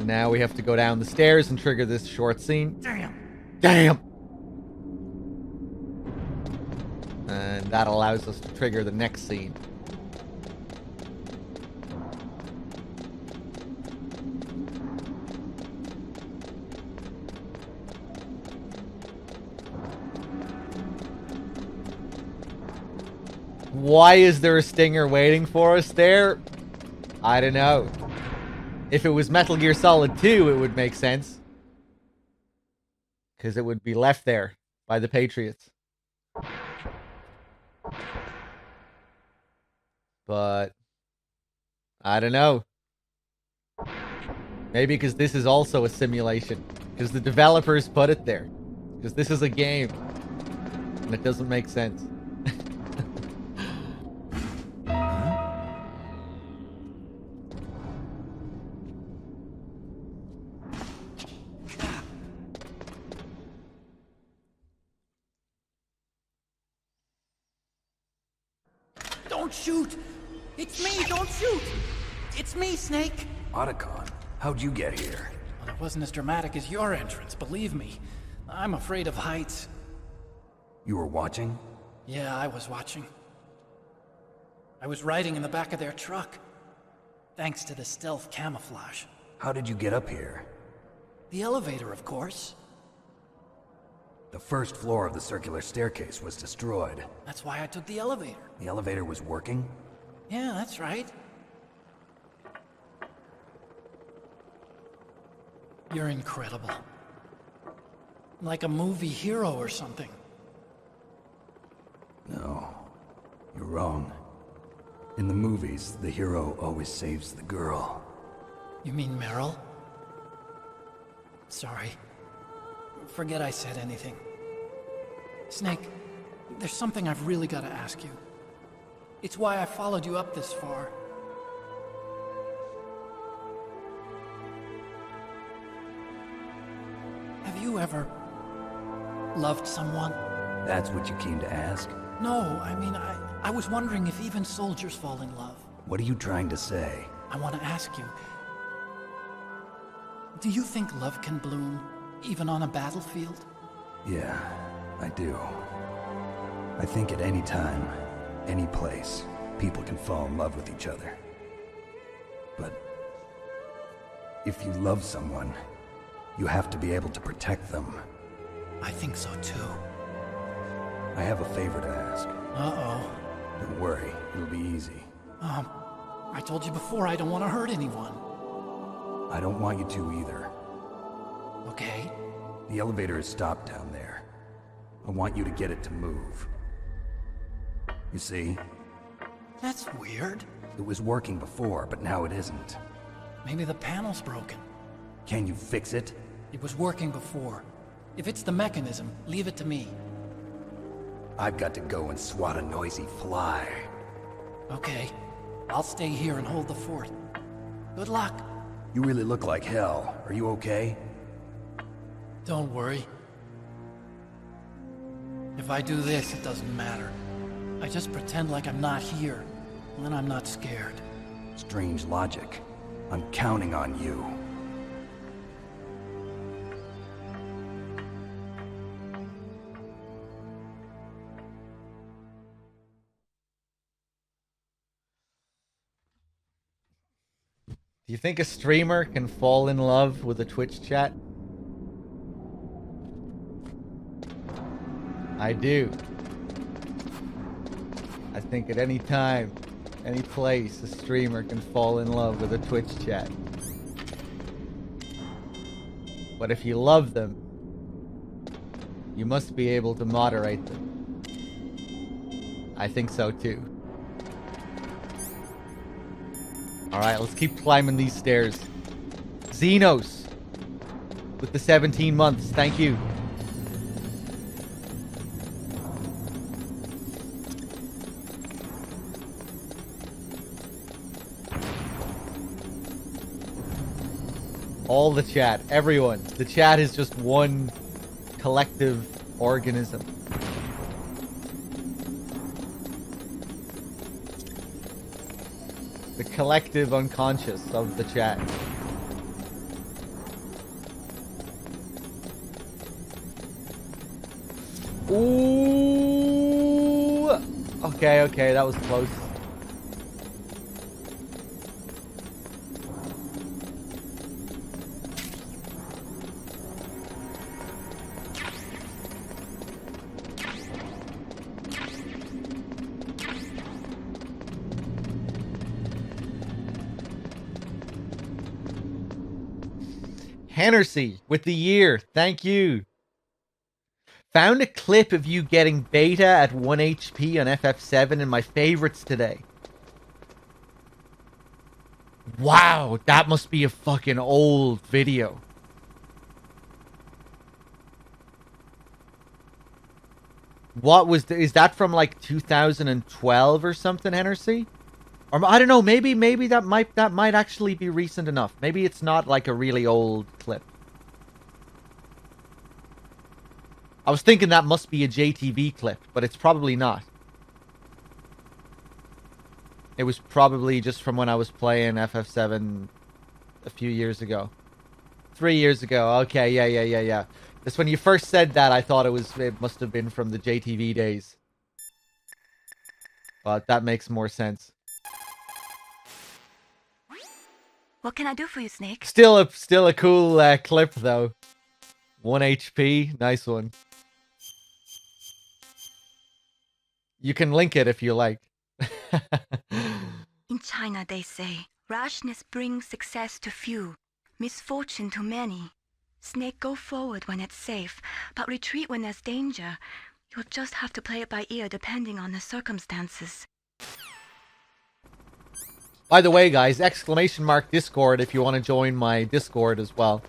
Now we have to go down the stairs and trigger this short scene. Damn! And that allows us to trigger the next scene. Why is there a stinger waiting for us there? I don't know. If it was Metal Gear Solid 2, it would make sense. Because it would be left there by the Patriots. But I don't know. Maybe because this is also a simulation. Because the developers put it there. Because this is a game. And it doesn't make sense. Don't shoot! It's me, don't shoot! It's me, Snake! Otacon, how'd you get here? Well, it wasn't as dramatic as your entrance, believe me. I'm afraid of heights. You were watching? Yeah, I was watching. I was riding in the back of their truck. Thanks to the stealth camouflage. How did you get up here? The elevator, of course. The first floor of the circular staircase was destroyed. That's why I took the elevator. The elevator was working? Yeah, that's right. You're incredible. Like a movie hero or something. No, you're wrong. In the movies, the hero always saves the girl. You mean Meryl? Sorry. Forget I said anything. Snake, there's something I've really got to ask you. It's why I followed you up this far. Have you ever loved someone? That's what you came to ask? No, I mean, I was wondering if even soldiers fall in love. What are you trying to say? I want to ask you, do you think love can bloom, even on a battlefield? Yeah, I do. I think at any time, any place, people can fall in love with each other. But if you love someone, you have to be able to protect them. I think so too. I have a favor to ask. Uh-oh. Don't worry, it'll be easy. I told you before I don't want to hurt anyone. I don't want you to either. Okay. The elevator is stopped down there. I want you to get it to move. You see? That's weird. It was working before, but now it isn't. Maybe the panel's broken. Can you fix it? It was working before. If it's the mechanism, leave it to me. I've got to go and swat a noisy fly. Okay. I'll stay here and hold the fort. Good luck. You really look like hell. Are you okay? Don't worry. If I do this, it doesn't matter. I just pretend like I'm not here, and then I'm not scared. Strange logic. I'm counting on you. Do you think a streamer can fall in love with a Twitch chat? I do. I think at any time, any place, a streamer can fall in love with a Twitch chat. But if you love them, you must be able to moderate them. I think so too. Alright, let's keep climbing these stairs. Xenos with the 17 months, thank you. All the chat, everyone. The chat is just one collective organism. The collective unconscious of the chat. Ooh! Okay, that was close. Hennersey with the year. Thank you. Found a clip of you getting beta at 1 HP on FF7 in my favorites today. Wow, that must be a fucking old video. What was is that from like 2012 or something, Hennersey? Or I don't know, maybe that might actually be recent enough. Maybe it's not like a really old clip. I was thinking that must be a JTV clip, but it's probably not. It was probably just from when I was playing FF7 a few years ago. 3 years ago. Okay, yeah. Just when you first said that, I thought it must have been from the JTV days. But that makes more sense. What can I do for you, Snake? Still a cool clip though. 1 HP, nice one. You can link it if you like. In China, they say, rashness brings success to few, misfortune to many. Snake, go forward when it's safe, but retreat when there's danger. You'll just have to play it by ear depending on the circumstances. By the way, guys, !_ Discord if you want to join my Discord as well.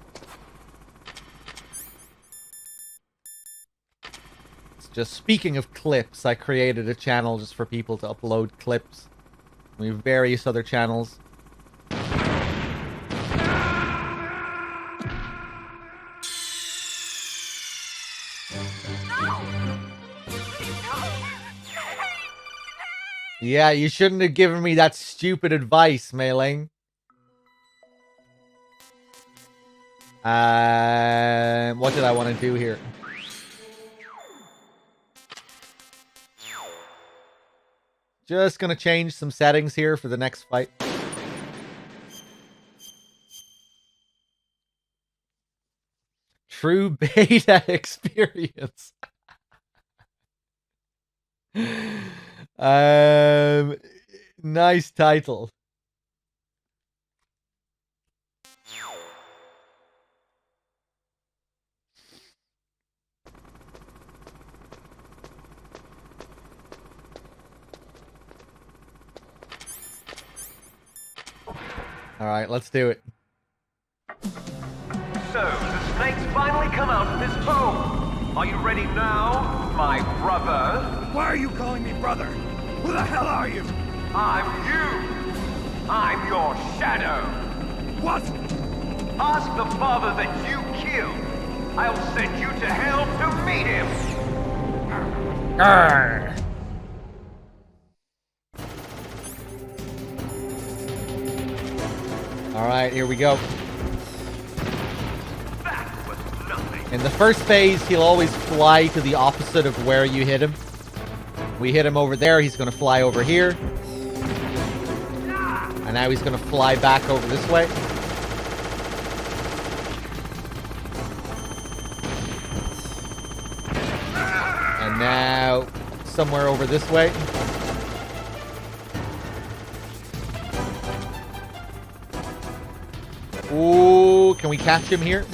It's Just speaking of clips, I created a channel just for people to upload clips. We have various other channels. Yeah, you shouldn't have given me that stupid advice, Mei Ling. What did I want to do here? Just gonna change some settings here for the next fight. True beta experience. Nice title. All right, let's do it. So, the snakes finally come out of this home. Are you ready now, my brother? Why are you calling me brother? Who the hell are you? I'm you. I'm your shadow. What? Ask the father that you killed. I'll send you to hell to meet him. Arr. All right, here we go. In the first phase, he'll always fly to the opposite of where you hit him. We hit him over there, he's going to fly over here. And now he's going to fly back over this way. And now somewhere over this way. Ooh, can we catch him here?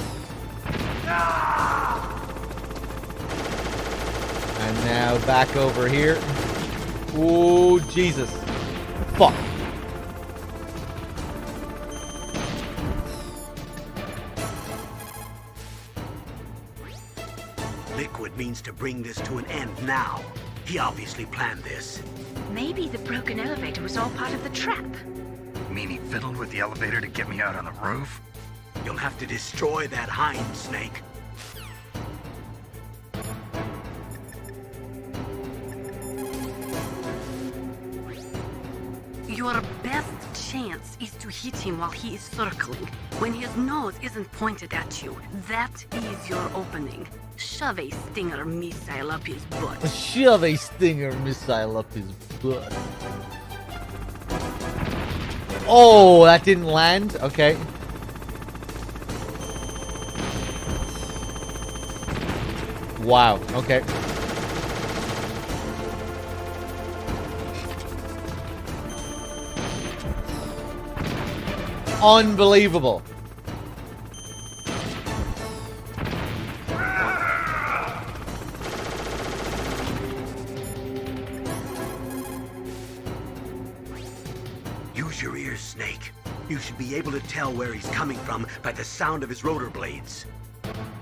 And now back over here. Ooh, Jesus. Fuck. Liquid means to bring this to an end now. He obviously planned this. Maybe the broken elevator was all part of the trap. Mean he fiddled with the elevator to get me out on the roof? You'll have to destroy that hind, Snake. Your best chance is to hit him while he is circling. When his nose isn't pointed at you, that is your opening. Shove a Stinger missile up his butt. Shove a Stinger missile up his butt. Oh, that didn't land? Okay. Wow, okay. Unbelievable. Use your ears, Snake. You should be able to tell where he's coming from by the sound of his rotor blades.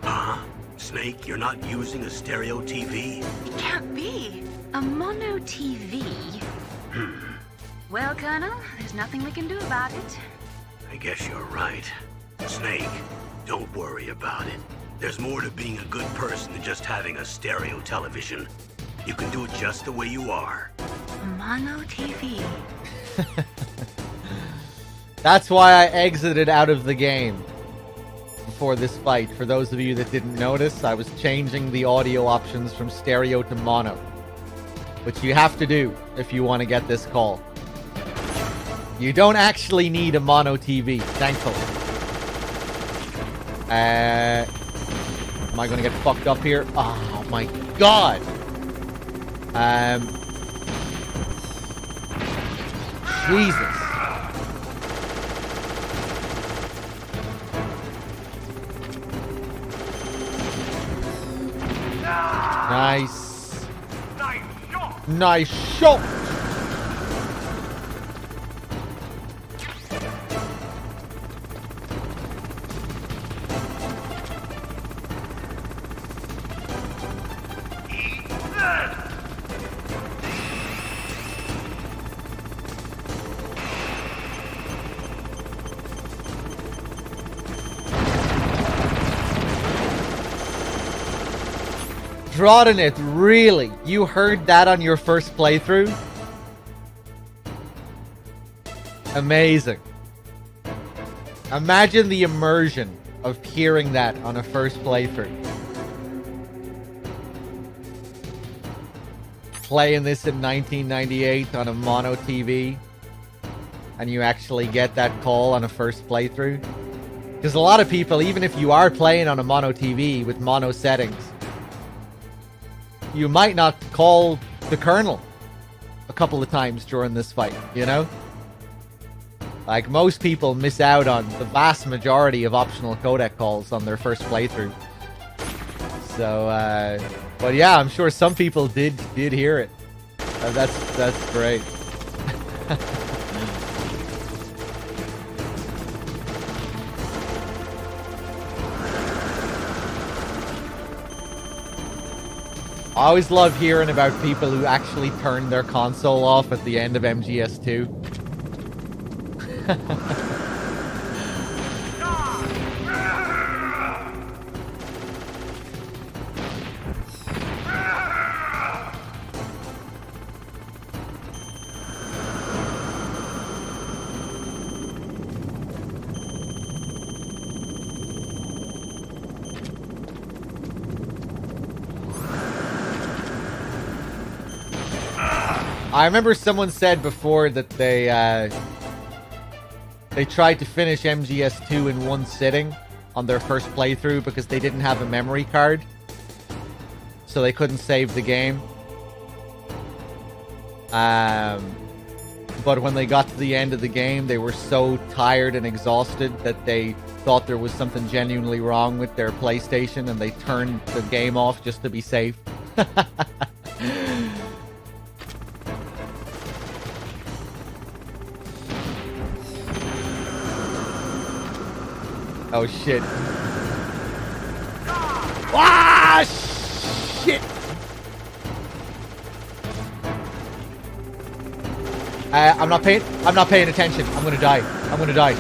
Huh? Snake, you're not using a stereo TV? It can't be. A mono TV? Well, Colonel, there's nothing we can do about it. I guess you're right. Snake, don't worry about it. There's more to being a good person than just having a stereo television. You can do it just the way you are. Mono TV. That's why I exited out of the game before this fight. For those of you that didn't notice, I was changing the audio options from stereo to mono, which you have to do if you want to get this call. You don't actually need a mono TV, thankfully. Am I gonna get fucked up here? Oh my god! Jesus. Nice. Nice shot. Drodinith, really? You heard that on your first playthrough? Amazing. Imagine the immersion of hearing that on a first playthrough. Playing this in 1998 on a mono TV, and you actually get that call on a first playthrough. Because a lot of people, even if you are playing on a mono TV with mono settings, you might not call the Colonel a couple of times during this fight, you know? Like, most people miss out on the vast majority of optional codec calls on their first playthrough. So, but yeah, I'm sure some people did hear it. That's great. I always love hearing about people who actually turn their console off at the end of MGS2. I remember someone said before that they tried to finish MGS2 in one sitting on their first playthrough because they didn't have a memory card, so they couldn't save the game. But when they got to the end of the game, they were so tired and exhausted that they thought there was something genuinely wrong with their PlayStation, and they turned the game off just to be safe. Oh shit. Ah, shit. I'm not paying attention. I'm gonna die. I'm gonna die.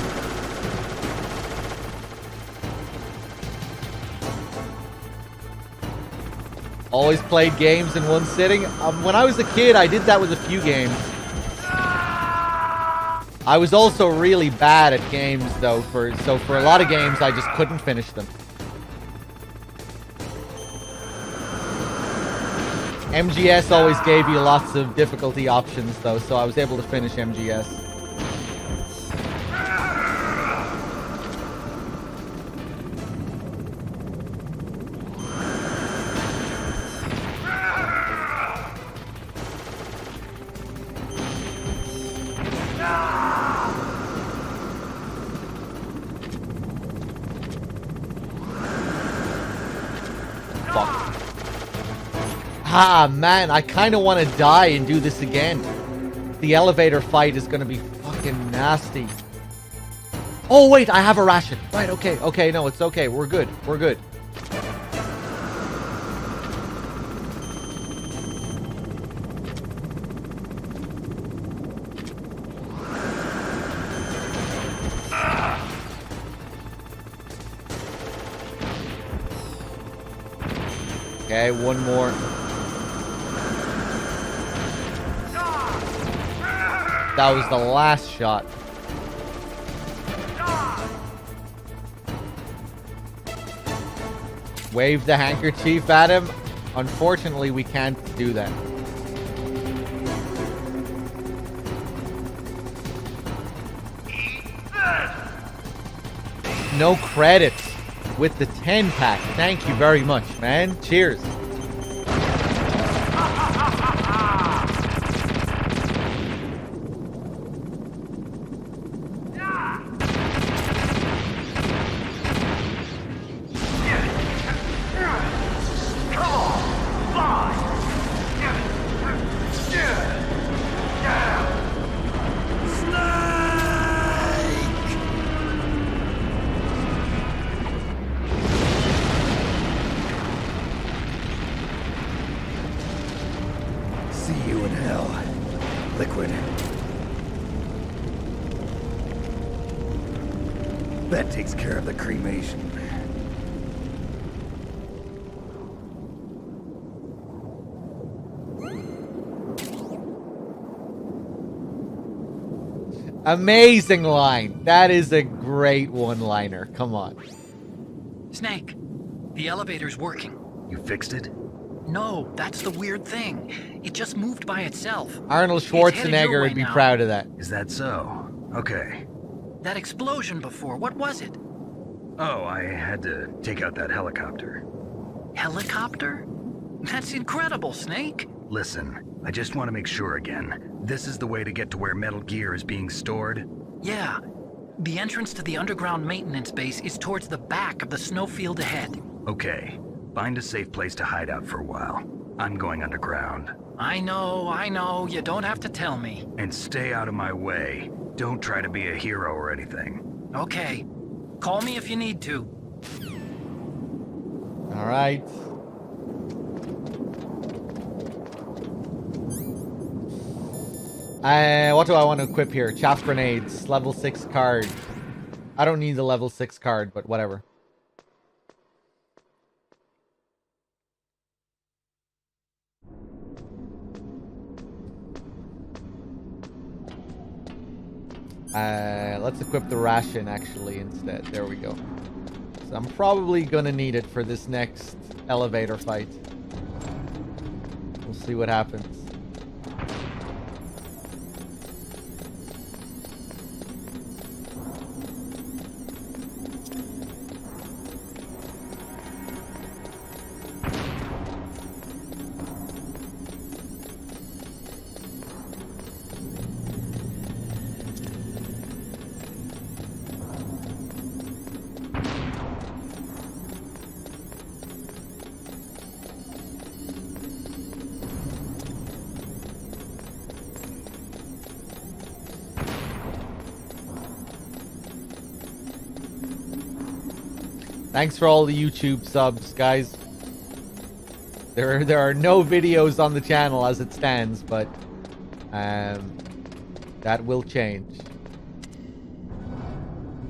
Always played games in one sitting. When I was a kid, I did that with a few games. I was also really bad at games, though, so for a lot of games, I just couldn't finish them. MGS always gave you lots of difficulty options, though, so I was able to finish MGS. Ah, man, I kind of want to die and do this again. The elevator fight is going to be fucking nasty. Oh, wait, I have a ration. Right, okay, okay, no, it's okay. We're good, we're good. Okay, one more. That was the last shot. Wave the handkerchief at him. Unfortunately, we can't do that. No credits with the 10-pack. Thank you very much, man. Cheers. That takes care of the cremation. Amazing line. That is a great one-liner. Come on. Snake, the elevator's working. You fixed it? No, that's the weird thing. It just moved by itself. Arnold It's headed your Schwarzenegger way would be now. proud of that. Is that so? Okay. That explosion before, what was it? Oh, I had to take out that helicopter. Helicopter? That's incredible, Snake. Listen, I just want to make sure again. This is the way to get to where Metal Gear is being stored? Yeah. The entrance to the underground maintenance base is towards the back of the snowfield ahead. Okay. Find a safe place to hide out for a while. I'm going underground. I know. You don't have to tell me. And stay out of my way. Don't try to be a hero or anything. Okay. Call me if you need to. All right. What do I want to equip here? Chaff grenades, level 6 card. I don't need the level 6 card, but whatever. Let's equip the ration actually instead. There we go. So I'm probably gonna need it for this next elevator fight. We'll see what happens. Thanks for all the YouTube subs, guys. There are no videos on the channel as it stands, but that will change.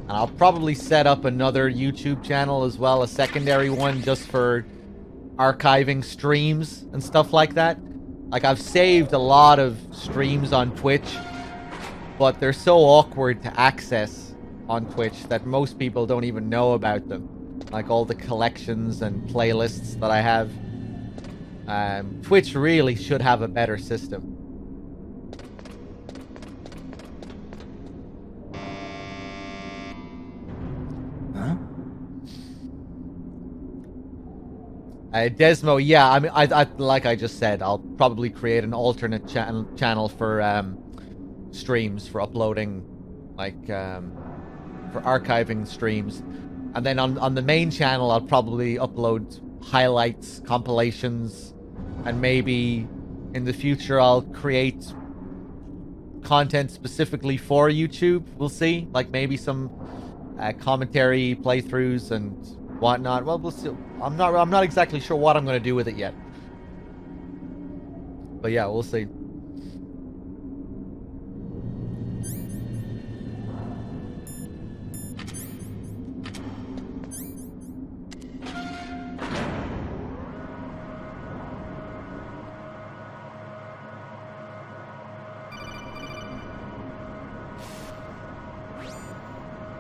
And I'll probably set up another YouTube channel as well, a secondary one just for archiving streams and stuff like that. Like, I've saved a lot of streams on Twitch, but they're so awkward to access on Twitch that most people don't even know about them. Like all the collections and playlists that I have. Twitch really should have a better system. Huh? Desmo, yeah, I mean, I like I just said, I'll probably create an alternate channel for streams, for uploading, like, for archiving streams. And then on the main channel, I'll probably upload highlights, compilations, and maybe in the future I'll create content specifically for YouTube. We'll see, like maybe some commentary playthroughs and whatnot. Well, we'll see. I'm not exactly sure what I'm going to do with it yet. But yeah, we'll see.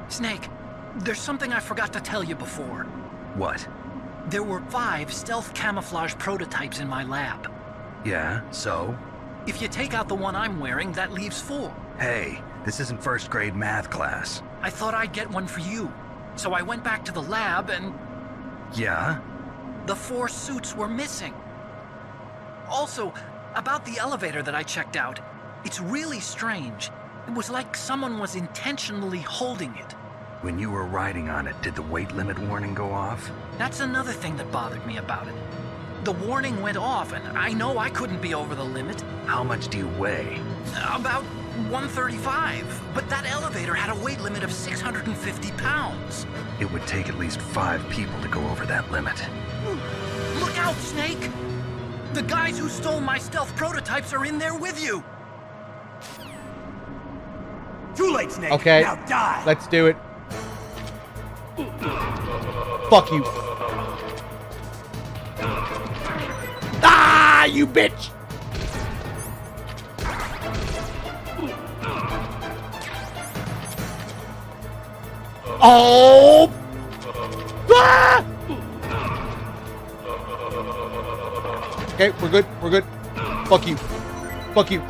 Snake, there's something I forgot to tell you before. What? There were 5 stealth camouflage prototypes in my lab. Yeah, so? If you take out the one I'm wearing, that leaves 4. Hey, this isn't first grade math class. I thought I'd get one for you. So I went back to the lab and... Yeah? The 4 suits were missing. Also, about the elevator that I checked out, it's really strange. It was like someone was intentionally holding it. When you were riding on it, did the weight limit warning go off? That's another thing that bothered me about it. The warning went off, and I know I couldn't be over the limit. How much do you weigh? About 135, but that elevator had a weight limit of 650 pounds. It would take at least 5 people to go over that limit. Look out, Snake! The guys who stole my stealth prototypes are in there with you! Too late, Snake. Okay, now die. Let's do it. Fuck you. Ah, you bitch! Oh! Ah! Okay, we're good. We're good. Fuck you. Fuck you.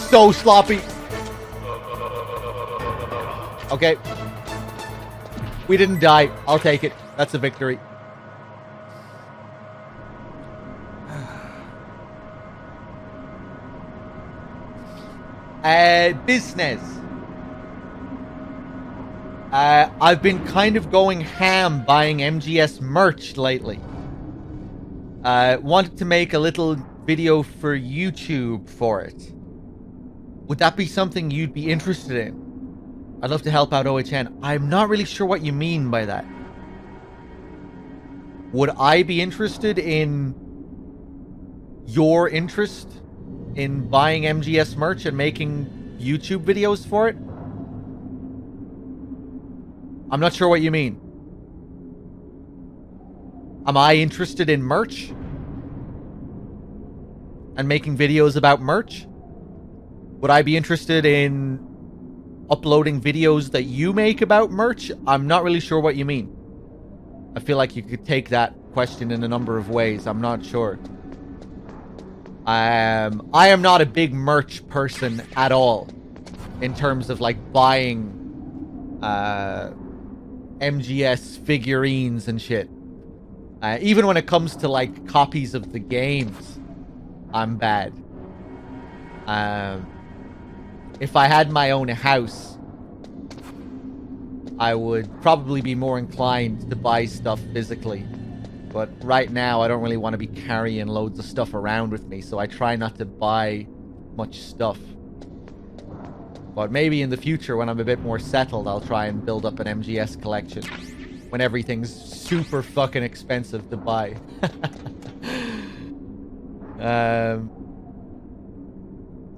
So sloppy. Okay. We didn't die. I'll take it. That's a victory. Business. I've been kind of going ham buying MGS merch lately. Wanted to make a little video for YouTube for it. Would that be something you'd be interested in? I'd love to help out OHN. I'm not really sure what you mean by that. Would I be interested in your interest in buying MGS merch and making YouTube videos for it? I'm not sure what you mean. Am I interested in merch? And making videos about merch? Would I be interested in uploading videos that you make about merch? I'm not really sure what you mean. I feel like you could take that question in a number of ways. I'm not sure. I am not a big merch person at all in terms of like buying MGS figurines and shit. Even when it comes to like copies of the games, I'm bad. If I had my own house, I would probably be more inclined to buy stuff physically. But right now, I don't really want to be carrying loads of stuff around with me, so I try not to buy much stuff. But maybe in the future, when I'm a bit more settled, I'll try and build up an MGS collection. When everything's super fucking expensive to buy.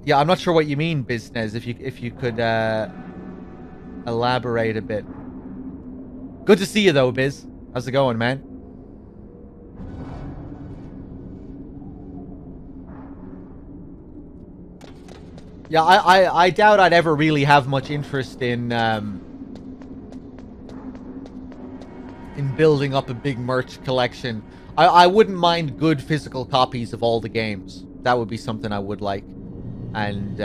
Yeah, I'm not sure what you mean, business. If you could elaborate a bit. Good to see you though, Biz. How's it going, man? Yeah, I doubt I'd ever really have much interest in building up a big merch collection. I wouldn't mind good physical copies of all the games. That would be something I would like. And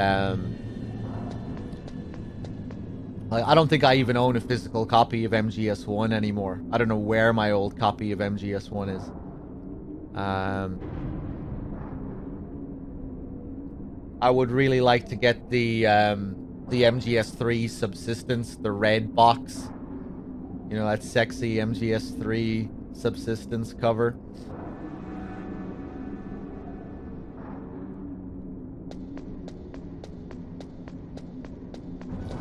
I don't think I even own a physical copy of MGS1 anymore. I don't know where my old copy of MGS1 is. I would really like to get the MGS3 Subsistence, the red box. You know, that sexy MGS3 Subsistence cover.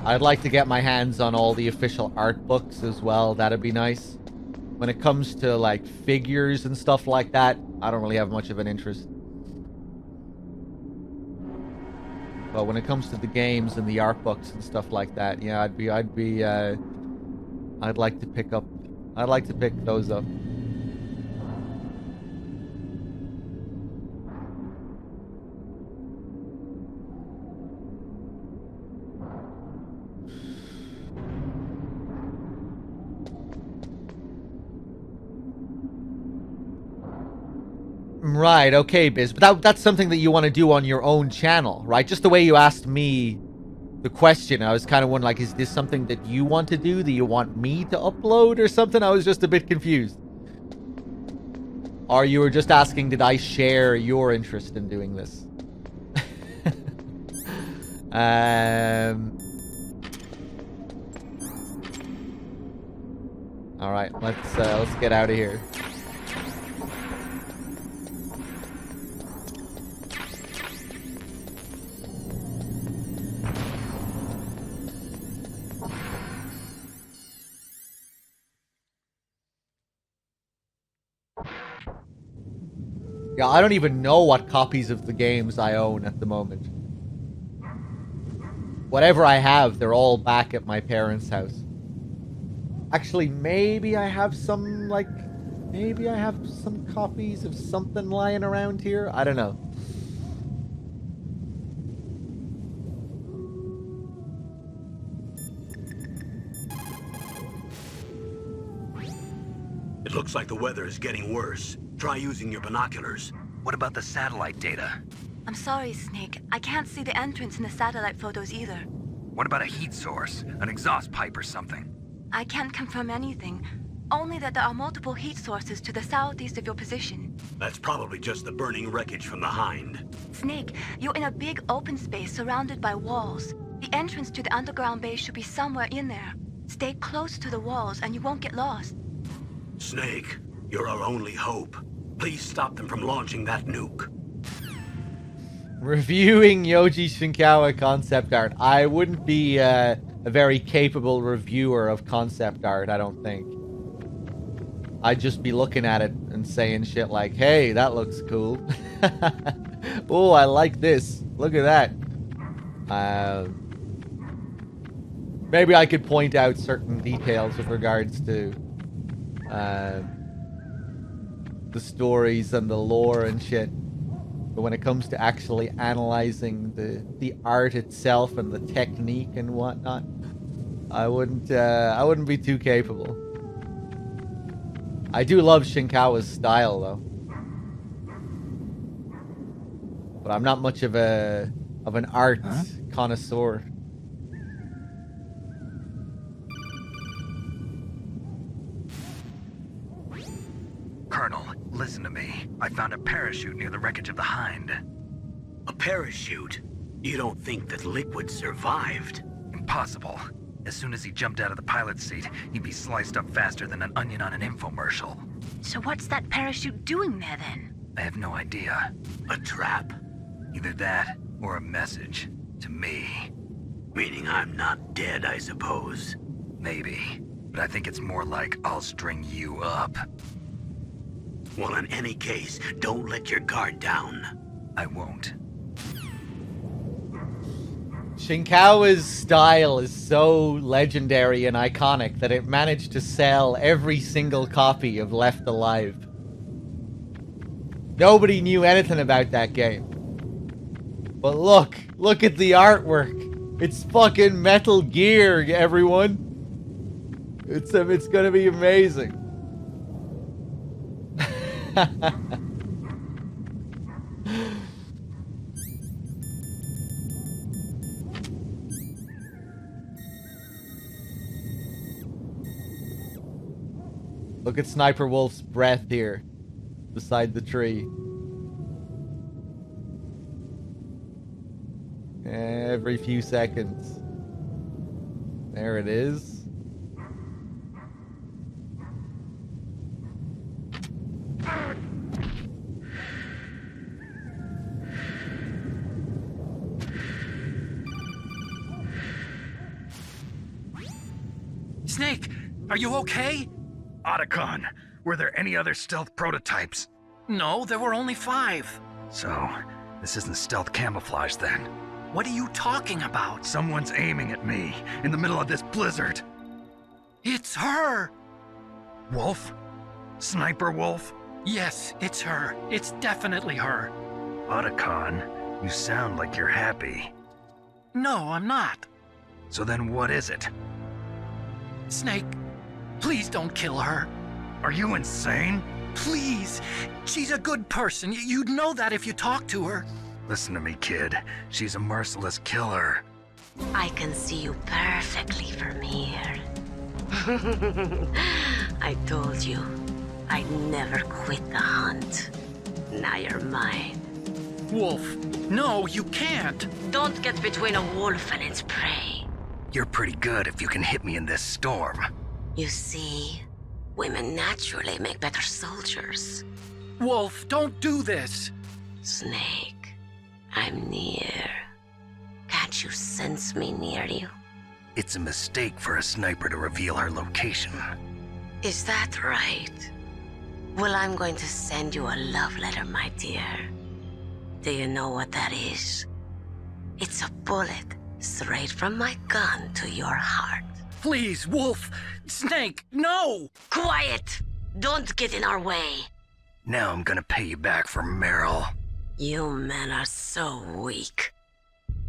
I'd like to get my hands on all the official art books as well. That'd be nice. When it comes to, like, figures and stuff like that, I don't really have much of an interest. But when it comes to the games and the art books and stuff like that, yeah, I'd like to pick those up. Right, okay, Biz. But that's something that you want to do on your own channel, right? Just the way you asked me the question, I was kind of wondering, like, is this something that you want to do? Do you want me to upload or something? I was just a bit confused. Or you were just asking, did I share your interest in doing this? All right, let's get out of here. Yeah, I don't even know what copies of the games I own at the moment. Whatever I have, they're all back at my parents' house. Actually, maybe I have some, like... Maybe I have some copies of something lying around here? I don't know. It looks like the weather is getting worse. Try using your binoculars. What about the satellite data? I'm sorry, Snake. I can't see the entrance in the satellite photos either. What about a heat source? An exhaust pipe or something? I can't confirm anything. Only that there are multiple heat sources to the southeast of your position. That's probably just the burning wreckage from the Hind. Snake, you're in a big open space surrounded by walls. The entrance to the underground base should be somewhere in there. Stay close to the walls and you won't get lost. Snake, you're our only hope. Please stop them from launching that nuke. Reviewing Yoji Shinkawa concept art. I wouldn't be a very capable reviewer of concept art, I don't think. I'd just be looking at it and saying shit like, hey, that looks cool. Oh, I like this. Look at that. Maybe I could point out certain details with regards to the stories and the lore and shit. But when it comes to actually analyzing the art itself and the technique and whatnot, I wouldn't be too capable. I do love Shinkawa's style though, but I'm not much of an art connoisseur. Colonel, listen to me. I found a parachute near the wreckage of the Hind. A parachute? You don't think that Liquid survived? Impossible. As soon as he jumped out of the pilot's seat, he'd be sliced up faster than an onion on an infomercial. So what's that parachute doing there then? I have no idea. A trap? Either that, or a message. To me. Meaning I'm not dead, I suppose. Maybe. But I think it's more like I'll string you up. Well, in any case, don't let your guard down. I won't. Shinkawa's style is so legendary and iconic that it managed to sell every single copy of Left Alive. Nobody knew anything about that game. But look at the artwork. It's fucking Metal Gear, everyone. It's gonna be amazing. Look at Sniper Wolf's breath here, beside the tree. Every few seconds. There it is. Snake, are you okay? Otacon, were there any other stealth prototypes? No, there were only 5. So, this isn't stealth camouflage then? What are you talking about? Someone's aiming at me, in the middle of this blizzard. It's her! Wolf? Sniper Wolf? Yes, it's her. It's definitely her. Otacon, you sound like you're happy. No, I'm not. So then what is it? Snake, please don't kill her. Are you insane? Please. She's a good person. You'd know that if you talked to her. Listen to me, kid. She's a merciless killer. I can see you perfectly from here. I told you, I'd never quit the hunt. Now you're mine. Wolf, no, you can't. Don't get between a wolf and its prey. You're pretty good if you can hit me in this storm. You see, women naturally make better soldiers. Wolf, don't do this. Snake, I'm near. Can't you sense me near you? It's a mistake for a sniper to reveal her location. Is that right? Well, I'm going to send you a love letter, my dear. Do you know what that is? It's a bullet straight from my gun to your heart. Please, Wolf! Snake, no! Quiet! Don't get in our way. Now I'm gonna pay you back for Meryl. You men are so weak.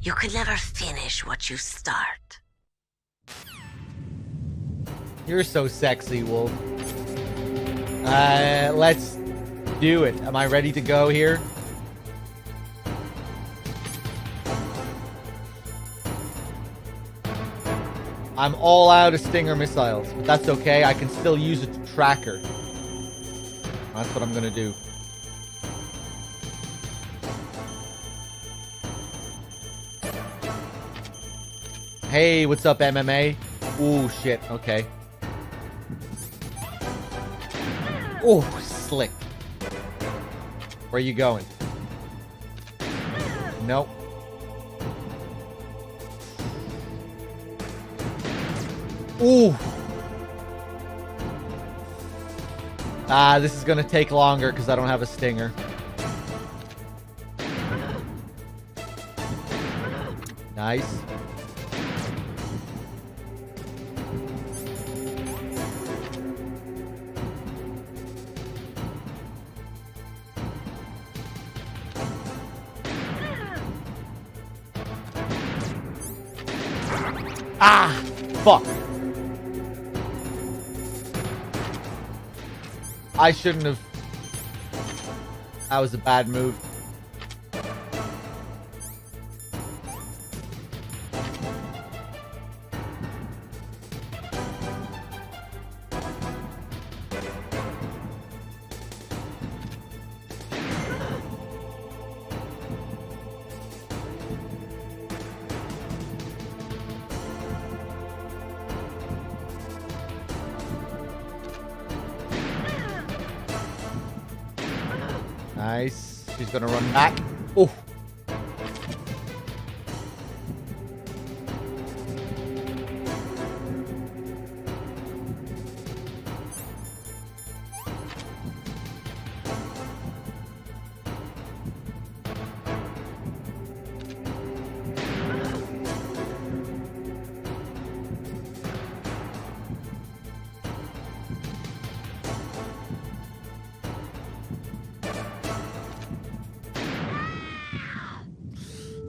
You can never finish what you start. You're so sexy, Wolf. Let's do it. Am I ready to go here? I'm all out of Stinger missiles, but that's okay. I can still use it to track her. That's what I'm gonna do. Hey, what's up, MMA? Ooh, shit. Okay. Oh, slick. Where are you going? Nope. Ooh. This is gonna take longer because I don't have a stinger. Nice. Ah! Fuck. I shouldn't have. That was a bad move. Nice. She's gonna run back. Oh.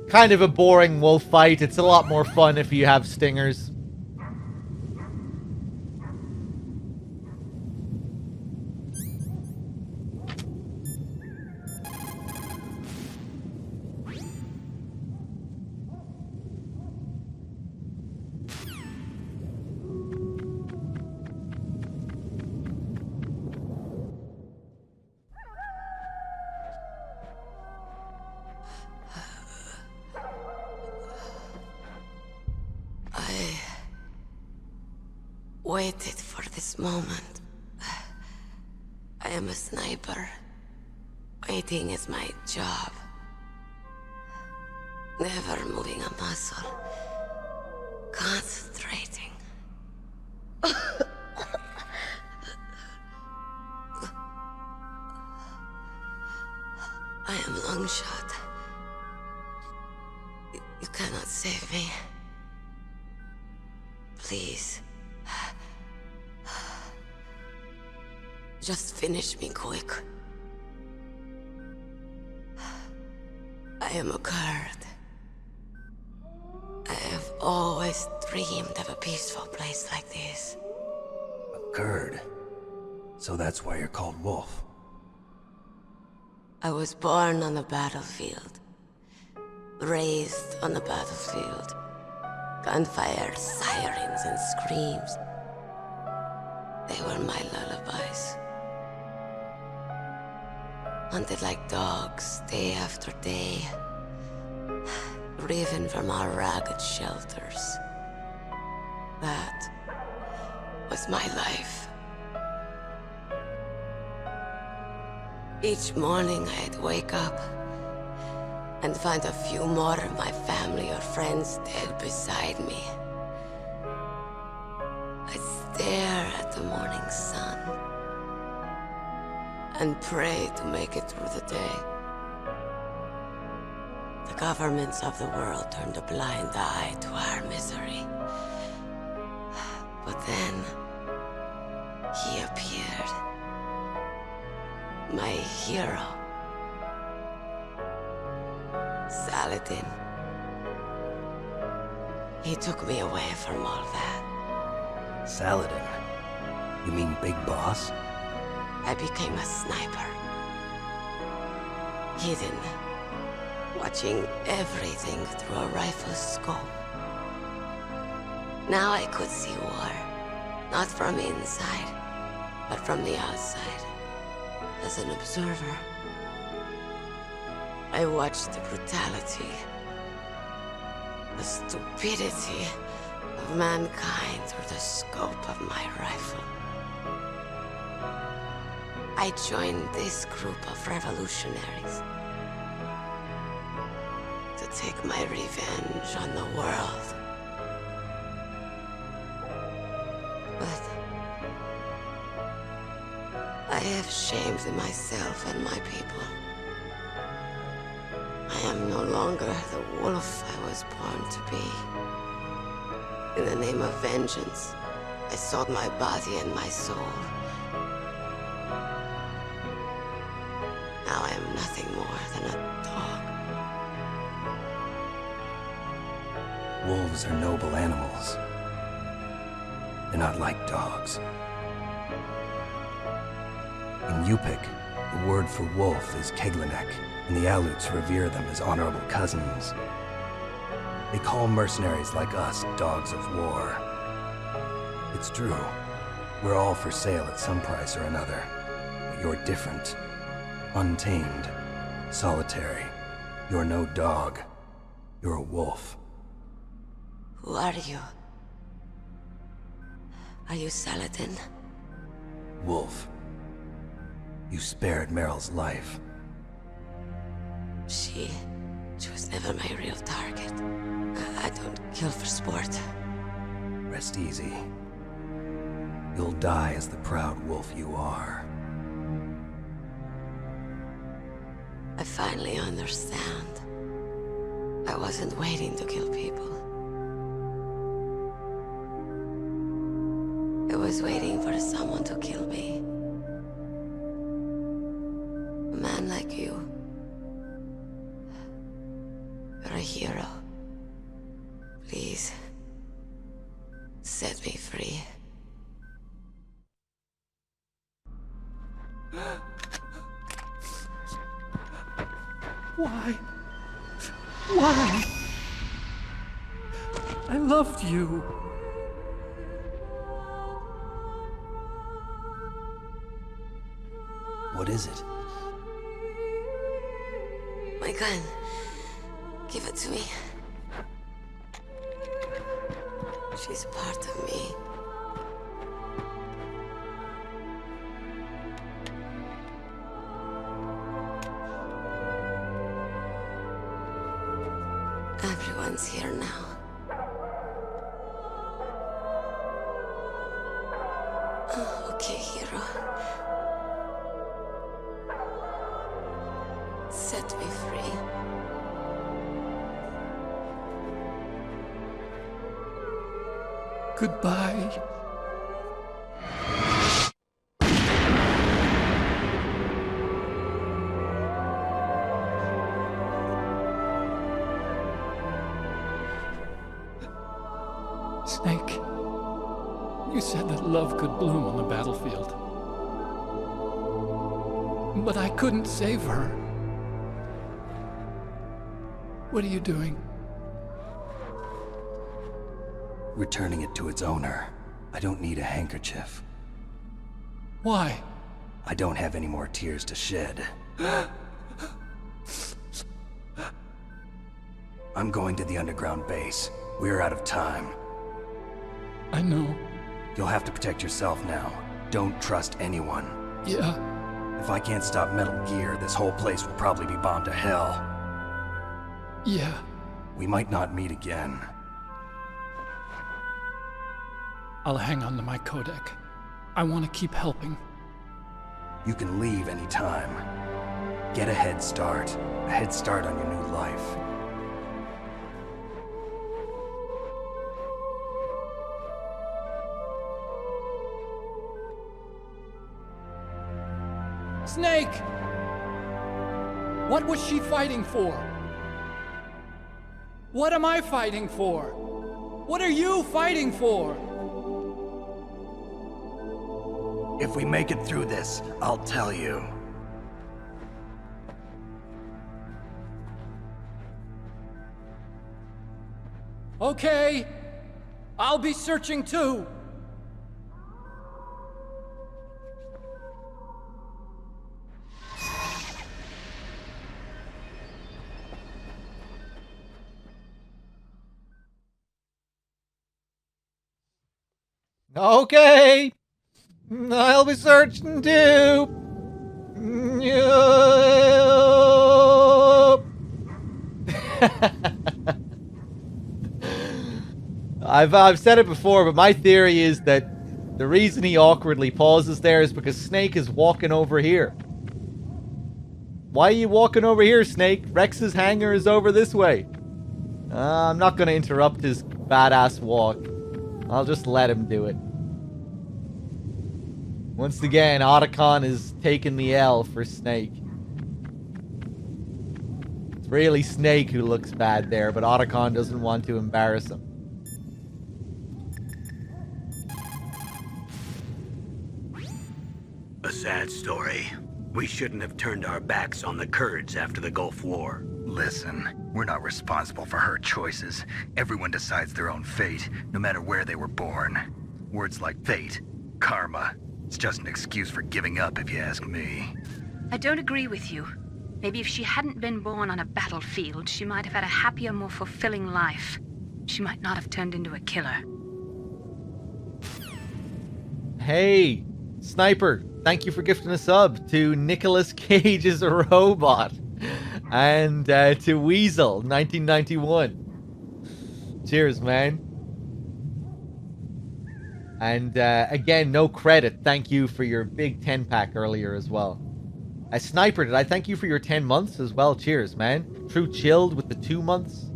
Kind of a boring wolf fight. It's a lot more fun if you have stingers. Waited for this moment. I am a sniper. Waiting is my job. Never moving a muscle. Concentrating. I am Longshot. You cannot save me. Please. Just finish me quick. I am a Kurd. I have always dreamed of a peaceful place like this. A Kurd? So that's why you're called Wolf. I was born on the battlefield. Raised on the battlefield. Gunfire, sirens, and screams. They were my lullabies. Hunted like dogs, day after day. Driven from our ragged shelters. That was my life. Each morning I'd wake up and find a few more of my family or friends dead beside me. I'd stare at the morning sun and pray to make it through the day. The governments of the world turned a blind eye to our misery. But then, he appeared. My hero. Saladin. He took me away from all that. Saladin? You mean Big Boss? I became a sniper. Hidden, watching everything through a rifle's scope. Now I could see war, not from inside, but from the outside, as an observer. I watched the brutality, the stupidity of mankind through the scope of my rifle. I joined this group of revolutionaries to take my revenge on the world. But I have shamed myself and my people. I am no longer the wolf I was born to be. In the name of vengeance, I sold my body and my soul. Now I am nothing more than a dog. Wolves are noble animals. They're not like dogs. In Yupik, the word for wolf is Keglanek, and the Aleuts revere them as honorable cousins. They call mercenaries like us dogs of war. It's true, we're all for sale at some price or another, but you're different. Untamed, solitary. You're no dog. You're a wolf. Who are you? Are you Saladin? Wolf. You spared Meryl's life. She was never my real target. I don't kill for sport. Rest easy. You'll die as the proud wolf you are. I finally understand. I wasn't waiting to kill people. I was waiting for someone to kill me. A man like you. You're a hero. Please, set me free. Why? Why? I loved you. What is it? My gun. Give it to me. She's part of me. Everyone's here now. Oh, okay, hero. Set me free. Goodbye. Snake, you said that love could bloom on the battlefield. But I couldn't save her. What are you doing? Returning it to its owner. I don't need a handkerchief. Why? I don't have any more tears to shed. I'm going to the underground base. We're out of time. I know. You'll have to protect yourself now. Don't trust anyone. Yeah. If I can't stop Metal Gear, this whole place will probably be bombed to hell. Yeah. We might not meet again. I'll hang on to my codec. I want to keep helping. You can leave anytime. Get a head start. A head start on your new life. Snake! What was she fighting for? What am I fighting for? What are you fighting for? If we make it through this, I'll tell you. Okay, I'll be searching too. Okay, I'll be searching too. I've said it before, but my theory is that the reason he awkwardly pauses there is because Snake is walking over here. Why are you walking over here, Snake? Rex's hangar is over this way. I'm not going to interrupt his badass walk. I'll just let him do it. Once again, Otacon is taking the L for Snake. It's really Snake who looks bad there, but Otacon doesn't want to embarrass him. A sad story. We shouldn't have turned our backs on the Kurds after the Gulf War. Listen, we're not responsible for her choices. Everyone decides their own fate, no matter where they were born. Words like fate, karma, it's just an excuse for giving up if you ask me. I don't agree with you. Maybe if she hadn't been born on a battlefield, she might have had a happier, more fulfilling life. She might not have turned into a killer. Hey, Sniper, thank you for gifting a sub to Nicolas Cage as a robot. And to Weasel, 1991. Cheers, man. And again, no credit. Thank you for your big 10-pack earlier as well. Sniper, did I thank you for your 10 months as well? Cheers, man. True Chilled with the 2 months.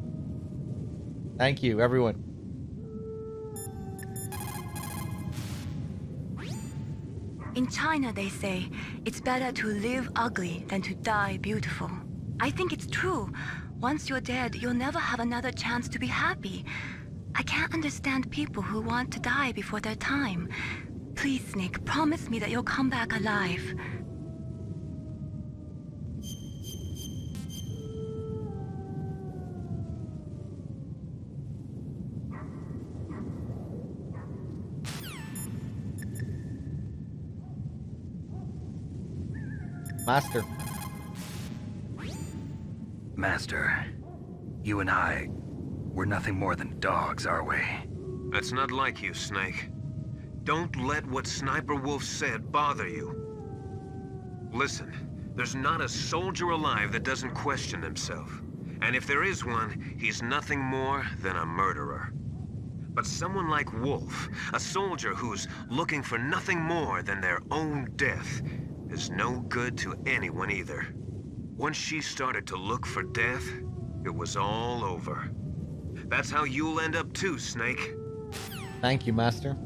Thank you, everyone. In China, they say, it's better to live ugly than to die beautiful. I think it's true. Once you're dead, you'll never have another chance to be happy. I can't understand people who want to die before their time. Please, Snake, promise me that you'll come back alive. Master. Master, you and I, we're nothing more than dogs, are we? That's not like you, Snake. Don't let what Sniper Wolf said bother you. Listen, there's not a soldier alive that doesn't question himself. And if there is one, he's nothing more than a murderer. But someone like Wolf, a soldier who's looking for nothing more than their own death, is no good to anyone either. Once she started to look for death, it was all over. That's how you'll end up too, Snake. Thank you, Master.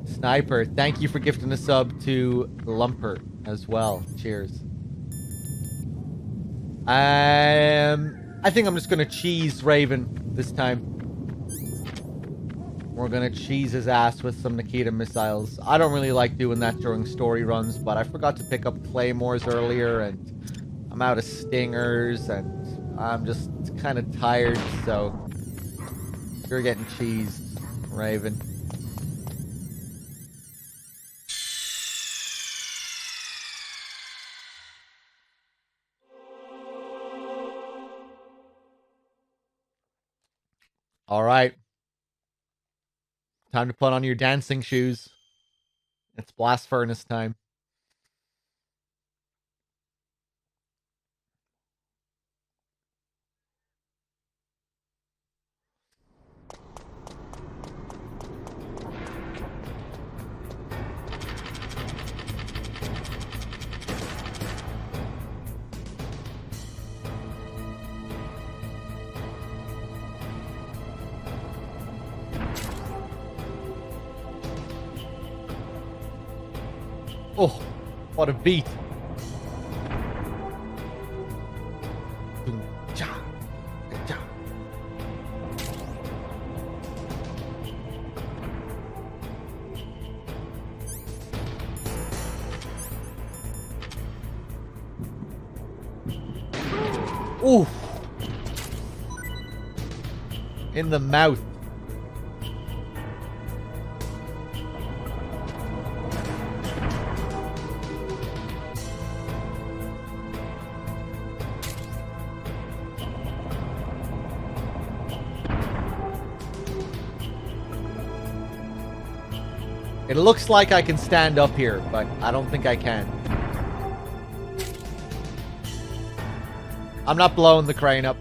Sniper, thank you for gifting a sub to Lumper as well. Cheers. I think I'm just gonna cheese Raven this time. We're gonna cheese his ass with some Nikita missiles. I don't really like doing that during story runs, but I forgot to pick up claymores earlier, and I'm out of stingers, and I'm just kind of tired, so you're getting cheesed, Raven. All right. Time to put on your dancing shoes. It's blast furnace time. Oh, what a beat. Ooh. In the mouth. It looks like I can stand up here, but I don't think I can. I'm not blowing the crane up.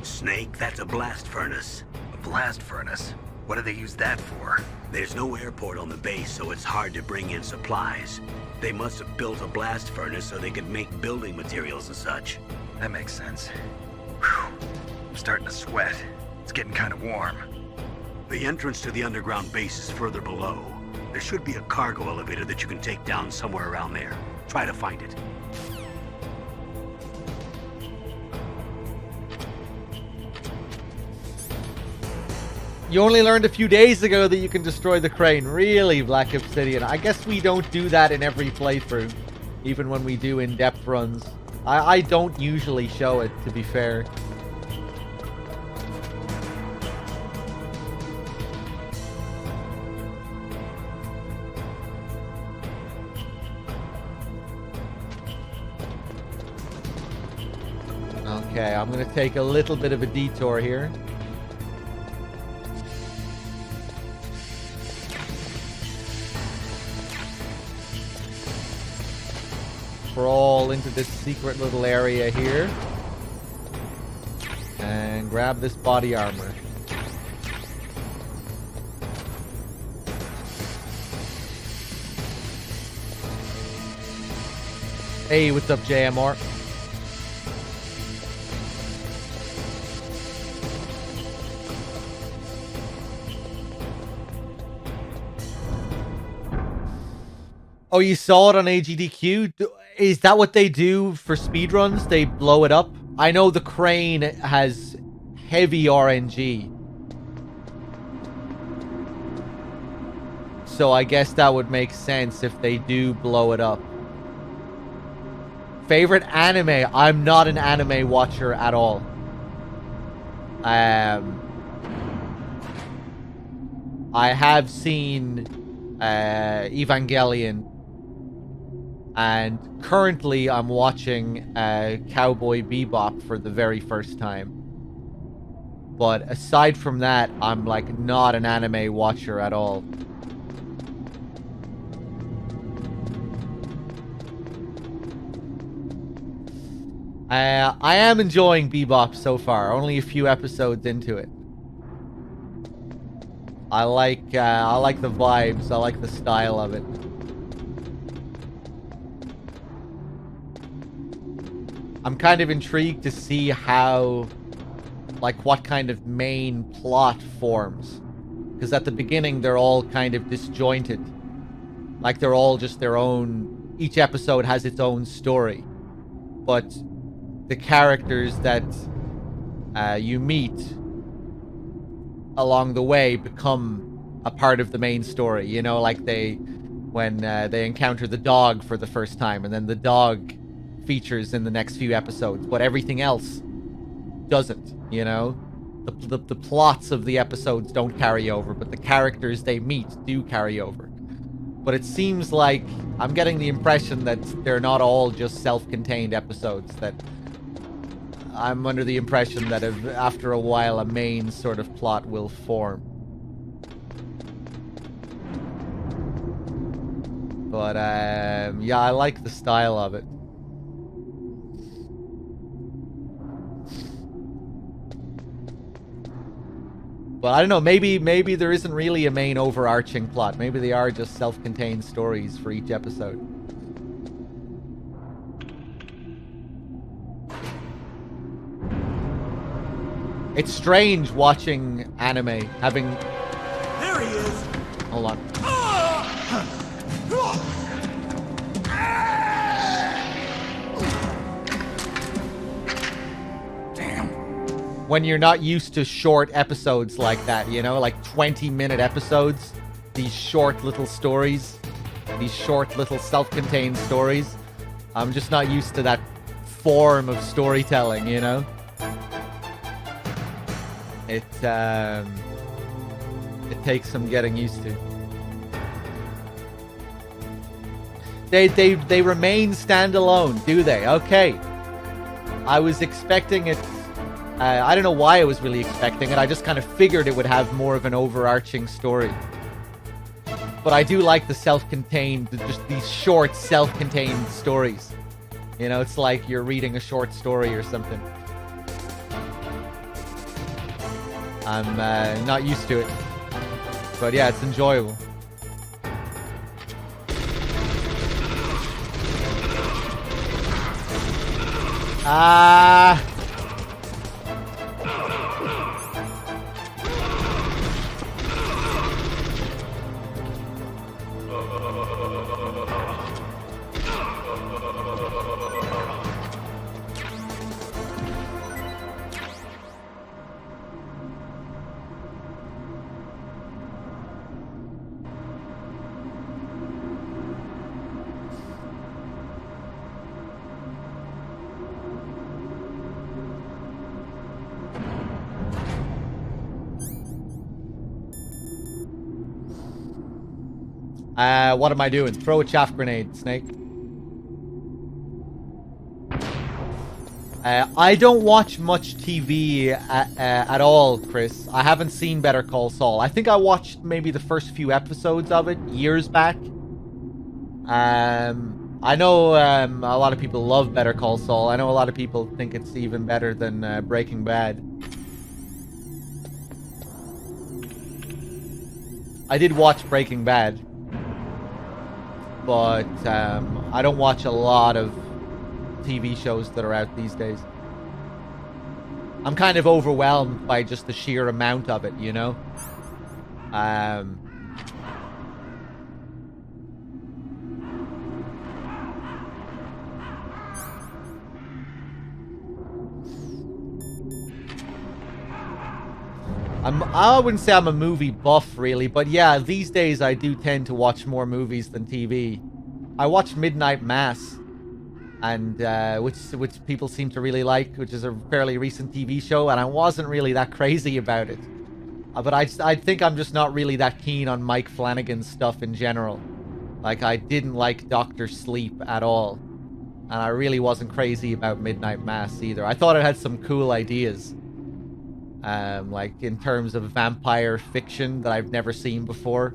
Snake, that's a blast furnace. A blast furnace? What do they use that for? There's no airport on the base, so it's hard to bring in supplies. They must have built a blast furnace so they could make building materials and such. That makes sense. Whew. I'm starting to sweat. It's getting kind of warm. The entrance to the underground base is further below. There should be a cargo elevator that you can take down somewhere around there. Try to find it. You only learned a few days ago that you can destroy the crane. Really, Black Obsidian? I guess we don't do that in every playthrough. Even when we do in-depth runs. I don't usually show it, to be fair. Okay, I'm going to take a little bit of a detour here. Crawl into this secret little area here. And grab this body armor. Hey, what's up, JMR? Oh, you saw it on AGDQ? Is that what they do for speedruns? They blow it up? I know the crane has heavy RNG. So I guess that would make sense if they do blow it up. Favorite anime? I'm not an anime watcher at all. I have seen Evangelion. And currently I'm watching Cowboy Bebop for the very first time. But aside from that, I'm like not an anime watcher at all. I am enjoying Bebop so far. Only a few episodes into it. I like the vibes. I like the style of it. I'm kind of intrigued to see how, like, what kind of main plot forms. Because at the beginning, they're all kind of disjointed. Like, they're all just their own... Each episode has its own story. But the characters that you meet along the way become a part of the main story. You know, like when they encounter the dog for the first time, and then the dog features in the next few episodes, but everything else doesn't, you know? The plots of the episodes don't carry over, but the characters they meet do carry over. But it seems like I'm getting the impression that they're not all just self-contained episodes, that I'm under the impression that after a while a main sort of plot will form. But yeah, I like the style of it. But I don't know, maybe there isn't really a main overarching plot. Maybe they are just self-contained stories for each episode. It's strange watching anime, having... There he is! Hold on. When you're not used to short episodes like that, you know, like 20-minute episodes, these short little stories, these short little self-contained stories. I'm just not used to that form of storytelling, you know? It takes some getting used to. They remain standalone, do they? Okay. I was expecting it. I don't know why I was really expecting it. I just kind of figured it would have more of an overarching story. But I do like the self-contained, just these short self-contained stories. You know, it's like you're reading a short story or something. I'm not used to it. But yeah, it's enjoyable. Ah. What am I doing? Throw a chaff grenade, Snake. I don't watch much TV at all, Chris. I haven't seen Better Call Saul. I think I watched maybe the first few episodes of it years back. I know a lot of people love Better Call Saul. I know a lot of people think it's even better than Breaking Bad. I did watch Breaking Bad. But I don't watch a lot of TV shows that are out these days. I'm kind of overwhelmed by just the sheer amount of it, you know? I wouldn't say I'm a movie buff, really, but yeah, these days I do tend to watch more movies than TV. I watch Midnight Mass, and which people seem to really like, which is a fairly recent TV show, and I wasn't really that crazy about it. But I think I'm just not really that keen on Mike Flanagan's stuff in general. Like, I didn't like Dr. Sleep at all, and I really wasn't crazy about Midnight Mass either. I thought it had some cool ideas. Like in terms of vampire fiction that I've never seen before.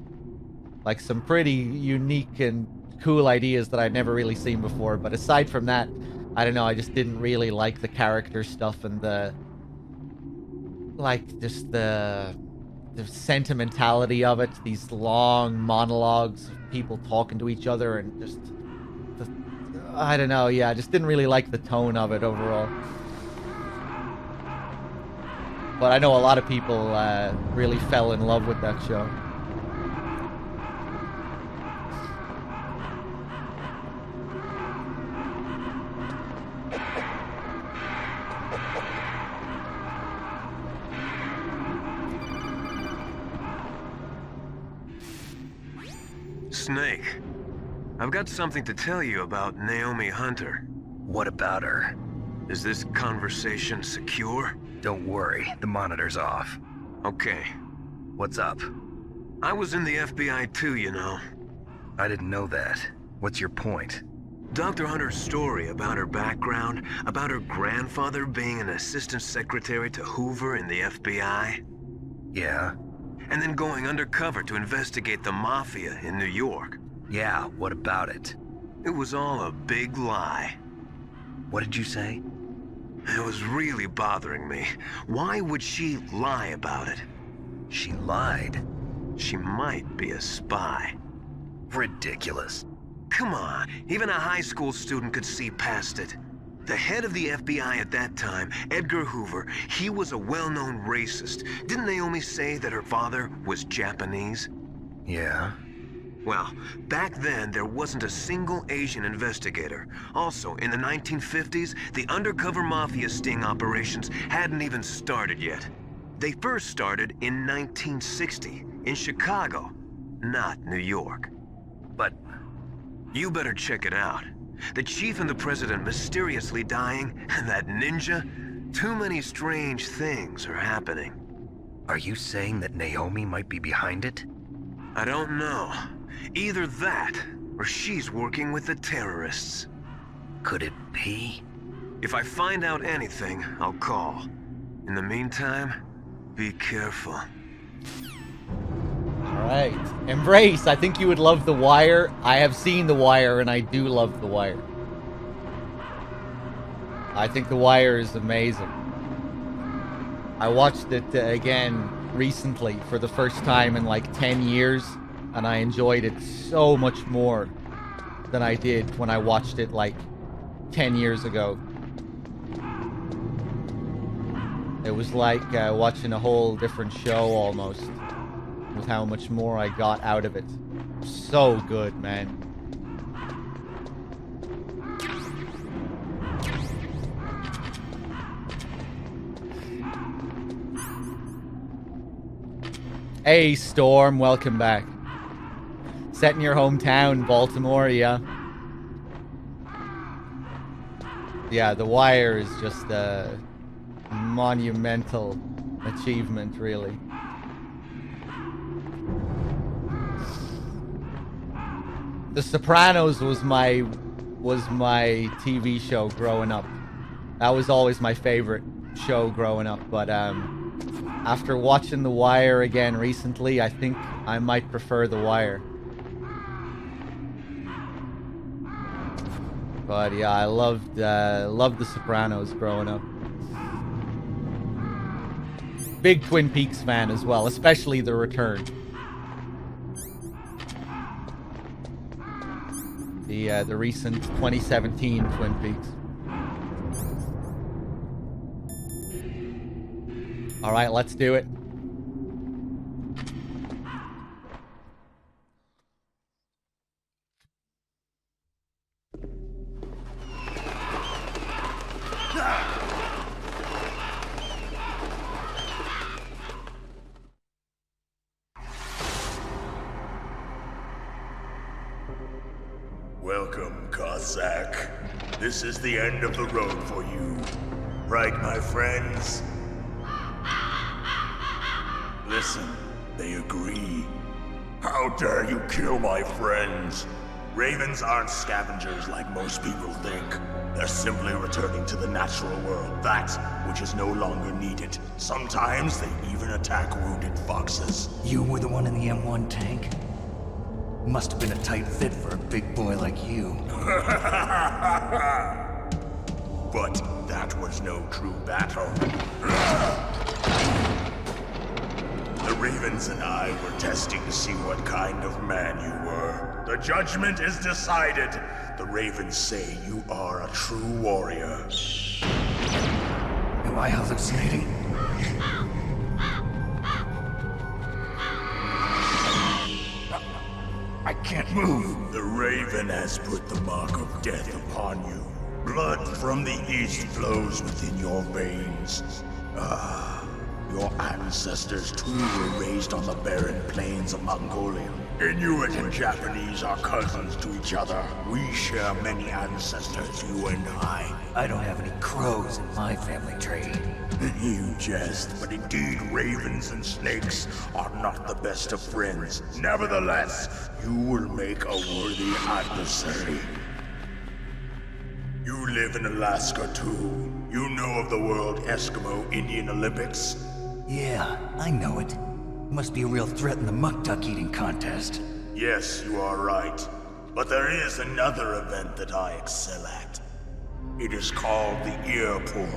Like some pretty unique and cool ideas that I'd never really seen before. But aside from that, I don't know, I just didn't really like the character stuff and the... like, just the sentimentality of it. These long monologues of people talking to each other and just... I don't know, yeah, I just didn't really like the tone of it overall. But I know a lot of people really fell in love with that show. Snake, I've got something to tell you about Naomi Hunter. What about her? Is this conversation secure? Don't worry, the monitor's off. Okay. What's up? I was in the FBI too, you know. I didn't know that. What's your point? Dr. Hunter's story about her background, about her grandfather being an assistant secretary to Hoover in the FBI. Yeah? And then going undercover to investigate the Mafia in New York. Yeah, what about it? It was all a big lie. What did you say? It was really bothering me. Why would she lie about it? She lied? She might be a spy. Ridiculous. Come on, even a high school student could see past it. The head of the FBI at that time, Edgar Hoover, he was a well-known racist. Didn't Naomi say that her father was Japanese? Yeah. Well, back then, there wasn't a single Asian investigator. Also, in the 1950s, the undercover mafia sting operations hadn't even started yet. They first started in 1960, in Chicago. not New York. But you better check it out. The chief and the president mysteriously dying, and that ninja? Too many strange things are happening. Are you saying that Naomi might be behind it? I don't know. Either that, or she's working with the terrorists. Could it be? If I find out anything, I'll call. In the meantime, be careful. Alright. Embrace, I think you would love The Wire. I have seen The Wire, and I do love The Wire. I think The Wire is amazing. I watched it again recently for the first time in like 10 years, and I enjoyed it so much more than I did when I watched it like 10 years ago. It was like watching a whole different show almost, with how much more I got out of it. So good, man. Hey, Storm, welcome back. Set in your hometown, Baltimore, yeah. Yeah, The Wire is just a monumental achievement, really. The Sopranos was my TV show growing up. That was always my favorite show growing up, but after watching The Wire again recently, I think I might prefer The Wire. But yeah, I loved The Sopranos growing up. Big Twin Peaks fan as well, especially The Return. The recent 2017 Twin Peaks. All right, let's do it. Welcome, Cossack. This is the end of the road for you. Right, my friends? Listen, they agree. How dare you kill my friends? Ravens aren't scavengers like most people think. They're simply returning to the natural world, that which is no longer needed. Sometimes they even attack wounded foxes. You were the one in the M1 tank? Must have been a tight fit for a big boy like you. But that was no true battle. The Ravens and I were testing to see what kind of man you were. The judgment is decided. The Ravens say you are a true warrior. Am I hallucinating? I can't move. The Raven has put the mark of death upon you. Blood from the east flows within your veins. Your ancestors too were raised on the barren plains of Mongolia. Inuit and Japanese are cousins to each other. We share many ancestors, you and I. I don't have any crows in my family tree. You jest, but indeed ravens and snakes are not the best of friends. Nevertheless, you will make a worthy adversary. You live in Alaska too. You know of the World Eskimo Indian Olympics? Yeah, I know it. Must be a real threat in the muck duck eating contest. Yes, you are right. But there is another event that I excel at. It is called the ear pull.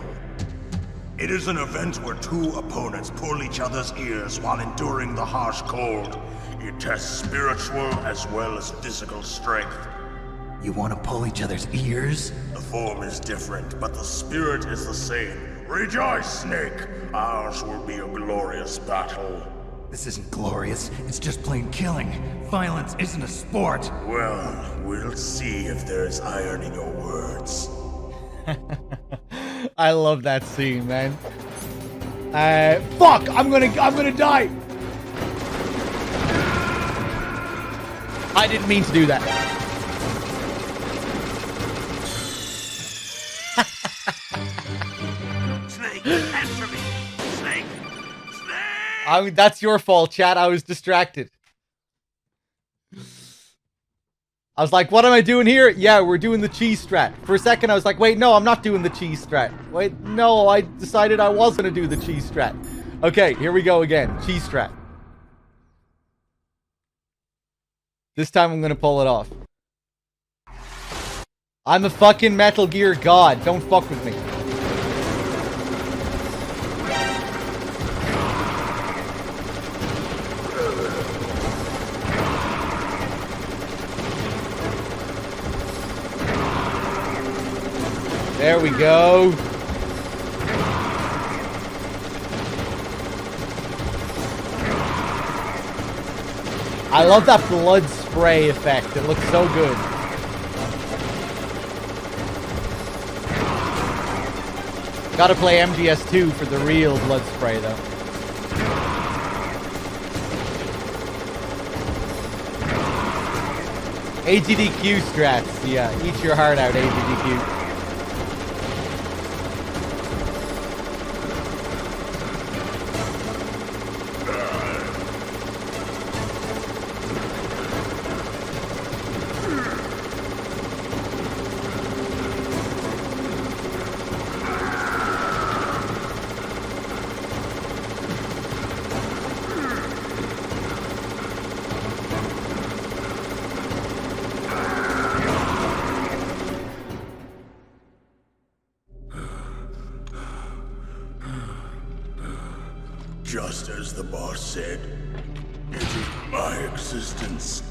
It is an event where two opponents pull each other's ears while enduring the harsh cold. It tests spiritual as well as physical strength. You want to pull each other's ears? The form is different, but the spirit is the same. Rejoice, Snake! Ours will be a glorious battle. This isn't glorious, it's just plain killing. Violence isn't a sport. Well, we'll see if there's iron in your words. I love that scene, man. Fuck! I'm gonna die! I didn't mean to do that. Snake, answer me! Snake! That's your fault, chat. I was distracted. I was like, what am I doing here? Yeah, we're doing the cheese strat. For a second, I was like, wait, no, I'm not doing the cheese strat. Wait, no, I decided I was going to do the cheese strat. Okay, here we go again. Cheese strat. This time I'm going to pull it off. I'm a fucking Metal Gear god. Don't fuck with me. There we go. I love that blood spray effect. It looks so good. Gotta play MGS2 for the real blood spray, though. AGDQ strats. Yeah, eat your heart out, AGDQ. Just as the boss said, it is my existence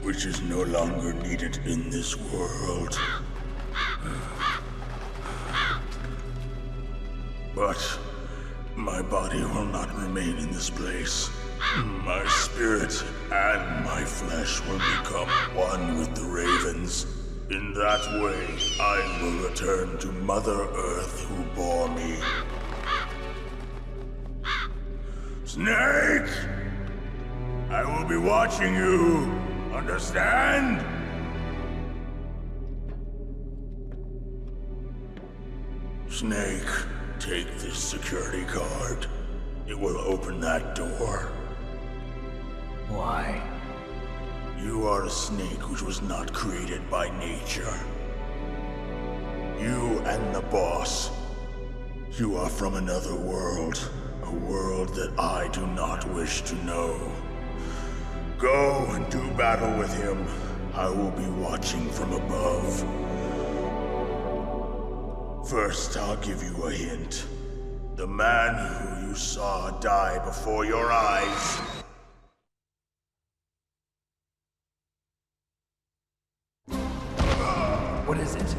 which is no longer needed in this world. But my body will not remain in this place. My spirit and my flesh will become one with the ravens. In that way, I will return to Mother Earth who bore me. Snake! I will be watching you. Understand? Snake, take this security card. It will open that door. Why? You are a snake which was not created by nature. You and the boss. You are from another world. A world that I do not wish to know. Go and do battle with him. I will be watching from above. First, I'll give you a hint. The man who you saw die before your eyes. What is it?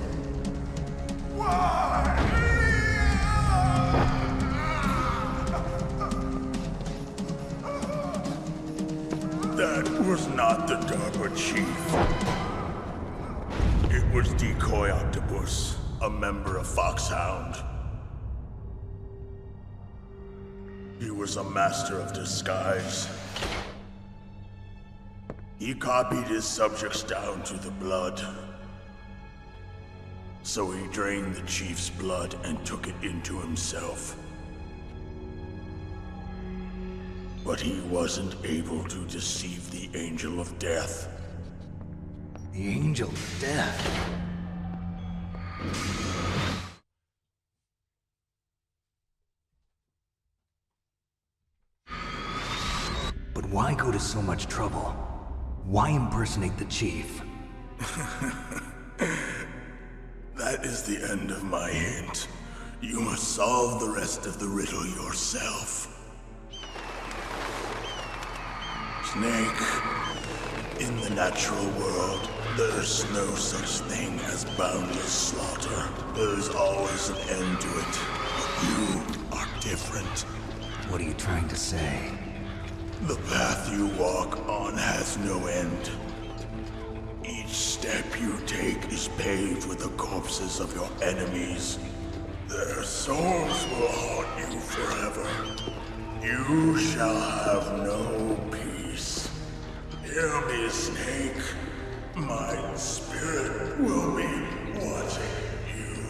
That was not the DARPA chief. It was Decoy Octopus, a member of Foxhound. He was a master of disguise. He copied his subjects down to the blood. So he drained the chief's blood and took it into himself. But he wasn't able to deceive the Angel of Death. The Angel of Death? But why go to so much trouble? Why impersonate the chief? That is the end of my hint. You must solve the rest of the riddle yourself. Snake, in the natural world, there's no such thing as boundless slaughter. There's always an end to it. But you are different. What are you trying to say? The path you walk on has no end. Each step you take is paved with the corpses of your enemies. Their souls will haunt you forever. You shall have no peace. Hear me, Snake. My spirit will be watching you.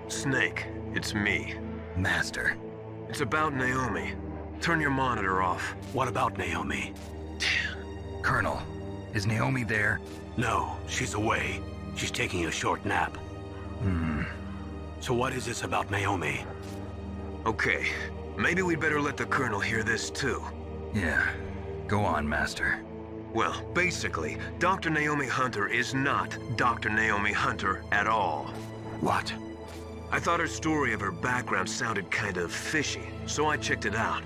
Snake, it's me. Master. It's about Naomi. Turn your monitor off. What about Naomi? Colonel, is Naomi there? No, she's away. She's taking a short nap. So what is this about Naomi? Okay, maybe we'd better let the Colonel hear this too. Yeah. Go on, Master. Well, basically, Dr. Naomi Hunter is not Dr. Naomi Hunter at all. What? I thought her story of her background sounded kind of fishy, so I checked it out.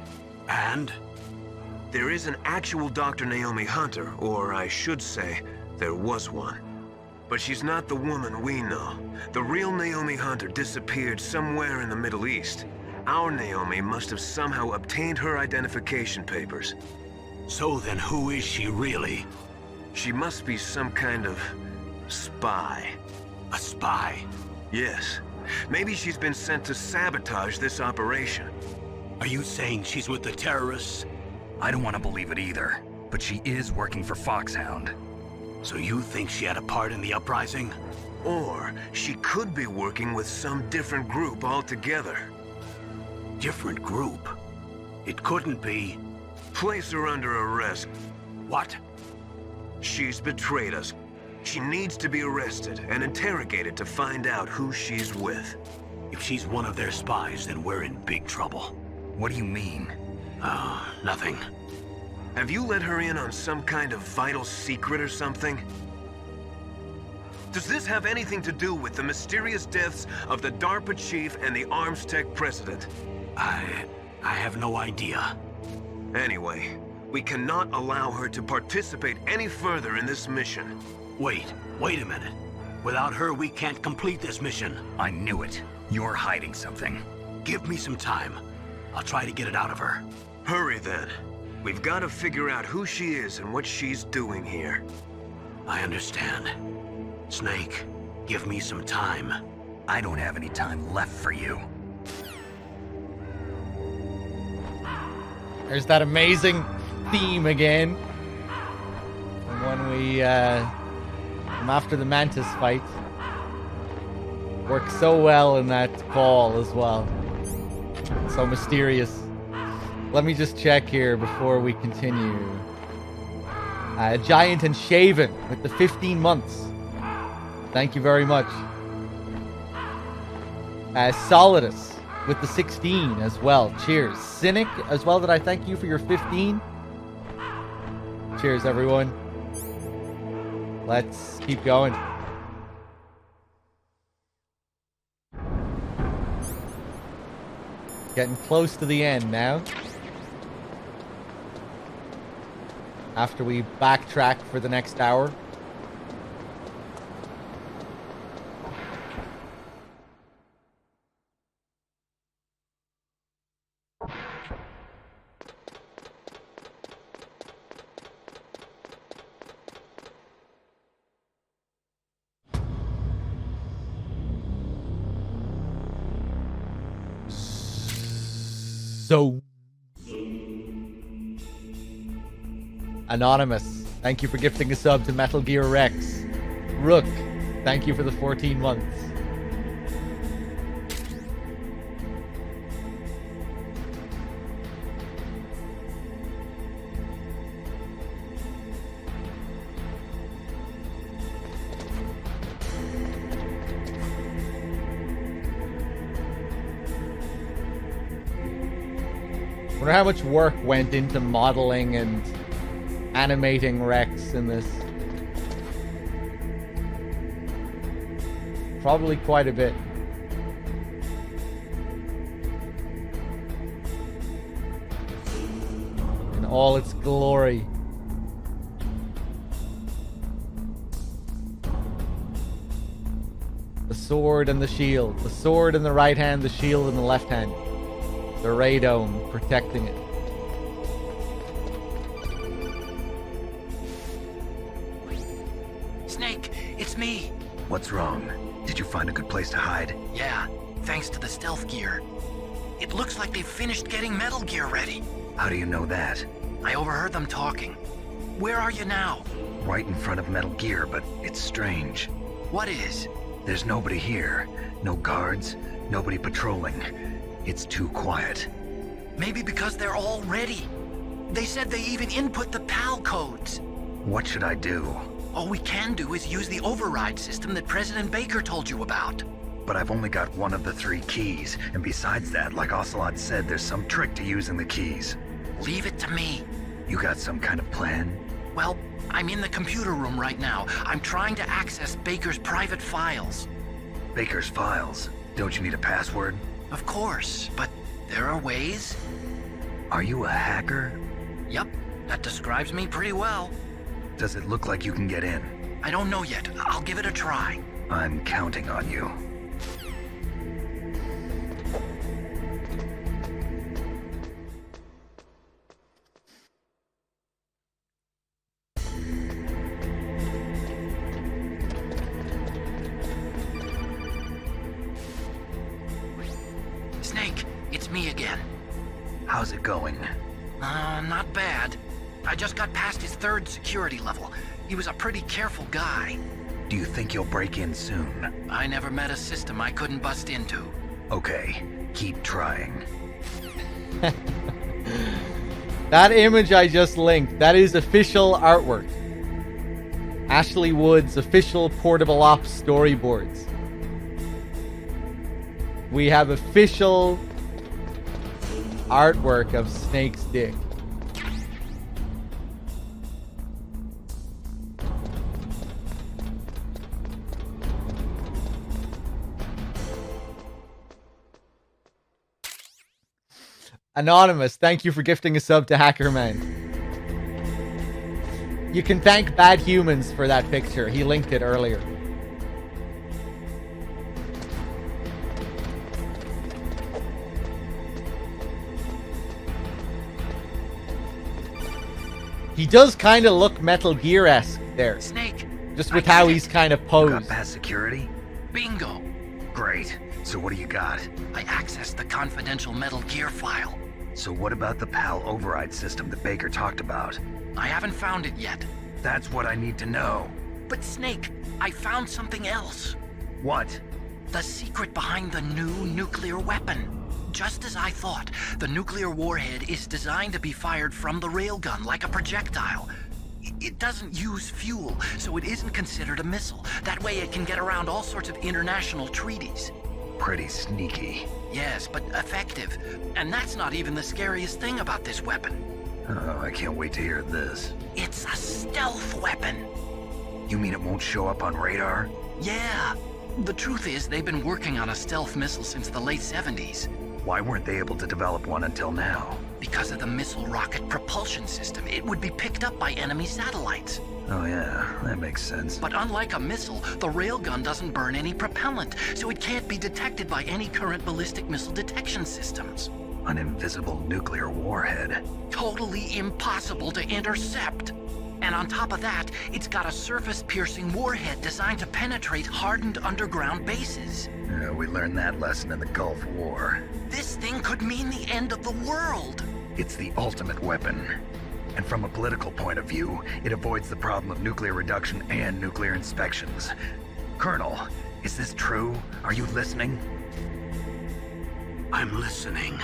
And? There is an actual Dr. Naomi Hunter, or I should say, there was one. But she's not the woman we know. The real Naomi Hunter disappeared somewhere in the Middle East. Our Naomi must have somehow obtained her identification papers. So then who is she really? She must be some kind of spy. A spy? Yes. Maybe she's been sent to sabotage this operation. Are you saying she's with the terrorists? I don't want to believe it either, but she is working for Foxhound. So you think she had a part in the uprising? Or she could be working with some different group altogether. Different group? It couldn't be... Place her under arrest. What? She's betrayed us. She needs to be arrested and interrogated to find out who she's with. If she's one of their spies, then we're in big trouble. What do you mean? Nothing. Have you let her in on some kind of vital secret or something? Does this have anything to do with the mysterious deaths of the DARPA chief and the Arms Tech president? I have no idea. Anyway, we cannot allow her to participate any further in this mission. Wait a minute. Without her, we can't complete this mission. I knew it. You're hiding something. Give me some time. I'll try to get it out of her. Hurry then. We've got to figure out who she is and what she's doing here. I understand. Snake, give me some time. I don't have any time left for you. There's that amazing theme again. From when we, from after the Mantis fight. Worked so well in that call as well. So mysterious. Let me just check here before we continue. Giant and Shaven with the 15 months. Thank you very much. Solidus with the 16 as well. Cheers. Cynic as well. Did I thank you for your 15? Cheers, everyone. Let's keep going. Getting close to the end now. After we backtrack for the next hour. So Anonymous, thank you for gifting a sub to Metal Gear Rex. Rook, thank you for the 14 months. I wonder how much work went into modeling and animating Rex in this. Probably quite a bit. In all its glory. The sword and the shield. The sword in the right hand, the shield in the left hand. The radome protecting it. Snake, it's me. What's wrong? Did you find a good place to hide? Yeah, thanks to the stealth gear. It looks like they've finished getting Metal Gear ready. How do you know that? I overheard them talking. Where are you now? Right in front of Metal Gear, but it's strange. What is? There's nobody here. No guards, nobody patrolling. It's too quiet. Maybe because they're all ready. They said they even input the PAL codes. What should I do? All we can do is use the override system that President Baker told you about. But I've only got one of the 3 keys, and besides that, like Ocelot said, there's some trick to using the keys. Leave it to me. You got some kind of plan? Well, I'm in the computer room right now. I'm trying to access Baker's private files. Baker's files? Don't you need a password? Of course, but there are ways. Are you a hacker? Yep, that describes me pretty well. Does it look like you can get in? I don't know yet. I'll give it a try. I'm counting on you. Snake, it's me again. How's it going? Not bad. I just got past his 3rd security level. He was a pretty careful guy. Do you think you'll break in soon? I never met a system I couldn't bust into. Okay, keep trying. That image I just linked, that is official artwork. Ashley Wood's official Portable Ops storyboards. We have official artwork of Snake's dick. Anonymous, thank you for gifting a sub to Hackerman. You can thank Bad Humans for that picture. He linked it earlier. He does kind of look Metal Gear-esque there. Snake. Just with how he's kind of posed. You got past security? Bingo. Great. So what do you got? I accessed the confidential Metal Gear file. So what about the PAL override system that Baker talked about? I haven't found it yet. That's what I need to know. But Snake, I found something else. What? The secret behind the new nuclear weapon. Just as I thought, the nuclear warhead is designed to be fired from the railgun like a projectile. It doesn't use fuel, so it isn't considered a missile. That way it can get around all sorts of international treaties. Pretty sneaky. Yes, but effective. And that's not even the scariest thing about this weapon. Oh, I can't wait to hear this. It's a stealth weapon. You mean it won't show up on radar? Yeah. The truth is, they've been working on a stealth missile since the late 70s. Why weren't they able to develop one until now? Because of the missile rocket propulsion system. It would be picked up by enemy satellites. Oh yeah, that makes sense. But unlike a missile, the railgun doesn't burn any propellant, so it can't be detected by any current ballistic missile detection systems. An invisible nuclear warhead. Totally impossible to intercept. And on top of that, it's got a surface-piercing warhead designed to penetrate hardened underground bases. Yeah, we learned that lesson in the Gulf War. This thing could mean the end of the world. It's the ultimate weapon. And from a political point of view, it avoids the problem of nuclear reduction and nuclear inspections. Colonel, is this true? Are you listening? I'm listening.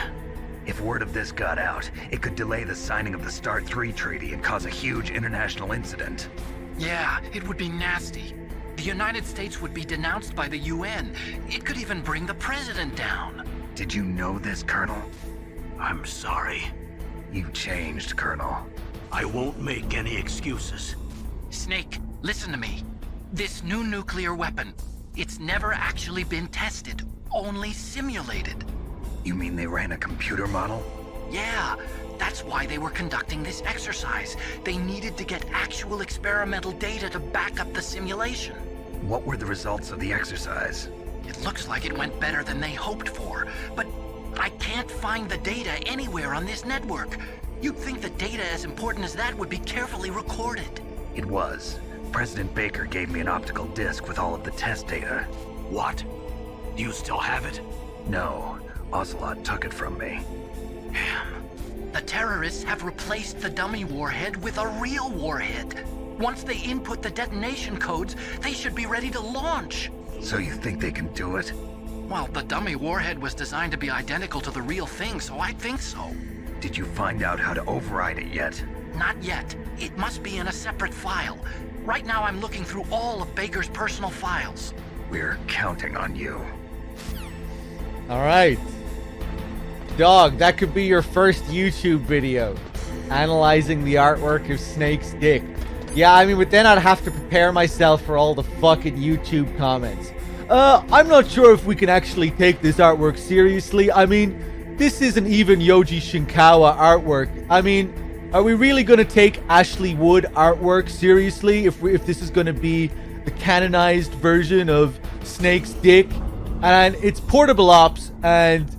If word of this got out, it could delay the signing of the START 3 treaty and cause a huge international incident. Yeah, it would be nasty. The United States would be denounced by the UN. It could even bring the president down. Did you know this, Colonel? I'm sorry. You've changed, Colonel. I won't make any excuses. Snake, listen to me. This new nuclear weapon, it's never actually been tested, only simulated. You mean they ran a computer model? Yeah, that's why they were conducting this exercise. They needed to get actual experimental data to back up the simulation. What were the results of the exercise? It looks like it went better than they hoped for, but I can't find the data anywhere on this network. You'd think that data as important as that would be carefully recorded. It was, President Baker gave me an optical disc with all of the test data. What? Do you still have it? No, Ocelot took it from me. The terrorists have replaced the dummy warhead with a real warhead. Once they input the detonation codes, they should be ready to launch. So you think they can do it? Well, the dummy warhead was designed to be identical to the real thing, so I think so. Did you find out how to override it yet? Not yet. It must be in a separate file. Right now I'm looking through all of Baker's personal files. We're counting on you. Alright. Dog, that could be your first YouTube video. Analyzing the artwork of Snake's dick. Yeah, I mean, but then I'd have to prepare myself for all the fucking YouTube comments. I'm not sure if we can actually take this artwork seriously. I mean, this isn't even Yoji Shinkawa artwork. I mean, are we really going to take Ashley Wood artwork seriously if this is going to be the canonized version of Snake's dick? And it's Portable Ops, and,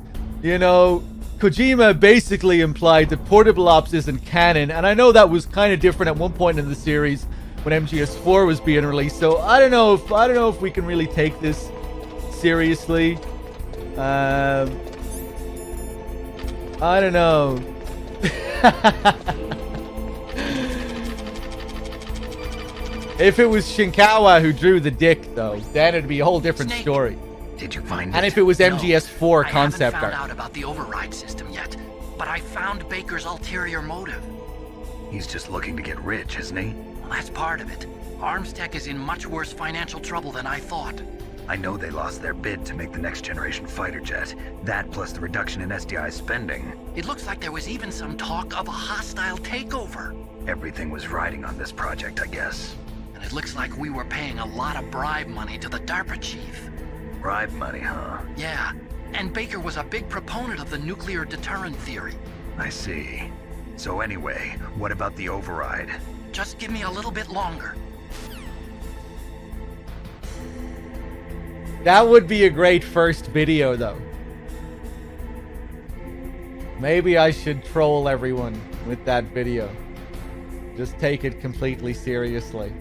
you know, Kojima basically implied that Portable Ops isn't canon, and I know that was kind of different at one point in the series when MGS4 was being released. So I don't know if we can really take this seriously. I don't know. If it was Shinkawa who drew the dick, though, then it'd be a whole different story. Did you find it? And if it was MGS4 concept art. I haven't found art. out about the override system yet, but I found Baker's ulterior motive. He's just looking to get rich, isn't he? Well, that's part of it. Armstech is in much worse financial trouble than I thought. I know they lost their bid to make the next generation fighter jet. That plus the reduction in SDI spending. It looks like there was even some talk of a hostile takeover. Everything was riding on this project, I guess. And it looks like we were paying a lot of bribe money to the DARPA chief. Bribe money, huh? Yeah, and Baker was a big proponent of the nuclear deterrent theory. I see. So anyway, what about the override? Just give me a little bit longer. That would be a great first video, though. Maybe I should troll everyone with that video. Just take it completely seriously.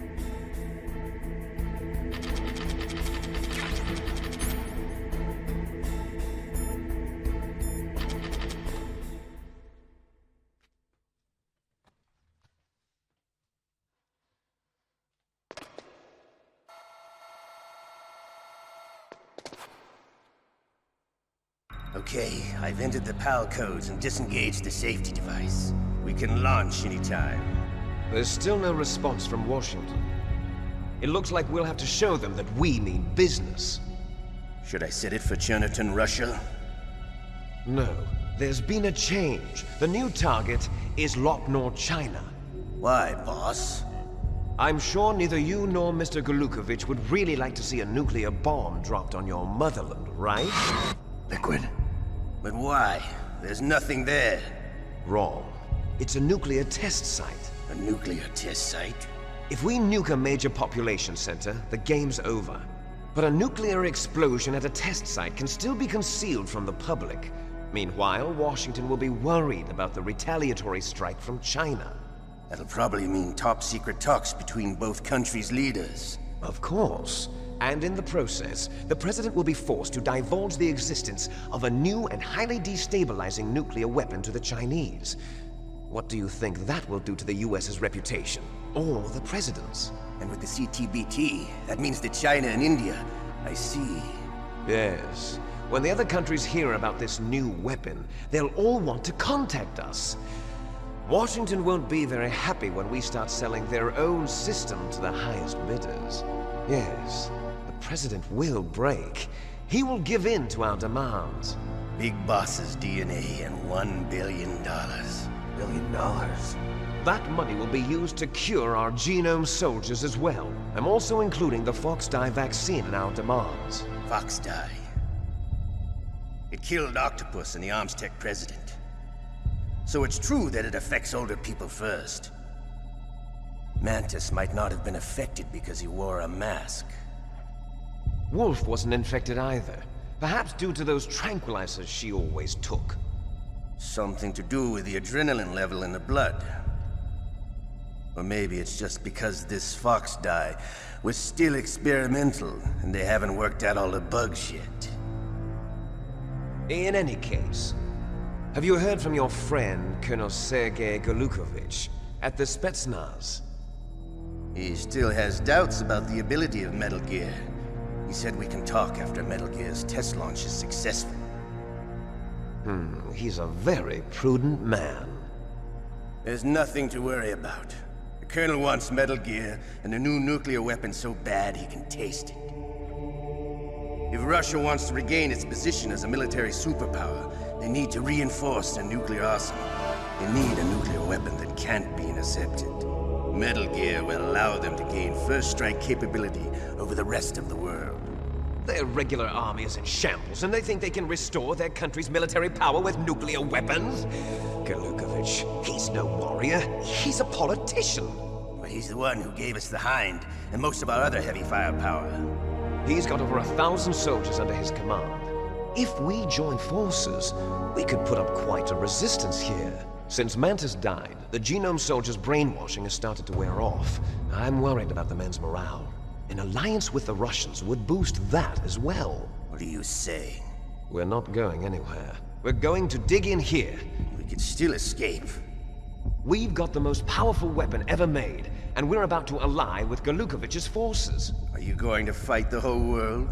Okay, I've entered the PAL codes and disengaged the safety device. We can launch anytime. There's still no response from Washington. It looks like we'll have to show them that we mean business. Should I set it for Cherniton, Russia? No. There's been a change. The new target is Lopnor, China. Why, boss? I'm sure neither you nor Mr. Golukovich would really like to see a nuclear bomb dropped on your motherland, right? Liquid. But why? There's nothing there. Wrong. It's a nuclear test site. A nuclear test site? If we nuke a major population center, the game's over. But a nuclear explosion at a test site can still be concealed from the public. Meanwhile, Washington will be worried about the retaliatory strike from China. That'll probably mean top-secret talks between both countries' leaders. Of course. And in the process, the President will be forced to divulge the existence of a new and highly destabilizing nuclear weapon to the Chinese. What do you think that will do to the US's reputation? Or the President's? And with the CTBT, that means that China and India... I see. Yes. When the other countries hear about this new weapon, they'll all want to contact us. Washington won't be very happy when we start selling their own system to the highest bidders. Yes, the President will break. He will give in to our demands. Big Boss's DNA and $1 billion. $1 billion? That money will be used to cure our genome soldiers as well. I'm also including the Fox-Die vaccine in our demands. Fox-Die? It killed Octopus and the Armstech president. So it's true that it affects older people first. Mantis might not have been affected because he wore a mask. Wolf wasn't infected either. Perhaps due to those tranquilizers she always took. Something to do with the adrenaline level in the blood. Or maybe it's just because this fox dye was still experimental and they haven't worked out all the bugs yet. In any case, have you heard from your friend, Colonel Sergei Golukovich, at the Spetsnaz? He still has doubts about the ability of Metal Gear. He said we can talk after Metal Gear's test launch is successful. He's a very prudent man. There's nothing to worry about. The Colonel wants Metal Gear and a new nuclear weapon so bad he can taste it. If Russia wants to regain its position as a military superpower, they need to reinforce their nuclear arsenal. They need a nuclear weapon that can't be intercepted. Metal Gear will allow them to gain first strike capability over the rest of the world. Their regular army is in shambles, and they think they can restore their country's military power with nuclear weapons? Golukovich, he's no warrior. He's a politician. Well, he's the one who gave us the Hind and most of our other heavy firepower. He's got over 1,000 soldiers under his command. If we join forces, we could put up quite a resistance here. Since Mantis died, the Genome Soldier's brainwashing has started to wear off. I'm worried about the men's morale. An alliance with the Russians would boost that as well. What are you saying? We're not going anywhere. We're going to dig in here. We could still escape. We've got the most powerful weapon ever made, and we're about to ally with Golukovich's forces. Are you going to fight the whole world?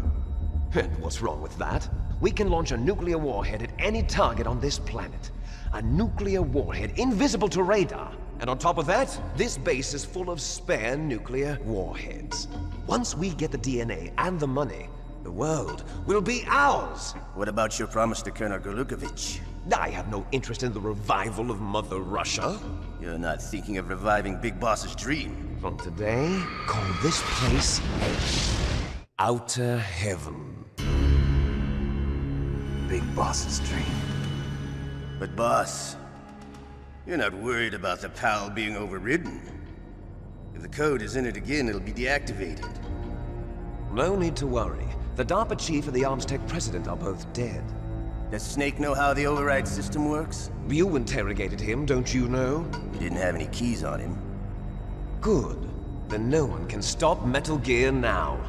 And what's wrong with that? We can launch a nuclear warhead at any target on this planet. A nuclear warhead invisible to radar. And on top of that, this base is full of spare nuclear warheads. Once we get the DNA and the money, the world will be ours! What about your promise to Colonel Golukovich? I have no interest in the revival of Mother Russia. You're not thinking of reviving Big Boss's dream. From today, call this place Outer Heaven. Big Boss's dream. But boss, you're not worried about the PAL being overridden. If the code is in it again, it'll be deactivated. No need to worry. The DARPA chief and the ArmsTech president are both dead. Does Snake know how the override system works? You interrogated him, don't you know? He didn't have any keys on him. Good. Then no one can stop Metal Gear now.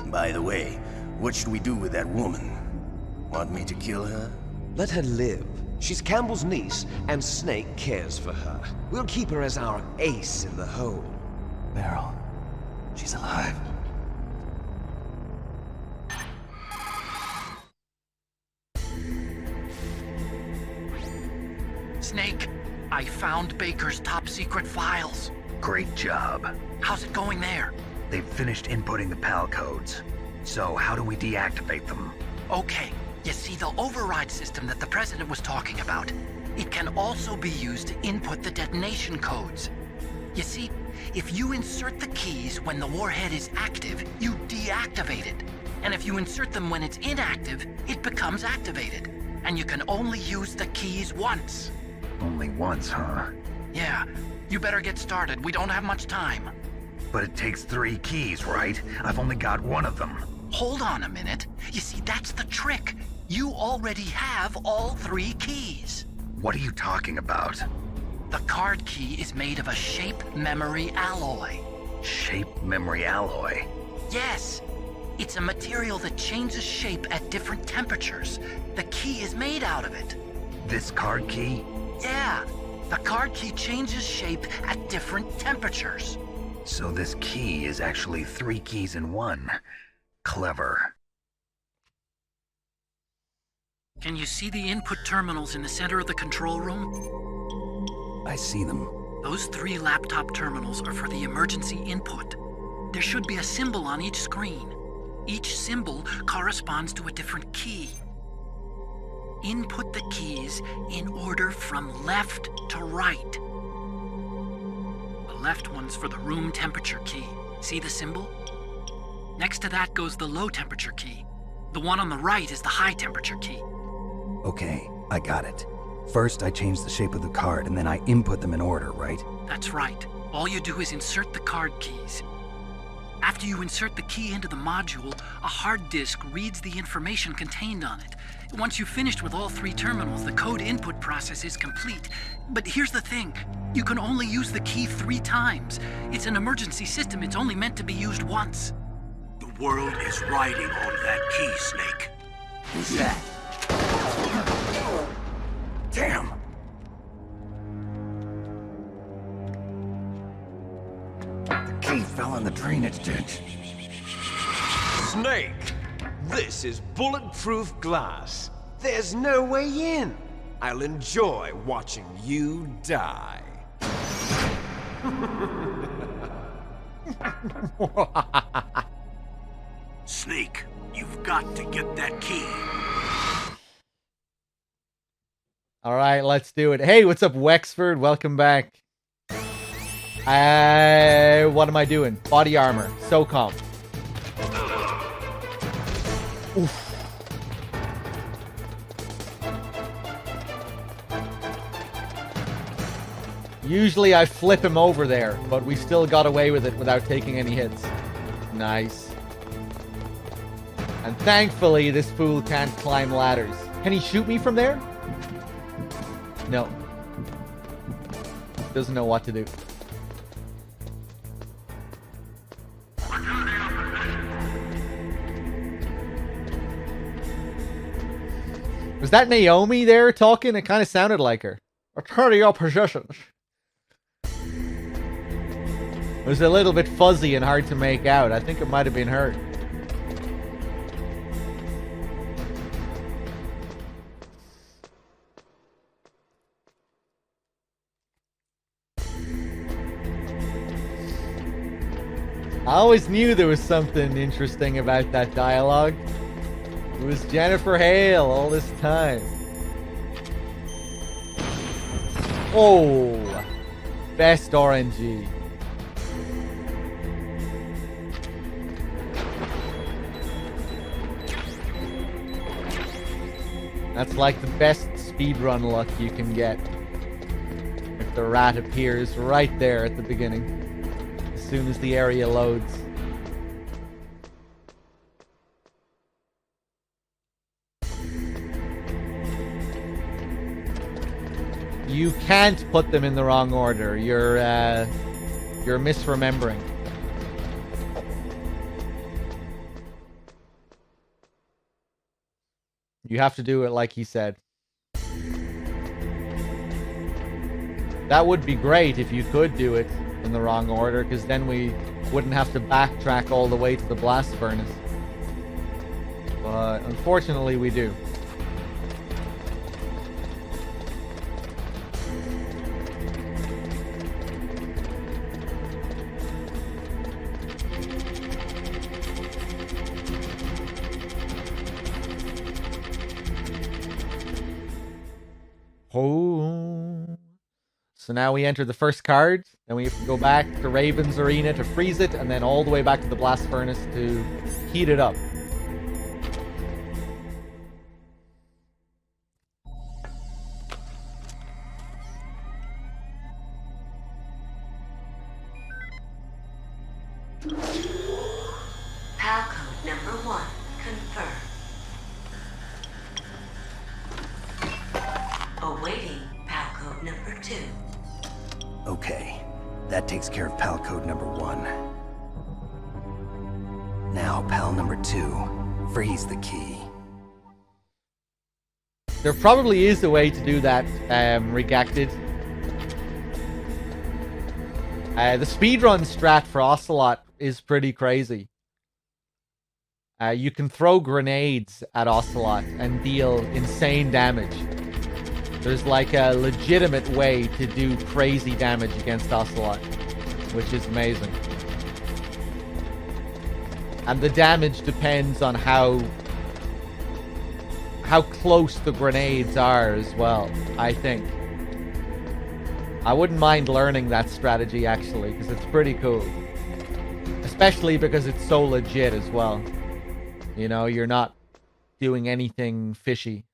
By the way, what should we do with that woman? Want me to kill her? Let her live. She's Campbell's niece, and Snake cares for her. We'll keep her as our ace in the hole. Meryl, she's alive. Snake, I found Baker's top-secret files. Great job. How's it going there? They've finished inputting the PAL codes. So how do we deactivate them? Okay, you see the override system that the President was talking about? It can also be used to input the detonation codes. You see, if you insert the keys when the warhead is active, you deactivate it. And if you insert them when it's inactive, it becomes activated. And you can only use the keys once. Only once, huh? Yeah, you better get started. We don't have much time. But it takes 3 keys, right? I've only got 1 of them. Hold on a minute. You see, that's the trick. You already have all 3 keys. What are you talking about? The card key is made of a shape memory alloy. Shape memory alloy? Yes. It's a material that changes shape at different temperatures. The key is made out of it. This card key? Yeah. The card key changes shape at different temperatures. So this key is actually 3 keys in 1. Clever. Can you see the input terminals in the center of the control room? I see them. Those 3 laptop terminals are for the emergency input. There should be a symbol on each screen. Each symbol corresponds to a different key. Input the keys in order from left to right. The left one's for the room temperature key. See the symbol? Next to that goes the low temperature key. The one on the right is the high temperature key. Okay, I got it. First, I change the shape of the card, and then I input them in order, right? That's right. All you do is insert the card keys. After you insert the key into the module, a hard disk reads the information contained on it. Once you've finished with all 3 terminals, the code input process is complete. But here's the thing. You can only use the key 3 times. It's an emergency system. It's only meant to be used once. The world is riding on that key, Snake. Who's that? Damn! The key fell in the drainage ditch. Snake, this is bulletproof glass. There's no way in. I'll enjoy watching you die. Snake, you've got to get that key. All right, let's do it. Hey, what's up, Wexford? Welcome back. What am I doing? Body armor. SOCOM. Oof. Usually I flip him over there, but we still got away with it without taking any hits. Nice. And thankfully, this fool can't climb ladders. Can he shoot me from there? No. Doesn't know what to do. Was that Naomi there talking? It kind of sounded like her. Return to your positions. It was a little bit fuzzy and hard to make out. I think it might have been her. I always knew there was something interesting about that dialogue. It was Jennifer Hale all this time. Oh, best RNG. That's like the best speedrun luck you can get. If the rat appears right there at the beginning. As soon as the area loads. You can't put them in the wrong order. You're misremembering. You have to do it like he said. That would be great if you could do it in the wrong order, because then we wouldn't have to backtrack all the way to the blast furnace. But unfortunately, we do. Oh. So now we enter the first card, then we have to go back to Raven's Arena to freeze it, and then all the way back to the blast furnace to heat it up. PAL code number 1 confirmed. Awaiting PAL code number 2. Okay, that takes care of PAL code number 1. Now, PAL number 2, freeze the key. There probably is a way to do that, Regacted. The speedrun strat for Ocelot is pretty crazy. You can throw grenades at Ocelot and deal insane damage. There's like a legitimate way to do crazy damage against Ocelot, which is amazing. And the damage depends on how close the grenades are as well, I think. I wouldn't mind learning that strategy, actually, because it's pretty cool. Especially because it's so legit as well. You know, you're not doing anything fishy.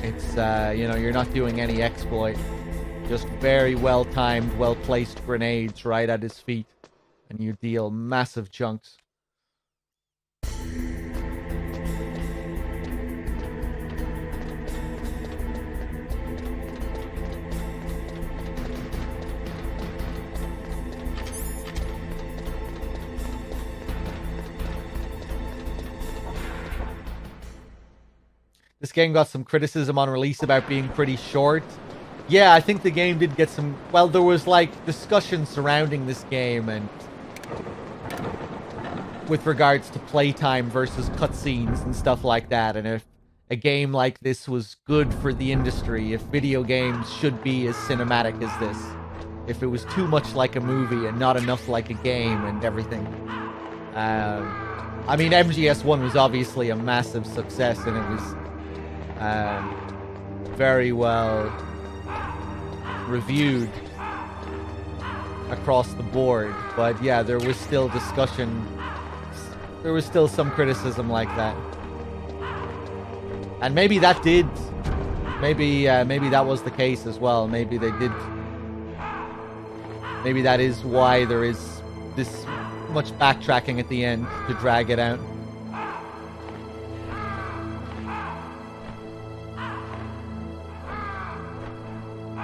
It's, you know, you're not doing any exploit. Just very well-timed, well-placed grenades right at his feet. And you deal massive chunks. This game got some criticism on release about being pretty short. Yeah, I think the game did get some... Well, there was, like, discussion surrounding this game and... with regards to playtime versus cutscenes and stuff like that. And if a game like this was good for the industry, if video games should be as cinematic as this. If it was too much like a movie and not enough like a game and everything. I mean, MGS1 was obviously a massive success and it was... very well reviewed across the board, but yeah, there was still discussion. There was still some criticism like that, and maybe that did. Maybe that was the case as well. Maybe they did. Maybe that is why there is this much backtracking at the end to drag it out.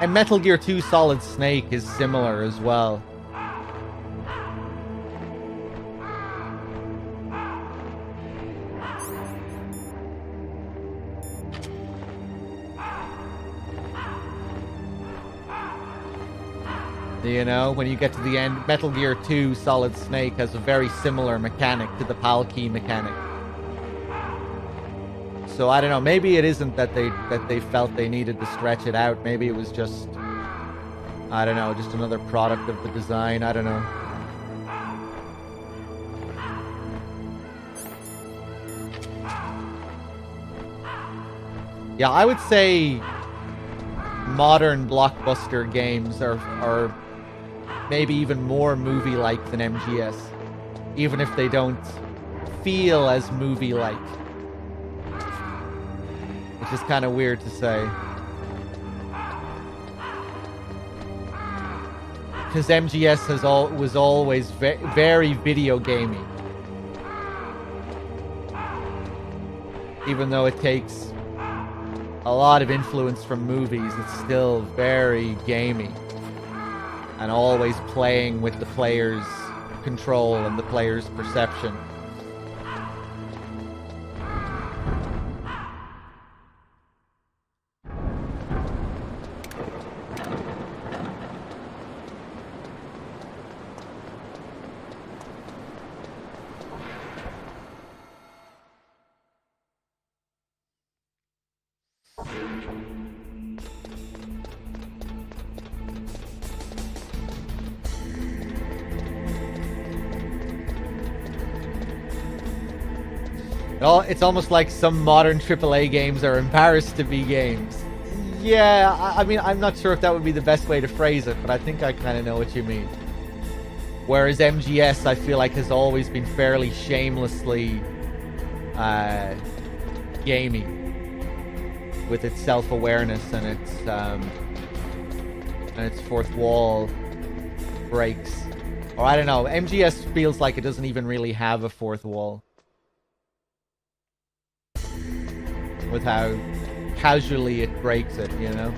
And Metal Gear 2 Solid Snake is similar as well. You know, when you get to the end, Metal Gear 2 Solid Snake has a very similar mechanic to the PAL key mechanic. So I don't know, maybe it isn't that they felt they needed to stretch it out. Maybe it was just, I don't know, just another product of the design. I don't know. Yeah, I would say modern blockbuster games are maybe even more movie-like than MGS, even if they don't feel as movie-like. Which is kind of weird to say. Because MGS was always very video gamey. Even though it takes a lot of influence from movies, it's still very gamey. And always playing with the player's control and the player's perception. It's almost like some modern AAA games are embarrassed to be games. Yeah, I mean, I'm not sure if that would be the best way to phrase it, but I think I kind of know what you mean. Whereas MGS, I feel like, has always been fairly shamelessly gamey with its self-awareness and its fourth wall breaks. Or I don't know, MGS feels like it doesn't even really have a fourth wall. With how casually it breaks it, you know?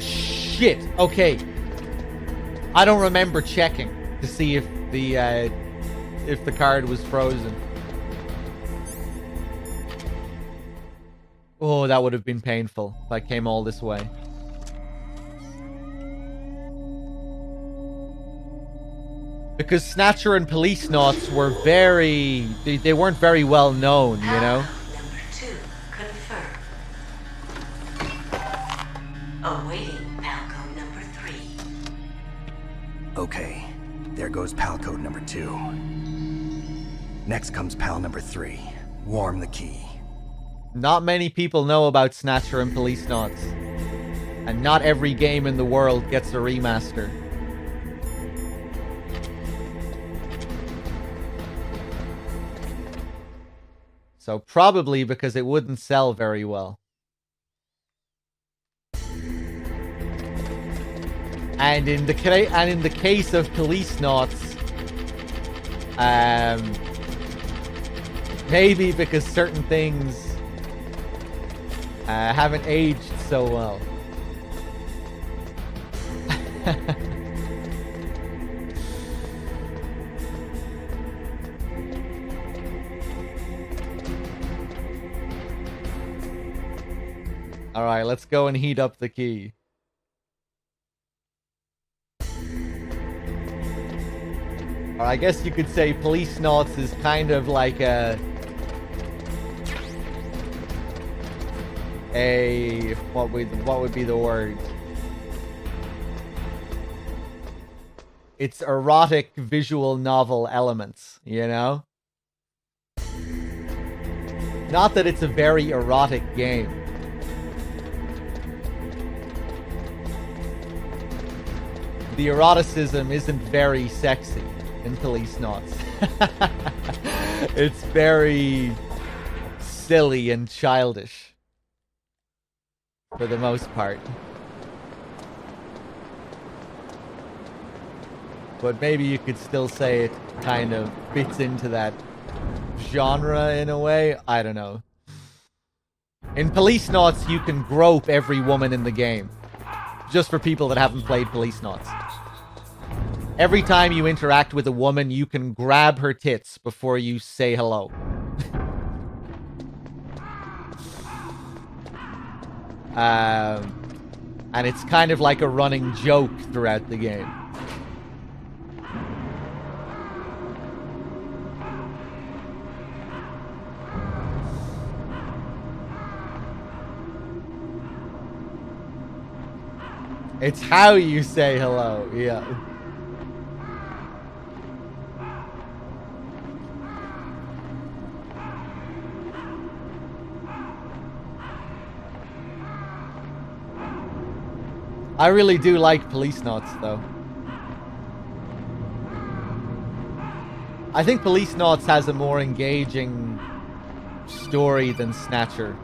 Shit. Okay. I don't remember checking to see if the card was frozen. Oh, that would have been painful if I came all this way. Because Snatcher and Police Knots were they weren't very well known, you know? Number 2, confirmed. Awaiting Palco number 3. Okay, there goes pal code number 2. Next comes pal number 3. Warm the key. Not many people know about Snatcher and Police Knots. And not every game in the world gets a remaster. So probably because it wouldn't sell very well. And in the case of Police Knots, maybe because certain things haven't aged so well. All right, let's go and heat up the key. Or I guess you could say Police Knots is kind of like what would be the word? It's erotic visual novel elements, you know? Not that it's a very erotic game. The eroticism isn't very sexy in Police Knots. It's very silly and childish for the most part. But maybe you could still say it kind of fits into that genre in a way. I don't know. In Police Knots, you can grope every woman in the game. Just for people that haven't played Police Knots. Every time you interact with a woman, you can grab her tits before you say hello. And it's kind of like a running joke throughout the game. It's how you say hello, yeah. I really do like Police Knots, though. I think Police Knots has a more engaging story than Snatcher.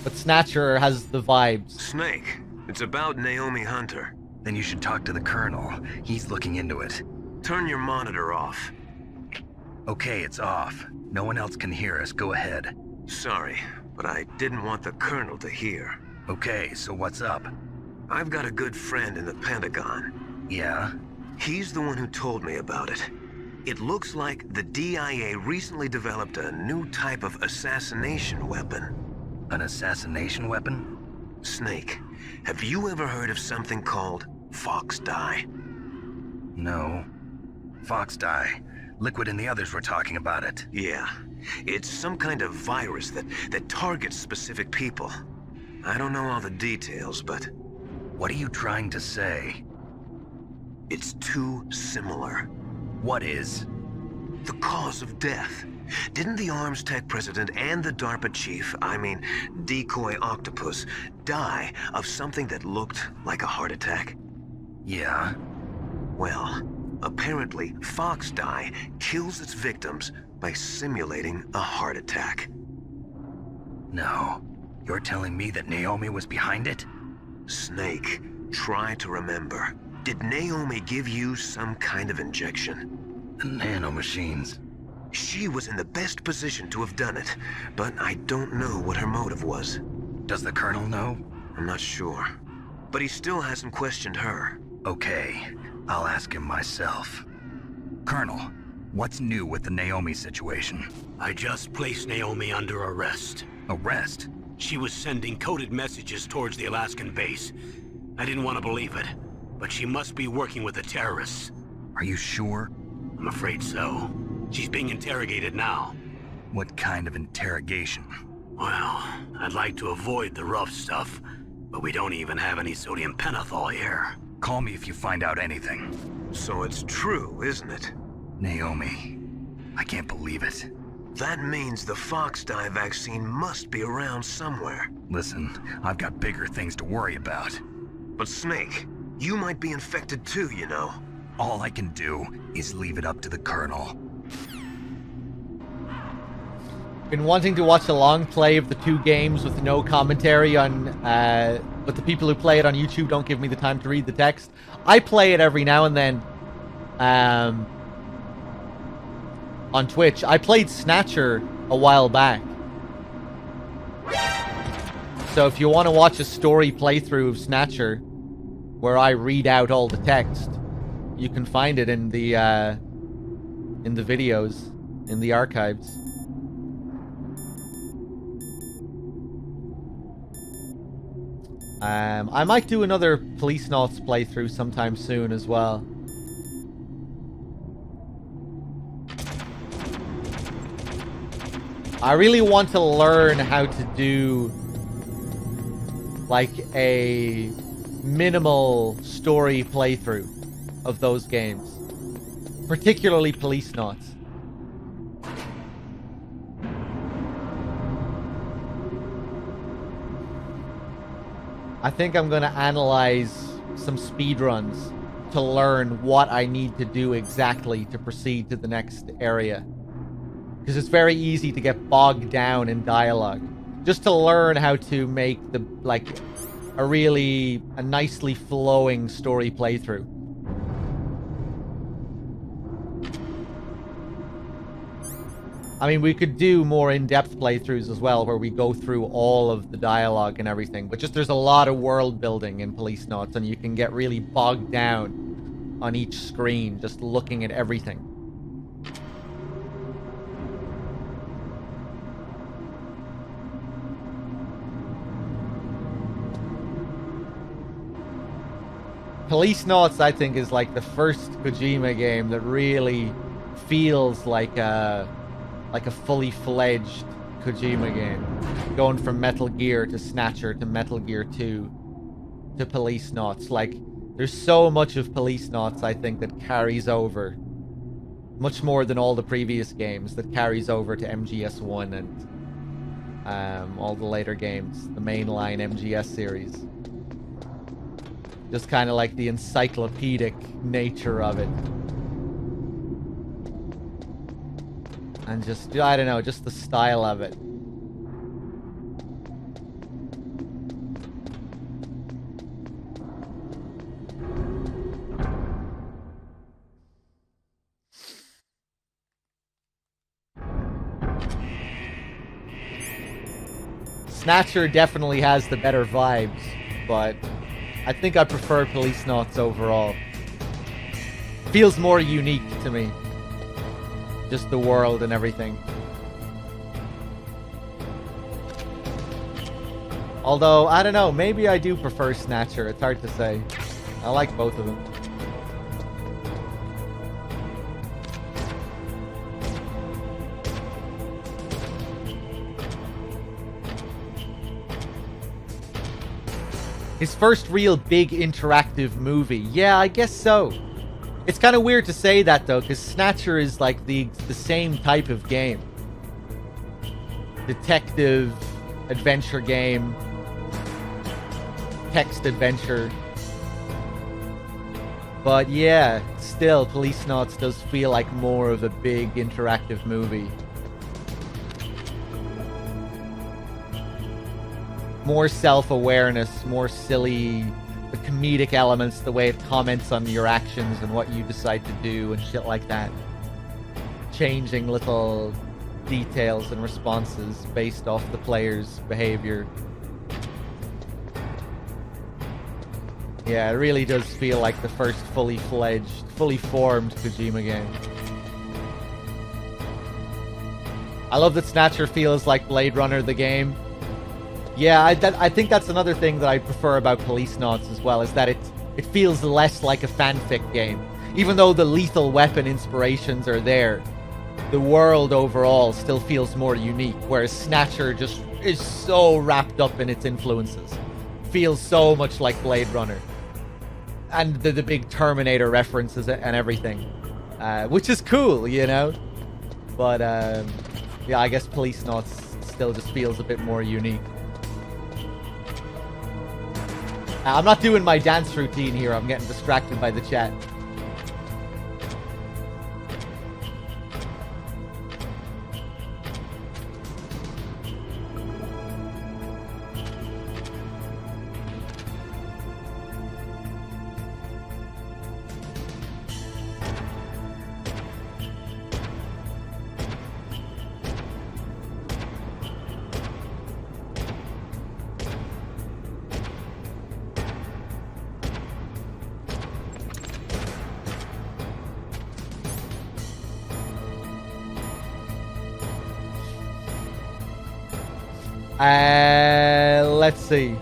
But Snatcher has the vibes. Snake, it's about Naomi Hunter. Then you should talk to the Colonel. He's looking into it. Turn your monitor off. Okay, it's off. No one else can hear us. Go ahead. Sorry, but I didn't want the Colonel to hear. Okay, so what's up? I've got a good friend in the Pentagon. Yeah? He's the one who told me about it. It looks like the DIA recently developed a new type of assassination weapon. An assassination weapon? Snake, have you ever heard of something called Fox Dye? No. Fox Dye. Liquid and the others were talking about it. Yeah. It's some kind of virus that targets specific people. I don't know all the details, but... What are you trying to say? It's too similar. What is? The cause of death. Didn't the Arms Tech president and the DARPA chief, Decoy Octopus, die of something that looked like a heart attack? Yeah? Well, apparently Fox Dye kills its victims by simulating a heart attack. No. You're telling me that Naomi was behind it? Snake, try to remember. Did Naomi give you some kind of injection? Nanomachines. She was in the best position to have done it, but I don't know what her motive was. Does the Colonel know? I'm not sure. But he still hasn't questioned her. Okay, I'll ask him myself. Colonel, what's new with the Naomi situation? I just placed Naomi under arrest. Arrest? She was sending coded messages towards the Alaskan base. I didn't want to believe it, but she must be working with the terrorists. Are you sure? I'm afraid so. She's being interrogated now. What kind of interrogation? Well, I'd like to avoid the rough stuff, but we don't even have any sodium pentothal here. Call me if you find out anything. So it's true, isn't it? Naomi, I can't believe it. That means the fox dye vaccine must be around somewhere. Listen, I've got bigger things to worry about. But Snake, you might be infected too, you know. All I can do is leave it up to the Colonel. Been wanting to watch a long play of the two games with no commentary on, but the people who play it on YouTube don't give me the time to read the text. I play it every now and then, on Twitch. I played Snatcher a while back. So if you want to watch a story playthrough of Snatcher, where I read out all the text, you can find it in the videos, in the archives. I might do another Police Knots playthrough sometime soon as well. I really want to learn how to do like a minimal story playthrough of those games, particularly Police Knots. I think I'm going to analyze some speedruns to learn what I need to do exactly to proceed to the next area. Because it's very easy to get bogged down in dialogue. Just to learn how to make the, like, a nicely flowing story playthrough. I mean, we could do more in-depth playthroughs as well, where we go through all of the dialogue and everything. But just there's a lot of world building in Police Knots, and you can get really bogged down on each screen, just looking at everything. Police Knots, I think, is like the first Kojima game that really feels like a fully fledged Kojima game. Going from Metal Gear to Snatcher to Metal Gear 2 to Police Knots. Like, there's so much of Police Knots, I think, that carries over. Much more than all the previous games, that carries over to MGS1 and all the later games. The mainline MGS series. Just kind of like the encyclopedic nature of it. And just, I don't know, just the style of it. Snatcher definitely has the better vibes, but I think I prefer Police Knots overall. Feels more unique to me. Just the world and everything. Although, I don't know, maybe I do prefer Snatcher. It's hard to say. I like both of them. His first real big interactive movie. Yeah, I guess so. It's kind of weird to say that, though, because Snatcher is like the same type of game. Detective, adventure game, text adventure. But yeah, still, Police Knots does feel like more of a big interactive movie. More self-awareness, more silly... the comedic elements, the way it comments on your actions and what you decide to do and shit like that. Changing little details and responses based off the player's behavior. Yeah, it really does feel like the first fully fledged, fully formed Kojima game. I love that Snatcher feels like Blade Runner the game. Yeah, I think that's another thing that I prefer about Policenauts as well, is that it feels less like a fanfic game. Even though the Lethal Weapon inspirations are there, the world overall still feels more unique, whereas Snatcher just is so wrapped up in its influences. Feels so much like Blade Runner. And the big Terminator references and everything. Which is cool, you know? But, yeah, I guess Policenauts still just feels a bit more unique. I'm not doing my dance routine here. I'm getting distracted by the chat. Let's see.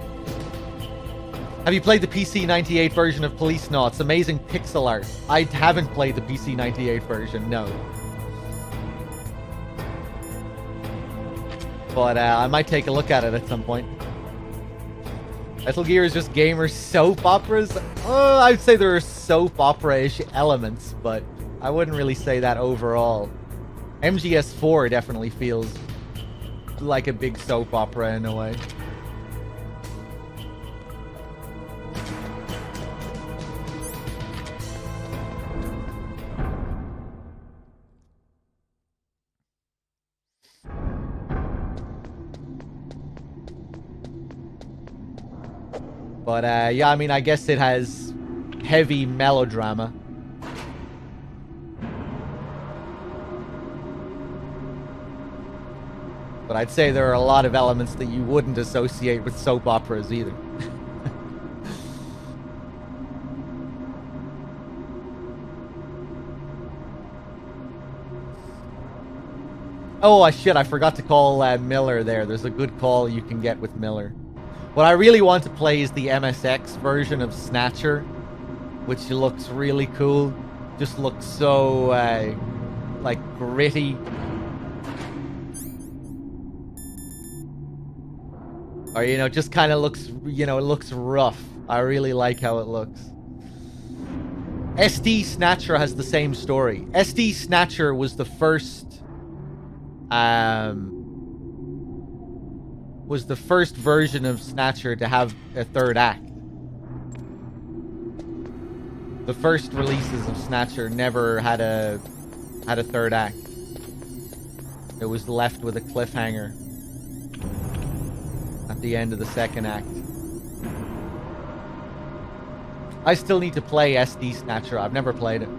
Have you played the PC 98 version of Policenauts? Amazing pixel art. I haven't played the PC 98 version, no. But I might take a look at it at some point. Metal Gear is just gamer soap operas? I'd say there are soap opera-ish elements, but I wouldn't really say that overall. MGS4 definitely feels like a big soap opera in a way. But yeah, I mean, I guess it has heavy melodrama. But I'd say there are a lot of elements that you wouldn't associate with soap operas either. Oh, shit, I forgot to call Miller there. There's a good call you can get with Miller. What I really want to play is the MSX version of Snatcher, which looks really cool. Just looks so, like, gritty. Or, you know, just kind of looks, you know, it looks rough. I really like how it looks. SD Snatcher has the same story. SD Snatcher was the first, version of Snatcher to have a third act. The first releases of Snatcher never had a third act. It was left with a cliffhanger at the end of the second act. I still need to play SD Snatcher. I've never played it.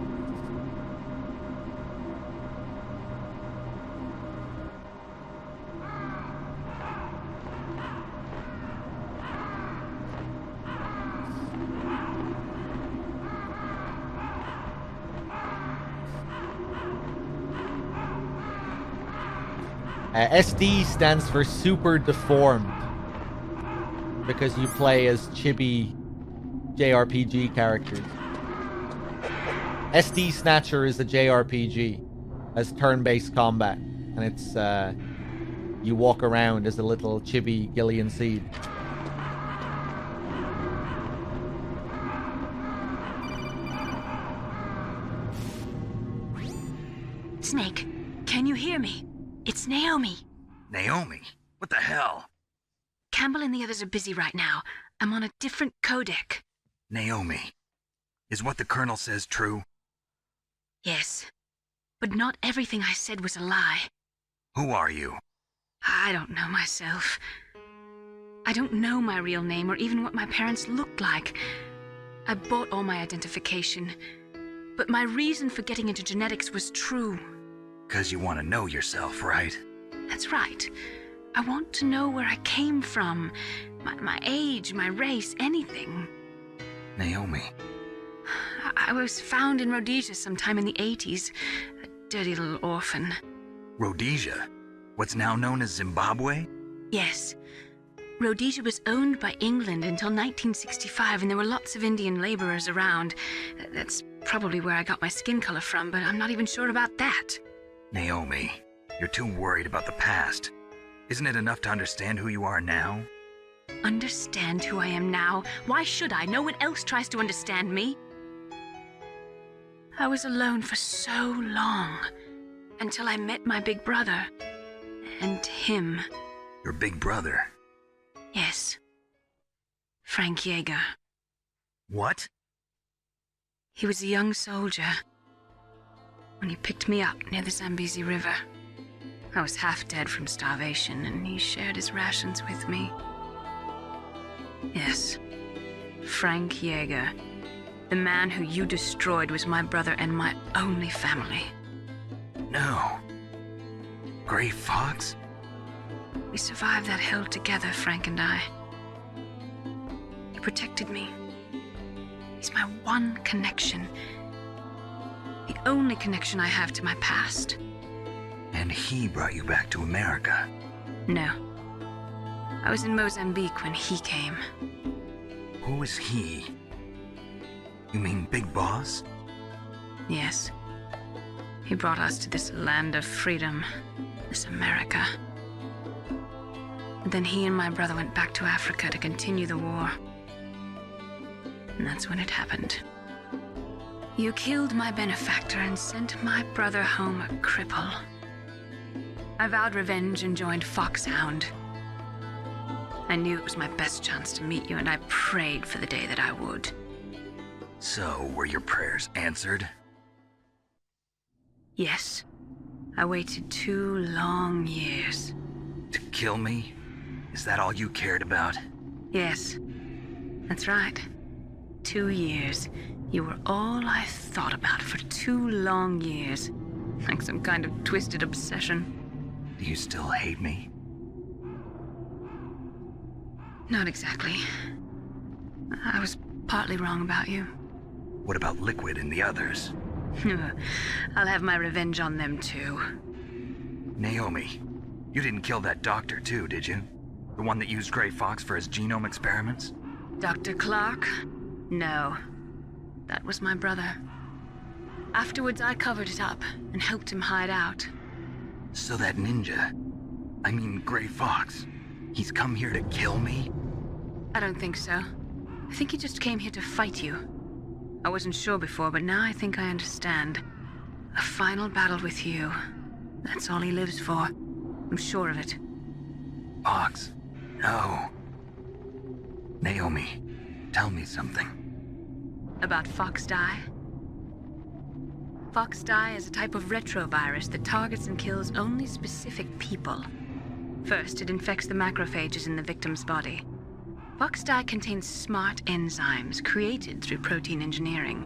SD stands for Super Deformed, because you play as chibi JRPG characters. SD Snatcher is a JRPG, as turn-based combat, and it's you walk around as a little chibi Gillian Seed. Snake, can you hear me? It's Naomi. Naomi? What the hell? Campbell and the others are busy right now. I'm on a different codec. Naomi, is what the Colonel says true? Yes, but not everything I said was a lie. Who are you? I don't know myself. I don't know my real name or even what my parents looked like. I bought all my identification, but my reason for getting into genetics was true. 'Cause you want to know yourself, right? That's right. I want to know where I came from, my age, my race, anything. Naomi. I was found in Rhodesia sometime in the 80s. A dirty little orphan. Rhodesia? What's now known as Zimbabwe? Yes. Rhodesia was owned by England until 1965, and there were lots of Indian laborers around. That's probably where I got my skin color from, but I'm not even sure about that. Naomi, you're too worried about the past. Isn't it enough to understand who you are now? Understand who I am now? Why should I? No one else tries to understand me. I was alone for so long, until I met my big brother. And him. Your big brother? Yes. Frank Yeager. What? He was a young soldier when he picked me up near the Zambezi River. I was half dead from starvation, and he shared his rations with me. Yes, Frank Yeager. The man who you destroyed was my brother and my only family. No. Gray Fox? We survived that hell together, Frank and I. He protected me. He's my one connection. The only connection I have to my past. And he brought you back to America? No. I was in Mozambique when he came. Who is he? You mean Big Boss? Yes. He brought us to this land of freedom, this America. And then he and my brother went back to Africa to continue the war. And that's when it happened. You killed my benefactor and sent my brother home a cripple. I vowed revenge and joined Foxhound. I knew it was my best chance to meet you, and I prayed for the day that I would. So, were your prayers answered? Yes. I waited 2 long years. To kill me? Is that all you cared about? Yes. That's right. 2 years. You were all I thought about for 2 long years. Like some kind of twisted obsession. Do you still hate me? Not exactly. I was partly wrong about you. What about Liquid and the others? I'll have my revenge on them too. Naomi, you didn't kill that doctor too, did you? The one that used Gray Fox for his genome experiments? Dr. Clark? No. That was my brother. Afterwards, I covered it up and helped him hide out. So that ninja, I mean Gray Fox, he's come here to kill me? I don't think so. I think he just came here to fight you. I wasn't sure before, but now I think I understand. A final battle with you. That's all he lives for. I'm sure of it. Fox, no. Naomi, tell me something. About Foxdie? Foxdie is a type of retrovirus that targets and kills only specific people. First, it infects the macrophages in the victim's body. Foxdie contains smart enzymes created through protein engineering.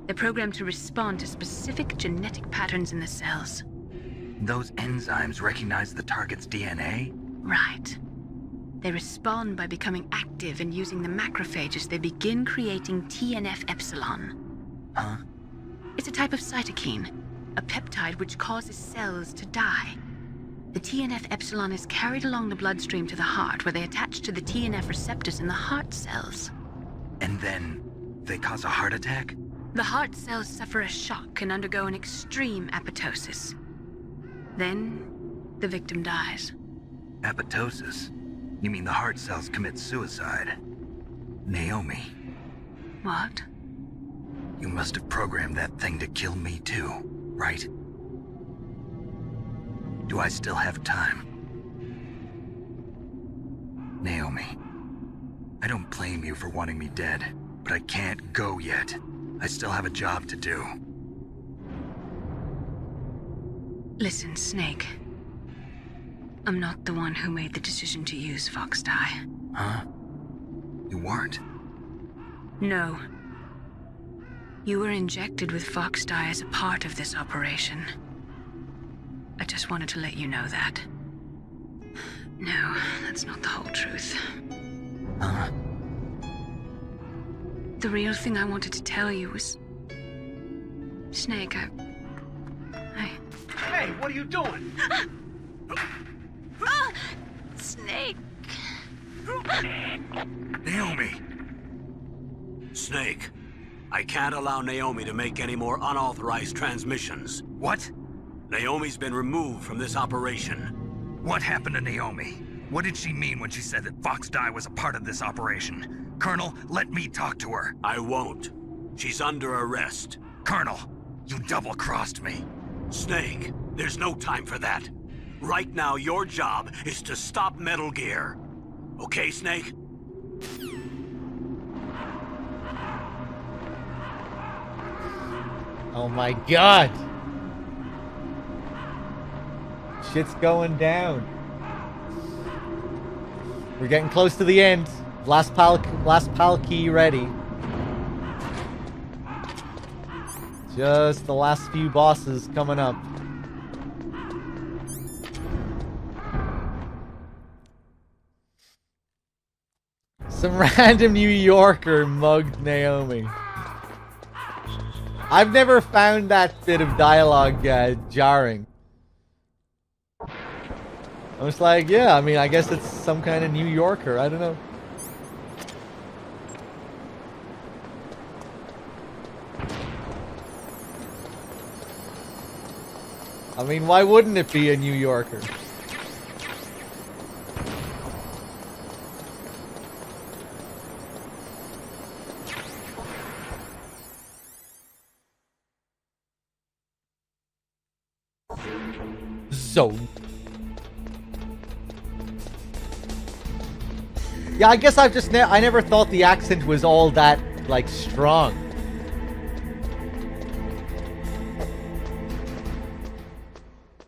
They're programmed to respond to specific genetic patterns in the cells. Those enzymes recognize the target's DNA? Right. They respond by becoming active and using the macrophages. They begin creating TNF-epsilon. Huh? It's a type of cytokine, a peptide which causes cells to die. The TNF-epsilon is carried along the bloodstream to the heart, where they attach to the TNF receptors in the heart cells. And then they cause a heart attack? The heart cells suffer a shock and undergo an extreme apoptosis. Then, the victim dies. Apoptosis? You mean the heart cells commit suicide? Naomi. What? You must have programmed that thing to kill me too, right? Do I still have time? Naomi, I don't blame you for wanting me dead, but I can't go yet. I still have a job to do. Listen, Snake. I'm not the one who made the decision to use Foxdie. Huh? You weren't? No. You were injected with Foxdie as a part of this operation. I just wanted to let you know that. No, that's not the whole truth. Huh? The real thing I wanted to tell you was... Snake, I... Hey, what are you doing? Snake... Naomi! Snake, I can't allow Naomi to make any more unauthorized transmissions. What? Naomi's been removed from this operation. What happened to Naomi? What did she mean when she said that Fox Die was a part of this operation? Colonel, let me talk to her. I won't. She's under arrest. Colonel, you double-crossed me. Snake, there's no time for that. Right now, your job is to stop Metal Gear. Okay, Snake? Oh my god! Shit's going down. We're getting close to the end. Last pal key ready. Just the last few bosses coming up. Some random New Yorker mugged Naomi. I've never found that bit of dialogue jarring. I was like, yeah, I mean, I guess it's some kind of New Yorker. I don't know. I mean, why wouldn't it be a New Yorker? Zone. Yeah, I guess I've just I never thought the accent was all that, like, strong.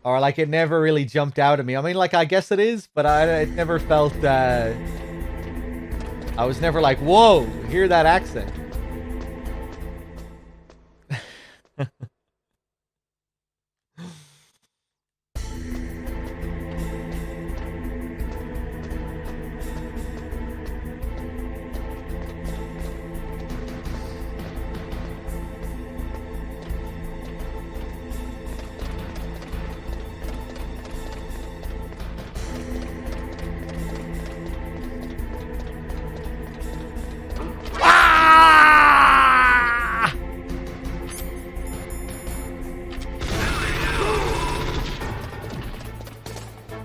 Or, like, it never really jumped out at me. I mean, like, I guess it is, but it never felt, I was never like, whoa, hear that accent.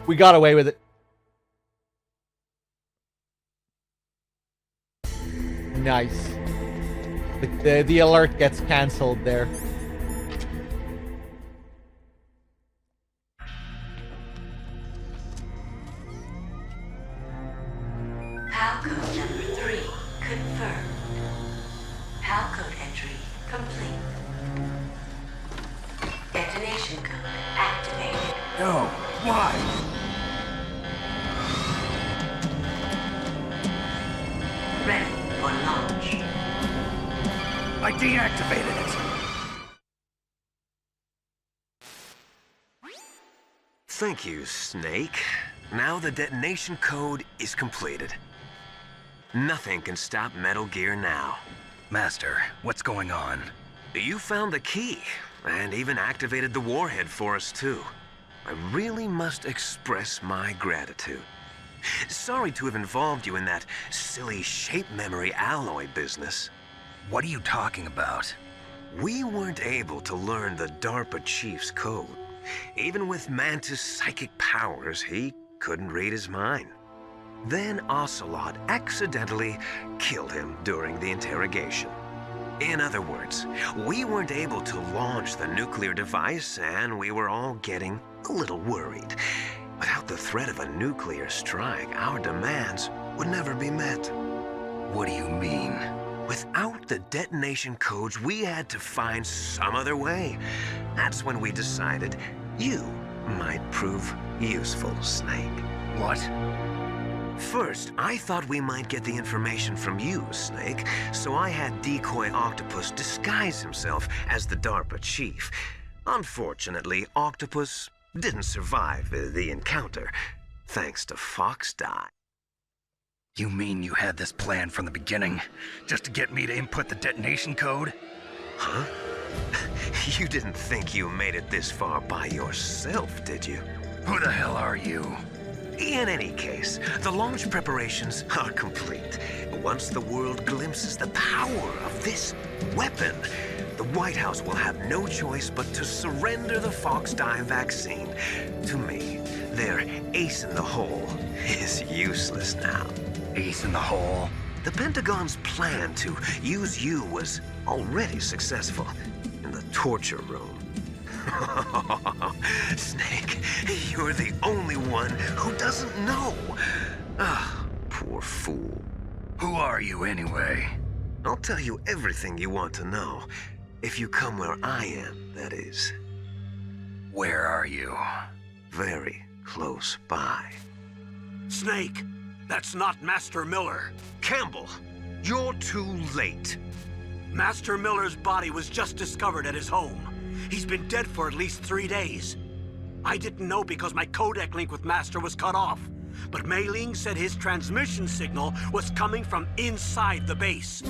We got away with it. Nice. The alert gets cancelled there. PAL code number 3 confirmed. PAL code entry complete. Detonation code activated. No, why? Ready for launch. I deactivated it. Thank you, Snake. Now the detonation code is completed. Nothing can stop Metal Gear now. Master, what's going on? You found the key, and even activated the warhead for us, too. I really must express my gratitude. Sorry to have involved you in that silly shape memory alloy business. What are you talking about? We weren't able to learn the DARPA chief's code. Even with Mantis' psychic powers, he couldn't read his mind. Then Ocelot accidentally killed him during the interrogation. In other words, we weren't able to launch the nuclear device, and we were all getting a little worried. Without the threat of a nuclear strike, our demands would never be met. What do you mean? Without the detonation codes, we had to find some other way. That's when we decided you might prove useful, Snake. What? First, I thought we might get the information from you, Snake, so I had Decoy Octopus disguise himself as the DARPA chief. Unfortunately, Octopus didn't survive the encounter, thanks to Fox Die. You mean you had this plan from the beginning, just to get me to input the detonation code? Huh? You didn't think you made it this far by yourself, did you? Who the hell are you? In any case, the launch preparations are complete. Once the world glimpses the power of this weapon, the White House will have no choice but to surrender the Fox dye vaccine to me. Their ace in the hole is useless now. Ace in the hole? The Pentagon's plan to use you was already successful in the torture room. Snake, you're the only one who doesn't know. Ah, poor fool. Who are you anyway? I'll tell you everything you want to know. If you come where I am, that is. Where are you? Very close by. Snake, that's not Master Miller. Campbell, you're too late. Master Miller's body was just discovered at his home. He's been dead for at least 3 days. I didn't know because my codec link with Master was cut off. But Mei Ling said his transmission signal was coming from inside the base.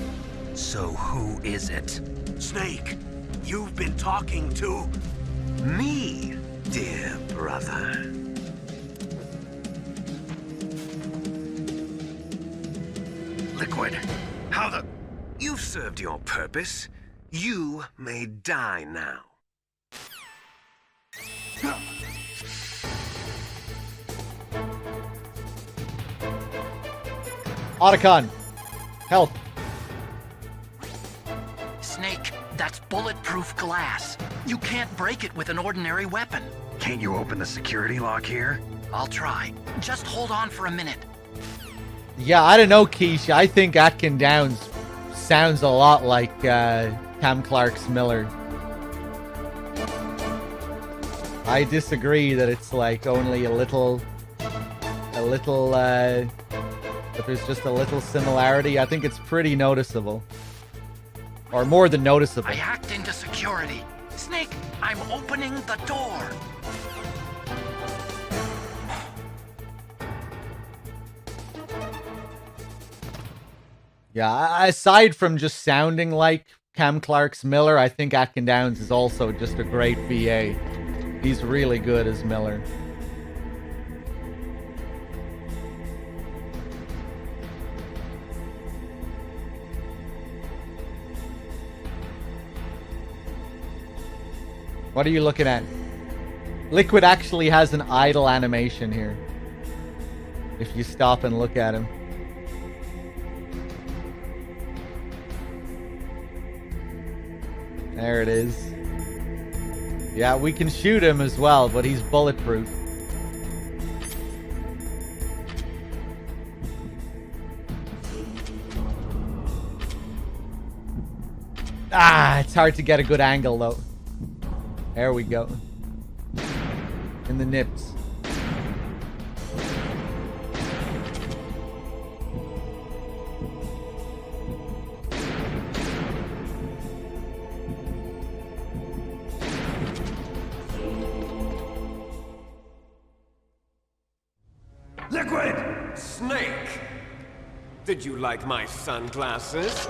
So who is it? Snake, you've been talking to... me, dear brother. Liquid, how the... You've served your purpose. You may die now. Otacon, help. Snake, that's bulletproof glass. You can't break it with an ordinary weapon. Can't you open the security lock here? I'll try. Just hold on for a minute. Yeah, I don't know, Keisha. I think Atkin Downs sounds a lot like Cam Clark's Miller. I disagree that it's like only a little, that there's just a little similarity. I think it's pretty noticeable. Or more than noticeable. I hacked into security. Snake, I'm opening the door. Yeah, aside from just sounding like Cam Clark's Miller, I think Atkin Downs is also just a great VA. He's really good as Miller. What are you looking at? Liquid actually has an idle animation here. If you stop and look at him. There it is. Yeah, we can shoot him as well, but he's bulletproof. Ah, it's hard to get a good angle though. There we go. In the nips. Liquid! Snake! Did you like my sunglasses?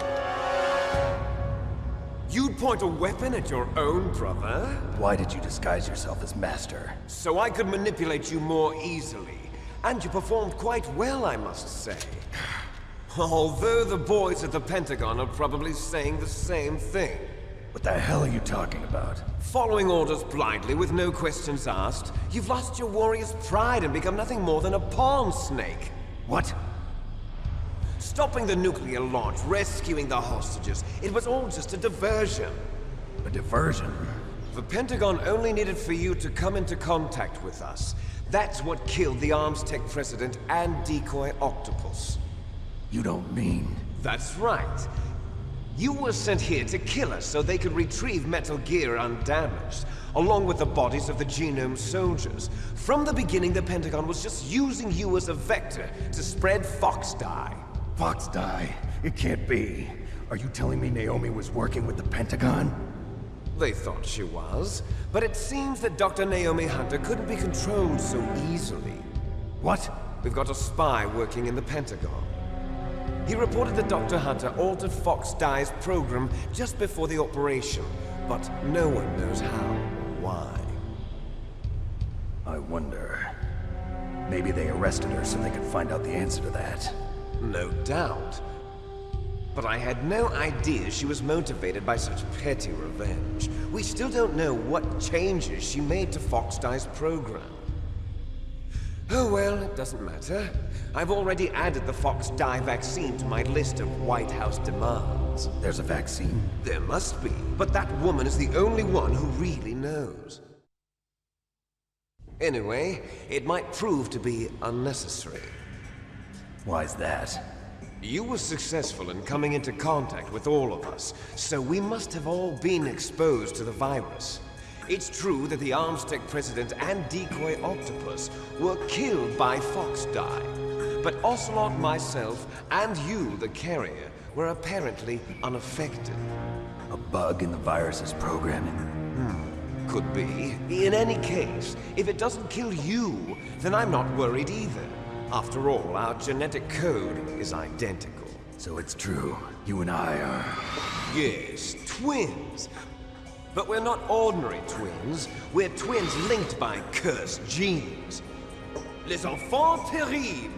You'd point a weapon at your own brother? Why did you disguise yourself as Master? So I could manipulate you more easily. And you performed quite well, I must say. Although the boys at the Pentagon are probably saying the same thing. What the hell are you talking about? Following orders blindly with no questions asked, you've lost your warrior's pride and become nothing more than a pawn, Snake. What? Stopping the nuclear launch, rescuing the hostages, it was all just a diversion. A diversion? The Pentagon only needed for you to come into contact with us. That's what killed the Arms Tech president and decoy Octopus. You don't mean... That's right. You were sent here to kill us so they could retrieve Metal Gear undamaged, along with the bodies of the Genome soldiers. From the beginning, the Pentagon was just using you as a vector to spread Fox dye. Fox dye? It can't be. Are you telling me Naomi was working with the Pentagon? They thought she was, but it seems that Dr. Naomi Hunter couldn't be controlled so easily. What? We've got a spy working in the Pentagon. He reported that Dr. Hunter altered Fox Dye's program just before the operation, but no one knows how or why. I wonder... Maybe they arrested her so they could find out the answer to that. No doubt. But I had no idea she was motivated by such petty revenge. We still don't know what changes she made to Fox-Die's program. Oh well, it doesn't matter. I've already added the Fox-Die vaccine to my list of White House demands. There's a vaccine? There must be, but that woman is the only one who really knows. Anyway, it might prove to be unnecessary. Why's that? You were successful in coming into contact with all of us, so we must have all been exposed to the virus. It's true that the Armstech President and Decoy Octopus were killed by Fox-Die, but Ocelot, myself, and you, the carrier, were apparently unaffected. A bug in the virus's programming? Could be. In any case, if it doesn't kill you, then I'm not worried either. After all, our genetic code is identical. So it's true, you and I are... Yes, twins. But we're not ordinary twins. We're twins linked by cursed genes. Les enfants terribles.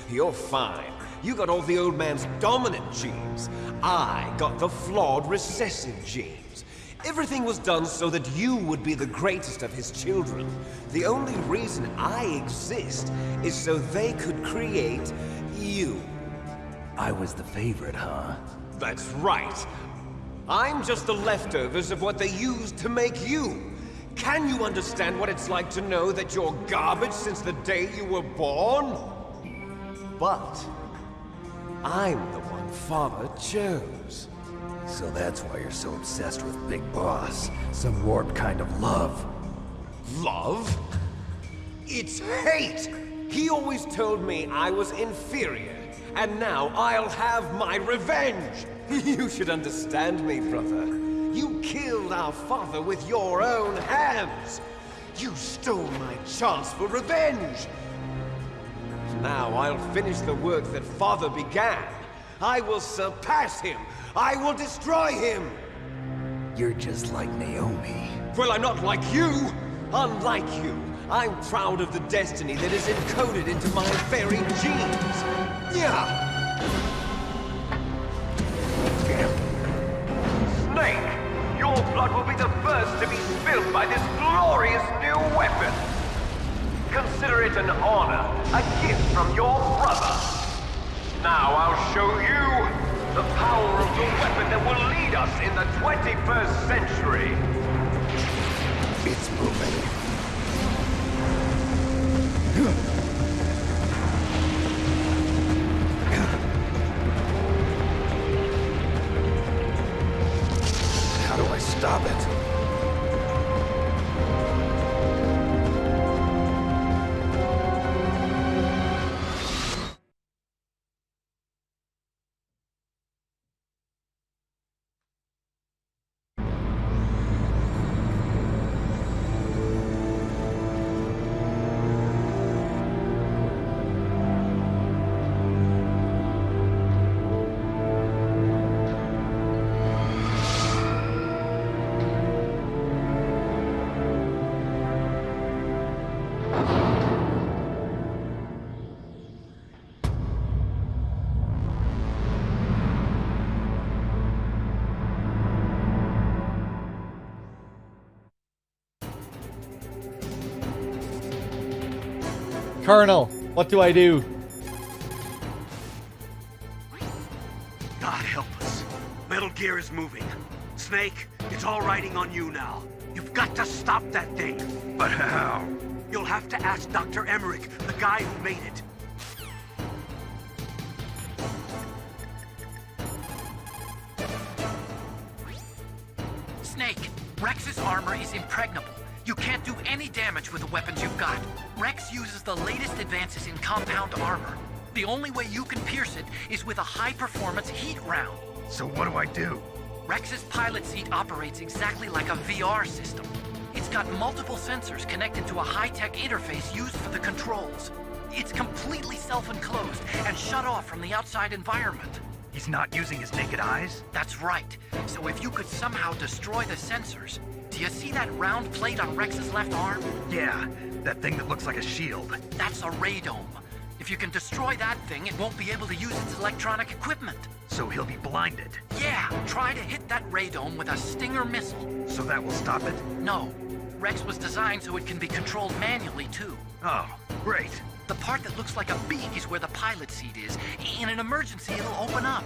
You're fine. You got all the old man's dominant genes. I got the flawed recessive genes. Everything was done so that you would be the greatest of his children. The only reason I exist is so they could create you. I was the favorite, huh? That's right. I'm just the leftovers of what they used to make you. Can you understand what it's like to know that you're garbage since the day you were born? But I'm the one Father chose. So that's why you're so obsessed with Big Boss. Some warped kind of love. Love? It's hate! He always told me I was inferior, and now I'll have my revenge! You should understand me, brother. You killed our father with your own hands! You stole my chance for revenge! Now I'll finish the work that Father began. I will surpass him! I will destroy him! You're just like Naomi. Well, I'm not like you! Unlike you, I'm proud of the destiny that is encoded into my very genes! Yeah! Snake! Your blood will be the first to be spilled by this glorious new weapon! Consider it an honor, a gift from your brother! Now I'll show you the power of the weapon that will lead us in the 21st century! It's moving. How do I stop it? Colonel, what do I do? God help us. Metal Gear is moving. Snake, it's all riding on you now. You've got to stop that thing. But how? You'll have to ask Dr. Emmerich, the guy who made it. Snake, Rex's armor is impregnable. You can't do any damage with the weapons you've got. Rex uses the latest advances in compound armor. The only way you can pierce it is with a high-performance heat round. So what do I do? Rex's pilot seat operates exactly like a VR system. It's got multiple sensors connected to a high-tech interface used for the controls. It's completely self-enclosed and shut off from the outside environment. He's not using his naked eyes? That's right. So if you could somehow destroy the sensors, Do you see that round plate on Rex's left arm? Yeah, that thing that looks like a shield. That's a radome. If you can destroy that thing, it won't be able to use its electronic equipment. So he'll be blinded. Yeah, try to hit that radome with a Stinger missile. So that will stop it? No. Rex was designed so it can be controlled manually, too. Oh, great. The part that looks like a beak is where the pilot seat is. In an emergency, it'll open up.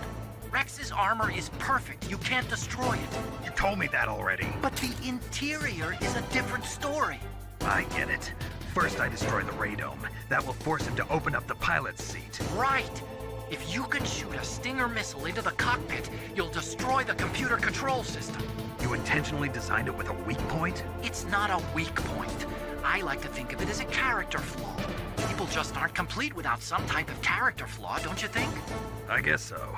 Rex's armor is perfect. You can't destroy it. You told me that already. But the interior is a different story. I get it. First I destroy the radome. That will force him to open up the pilot's seat. Right. If you can shoot a Stinger missile into the cockpit, you'll destroy the computer control system. You intentionally designed it with a weak point? It's not a weak point. I like to think of it as a character flaw. People just aren't complete without some type of character flaw, don't you think? I guess so.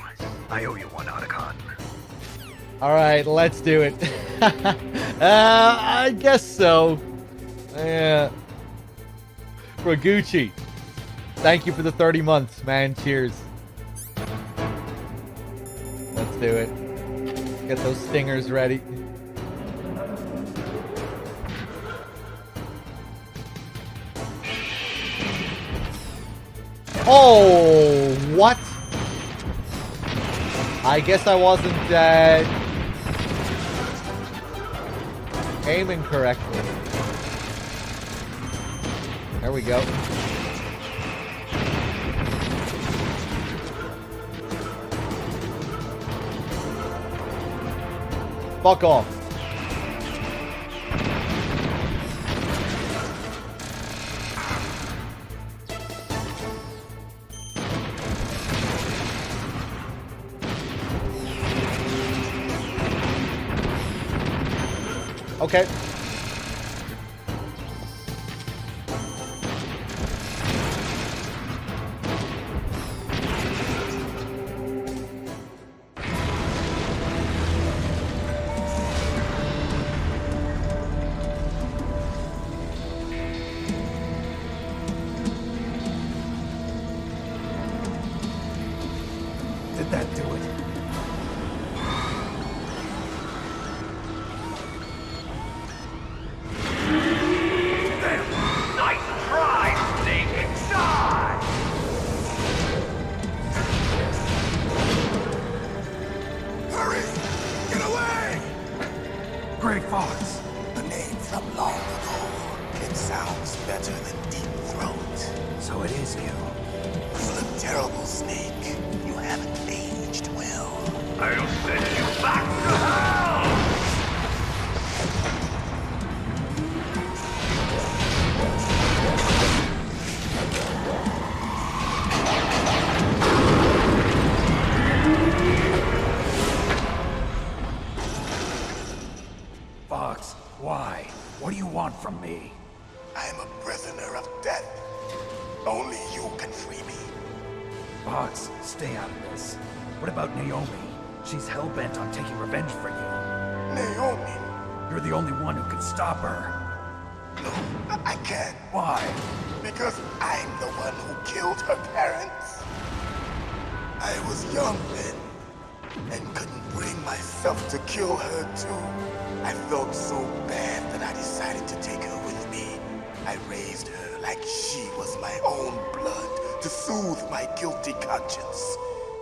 I owe you one, Otacon. All right, let's do it. I guess so. Yeah. Raguchi, thank you for the 30 months, man. Cheers. Let's do it. Get those stingers ready. Oh, what? I guess I wasn't aiming correctly. There we go. Fuck off. Okay. Did that do it? Gray Fox. A name from long ago. It sounds better than Deep Throat. So it is you. You look terrible, Snake. You haven't aged well. I'll send you back to hell! Fox, why? What do you want from me? I am a prisoner of death. Only you can free me. Fox, stay out of this. What about Naomi? She's hell-bent on taking revenge for you. Naomi? You're the only one who can stop her. No, I can't. Why? Because I'm the one who killed her parents. I was young then, and couldn't bring myself to kill her too. I felt so bad that I decided to take her with me. I raised her like she was my own blood to soothe my guilty conscience.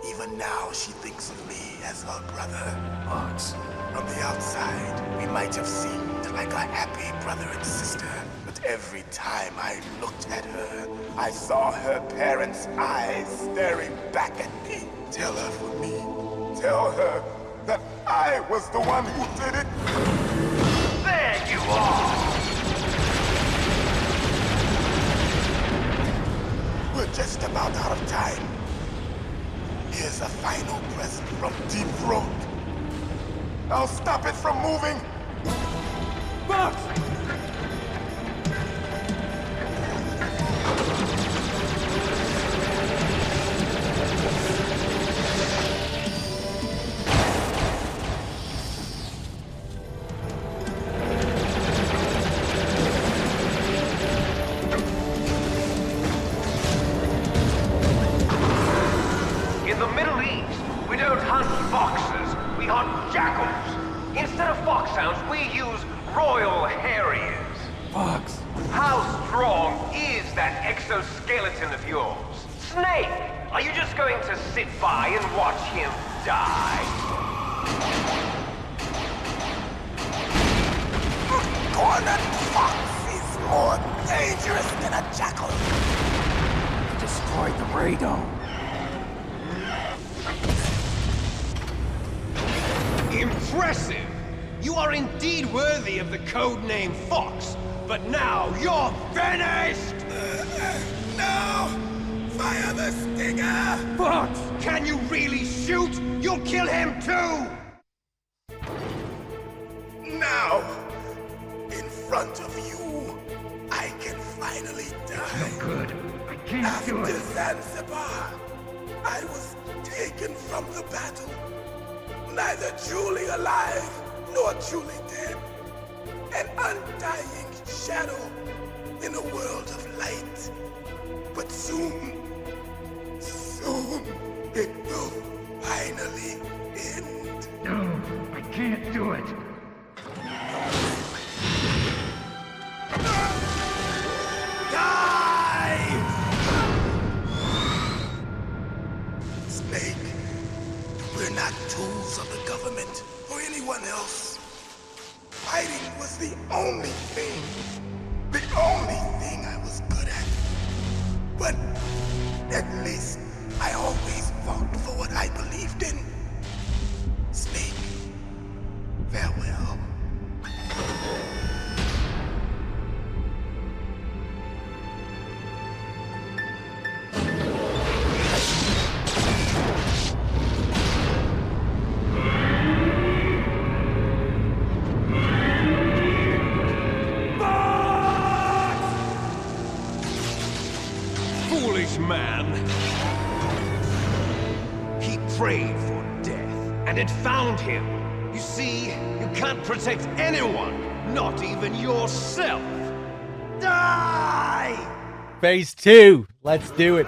Even now, she thinks of me as her brother. Fox. From the outside, we might have seemed like a happy brother and sister, but every time I looked at her, I saw her parents' eyes staring back at me. Tell her for me. Tell her that I was the one who did it. There you are! We're just about out of time. Here's a final present from Deep Throat. I'll stop it from moving. Fox! In the Middle East, we don't hunt foxes, we hunt jackals. Instead of foxhounds, we use Royal Harriers. Fox. How strong is that exoskeleton of yours? Snake, are you just going to sit by and watch him die? Cornered fox is more dangerous than a jackal. Destroyed the radome. Impressive! You are indeed worthy of the codename Fox, but now you're finished! No! Fire the stinger! Fox! Can you really shoot? You'll kill him too! Now, in front of you, I can finally die. No good. I can't do After it. Zanzibar, I was taken from the battle. Neither truly alive nor truly dead. An undying shadow in a world of light. But soon it will finally end. No, I can't do it. Snake, we're not tools of the government or anyone else. Fighting was the only thing I was good at. But at least I always fought for what I believed in. Snake, farewell. Foolish man! He prayed for death, and it found him. You see, you can't protect anyone, not even yourself. Die! Phase 2. Let's do it.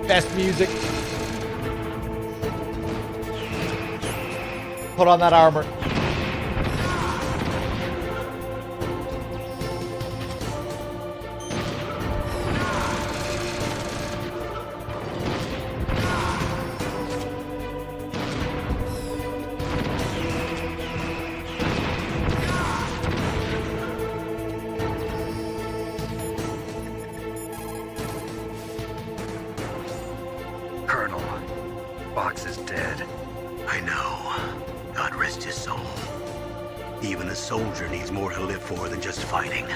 Best music. Put on that armor. Colonel, Fox is dead. I know. God rest his soul. Even a soldier needs more to live for than just fighting.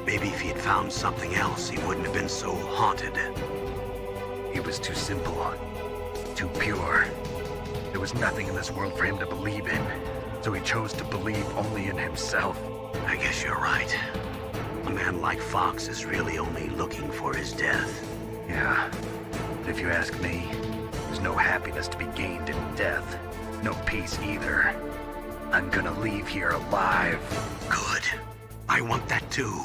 Maybe if he had found something else, he wouldn't have been so haunted. He was too simple, too pure. There was nothing in this world for him to believe in, so he chose to believe only in himself. I guess you're right. A man like Fox is really only looking for his death. Yeah, but if you ask me, there's no happiness to be gained in death. No peace either. I'm gonna leave here alive. Good. I want that too.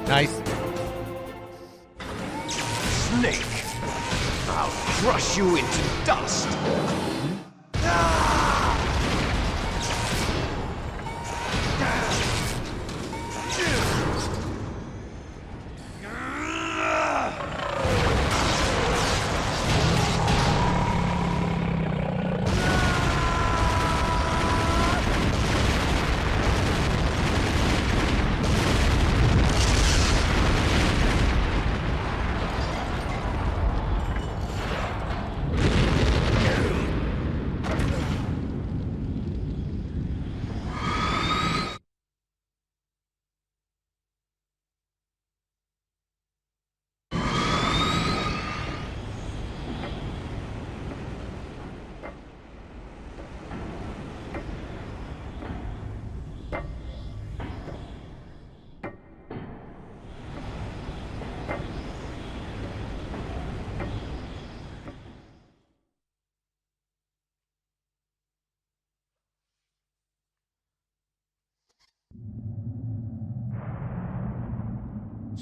Nice. Snake! I'll crush you into dust!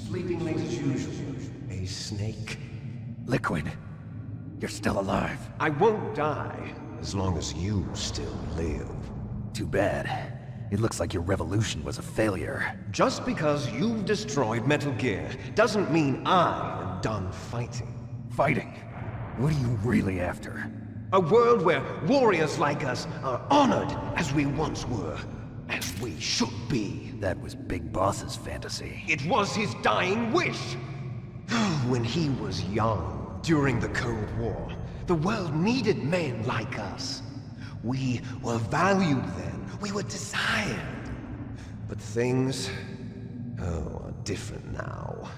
Sleeping late as usual. A snake. Liquid, you're still alive. I won't die as long as you still live. Too bad. It looks like your revolution was a failure. Just because you've destroyed Metal Gear doesn't mean I am done fighting. Fighting? What are you really after? A world where warriors like us are honored as we once were. As we should be. That was Big Boss's fantasy. It was his dying wish. When he was young, during the Cold War, the world needed men like us. We were valued then. We were desired. But things, are different now.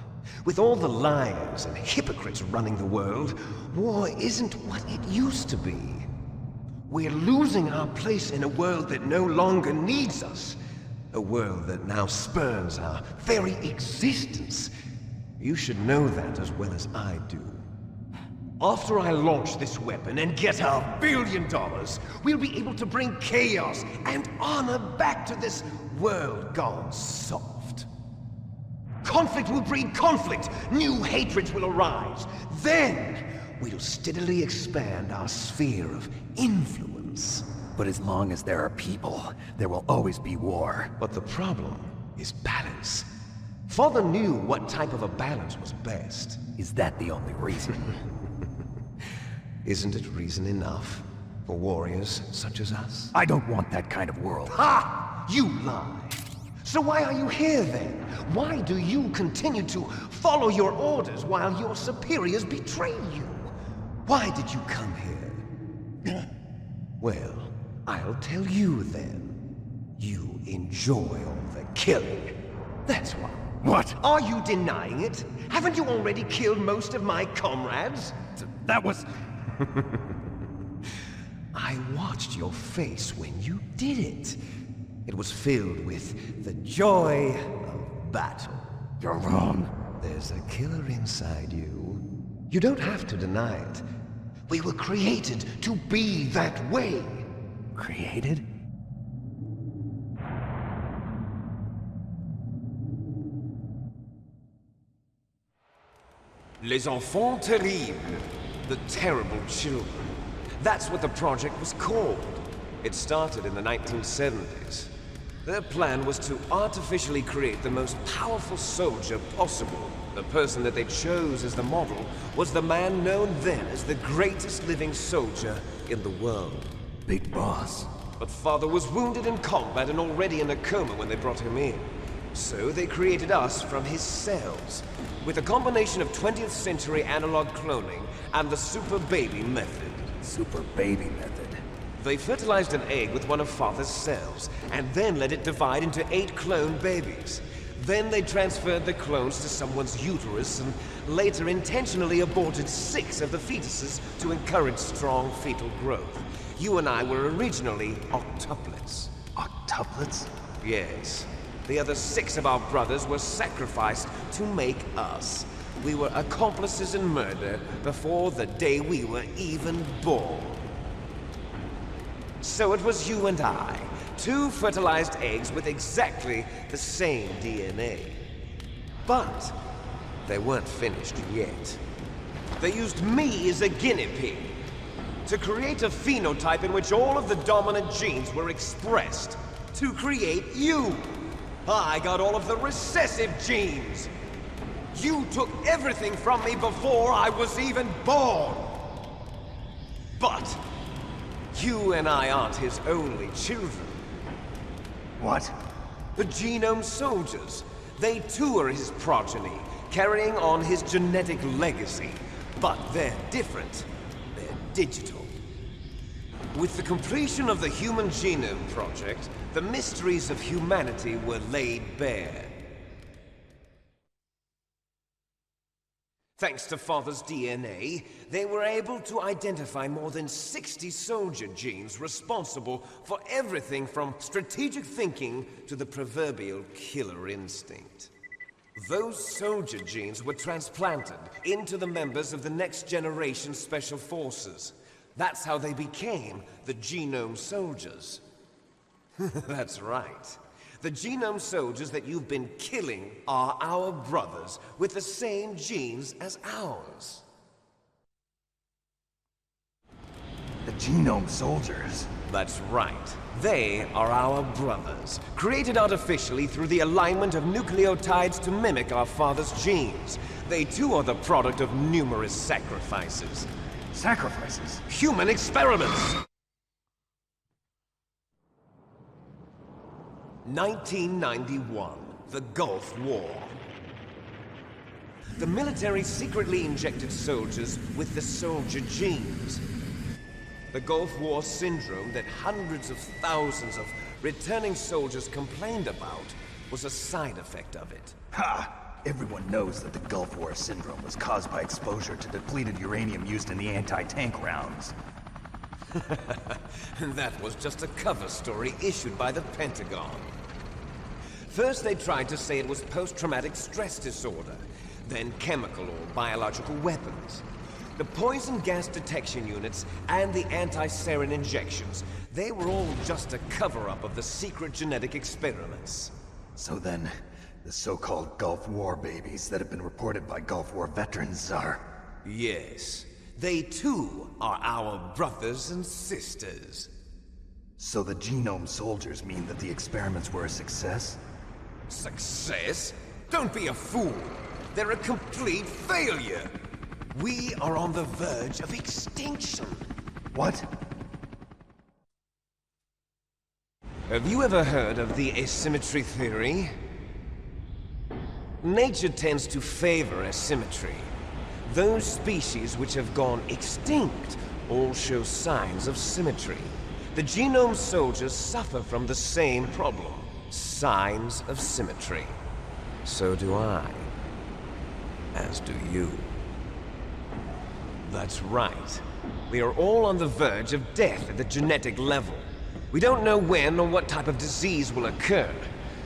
With all the liars and hypocrites running the world, war isn't what it used to be. We're losing our place in a world that no longer needs us. A world that now spurns our very existence. You should know that as well as I do. After I launch this weapon and get our $1 billion, we'll be able to bring chaos and honor back to this world gone soft. Conflict will breed conflict. New hatreds will arise. Then, we'll steadily expand our sphere of influence. But as long as there are people, there will always be war. But the problem is balance. Father knew what type of a balance was best. Is that the only reason? Isn't it reason enough for warriors such as us? I don't want that kind of world. Ha! You lie! So why are you here then? Why do you continue to follow your orders while your superiors betray you? Why did you come here? Well, I'll tell you then. You enjoy all the killing. That's why. What? Are you denying it? Haven't you already killed most of my comrades? That was... I watched your face when you did it. It was filled with the joy of battle. You're wrong. There's a killer inside you. You don't have to deny it. We were created to be that way. Created? Les enfants terribles. The terrible children. That's what the project was called. It started in the 1970s. Their plan was to artificially create the most powerful soldier possible. The person that they chose as the model was the man known then as the greatest living soldier in the world. Big Boss. But Father was wounded in combat and already in a coma when they brought him in. So they created us from his cells, with a combination of 20th century analog cloning and the super baby method. Super baby method? They fertilized an egg with one of Father's cells, and then let it divide into 8 clone babies. Then they transferred the clones to someone's uterus, and later intentionally aborted 6 of the fetuses to encourage strong fetal growth. You and I were originally octuplets. Octuplets? Yes. The other 6 of our brothers were sacrificed to make us. We were accomplices in murder before the day we were even born. So it was you and I, 2 fertilized eggs with exactly the same DNA. But they weren't finished yet. They used me as a guinea pig to create a phenotype in which all of the dominant genes were expressed. To create you. I got all of the recessive genes. You took everything from me before I was even born. But you and I aren't his only children. What? The Genome Soldiers. They too are his progeny, carrying on his genetic legacy. But they're different. They're digital. With the completion of the Human Genome Project, the mysteries of humanity were laid bare. Thanks to Father's DNA, they were able to identify more than 60 soldier genes responsible for everything from strategic thinking to the proverbial killer instinct. Those soldier genes were transplanted into the members of the next generation Special Forces. That's how they became the Genome Soldiers. That's right. The genome soldiers that you've been killing are our brothers, with the same genes as ours. The genome soldiers? That's right. They are our brothers, created artificially through the alignment of nucleotides to mimic our father's genes. They too are the product of numerous sacrifices. Sacrifices? Human experiments! 1991, the Gulf War. The military secretly injected soldiers with the soldier genes. The Gulf War syndrome that hundreds of thousands of returning soldiers complained about was a side effect of it. Ha! Everyone knows that the Gulf War syndrome was caused by exposure to depleted uranium used in the anti-tank rounds. That was just a cover story issued by the Pentagon. First they tried to say it was post-traumatic stress disorder, then chemical or biological weapons. The poison gas detection units and the anti-sarin injections, they were all just a cover-up of the secret genetic experiments. So then, the so-called Gulf War babies that have been reported by Gulf War veterans are... Yes. They too are our brothers and sisters. So the genome soldiers mean that the experiments were a success? Success? Don't be a fool! They're a complete failure! We are on the verge of extinction. What? Have you ever heard of the asymmetry theory? Nature tends to favor asymmetry. Those species which have gone extinct all show signs of symmetry. The genome soldiers suffer from the same problem. Signs of symmetry. So do I. As do you. That's right. We are all on the verge of death at the genetic level. We don't know when or what type of disease will occur.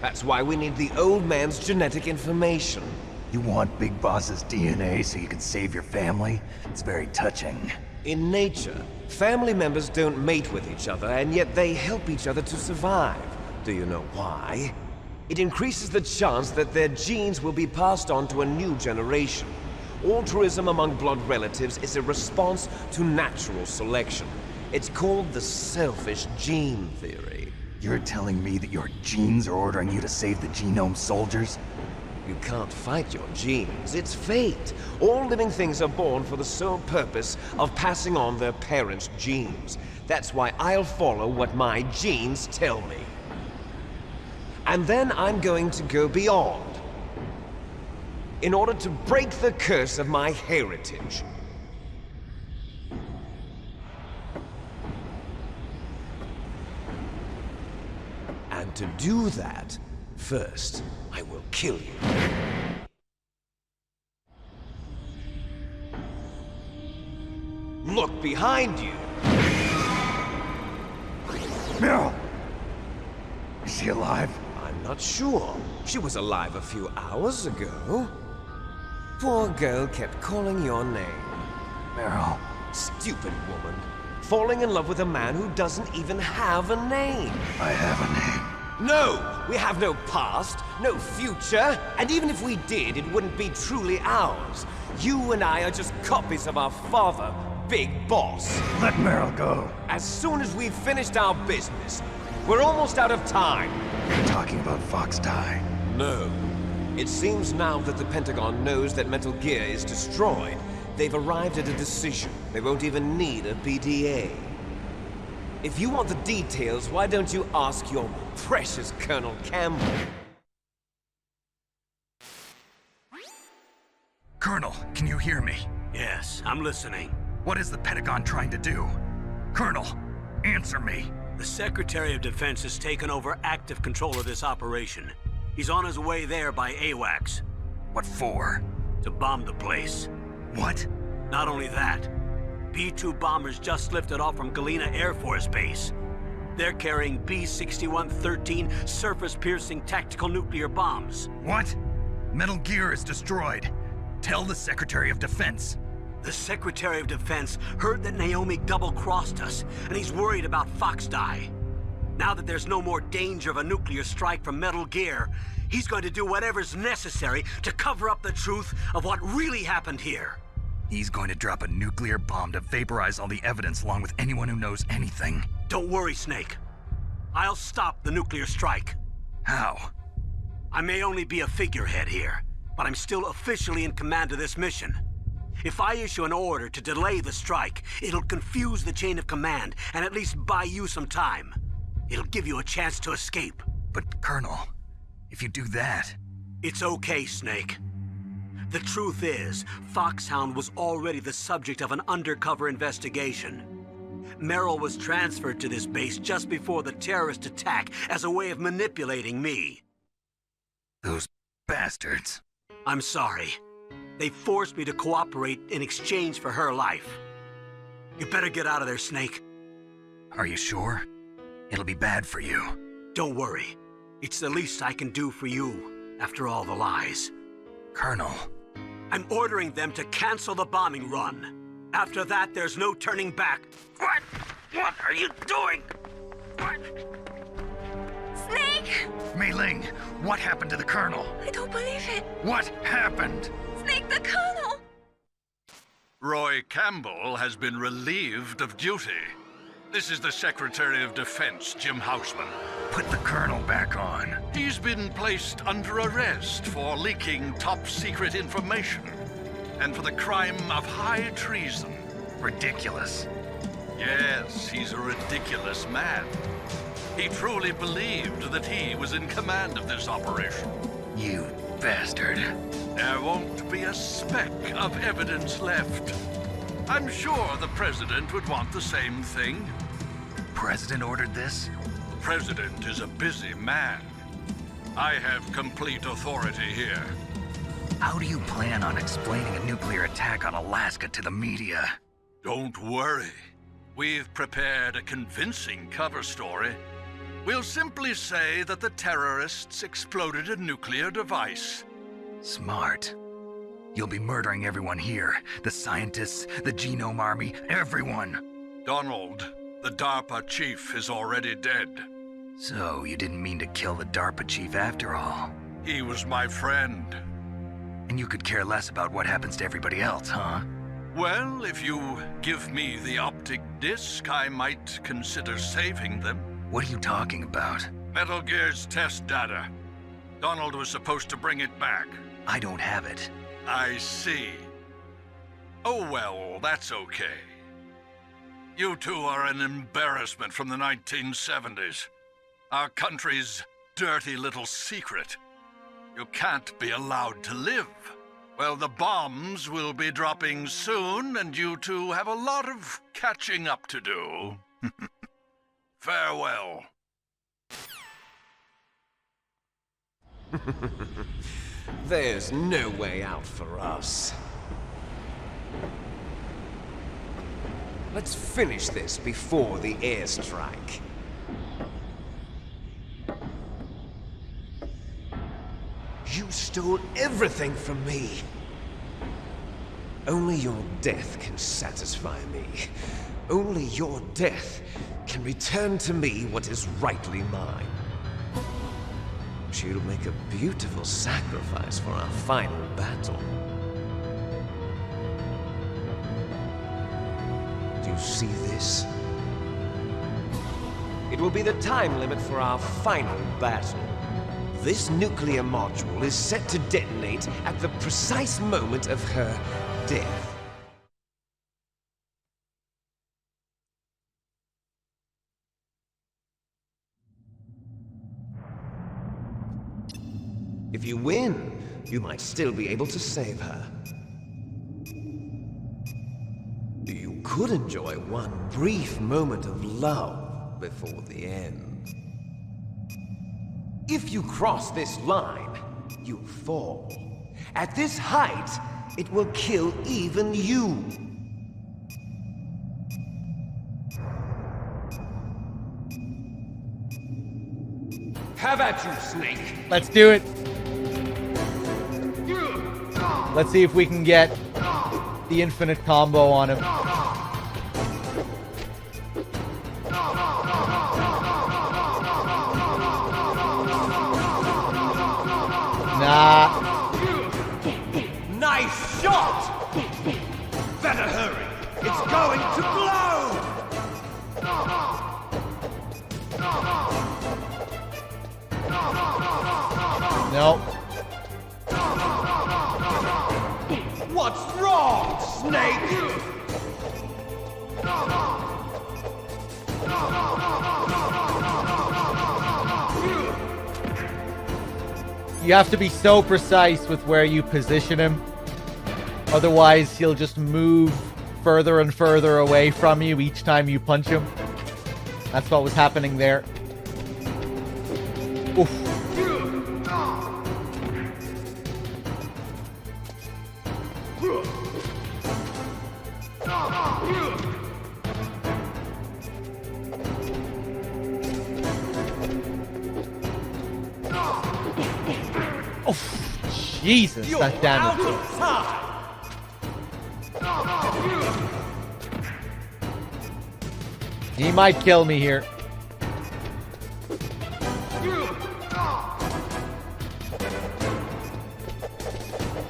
That's why we need the old man's genetic information. You want Big Boss's DNA so you can save your family? It's very touching. In nature, family members don't mate with each other, and yet they help each other to survive. Do you know why? It increases the chance that their genes will be passed on to a new generation. Altruism among blood relatives is a response to natural selection. It's called the selfish gene theory. You're telling me that your genes are ordering you to save the genome soldiers? You can't fight your genes. It's fate. All living things are born for the sole purpose of passing on their parents' genes. That's why I'll follow what my genes tell me. And then I'm going to go beyond. In order to break the curse of my heritage. And to do that, first, I will kill you. Look behind you! Meryl! Is she alive? I'm not sure. She was alive a few hours ago. Poor girl kept calling your name. Meryl. Stupid woman. Falling in love with a man who doesn't even have a name. I have a name. No! We have no past, no future, and even if we did, it wouldn't be truly ours. You and I are just copies of our father, Big Boss. Let Meryl go. As soon as we've finished our business, we're almost out of time. You're talking about Fox Die. No. It seems now that the Pentagon knows that Metal Gear is destroyed. They've arrived at a decision. They won't even need a PDA. If you want the details, why don't you ask your precious Colonel Campbell? Colonel, can you hear me? Yes, I'm listening. What is the Pentagon trying to do? Colonel, answer me. The Secretary of Defense has taken over active control of this operation. He's on his way there by AWACS. What for? To bomb the place. What? Not only that, B-2 bombers just lifted off from Galena Air Force Base. They're carrying B-6113 surface-piercing tactical nuclear bombs. What? Metal Gear is destroyed. Tell the Secretary of Defense. The Secretary of Defense heard that Naomi double-crossed us, and he's worried about Fox Die. Now that there's no more danger of a nuclear strike from Metal Gear, he's going to do whatever's necessary to cover up the truth of what really happened here. He's going to drop a nuclear bomb to vaporize all the evidence along with anyone who knows anything. Don't worry, Snake. I'll stop the nuclear strike. How? I may only be a figurehead here, but I'm still officially in command of this mission. If I issue an order to delay the strike, it'll confuse the chain of command and at least buy you some time. It'll give you a chance to escape. But, Colonel, if you do that... It's okay, Snake. The truth is, Foxhound was already the subject of an undercover investigation. Merrill was transferred to this base just before the terrorist attack as a way of manipulating me. Those bastards. I'm sorry. They forced me to cooperate in exchange for her life. You better get out of there, Snake. Are you sure? It'll be bad for you. Don't worry. It's the least I can do for you, after all the lies. Colonel. I'm ordering them to cancel the bombing run. After that, there's no turning back. What? What are you doing? What? Snake! Mei Ling, what happened to the Colonel? I don't believe it. What happened? Snake, the Colonel! Roy Campbell has been relieved of duty. This is the Secretary of Defense, Jim Houseman. Put the Colonel back on. He's been placed under arrest for leaking top-secret information and for the crime of high treason. Ridiculous. Yes, he's a ridiculous man. He truly believed that he was in command of this operation. You bastard. There won't be a speck of evidence left. I'm sure the President would want the same thing. President ordered this? The President is a busy man. I have complete authority here. How do you plan on explaining a nuclear attack on Alaska to the media? Don't worry. We've prepared a convincing cover story. We'll simply say that the terrorists exploded a nuclear device. Smart. You'll be murdering everyone here. The scientists, the Genome Army, everyone. Donald, the DARPA chief, is already dead. So, you didn't mean to kill the DARPA chief after all? He was my friend. And you could care less about what happens to everybody else, huh? Well, if you give me the optic disc, I might consider saving them. What are you talking about? Metal Gear's test data. Donald was supposed to bring it back. I don't have it. I see. Oh well, that's okay. You two are an embarrassment from the 1970s. Our country's dirty little secret. You can't be allowed to live. Well, the bombs will be dropping soon, and you two have a lot of catching up to do. Farewell. There's no way out for us. Let's finish this before the airstrike. You stole everything from me. Only your death can satisfy me. Only your death can return to me what is rightly mine. She'll make a beautiful sacrifice for our final battle. Do you see this? It will be the time limit for our final battle. This nuclear module is set to detonate at the precise moment of her death. If you win, you might still be able to save her. You could enjoy one brief moment of love before the end. If you cross this line, you fall. At this height, it will kill even you. Have at you, Snake. Let's do it. Let's see if we can get the infinite combo on him. Nah. Nice shot! Better hurry. It's going to blow! Nope. What's wrong, Snake? You have to be so precise with where you position him. Otherwise, he'll just move further and further away from you each time you punch him. That's what was happening there. Oof. Oh, Jesus, that damage. He might kill me here.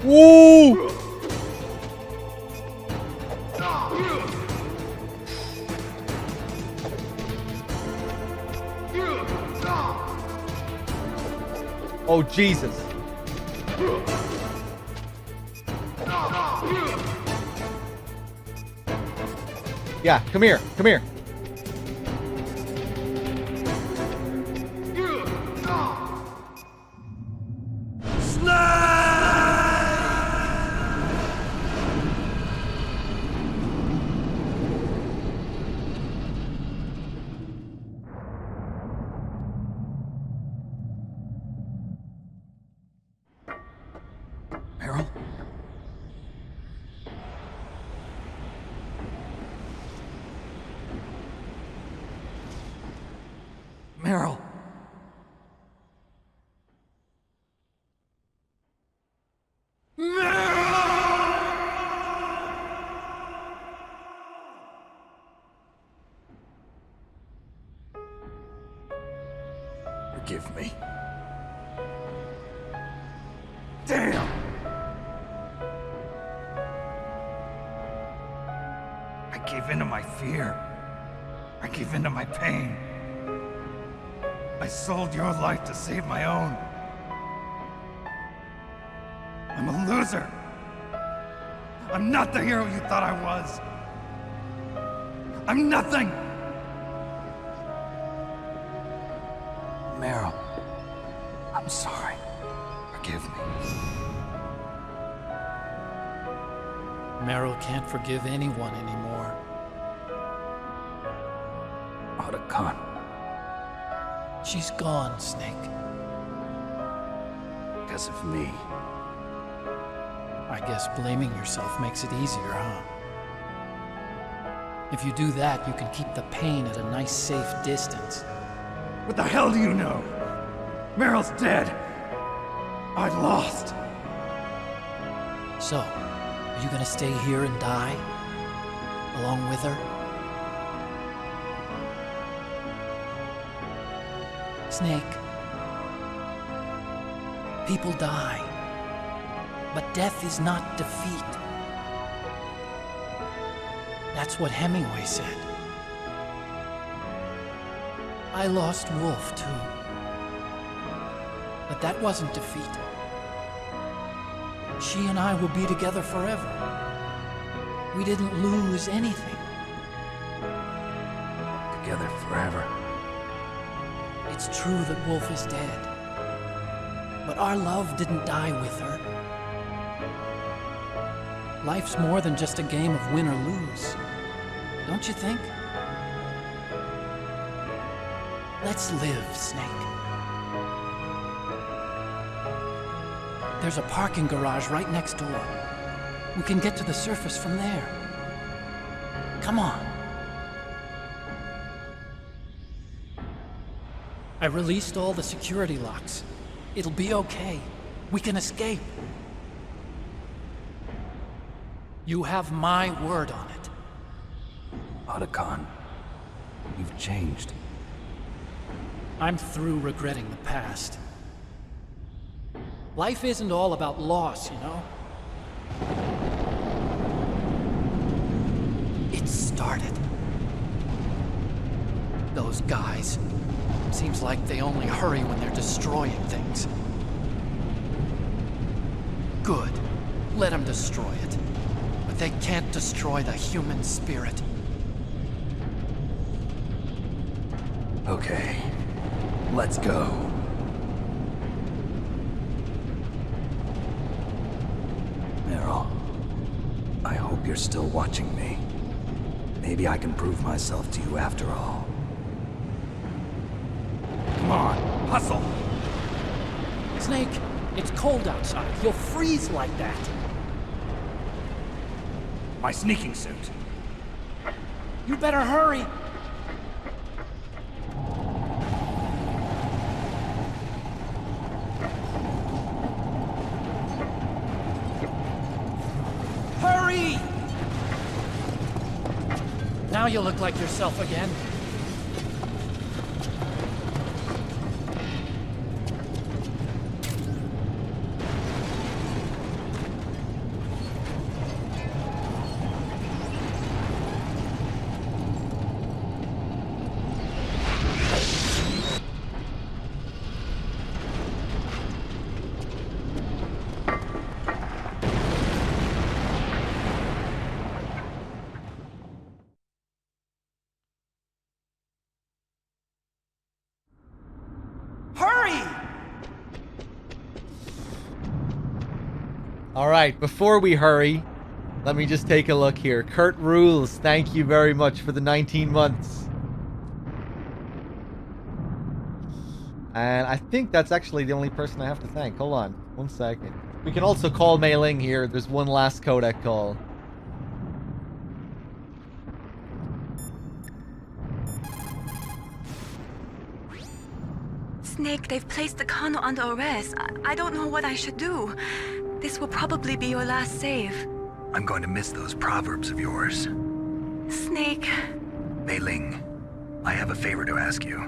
Woo! Oh, Jesus. Yeah, come here. Come here. Meryl? Meryl! Forgive me. Damn! I gave in to my fear. I gave in to my pain. I sold your life to save my own. I'm a loser. I'm not the hero you thought I was. I'm nothing. Meryl, I'm sorry. Forgive me. Meryl can't forgive anyone anymore. Otacon. She's gone, Snake. Because of me. I guess blaming yourself makes it easier, huh? If you do that, you can keep the pain at a nice, safe distance. What the hell do you know? Meryl's dead. I lost. So, are you gonna stay here and die? Along with her? Snake. People die. But death is not defeat. That's what Hemingway said. I lost Wolf, too. But that wasn't defeat. She and I will be together forever. We didn't lose anything. Together forever. It's true that Wolf is dead. But our love didn't die with her. Life's more than just a game of win or lose. Don't you think? Let's live, Snake. There's a parking garage right next door. We can get to the surface from there. Come on. I released all the security locks. It'll be okay. We can escape. You have my word on it. Otacon, you've changed. I'm through regretting the past. Life isn't all about loss, you know? It started. Those guys. Seems like they only hurry when they're destroying things. Good. Let them destroy it. But they can't destroy the human spirit. Okay. Let's go. Meryl, I hope you're still watching me. Maybe I can prove myself to you after all. Come on, hustle! Snake, it's cold outside. You'll freeze like that. My sneaking suit. You better hurry. Hurry! Now you look like yourself again. All right, before we hurry, let me just take a look here. Kurt Rules, thank you very much for the 19 months. And I think that's actually the only person I have to thank. Hold on, 1 second. We can also call Mei Ling here. There's one last codec call. Snake, they've placed the Kano under arrest. I don't know what I should do. This will probably be your last save. I'm going to miss those proverbs of yours. Snake. Mei Ling, I have a favor to ask you.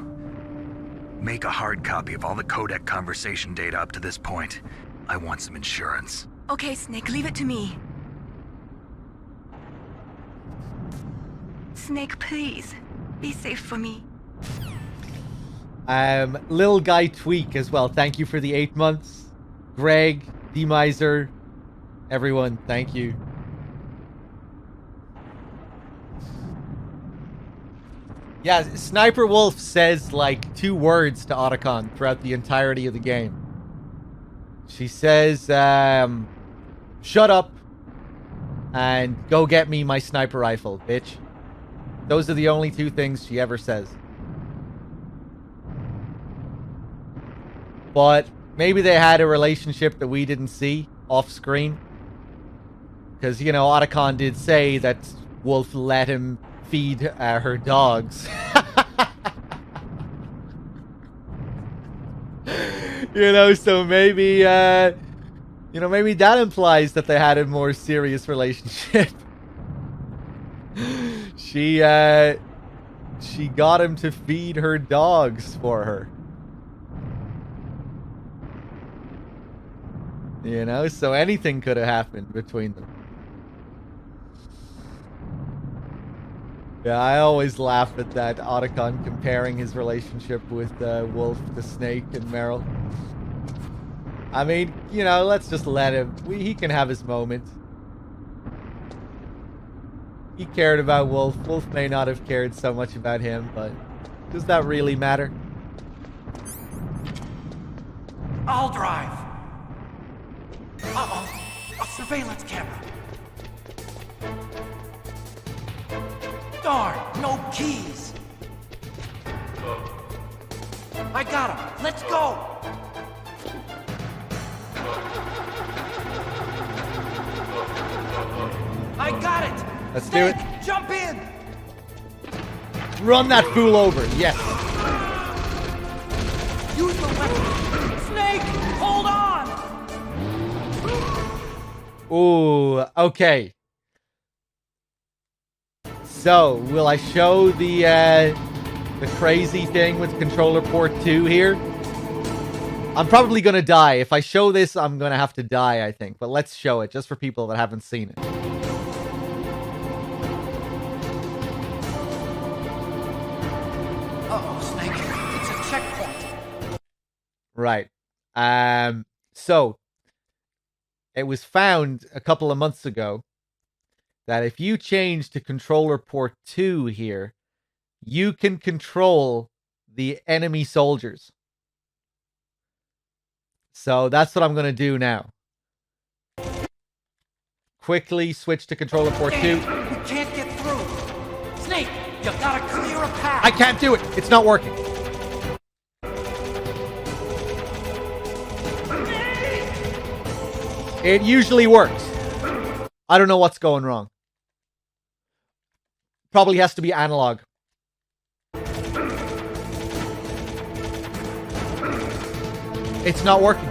Make a hard copy of all the codec conversation data up to this point. I want some insurance. Okay, Snake, leave it to me. Snake, please. Be safe for me. Lil Guy Tweak as well. Thank you for the 8 months. Greg, D-Miser, everyone, thank you. Yeah, Sniper Wolf says like 2 words to Otacon throughout the entirety of the game. She says, shut up and go get me my sniper rifle, bitch. Those are the only 2 things she ever says. But maybe they had a relationship that we didn't see off screen. Because, you know, Otacon did say that Wolf let him feed her dogs. You know, so maybe, you know, maybe that implies that they had a more serious relationship. She got him to feed her dogs for her. You know, so anything could have happened between them. Yeah, I always laugh at that, Otacon comparing his relationship with Wolf, the Snake, and Meryl. I mean, you know, let's just let him. He can have his moment. He cared about Wolf. Wolf may not have cared so much about him, but does that really matter? I'll drive. Uh-oh. A surveillance camera. Darn, no keys. I got him. Let's go. I got it. Let's Snake, do it. Jump in. Run that fool over. Yes. Use the weapon. Snake, hold on. Ooh, okay. So, will I show the crazy thing with controller port 2 here? I'm probably gonna die. If I show this, I'm gonna have to die, I think. But let's show it, just for people that haven't seen it. Uh-oh, Snake. It's a checkpoint. Right. So, it was found a couple of months ago that if you change to controller port 2 here, you can control the enemy soldiers. So that's what I'm going to do now. Quickly switch to controller port 2. We can't get through. Snake, you gotta clear a path. I can't do it. It's not working. It usually works. I don't know what's going wrong. Probably has to be analog. It's not working.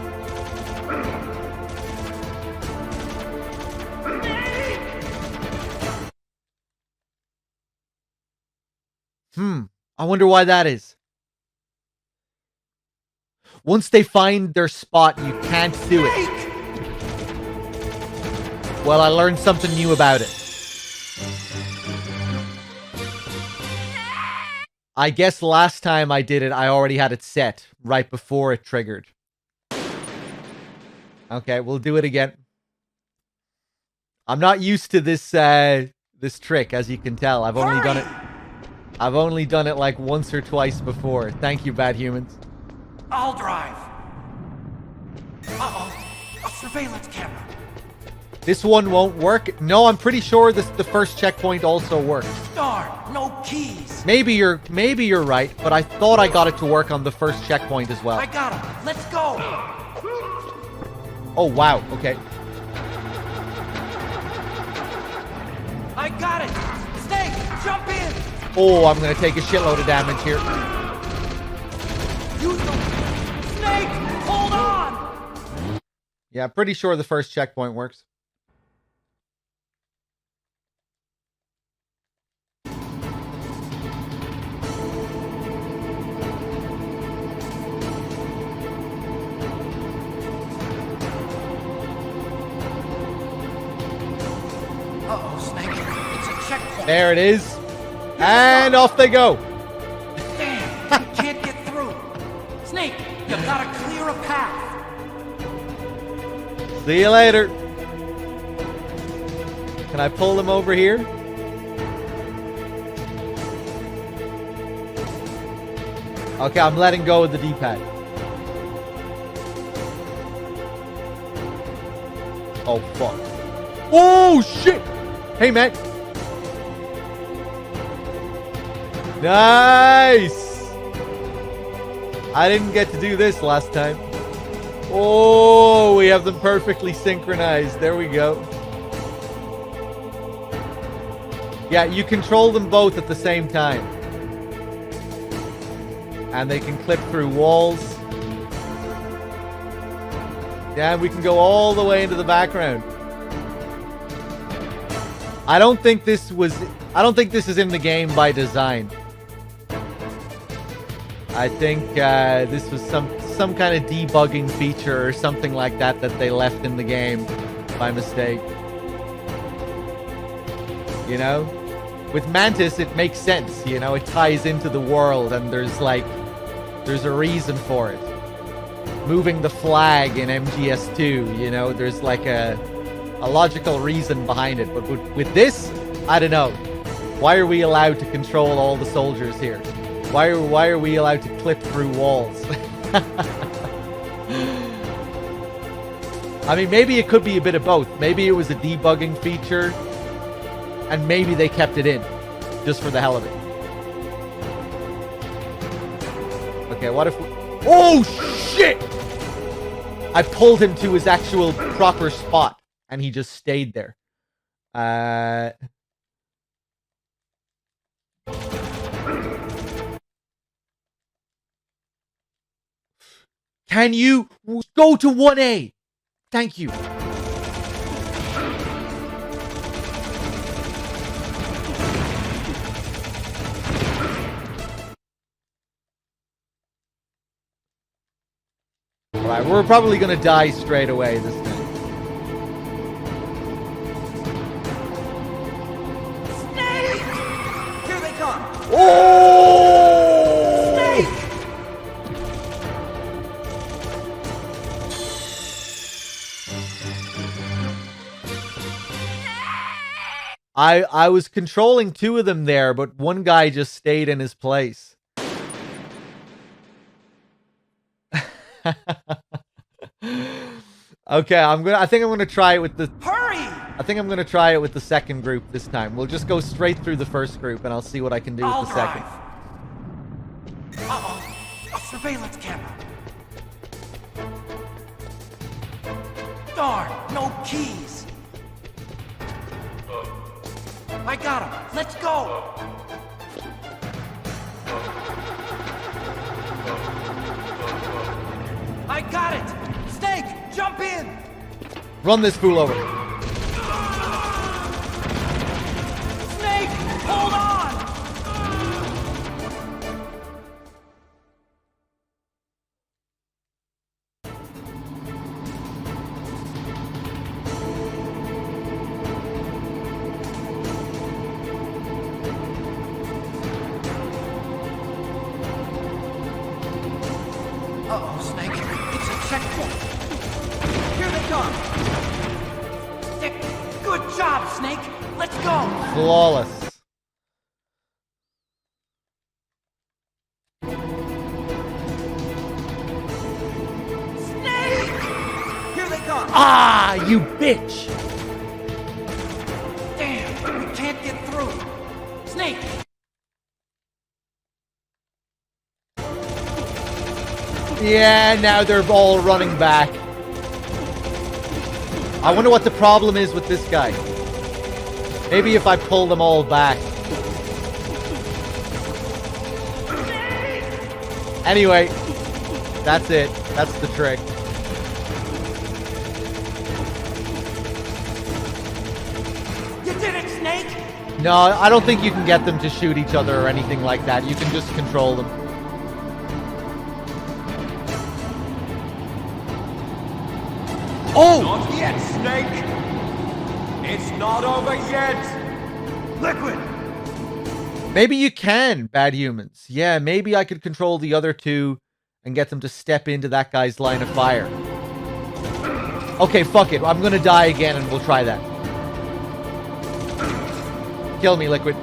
I wonder why that is. Once they find their spot, you can't do it. Well, I learned something new about it. I guess last time I did it, I already had it set right before it triggered. Okay, we'll do it again. I'm not used to this this trick, as you can tell. I've only done it like once or twice before. Thank you, bad humans. I'll drive. Uh-oh. A surveillance camera. This one won't work. No, I'm pretty sure the first checkpoint also works. Darn, no keys. Maybe you're right, but I thought I got it to work on the first checkpoint as well. I got him. Let's go. Oh, wow. Okay. I got it. Snake, jump in. Oh, I'm going to take a shitload of damage here. Use them. Snake, hold on. Yeah, pretty sure the first checkpoint works. Uh-oh, Snake. It's a checkpoint. There it is. And off they go. Damn, you can't get through. Snake, you gotta clear a path. See you later. Can I pull them over here? Okay, I'm letting go of the D-pad. Oh, fuck. Oh, shit! Hey, man. Nice! I didn't get to do this last time. Oh, we have them perfectly synchronized. There we go. Yeah, you control them both at the same time. And they can clip through walls. Yeah, we can go all the way into the background. I don't think this is in the game by design. I think this was some kind of debugging feature or something like that they left in the game by mistake. You know? With Mantis, it makes sense, you know? It ties into the world and there's a reason for it. Moving the flag in MGS2, you know? There's like a logical reason behind it. But with this, I don't know. Why are we allowed to control all the soldiers here? Why are we allowed to clip through walls? I mean, maybe it could be a bit of both. Maybe it was a debugging feature, and maybe they kept it in, just for the hell of it. Okay, what if we... Oh, shit! I pulled him to his actual proper spot, and he just stayed there. Can you go to 1A? Thank you. we're probably gonna die straight away this time. Snake! Here they come! Oh! Snake! I was controlling two of them there, but one guy just stayed in his place. Okay, I think I'm gonna try it with the I think I'm gonna try it with the second group this time. We'll just go straight through the first group and I'll see what I can do with the second. Uh-oh. A surveillance camera. Darn, no keys. I got him. Let's go. I got it. Snake, jump in. Run this fool over. Snake, hold on. Uh-oh, Snake. It's a checkpoint. Here they come. Good job, Snake. Let's go. Flawless. Snake! Here they come. Ah, you bitch. Damn, we can't get through. Snake! Yeah, now they're all running back. I wonder what the problem is with this guy. Maybe if I pull them all back. Anyway, that's it. That's the trick. You did it, Snake! No, I don't think you can get them to shoot each other or anything like that. You can just control them. Oh! Not yet, Snake! It's not over yet! Liquid! Maybe you can, bad humans. Yeah, maybe I could control the other two and get them to step into that guy's line of fire. Okay, fuck it. I'm gonna die again and we'll try that. Kill me, Liquid.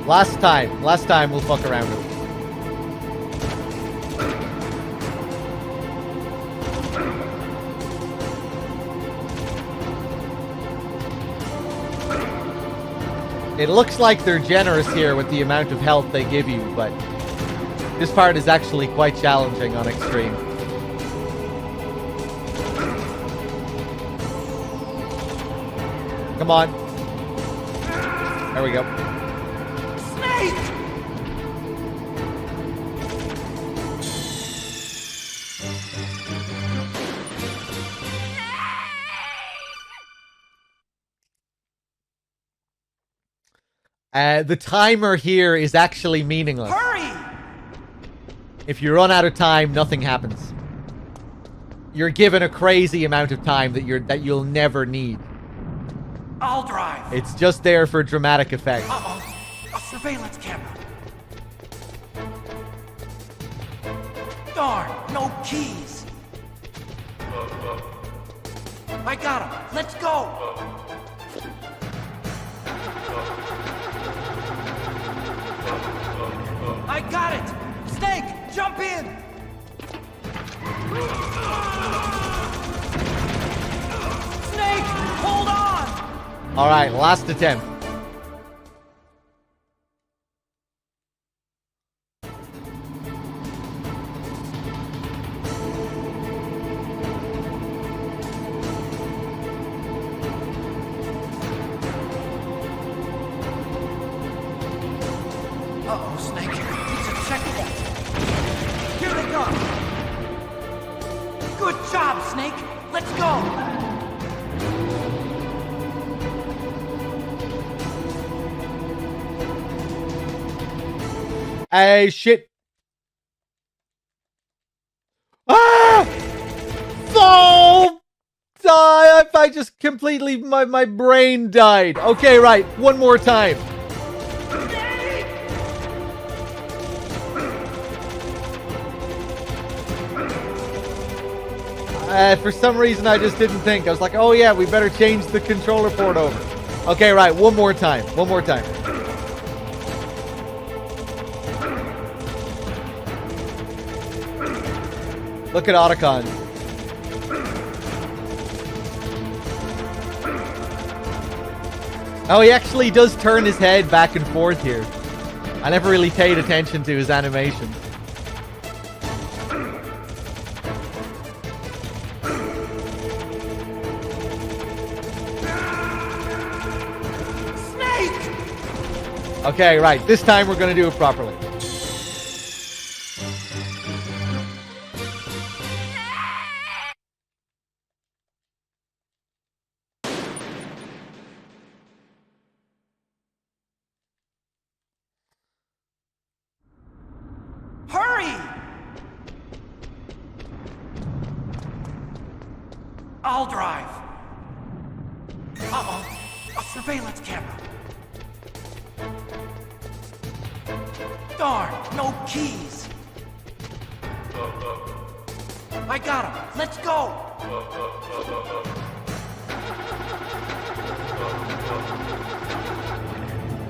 Last time we'll fuck around with it. It looks like they're generous here with the amount of health they give you, but this part is actually quite challenging on extreme. Come on. There we go. Snake! The timer here is actually meaningless. Hurry! If you run out of time, nothing happens. You're given a crazy amount of time that you'll never need. I'll drive. It's just there for dramatic effect. Uh-oh. A surveillance camera. Darn, no keys. I got him. Let's go. I got it. Snake, jump in. Snake, hold on. All right, last attempt. Uh-oh, Snake. It's a checkpoint. Here they come. Good job, Snake. Let's go. Shit. Ah! Oh! I just completely, my brain died. Okay, right. One more time. For some reason, I just didn't think. I was like, oh yeah, we better change the controller port over. Okay, right. One more time. One more time. Look at Otacon. Oh, he actually does turn his head back and forth here. I never really paid attention to his animation. Snake! Okay, right. This time we're going to do it properly. Hurry! I'll drive. Uh-oh. A surveillance camera. Darn, no keys. I got him. Let's go.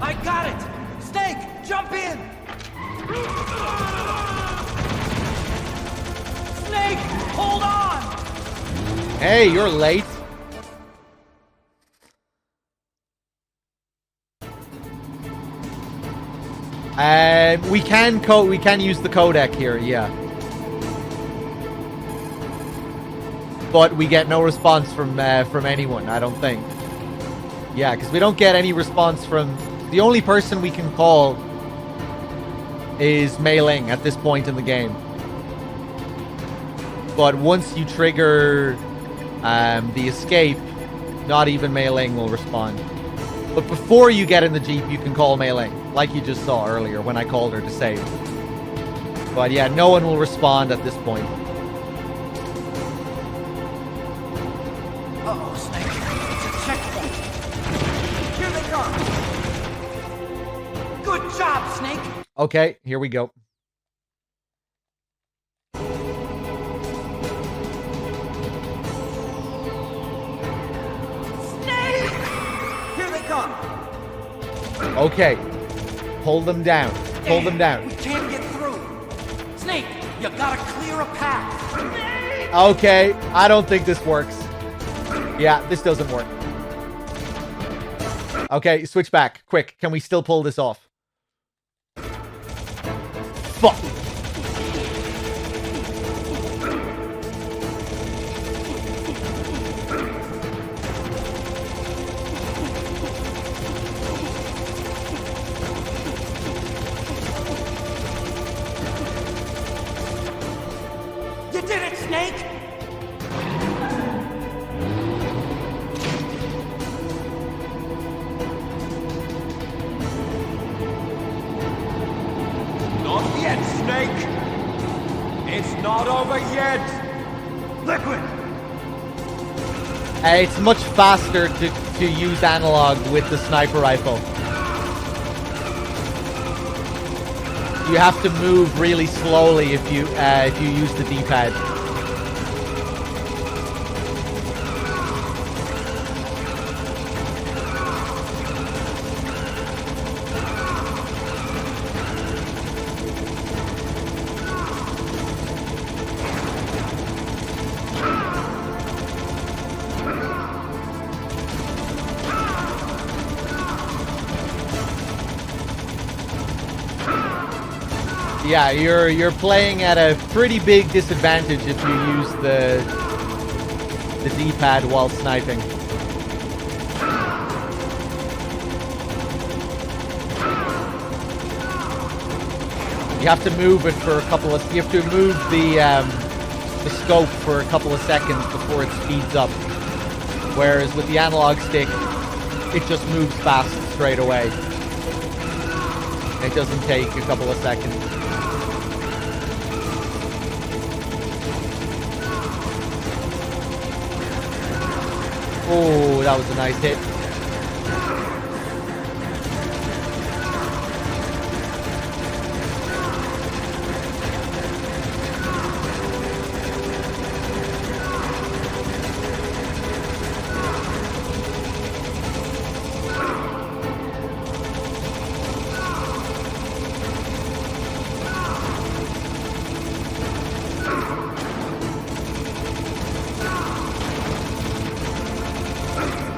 I got it. Snake, jump in. Snake, hold on. Hey, you're late. We can use the codec here, yeah. But we get no response from anyone, I don't think. Yeah, because we don't get any response from... The only person we can call is Mei Ling at this point in the game. But once you trigger the escape, not even Mei Ling will respond. But before you get in the Jeep, you can call Mei Ling, like you just saw earlier when I called her to save. But yeah, no one will respond at this point. Uh-oh, Snake. It's a checkpoint. Here they come. Good job, Snake. Okay, here we go. Snake! Here they come. Okay. Pull them down. Pull them down. We can't get through. Snake, you gotta clear a path. Okay, I don't think this works. Yeah, this doesn't work. Okay, switch back. Quick, can we still pull this off? Fuck. You did it, Snake! Not yet, Snake! It's not over yet! Liquid! It's much faster to use analog with the sniper rifle. You have to move really slowly if you use the D-pad. Yeah, you're playing at a pretty big disadvantage if you use the D-pad while sniping. You have to move it for a couple of... You have to move the scope for a couple of seconds before it speeds up. Whereas with the analog stick, it just moves fast straight away. It doesn't take a couple of seconds. Oh, that was a nice hit.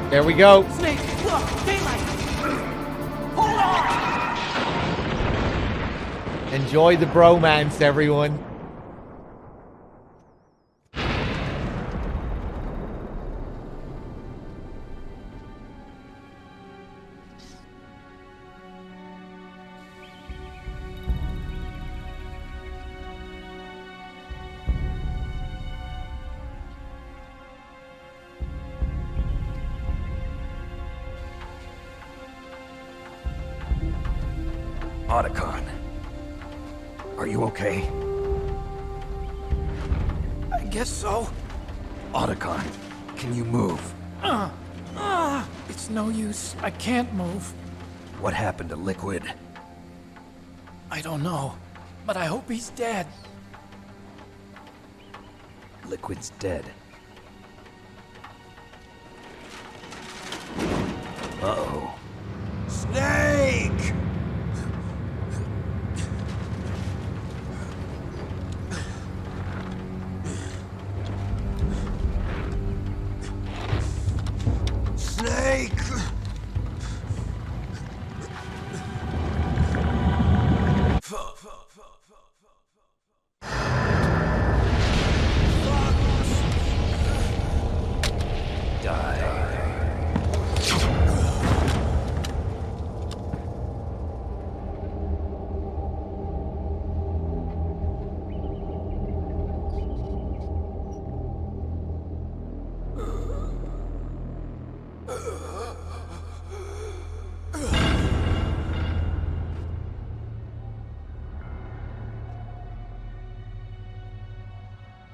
There we go. Snake, look, daylight. Hold on. Enjoy the bromance, everyone. Otacon, are you okay? I guess so. Otacon, can you move? It's no use. I can't move. What happened to Liquid? I don't know, but I hope he's dead. Liquid's dead. Uh-oh. Snake! Snake!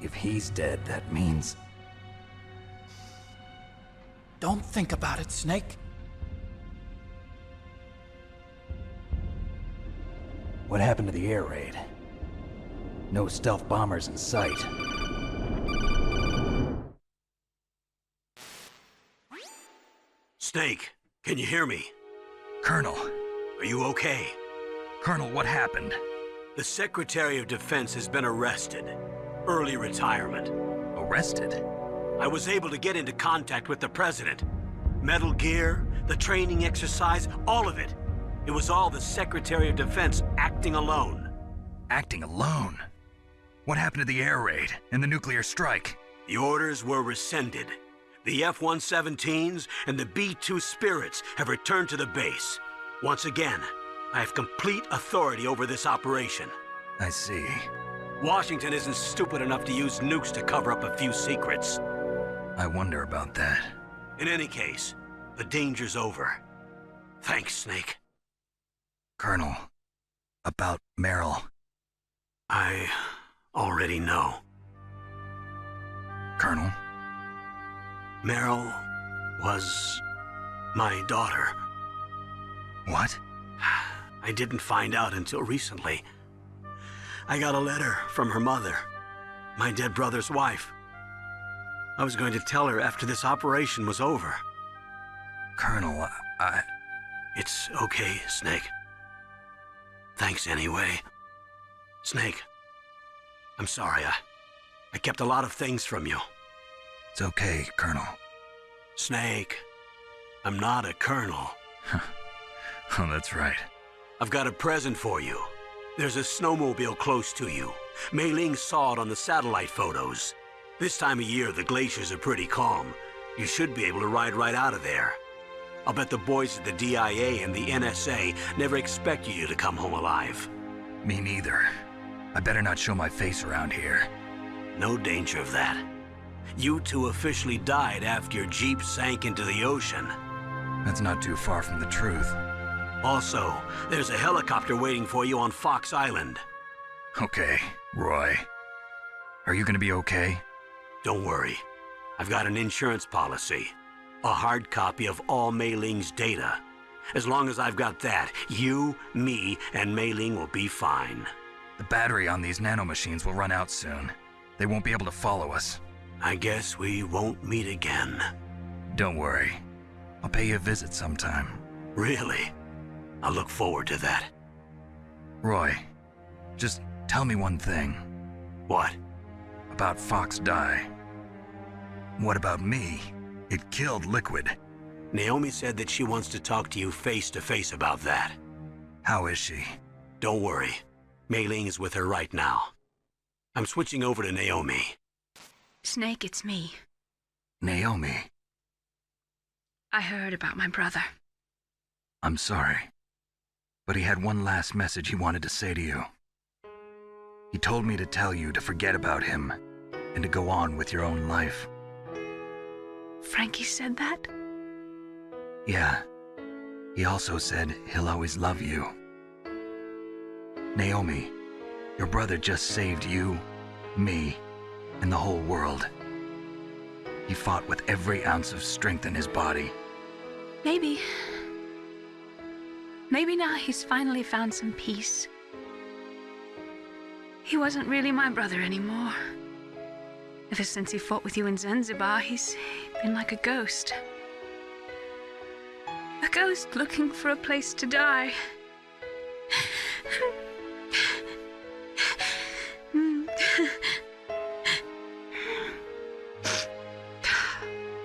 If he's dead, that means... Don't think about it, Snake. What happened to the air raid? No stealth bombers in sight. Snake, can you hear me? Colonel. Are you okay? Colonel, what happened? The Secretary of Defense has been arrested. Early retirement. Arrested? I was able to get into contact with the President. Metal Gear, the training exercise, all of it. It was all the Secretary of Defense acting alone. Acting alone? What happened to the air raid and the nuclear strike? The orders were rescinded. The F-117s and the B-2 Spirits have returned to the base. Once again, I have complete authority over this operation. I see. Washington isn't stupid enough to use nukes to cover up a few secrets. I wonder about that. In any case, the danger's over. Thanks, Snake. Colonel, about Meryl. I already know. Colonel? Meryl was my daughter. What? I didn't find out until recently. I got a letter from her mother, my dead brother's wife. I was going to tell her after this operation was over. Colonel, It's okay, Snake. Thanks anyway. Snake, I'm sorry. I kept a lot of things from you. It's okay, Colonel. Snake, I'm not a colonel. Oh, that's right. I've got a present for you. There's a snowmobile close to you. Mei Ling saw it on the satellite photos. This time of year, the glaciers are pretty calm. You should be able to ride right out of there. I'll bet the boys at the DIA and the NSA never expected you to come home alive. Me neither. I better not show my face around here. No danger of that. You two officially died after your Jeep sank into the ocean. That's not too far from the truth. Also, there's a helicopter waiting for you on Fox Island. Okay, Roy. Are you gonna be okay? Don't worry. I've got an insurance policy. A hard copy of all Mei Ling's data. As long as I've got that, you, me, and Mei Ling will be fine. The battery on these nanomachines will run out soon. They won't be able to follow us. I guess we won't meet again. Don't worry. I'll pay you a visit sometime. Really? I look forward to that. Roy, just tell me one thing. What? About Fox Die. What about me? It killed Liquid. Naomi said that she wants to talk to you face to face about that. How is she? Don't worry. Mei Ling is with her right now. I'm switching over to Naomi. Snake, it's me. Naomi. I heard about my brother. I'm sorry. But he had one last message he wanted to say to you. He told me to tell you to forget about him and to go on with your own life. Frankie said that? Yeah. He also said he'll always love you. Naomi, your brother just saved you, me, and the whole world. He fought with every ounce of strength in his body. Maybe. Maybe now he's finally found some peace. He wasn't really my brother anymore. Ever since he fought with you in Zanzibar, he's been like a ghost. A ghost looking for a place to die.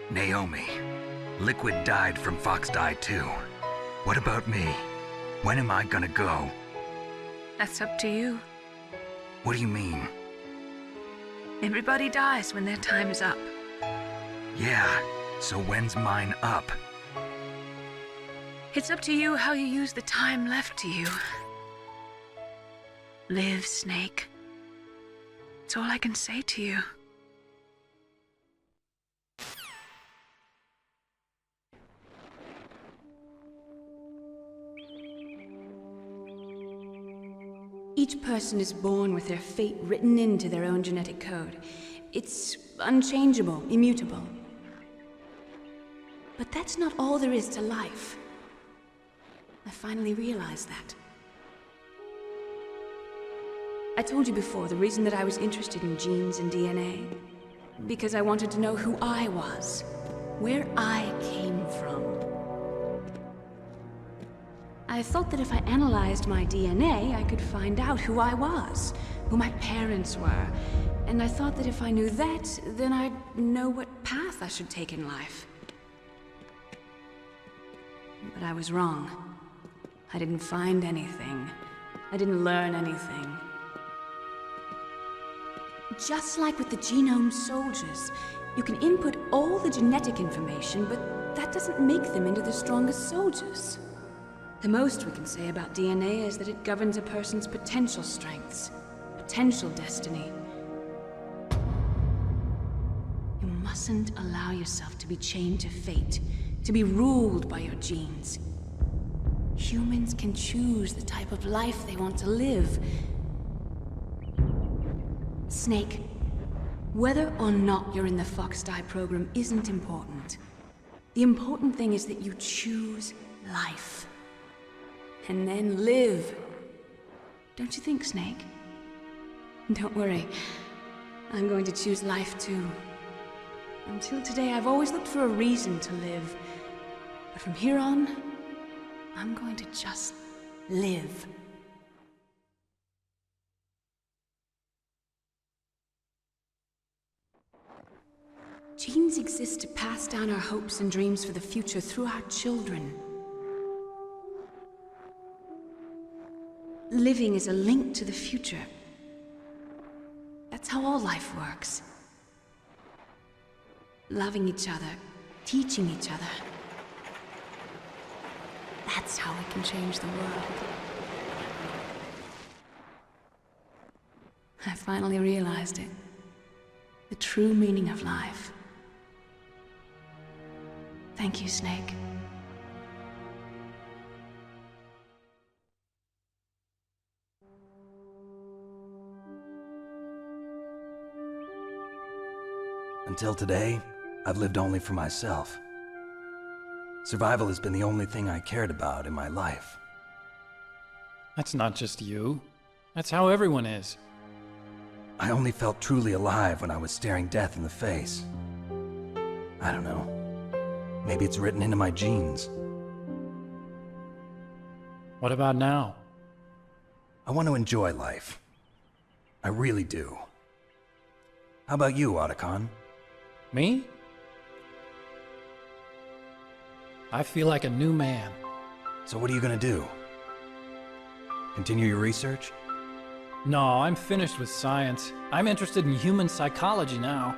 Naomi, Liquid died from Fox Die too. What about me? When am I gonna go? That's up to you. What do you mean? Everybody dies when their time is up. Yeah, so when's mine up? It's up to you how you use the time left to you. Live, Snake. That's all I can say to you. Each person is born with their fate written into their own genetic code. It's unchangeable, immutable. But that's not all there is to life. I finally realized that. I told you before the reason that I was interested in genes and DNA. Because I wanted to know who I was, where I came from. I thought that if I analyzed my DNA, I could find out who I was, who my parents were. And I thought that if I knew that, then I'd know what path I should take in life. But I was wrong. I didn't find anything. I didn't learn anything. Just like with the genome soldiers, you can input all the genetic information, but that doesn't make them into the strongest soldiers. The most we can say about DNA is that it governs a person's potential strengths, potential destiny. You mustn't allow yourself to be chained to fate, to be ruled by your genes. Humans can choose the type of life they want to live. Snake, whether or not you're in the Fox Die program isn't important. The important thing is that you choose life. And then live. Don't you think, Snake? Don't worry. I'm going to choose life too. Until today, I've always looked for a reason to live. But from here on, I'm going to just live. Genes exist to pass down our hopes and dreams for the future through our children. Living is a link to the future. That's how all life works. Loving each other, teaching each other. That's how we can change the world. I finally realized it. The true meaning of life. Thank you, Snake. Until today, I've lived only for myself. Survival has been the only thing I cared about in my life. That's not just you. That's how everyone is. I only felt truly alive when I was staring death in the face. I don't know. Maybe it's written into my genes. What about now? I want to enjoy life. I really do. How about you, Otacon? Me? I feel like a new man. So what are you gonna do? Continue your research? No, I'm finished with science. I'm interested in human psychology now.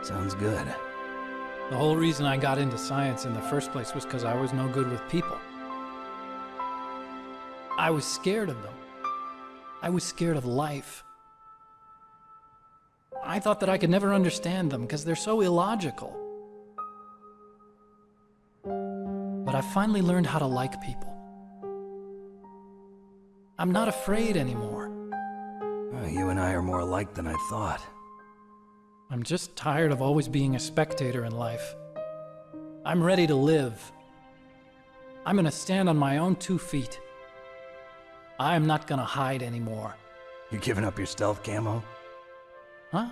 Sounds good. The whole reason I got into science in the first place was because I was no good with people. I was scared of them. I was scared of life. I thought that I could never understand them because they're so illogical. But I finally learned how to like people. I'm not afraid anymore. You and I are more alike than I thought. I'm just tired of always being a spectator in life. I'm ready to live. I'm gonna stand on my own 2 feet. I'm not gonna hide anymore. You giving up your stealth camo? Huh?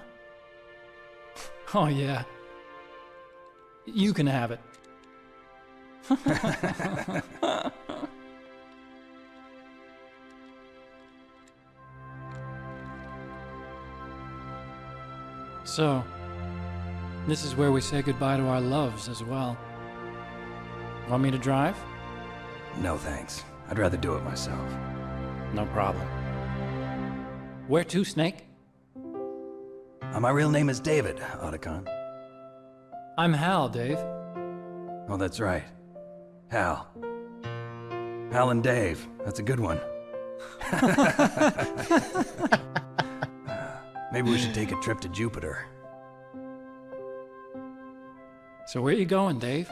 Oh yeah. You can have it. So, this is where we say goodbye to our loves as well. Want me to drive? No thanks. I'd rather do it myself. No problem. Where to, Snake? My real name is David, Otacon. I'm Hal, Dave. Oh, that's right. Hal. Hal and Dave. That's a good one. Maybe we should take a trip to Jupiter. So where you going, Dave?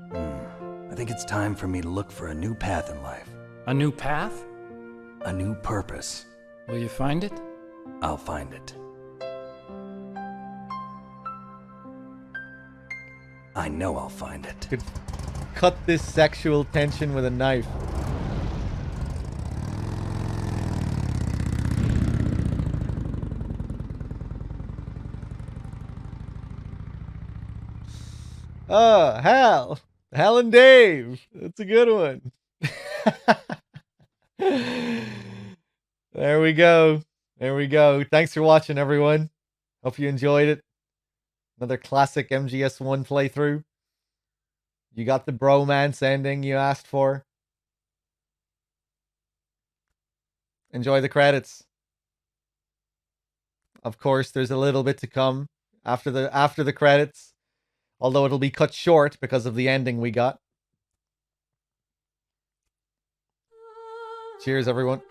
I think it's time for me to look for a new path in life. A new path? A new purpose. Will you find it? I'll find it. I know I'll find it. Could cut this sexual tension with a knife. Oh, Hal. Hal and Dave. That's a good one. There we go. There we go. Thanks for watching, everyone. Hope you enjoyed it. Another classic MGS1 playthrough. You got the bromance ending you asked for. Enjoy the credits. Of course, there's a little bit to come after the credits. Although it'll be cut short because of the ending we got. Cheers, everyone.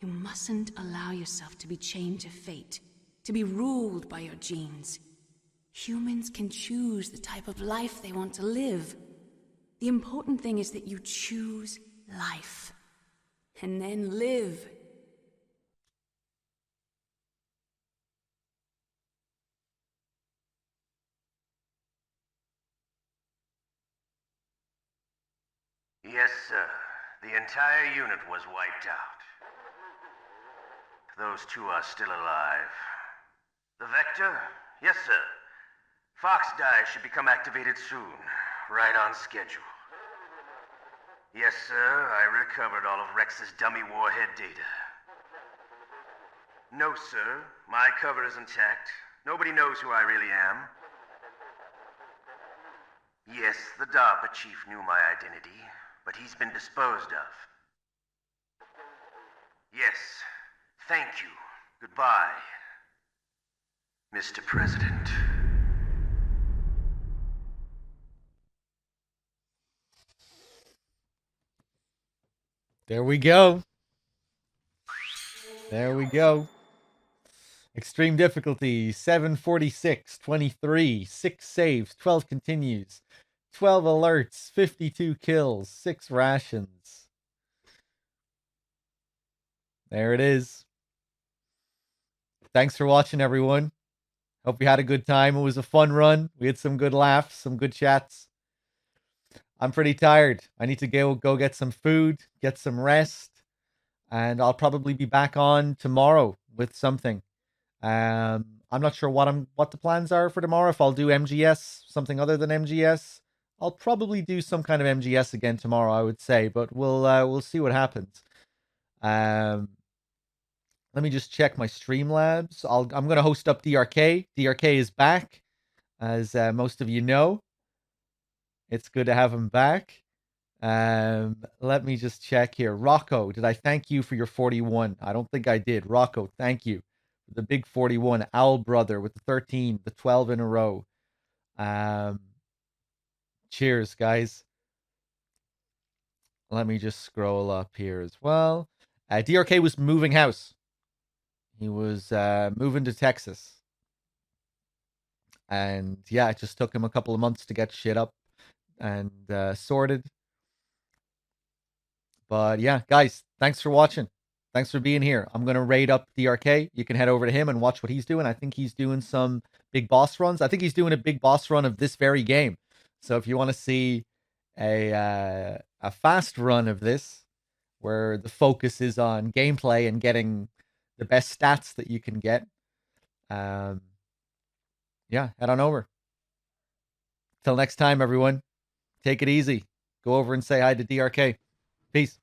You mustn't allow yourself to be chained to fate, to be ruled by your genes. Humans can choose the type of life they want to live. The important thing is that you choose life. And then live. Yes, sir. The entire unit was wiped out. Those two are still alive. The Vector? Yes, sir. Fox Die should become activated soon. Right on schedule. Yes, sir. I recovered all of Rex's dummy warhead data. No, sir. My cover is intact. Nobody knows who I really am. Yes, the DARPA chief knew my identity, but he's been disposed of. Yes. Thank you. Goodbye, Mr. President. There we go. There we go. Extreme difficulty, 746, 23, 6 saves, 12 continues, 12 alerts, 52 kills, 6 rations. There it is. Thanks for watching, everyone. Hope you had a good time. It was a fun run. We had some good laughs, some good chats. I'm pretty tired. I need to go get some food, get some rest, and I'll probably be back on tomorrow with something. I'm not sure what the plans are for tomorrow. If I'll do MGS, something other than MGS, I'll probably do some kind of MGS again tomorrow, I would say, but we'll see what happens. Let me just check my Streamlabs. I'm gonna host up DRK. DRK is back, as most of you know. It's good to have him back. Let me just check here. Rocco, did I thank you for your 41? I don't think I did. Rocco, thank you. The big 41. Owl Brother with the 13, the 12 in a row. Cheers, guys. Let me just scroll up here as well. DRK was moving house. He was moving to Texas. And yeah, it just took him a couple of months to get shit up and sorted. But yeah, guys, thanks for watching. Thanks for being here. I'm going to raid up DRK. You can head over to him and watch what he's doing. I think he's doing some big boss runs. I think he's doing a big boss run of this very game. So if you want to see a fast run of this, where the focus is on gameplay and getting the best stats that you can get, yeah, head on over. Till next time, everyone. Take it easy. Go over and say hi to DRK. Peace.